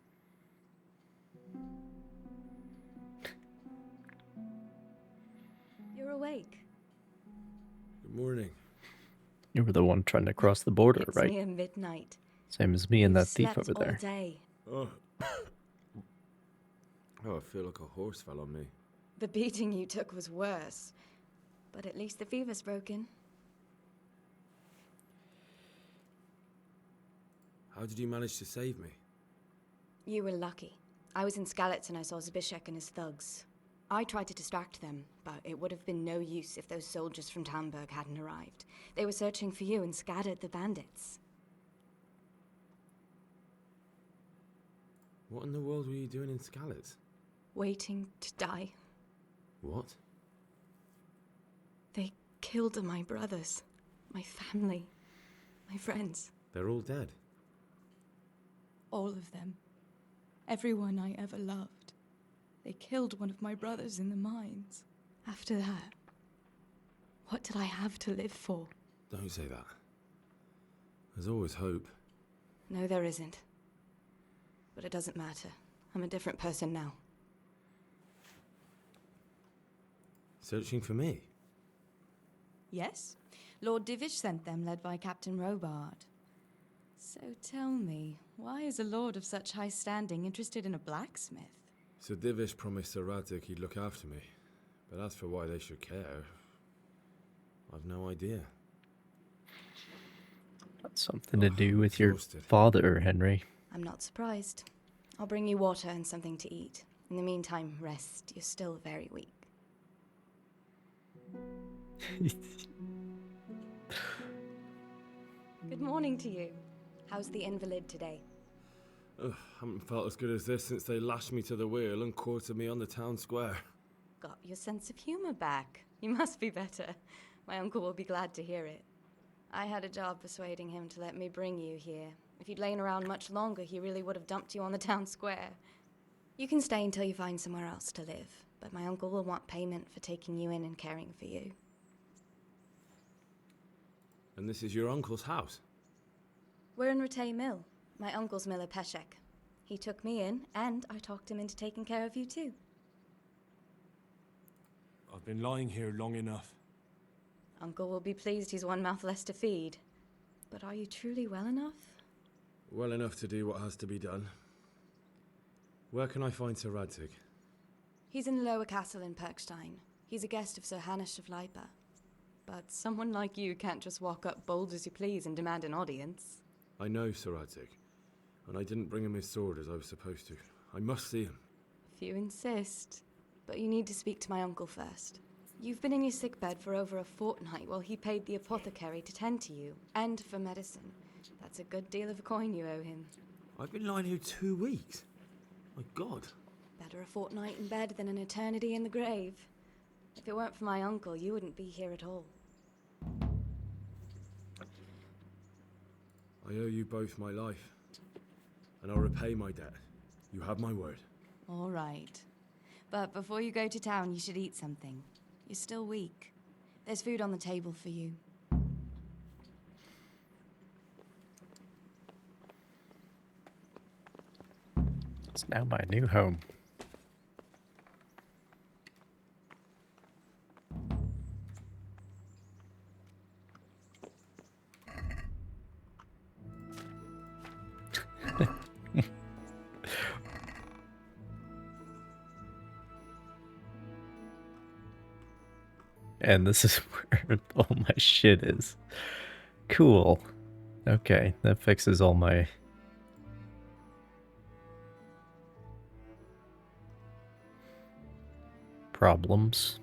You're awake. Good morning. You were the one trying to cross the border, It's right? near midnight. Same as me and You've that thief slept over there. all day. Oh. Oh, I feel like a horse fell on me. The beating you took was worse. But at least the fever's broken. How did you manage to save me? You were lucky. I was in Skalitz and I saw Zbyszek and his thugs. I tried to distract them, but it would have been no use if those soldiers from Tamburg hadn't arrived. They were searching for you and scattered the bandits. What in the world were you doing in Skalitz? Waiting to die. What? They killed my brothers, my family, my friends. They're all dead. All of them. Everyone I ever loved. They killed one of my brothers in the mines. After that, what did I have to live for? Don't say that. There's always hope. No, there isn't. But it doesn't matter. I'm a different person now. Searching for me? Yes. Lord Divish sent them, led by Captain Robard. So tell me, why is a lord of such high standing interested in a blacksmith? Sir Divish promised Sir Radzik he'd look after me. But as for why they should care, I've no idea. That's something to do with your father, Henry. I'm not surprised. I'll bring you water and something to eat. In the meantime, rest. You're still very weak. Good morning to you. How's the invalid today? Ugh, haven't felt as good as this since they lashed me to the wheel and quartered me on the town square. Got your sense of humor back. You must be better. My uncle will be glad to hear it. I had a job persuading him to let me bring you here. If you'd lain around much longer, he really would have dumped you on the town square. You can stay until you find somewhere else to live, but my uncle will want payment for taking you in and caring for you. And this is your uncle's house? We're in Rattay Mill. My uncle's miller Peshek. He took me in, and I talked him into taking care of you too. I've been lying here long enough. Uncle will be pleased he's one mouth less to feed. But are you truly well enough? Well enough to do what has to be done. Where can I find Sir Radzik? He's in the lower castle in Perkstein. He's a guest of Sir Hanush of Leipa. But someone like you can't just walk up bold as you please and demand an audience. I know Sir Radzik, and I didn't bring him his sword as I was supposed to. I must see him. If you insist. But you need to speak to my uncle first. You've been in your sickbed for over a fortnight while he paid the apothecary to tend to you, and for medicine. That's a good deal of coin you owe him. I've been lying here 2 weeks. My God. Better a fortnight in bed than an eternity in the grave. If it weren't for my uncle, you wouldn't be here at all. I owe you both my life, and I'll repay my debt. You have my word. All right. But before you go to town, you should eat something. You're still weak. There's food on the table for you. It's now my new home. And this is where all my shit is. Cool. Okay, that fixes all my... problems.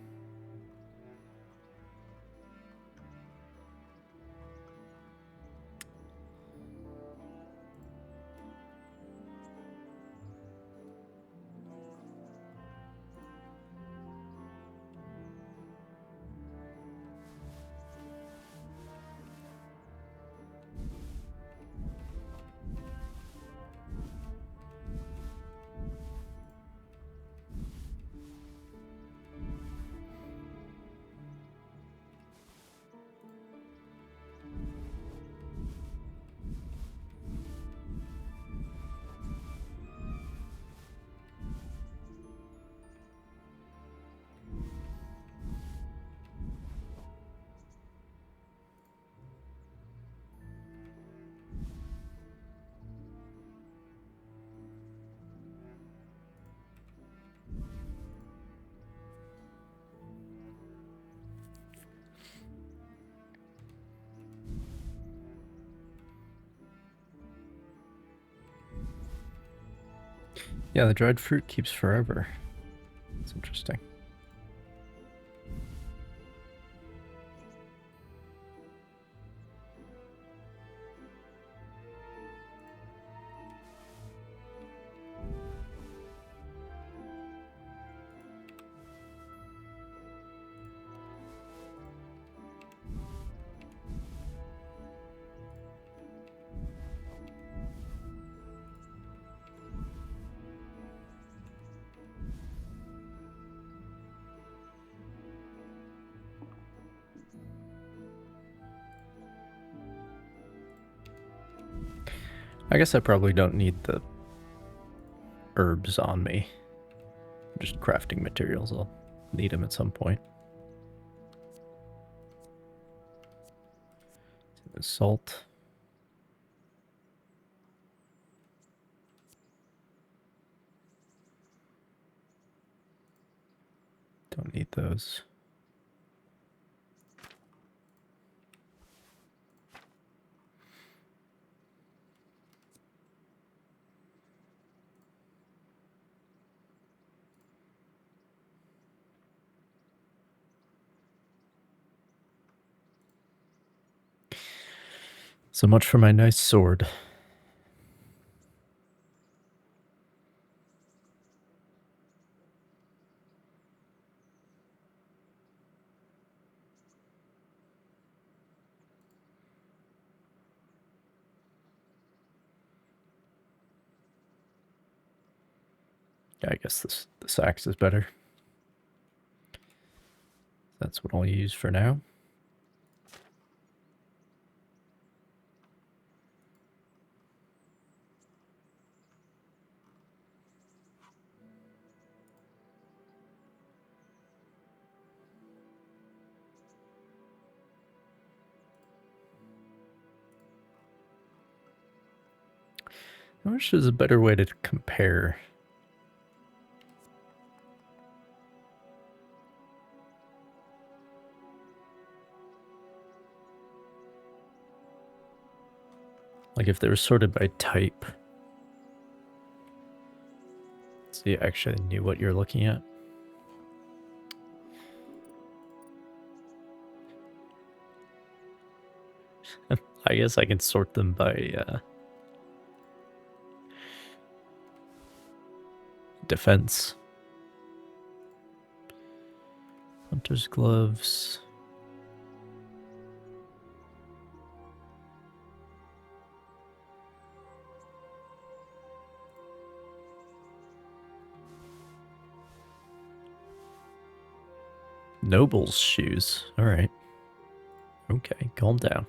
Yeah, the dried fruit keeps forever. That's interesting. I guess I probably don't need the herbs on me. Just crafting materials. I'll need them at some point. Salt. Don't need those. So much for my nice sword. I guess this axe is better. That's what I'll use for now. I wish there's a better way to compare. Like if they were sorted by type. So you actually knew what you're looking at. I guess I can sort them by defense. Hunter's gloves. Noble's shoes. All right. Okay, calm down.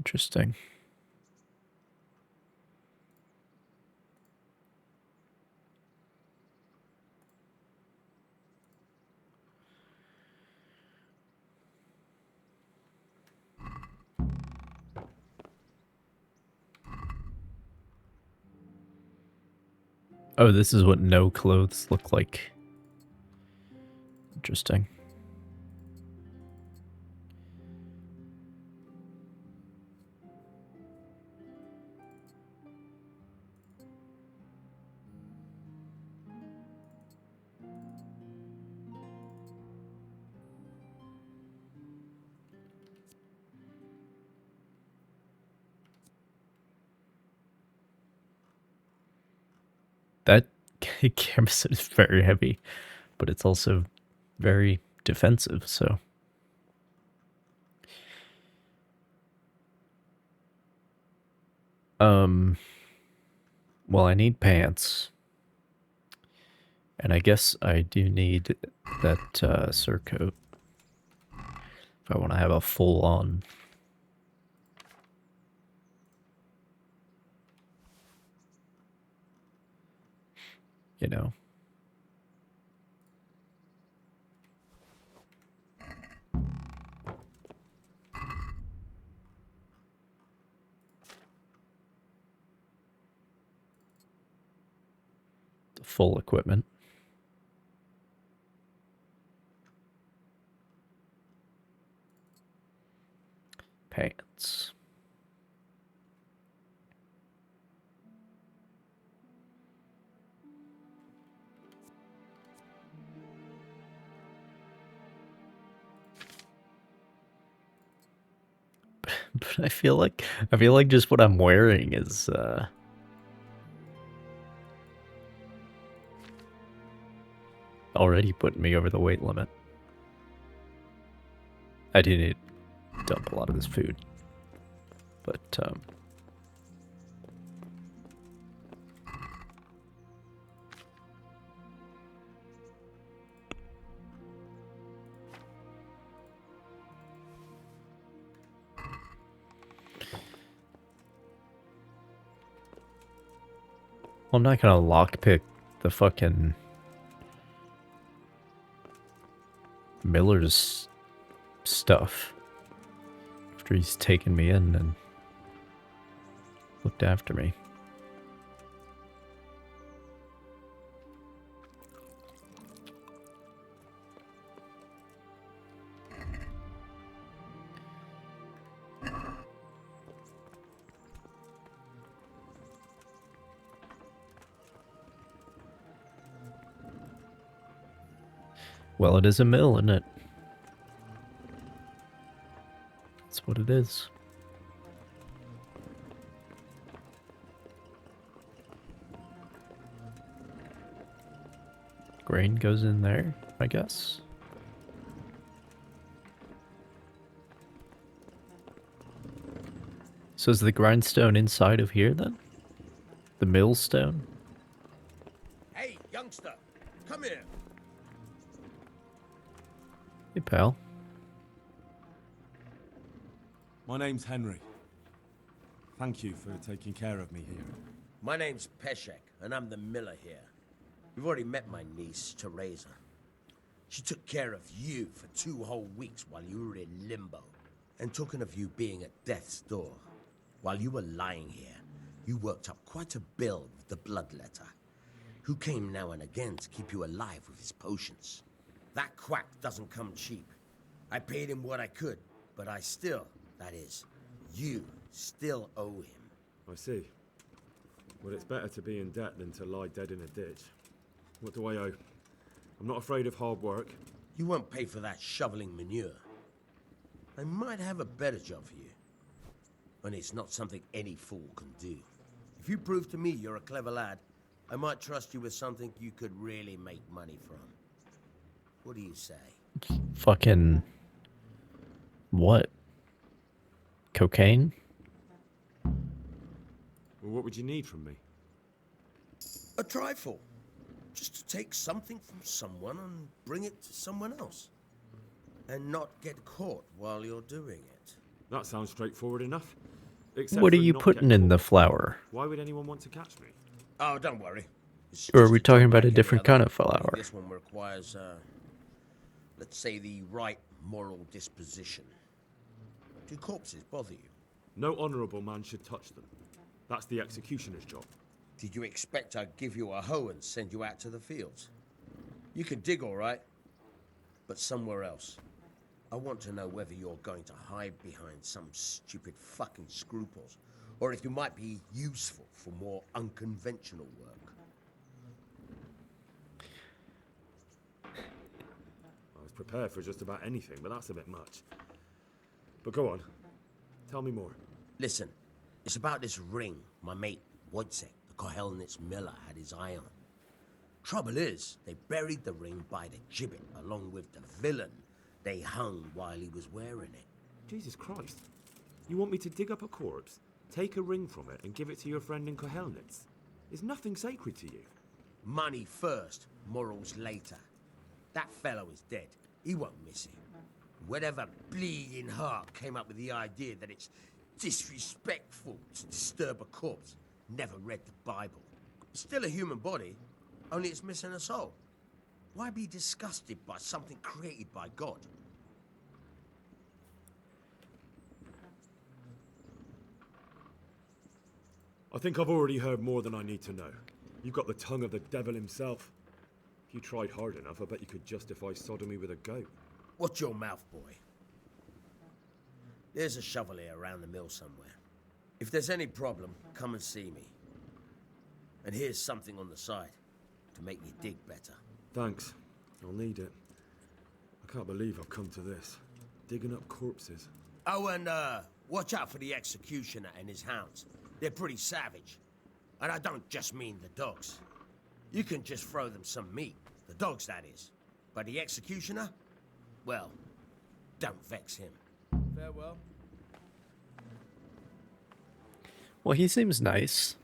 Interesting. Oh, this is what no clothes look like. Interesting. That camera is very heavy, but it's also very defensive, so. Well, I need pants. And I guess I do need that surcoat if I want to have a full-on, you know. Full equipment. Pants. But I feel like just what I'm wearing is already putting me over the weight limit. I do need to dump a lot of this food. But I'm not gonna lockpick the fucking Miller's stuff after he's taken me in and looked after me. Well, it is a mill, isn't it? That's what it is. Grain goes in there, I guess. So is the grindstone inside of here then? The millstone? Hey, youngster, come here. Hey, pal. My name's Henry. Thank you for taking care of me here. My name's Peshek, and I'm the miller here. You've already met my niece, Teresa. She took care of you for 2 whole weeks while you were in limbo. And talking of you being at death's door, while you were lying here, you worked up quite a bill with the bloodletter, who came now and again to keep you alive with his potions. That quack doesn't come cheap. I paid him what I could, but I still, that is, you still owe him. I see. Well, it's better to be in debt than to lie dead in a ditch. What do I owe? I'm not afraid of hard work. You won't pay for that shoveling manure. I might have a better job for you. And it's not something any fool can do. If you prove to me you're a clever lad, I might trust you with something you could really make money from. What do you say? Fucking... what? Cocaine? Well, what would you need from me? A trifle. Just to take something from someone and bring it to someone else. And not get caught while you're doing it. That sounds straightforward enough. Except What are for you not putting getting in the caught. flour? Why would anyone want to catch me? Oh, don't worry. It's Or are just we a talking job about like a any different other, kind of only flour? This one requires, let's say, the right moral disposition. Do corpses bother you? No honourable man should touch them. That's the executioner's job. Did you expect I'd give you a hoe and send you out to the fields? You can dig all right, but somewhere else. I want to know whether you're going to hide behind some stupid fucking scruples, or if you might be useful for more unconventional work. I was prepared for just about anything, but that's a bit much. But go on. Tell me more. Listen, it's about this ring my mate Wojciech, the Kohelnitz miller, had his eye on. Trouble is, they buried the ring by the gibbet along with the villain they hung while he was wearing it. Jesus Christ. You want me to dig up a corpse, take a ring from it, and give it to your friend in Kohelnitz? Is nothing sacred to you? Money first, morals later. That fellow is dead. He won't miss it. Whatever bleeding heart came up with the idea that it's disrespectful to disturb a corpse never read the Bible. It's still a human body, only it's missing a soul. Why be disgusted by something created by God? I think I've already heard more than I need to know. You've got the tongue of the devil himself. If you tried hard enough, I bet you could justify sodomy with a goat. Watch your mouth, boy. There's a shovel here around the mill somewhere. If there's any problem, come and see me. And here's something on the side to make you dig better. Thanks. I'll need it. I can't believe I've come to this. Digging up corpses. Oh, and watch out for the executioner and his hounds. They're pretty savage. And I don't just mean the dogs. You can just throw them some meat. The dogs, that is. But the executioner? Well, don't vex him. Farewell. Well, he seems nice.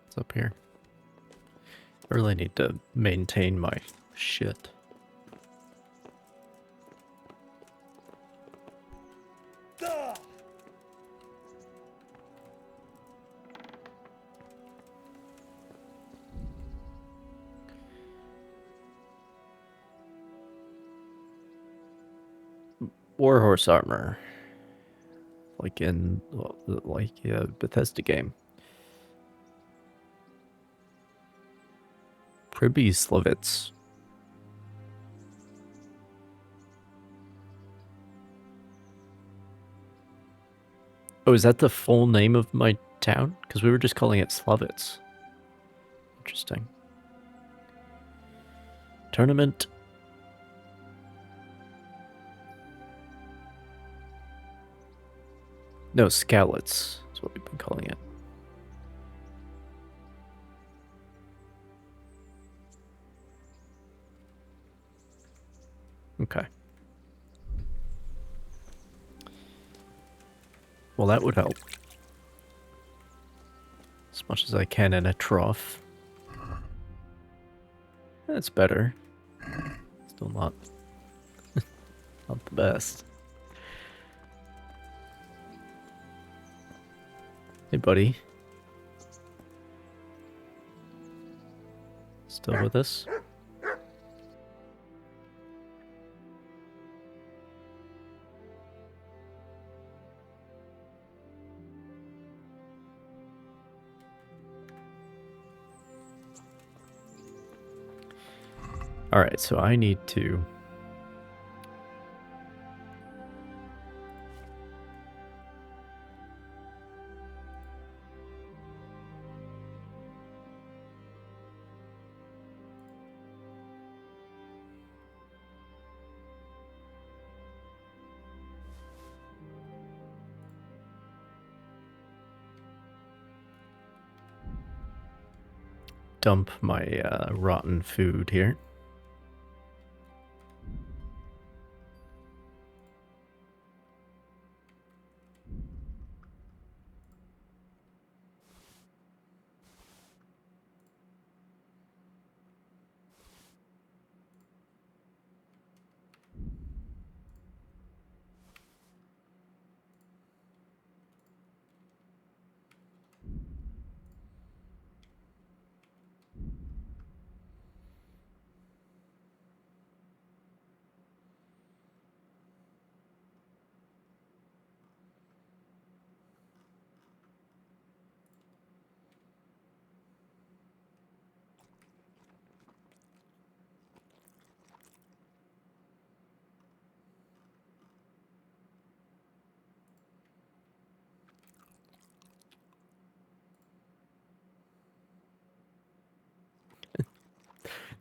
What's up here? I really need to maintain my shit. Warhorse armor, like in a Bethesda game. Pribyslavitz. Oh, is that the full name of my town? Because we were just calling it Slavitz. Interesting. Tournament. No, Scowlitz is what we've been calling it. Okay. Well, that would help. As much as I can in a trough. That's better. Still not, not the best. Hey, buddy. Still with us? Alright, so I need to... dump my rotten food here.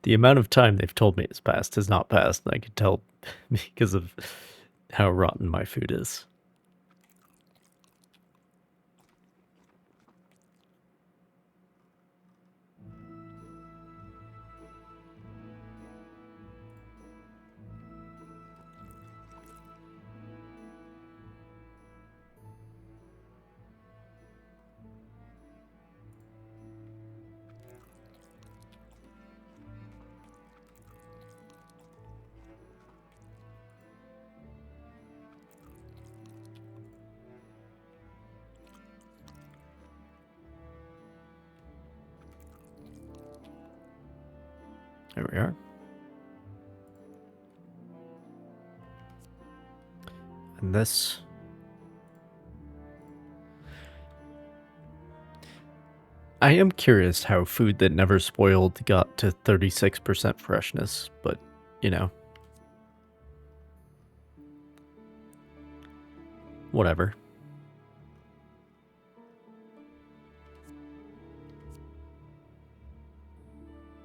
The amount of time they've told me has passed has not passed, and I can tell because of how rotten my food is. There we are. And this. I am curious how food that never spoiled got to 36% freshness, but, you know. Whatever.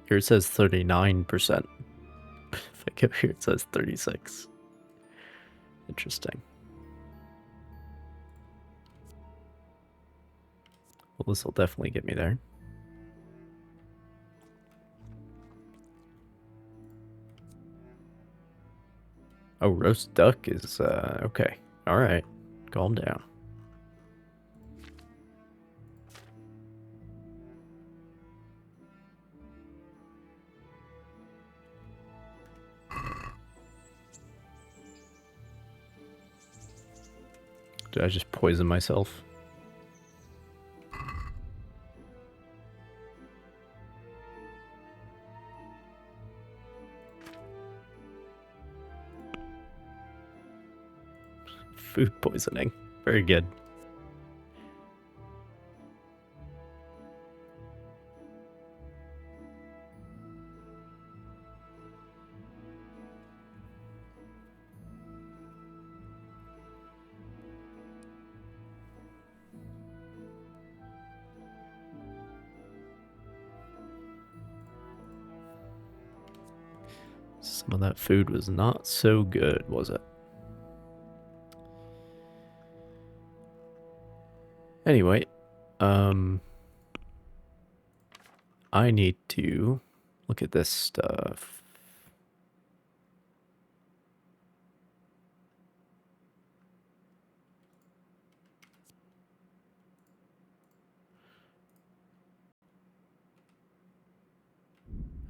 Here it says 39%. If I go here, it says 36. Interesting. Well, this will definitely get me there. Oh, roast duck is, okay. Alright. Calm down. Did I just poison myself? Food poisoning. Very good. Some of that food was not so good, was it? Anyway, I need to look at this stuff.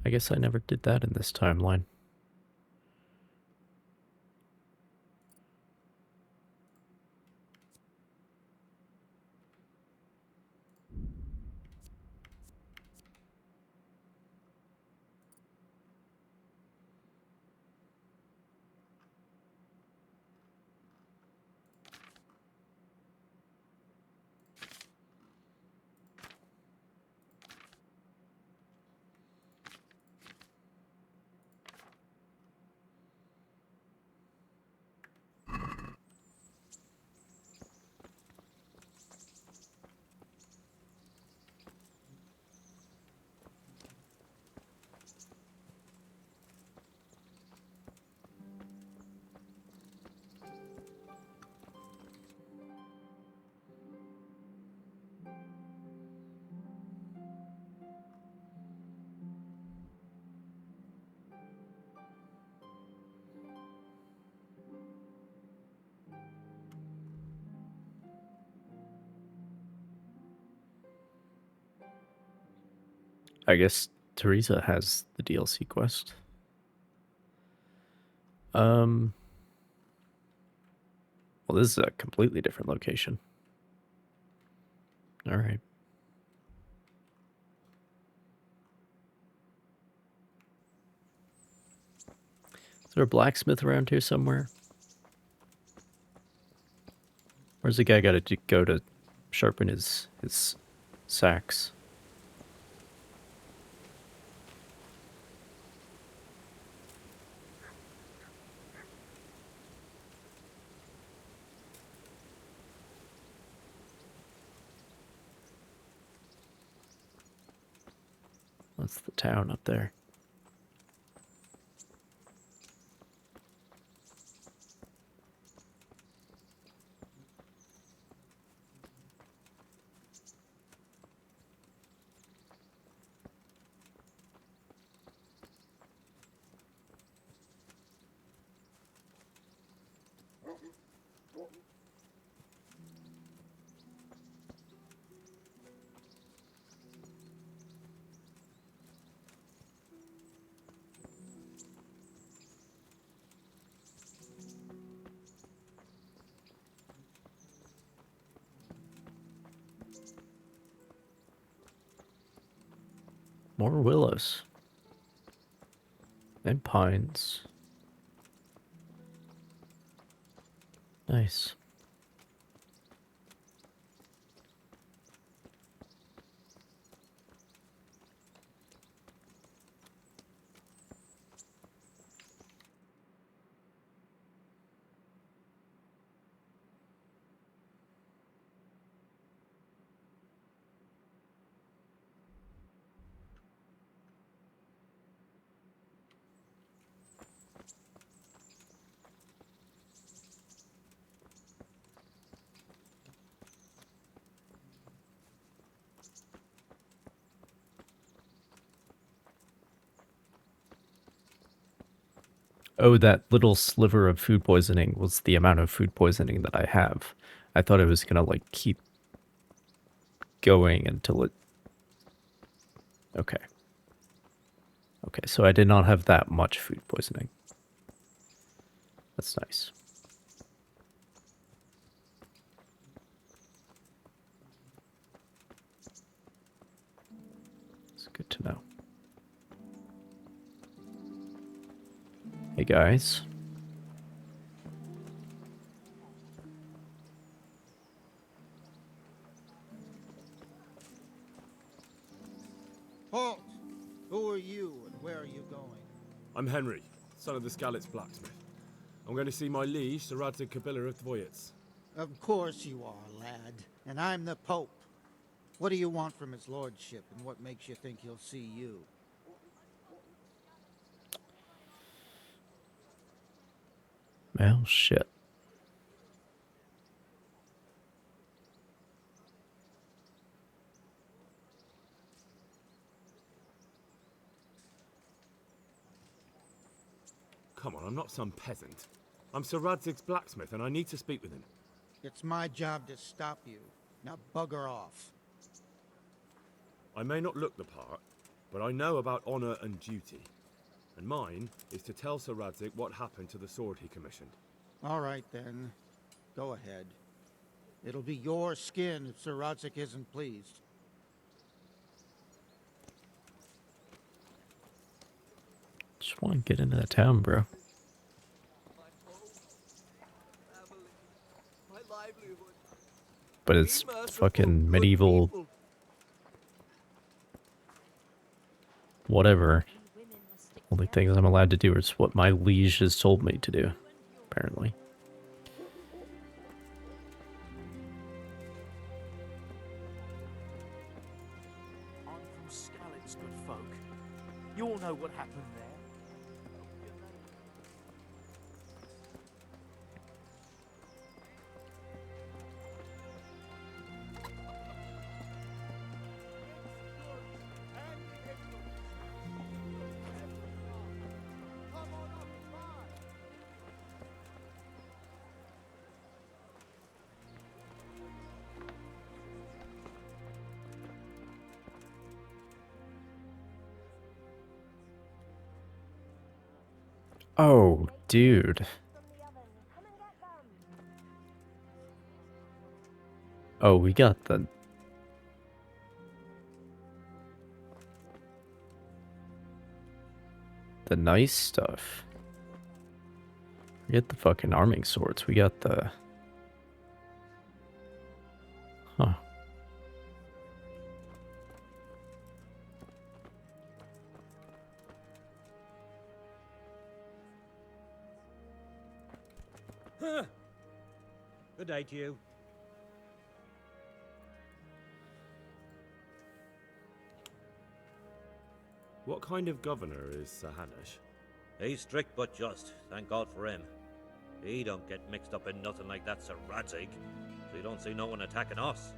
I guess I never did that in this timeline. I guess Teresa has the DLC quest. Well, this is a completely different location. All right. Is there a blacksmith around here somewhere? Where's the guy got to go to sharpen his sacks? That's the town up there. More willows. And pines. Nice. Oh, that little sliver of food poisoning was the amount of food poisoning that I have. I thought it was gonna, like, keep going until it... Okay. Okay, so I did not have that much food poisoning. That's nice. It's good to know. Hey, guys. Halt! Who are you and where are you going? I'm Henry, son of the Skalitz blacksmith. I'm going to see my liege, Sir Radzig Kobyla of Dvoyets. Of course you are, lad. And I'm the Pope. What do you want from his lordship, and what makes you think he'll see you? Well, shit. Come on, I'm not some peasant. I'm Sir Radzig's blacksmith, and I need to speak with him. It's my job to stop you. Now bugger off. I may not look the part, but I know about honor and duty. And mine is to tell Sir Radzig what happened to the sword he commissioned. All right, then. Go ahead. It'll be your skin if Sir Radzig isn't pleased. Just want to get into the town, bro. But it's fucking medieval... whatever. Only things I'm allowed to do is what my liege has told me to do, apparently. I'm from Skalitz, good folk. You all know what happened there. Oh, dude. Oh, we got the... the nice stuff. Forget the fucking arming swords. We got the... Huh. Good day to you. What kind of governor is Sir Hanush? He's strict but just, thank God for him. He don't get mixed up in nothing like that Sir Radzig, so you don't see no one attacking us.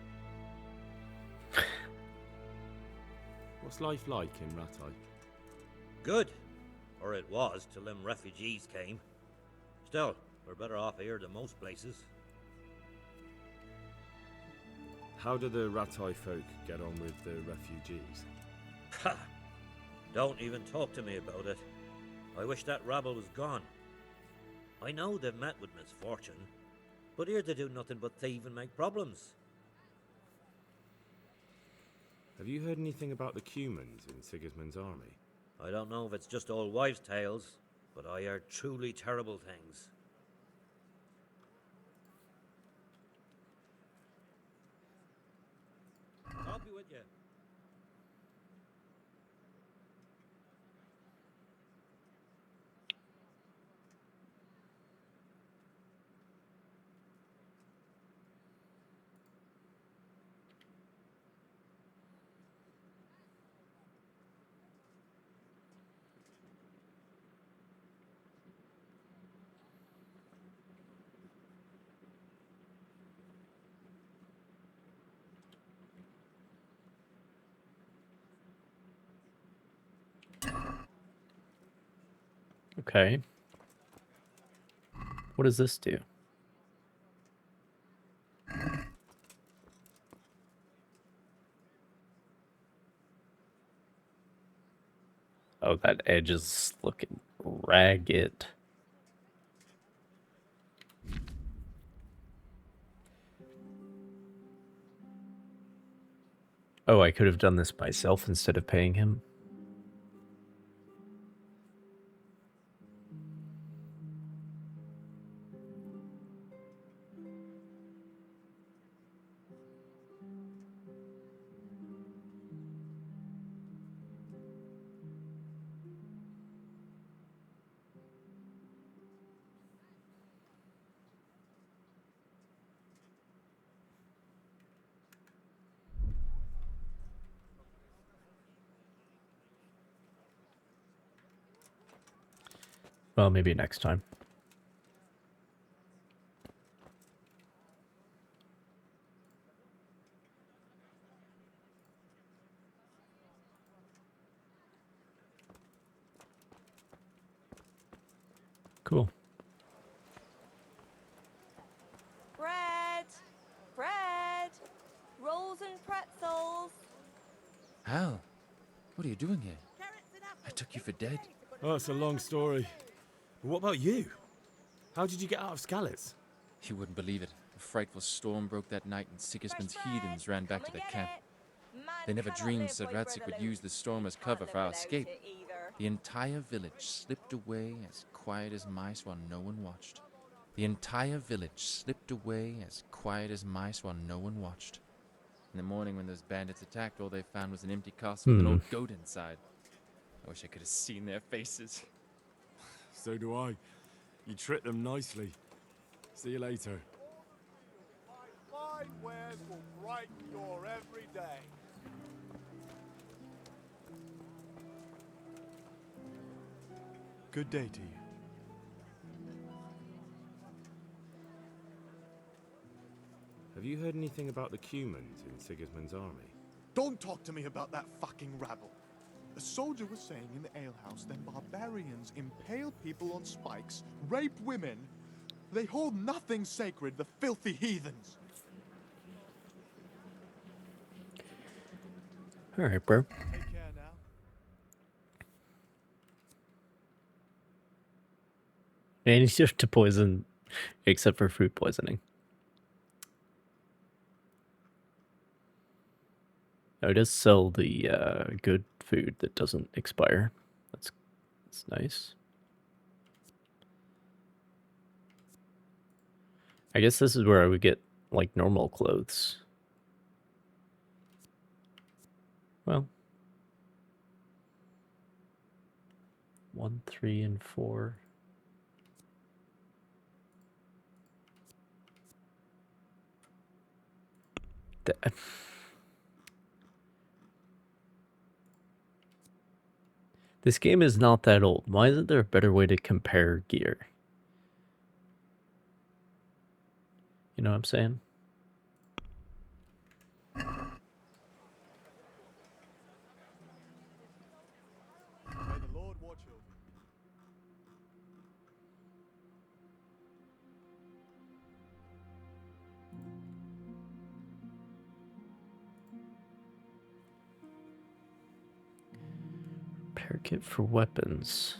What's life like in Rattay? Good. Or it was, till them refugees came. Still, we're better off here than most places. How do the Rattay folk get on with the refugees? Ha! Don't even talk to me about it. I wish that rabble was gone. I know they've met with misfortune, but here they do nothing but thieve and make problems. Have you heard anything about the Cumans in Sigismund's army? I don't know if it's just old wives' tales, but I heard truly terrible things. I'll be with you. Okay. What does this do? Oh, that edge is looking ragged. Oh, I could have done this myself instead of paying him. Well, maybe next time. Cool. Bread! Bread! Rolls and pretzels! Hal, what are you doing here? I took you for dead. Oh, it's a long story. But what about you? How did you get out of Skalitz? You wouldn't believe it. A frightful storm broke that night and Sigismund's heathens ran back to their camp. They never dreamed Sir Radzik would use the storm as cover for our escape. The entire village slipped away as quiet as mice while no one watched. The entire village slipped away as quiet as mice while no one watched. In the morning when those bandits attacked, all they found was an empty castle with an old goat inside. I wish I could have seen their faces. So do I. You tricked them nicely. See you later. Fine wares will brighten your every day. Good day to you. Have you heard anything about the Cumans in Sigismund's army? Don't talk to me about that fucking rabble. A soldier was saying in the alehouse then barbarians impale people on spikes, rape women. They hold nothing sacred, the filthy heathens. All right, bro. Take care now. And he's just to poison, except for food poisoning. Oh, it does sell the good food that doesn't expire. That's nice. I guess this is where I would get like normal clothes. Well, 1, 3, and 4. This game is not that old. Why isn't there a better way to compare gear? You know what I'm saying? May the Lord watch over you. Repair kit for weapons.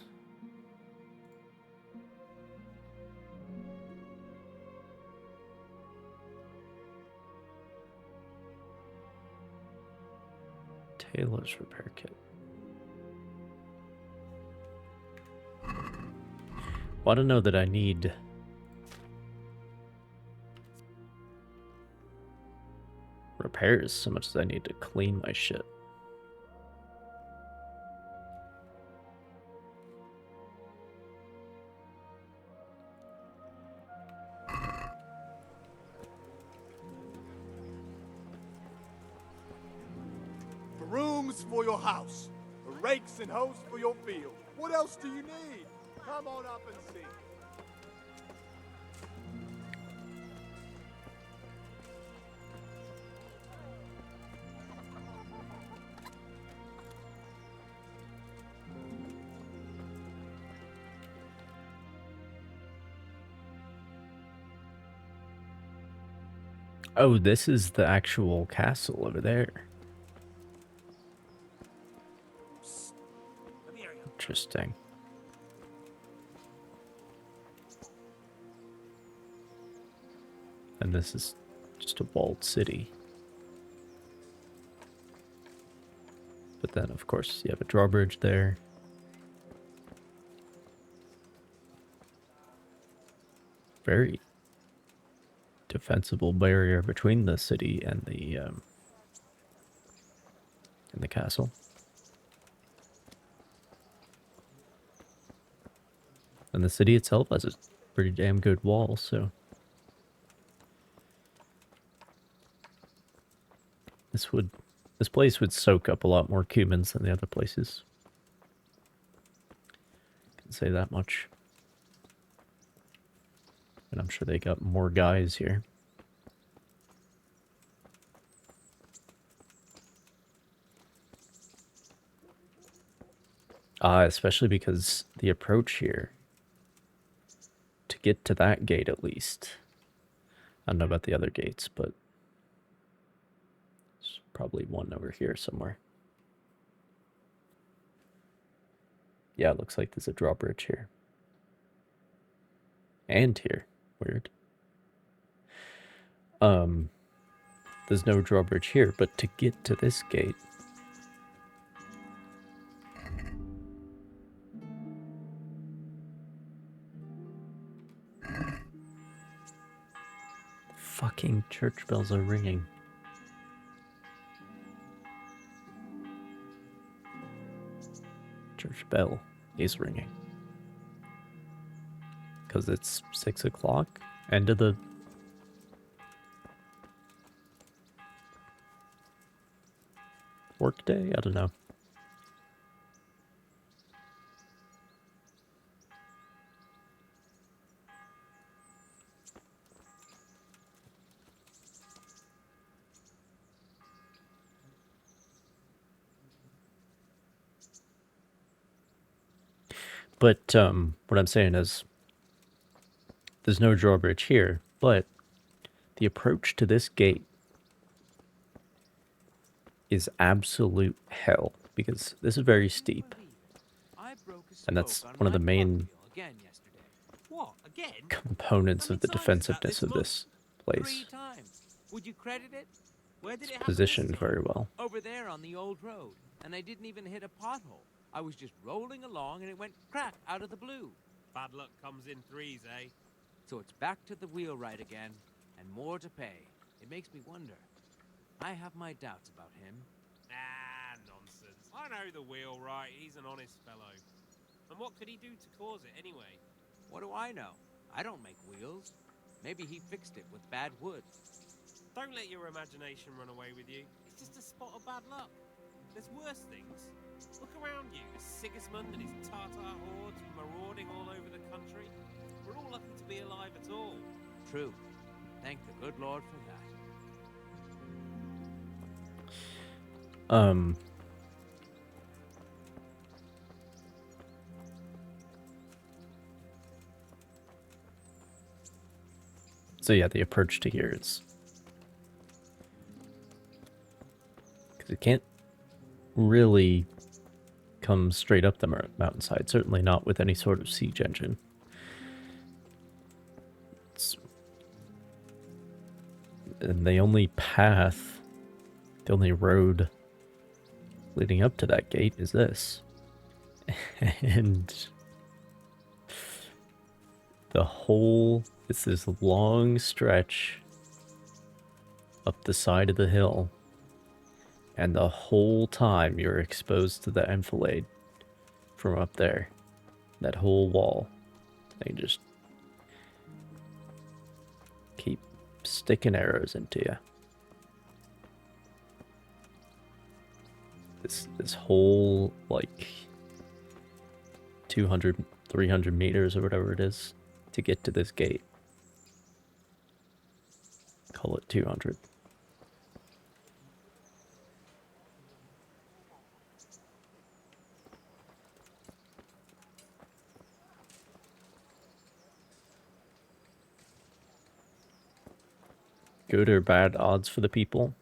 Taylor's repair kit. Well, I don't know that I need repairs so much as I need to clean my shit. Brooms for your house, rakes and hoes for your field. What else do you need? Come on up and see. Oh, this is the actual castle over there. Interesting. And this is just a walled city. But then, of course, you have a drawbridge there. Very defensible barrier between the city and the castle. And the city itself has a pretty damn good wall, so this place would soak up a lot more cumins than the other places. Can say that much. And I'm sure they got more guys here. Especially because the approach here, to get to that gate at least, I don't know about the other gates, but there's probably one over here somewhere. Yeah, it looks like there's a drawbridge here. And here. Weird. There's no drawbridge here, but to get to this gate, fucking church bells are ringing. Church bell is ringing. Because it's 6 o'clock, end of the workday? I don't know. But what I'm saying is, there's no drawbridge here, but the approach to this gate is absolute hell, because this is very steep. And that's one of the main components of the defensiveness of this place. Would you credit it? Where did it happen Positioned this time? very well. Over there on the old road, and I didn't even hit a pothole. I was just rolling along and it went crack out of the blue. Bad luck comes in threes, eh? So it's back to the wheelwright again, and more to pay. It makes me wonder. I have my doubts about him. Ah, nonsense. I know the wheelwright. He's an honest fellow. And what could he do to cause it anyway? What do I know? I don't make wheels. Maybe he fixed it with bad wood. Don't let your imagination run away with you. It's just a spot of bad luck. There's worse things. Look around you. Sigismund and his Tartar hordes marauding all over the country. We're all lucky to be alive at all. True. Thank the good Lord for that. So yeah, the approach to here is, because it can't really come straight up the mountainside, certainly not with any sort of siege engine. And the only path, the only road leading up to that gate is this. And the whole, it's this long stretch up the side of the hill, and the whole time you're exposed to the enfilade from up there. That whole wall. They just keep sticking arrows into you. This whole, like, 200, 300 meters or whatever it is to get to this gate. Call it 200. Good or bad odds for the people?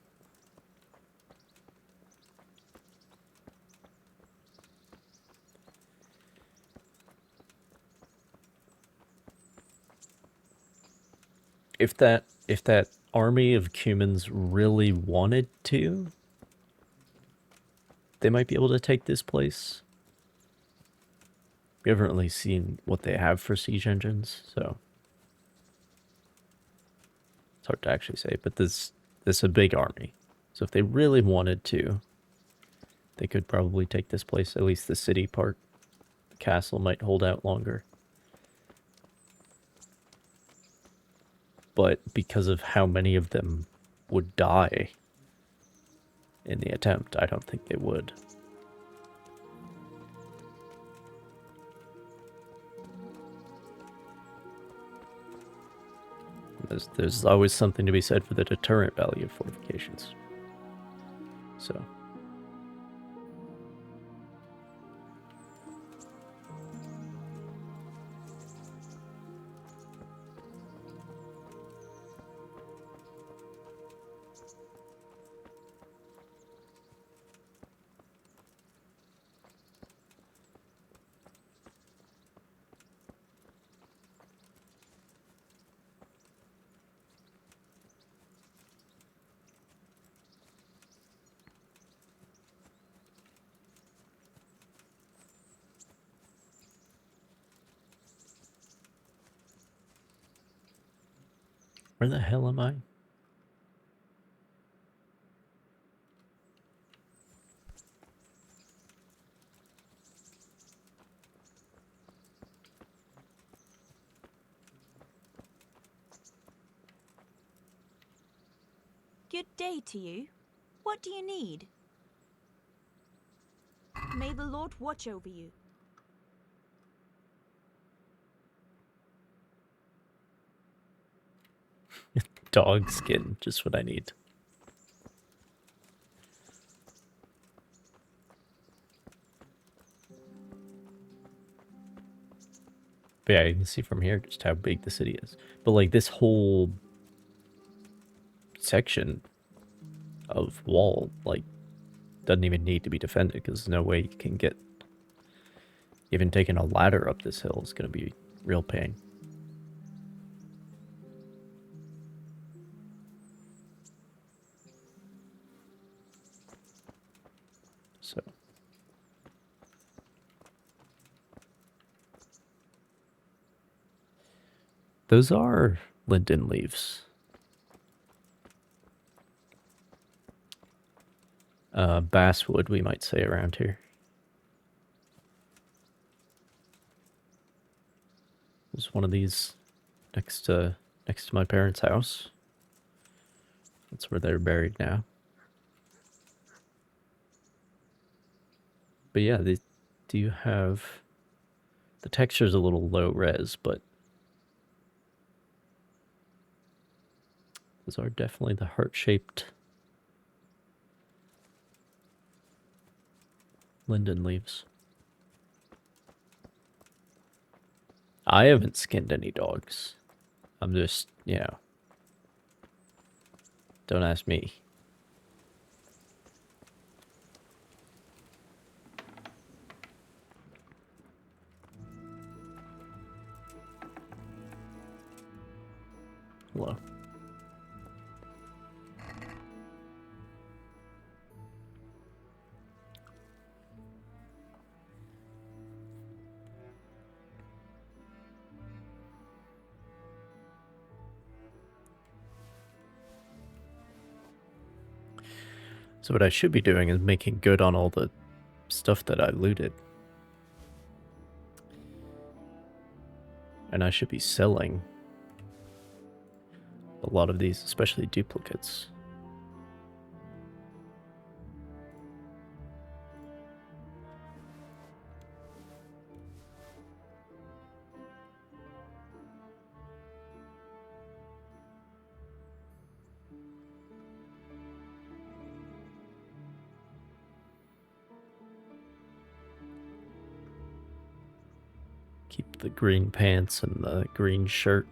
If that army of Cumans really wanted to, they might be able to take this place. We haven't really seen what they have for siege engines, so it's hard to actually say. But this is a big army, so if they really wanted to, they could probably take this place. At least the city part. The castle might hold out longer. But because of how many of them would die in the attempt, I don't think they would. There's always something to be said for the deterrent value of fortifications. So. Where the hell am I? Good day to you. What do you need? May the Lord watch over you. Dog skin, just what I need. But yeah, you can see from here just how big the city is. But like this whole section of wall, like, doesn't even need to be defended because there's no way you can get... Even taking a ladder up this hill is going to be real pain. So... Those are linden leaves. Basswood, we might say around here. There's one of these next to my parents' house. That's where they're buried now. But yeah, they do have... The texture's a little low res, but those are definitely the heart-shaped linden leaves. I haven't skinned any dogs. I'm just, you know... Don't ask me. Hello. So what I should be doing is making good on all the stuff that I looted. And I should be selling a lot of these, especially duplicates. Keep the green pants and the green shirt.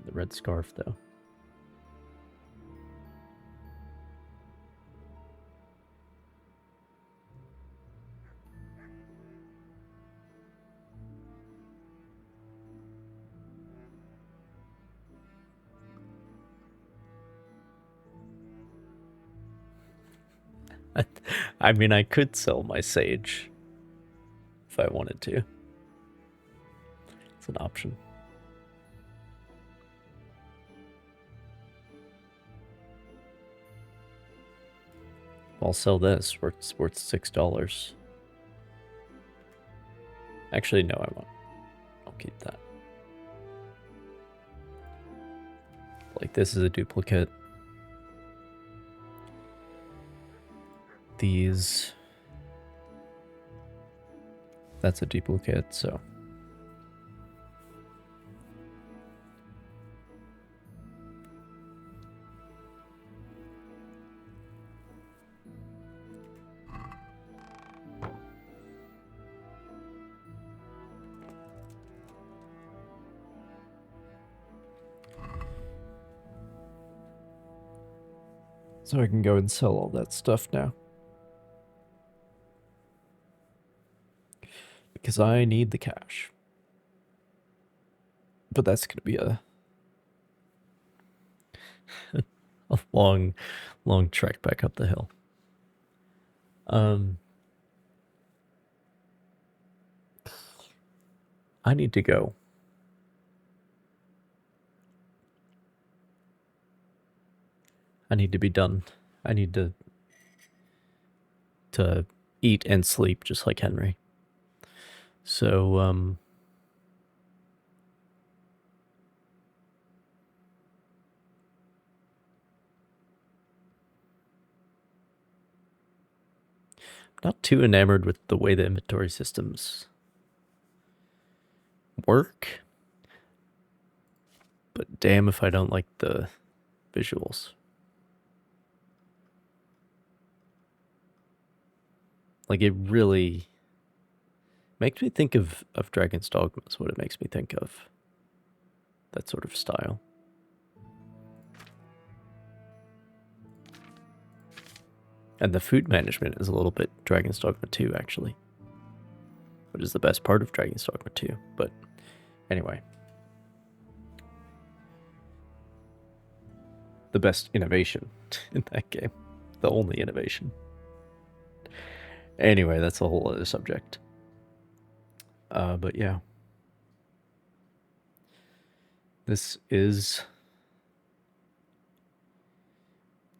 The red scarf, though. I mean, I could sell my sage if I wanted to. It's an option. I'll sell this. It's worth $6. Actually, no, I won't. I'll keep that. Like, this is a duplicate. These... That's a duplicate, so... So I can go and sell all that stuff now. Because I need the cash. But that's going to be a long trek back up the hill. I need to go. I need to be done. I need to eat and sleep just like Henry. So, not too enamored with the way the inventory systems work. But damn if I don't like the visuals. Like, it really makes me think of Dragon's Dogma is what it makes me think of. That sort of style. And the food management is a little bit Dragon's Dogma 2, actually. Which is the best part of Dragon's Dogma 2. But anyway. The best innovation in that game. The only innovation. Anyway, that's a whole other subject. But yeah. This is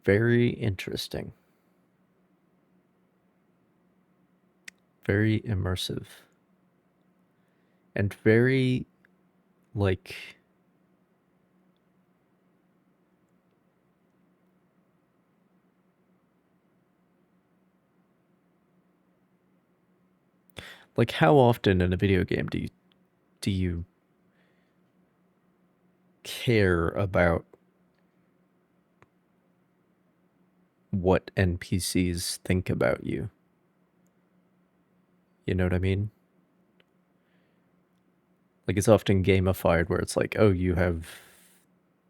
very interesting. Very immersive. And very, like... Like, how often in a video game do you care about what NPCs think about you? You know what I mean? Like, it's often gamified where it's like, oh, you have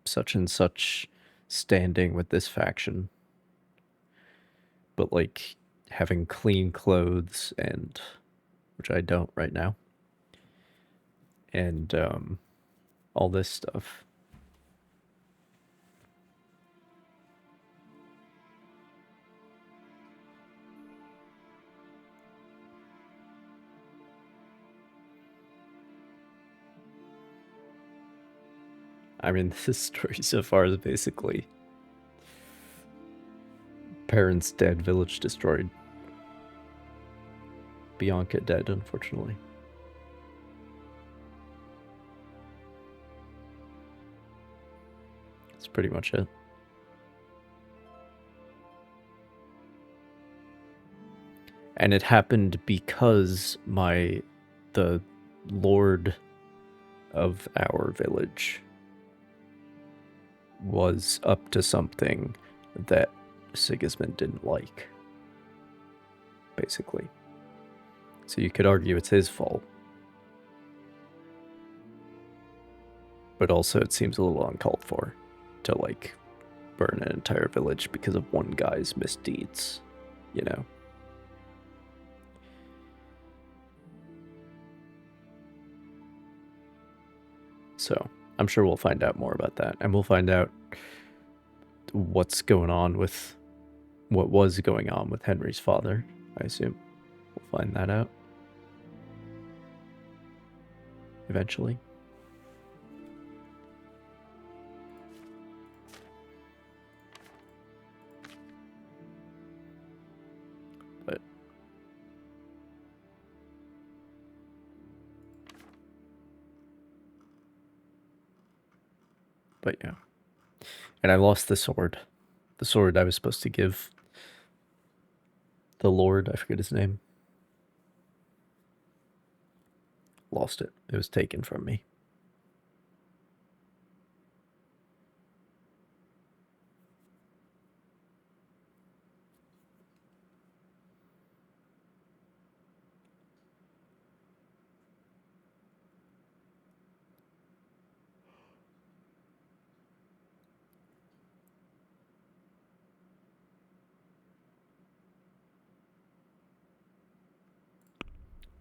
such and such standing with this faction. But, like, having clean clothes and... which I don't right now. And, all this stuff. I mean, this story so far is basically parents dead, village destroyed. Bianca dead, unfortunately. That's pretty much it. And it happened because the lord of our village was up to something that Sigismund didn't like, basically. So you could argue it's his fault. But also it seems a little uncalled for to, like, burn an entire village because of one guy's misdeeds, you know? So, I'm sure we'll find out more about that, and we'll find out what's going on with what was going on with Henry's father, I assume. We'll find that out eventually. But yeah. And I lost the sword. The sword I was supposed to give the Lord, I forget his name. Lost it. It was taken from me.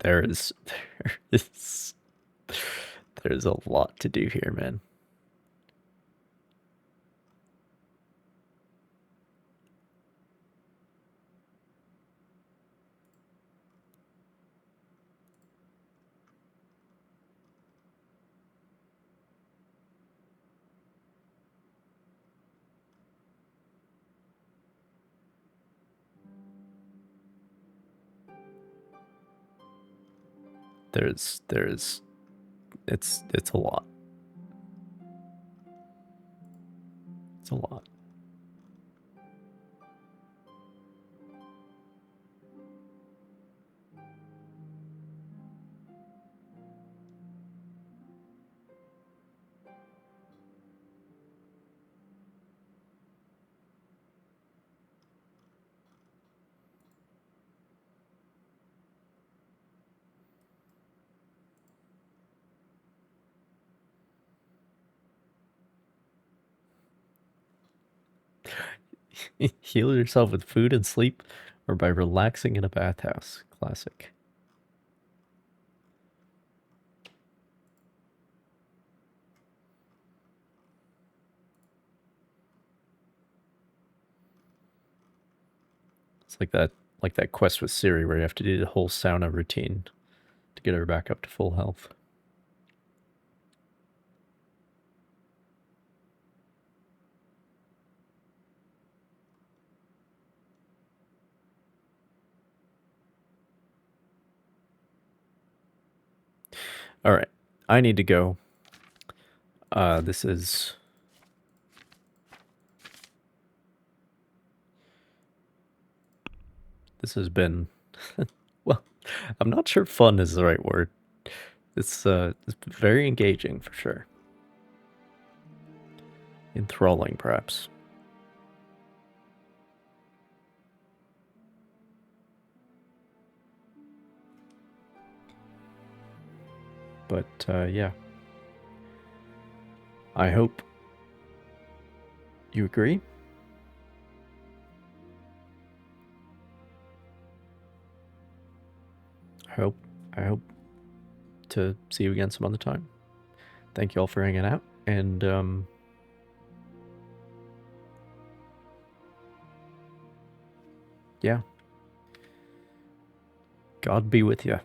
There's a lot to do here, man. It's a lot. It's a lot. Heal yourself with food and sleep, or by relaxing in a bathhouse. Classic. It's like that quest with Ciri where you have to do the whole sauna routine to get her back up to full health. All right, I need to go. This has been, well, I'm not sure fun is the right word. It's very engaging for sure. Enthralling, perhaps. But yeah. I hope you agree. I hope to see you again some other time. Thank you all for hanging out, and yeah. God be with you.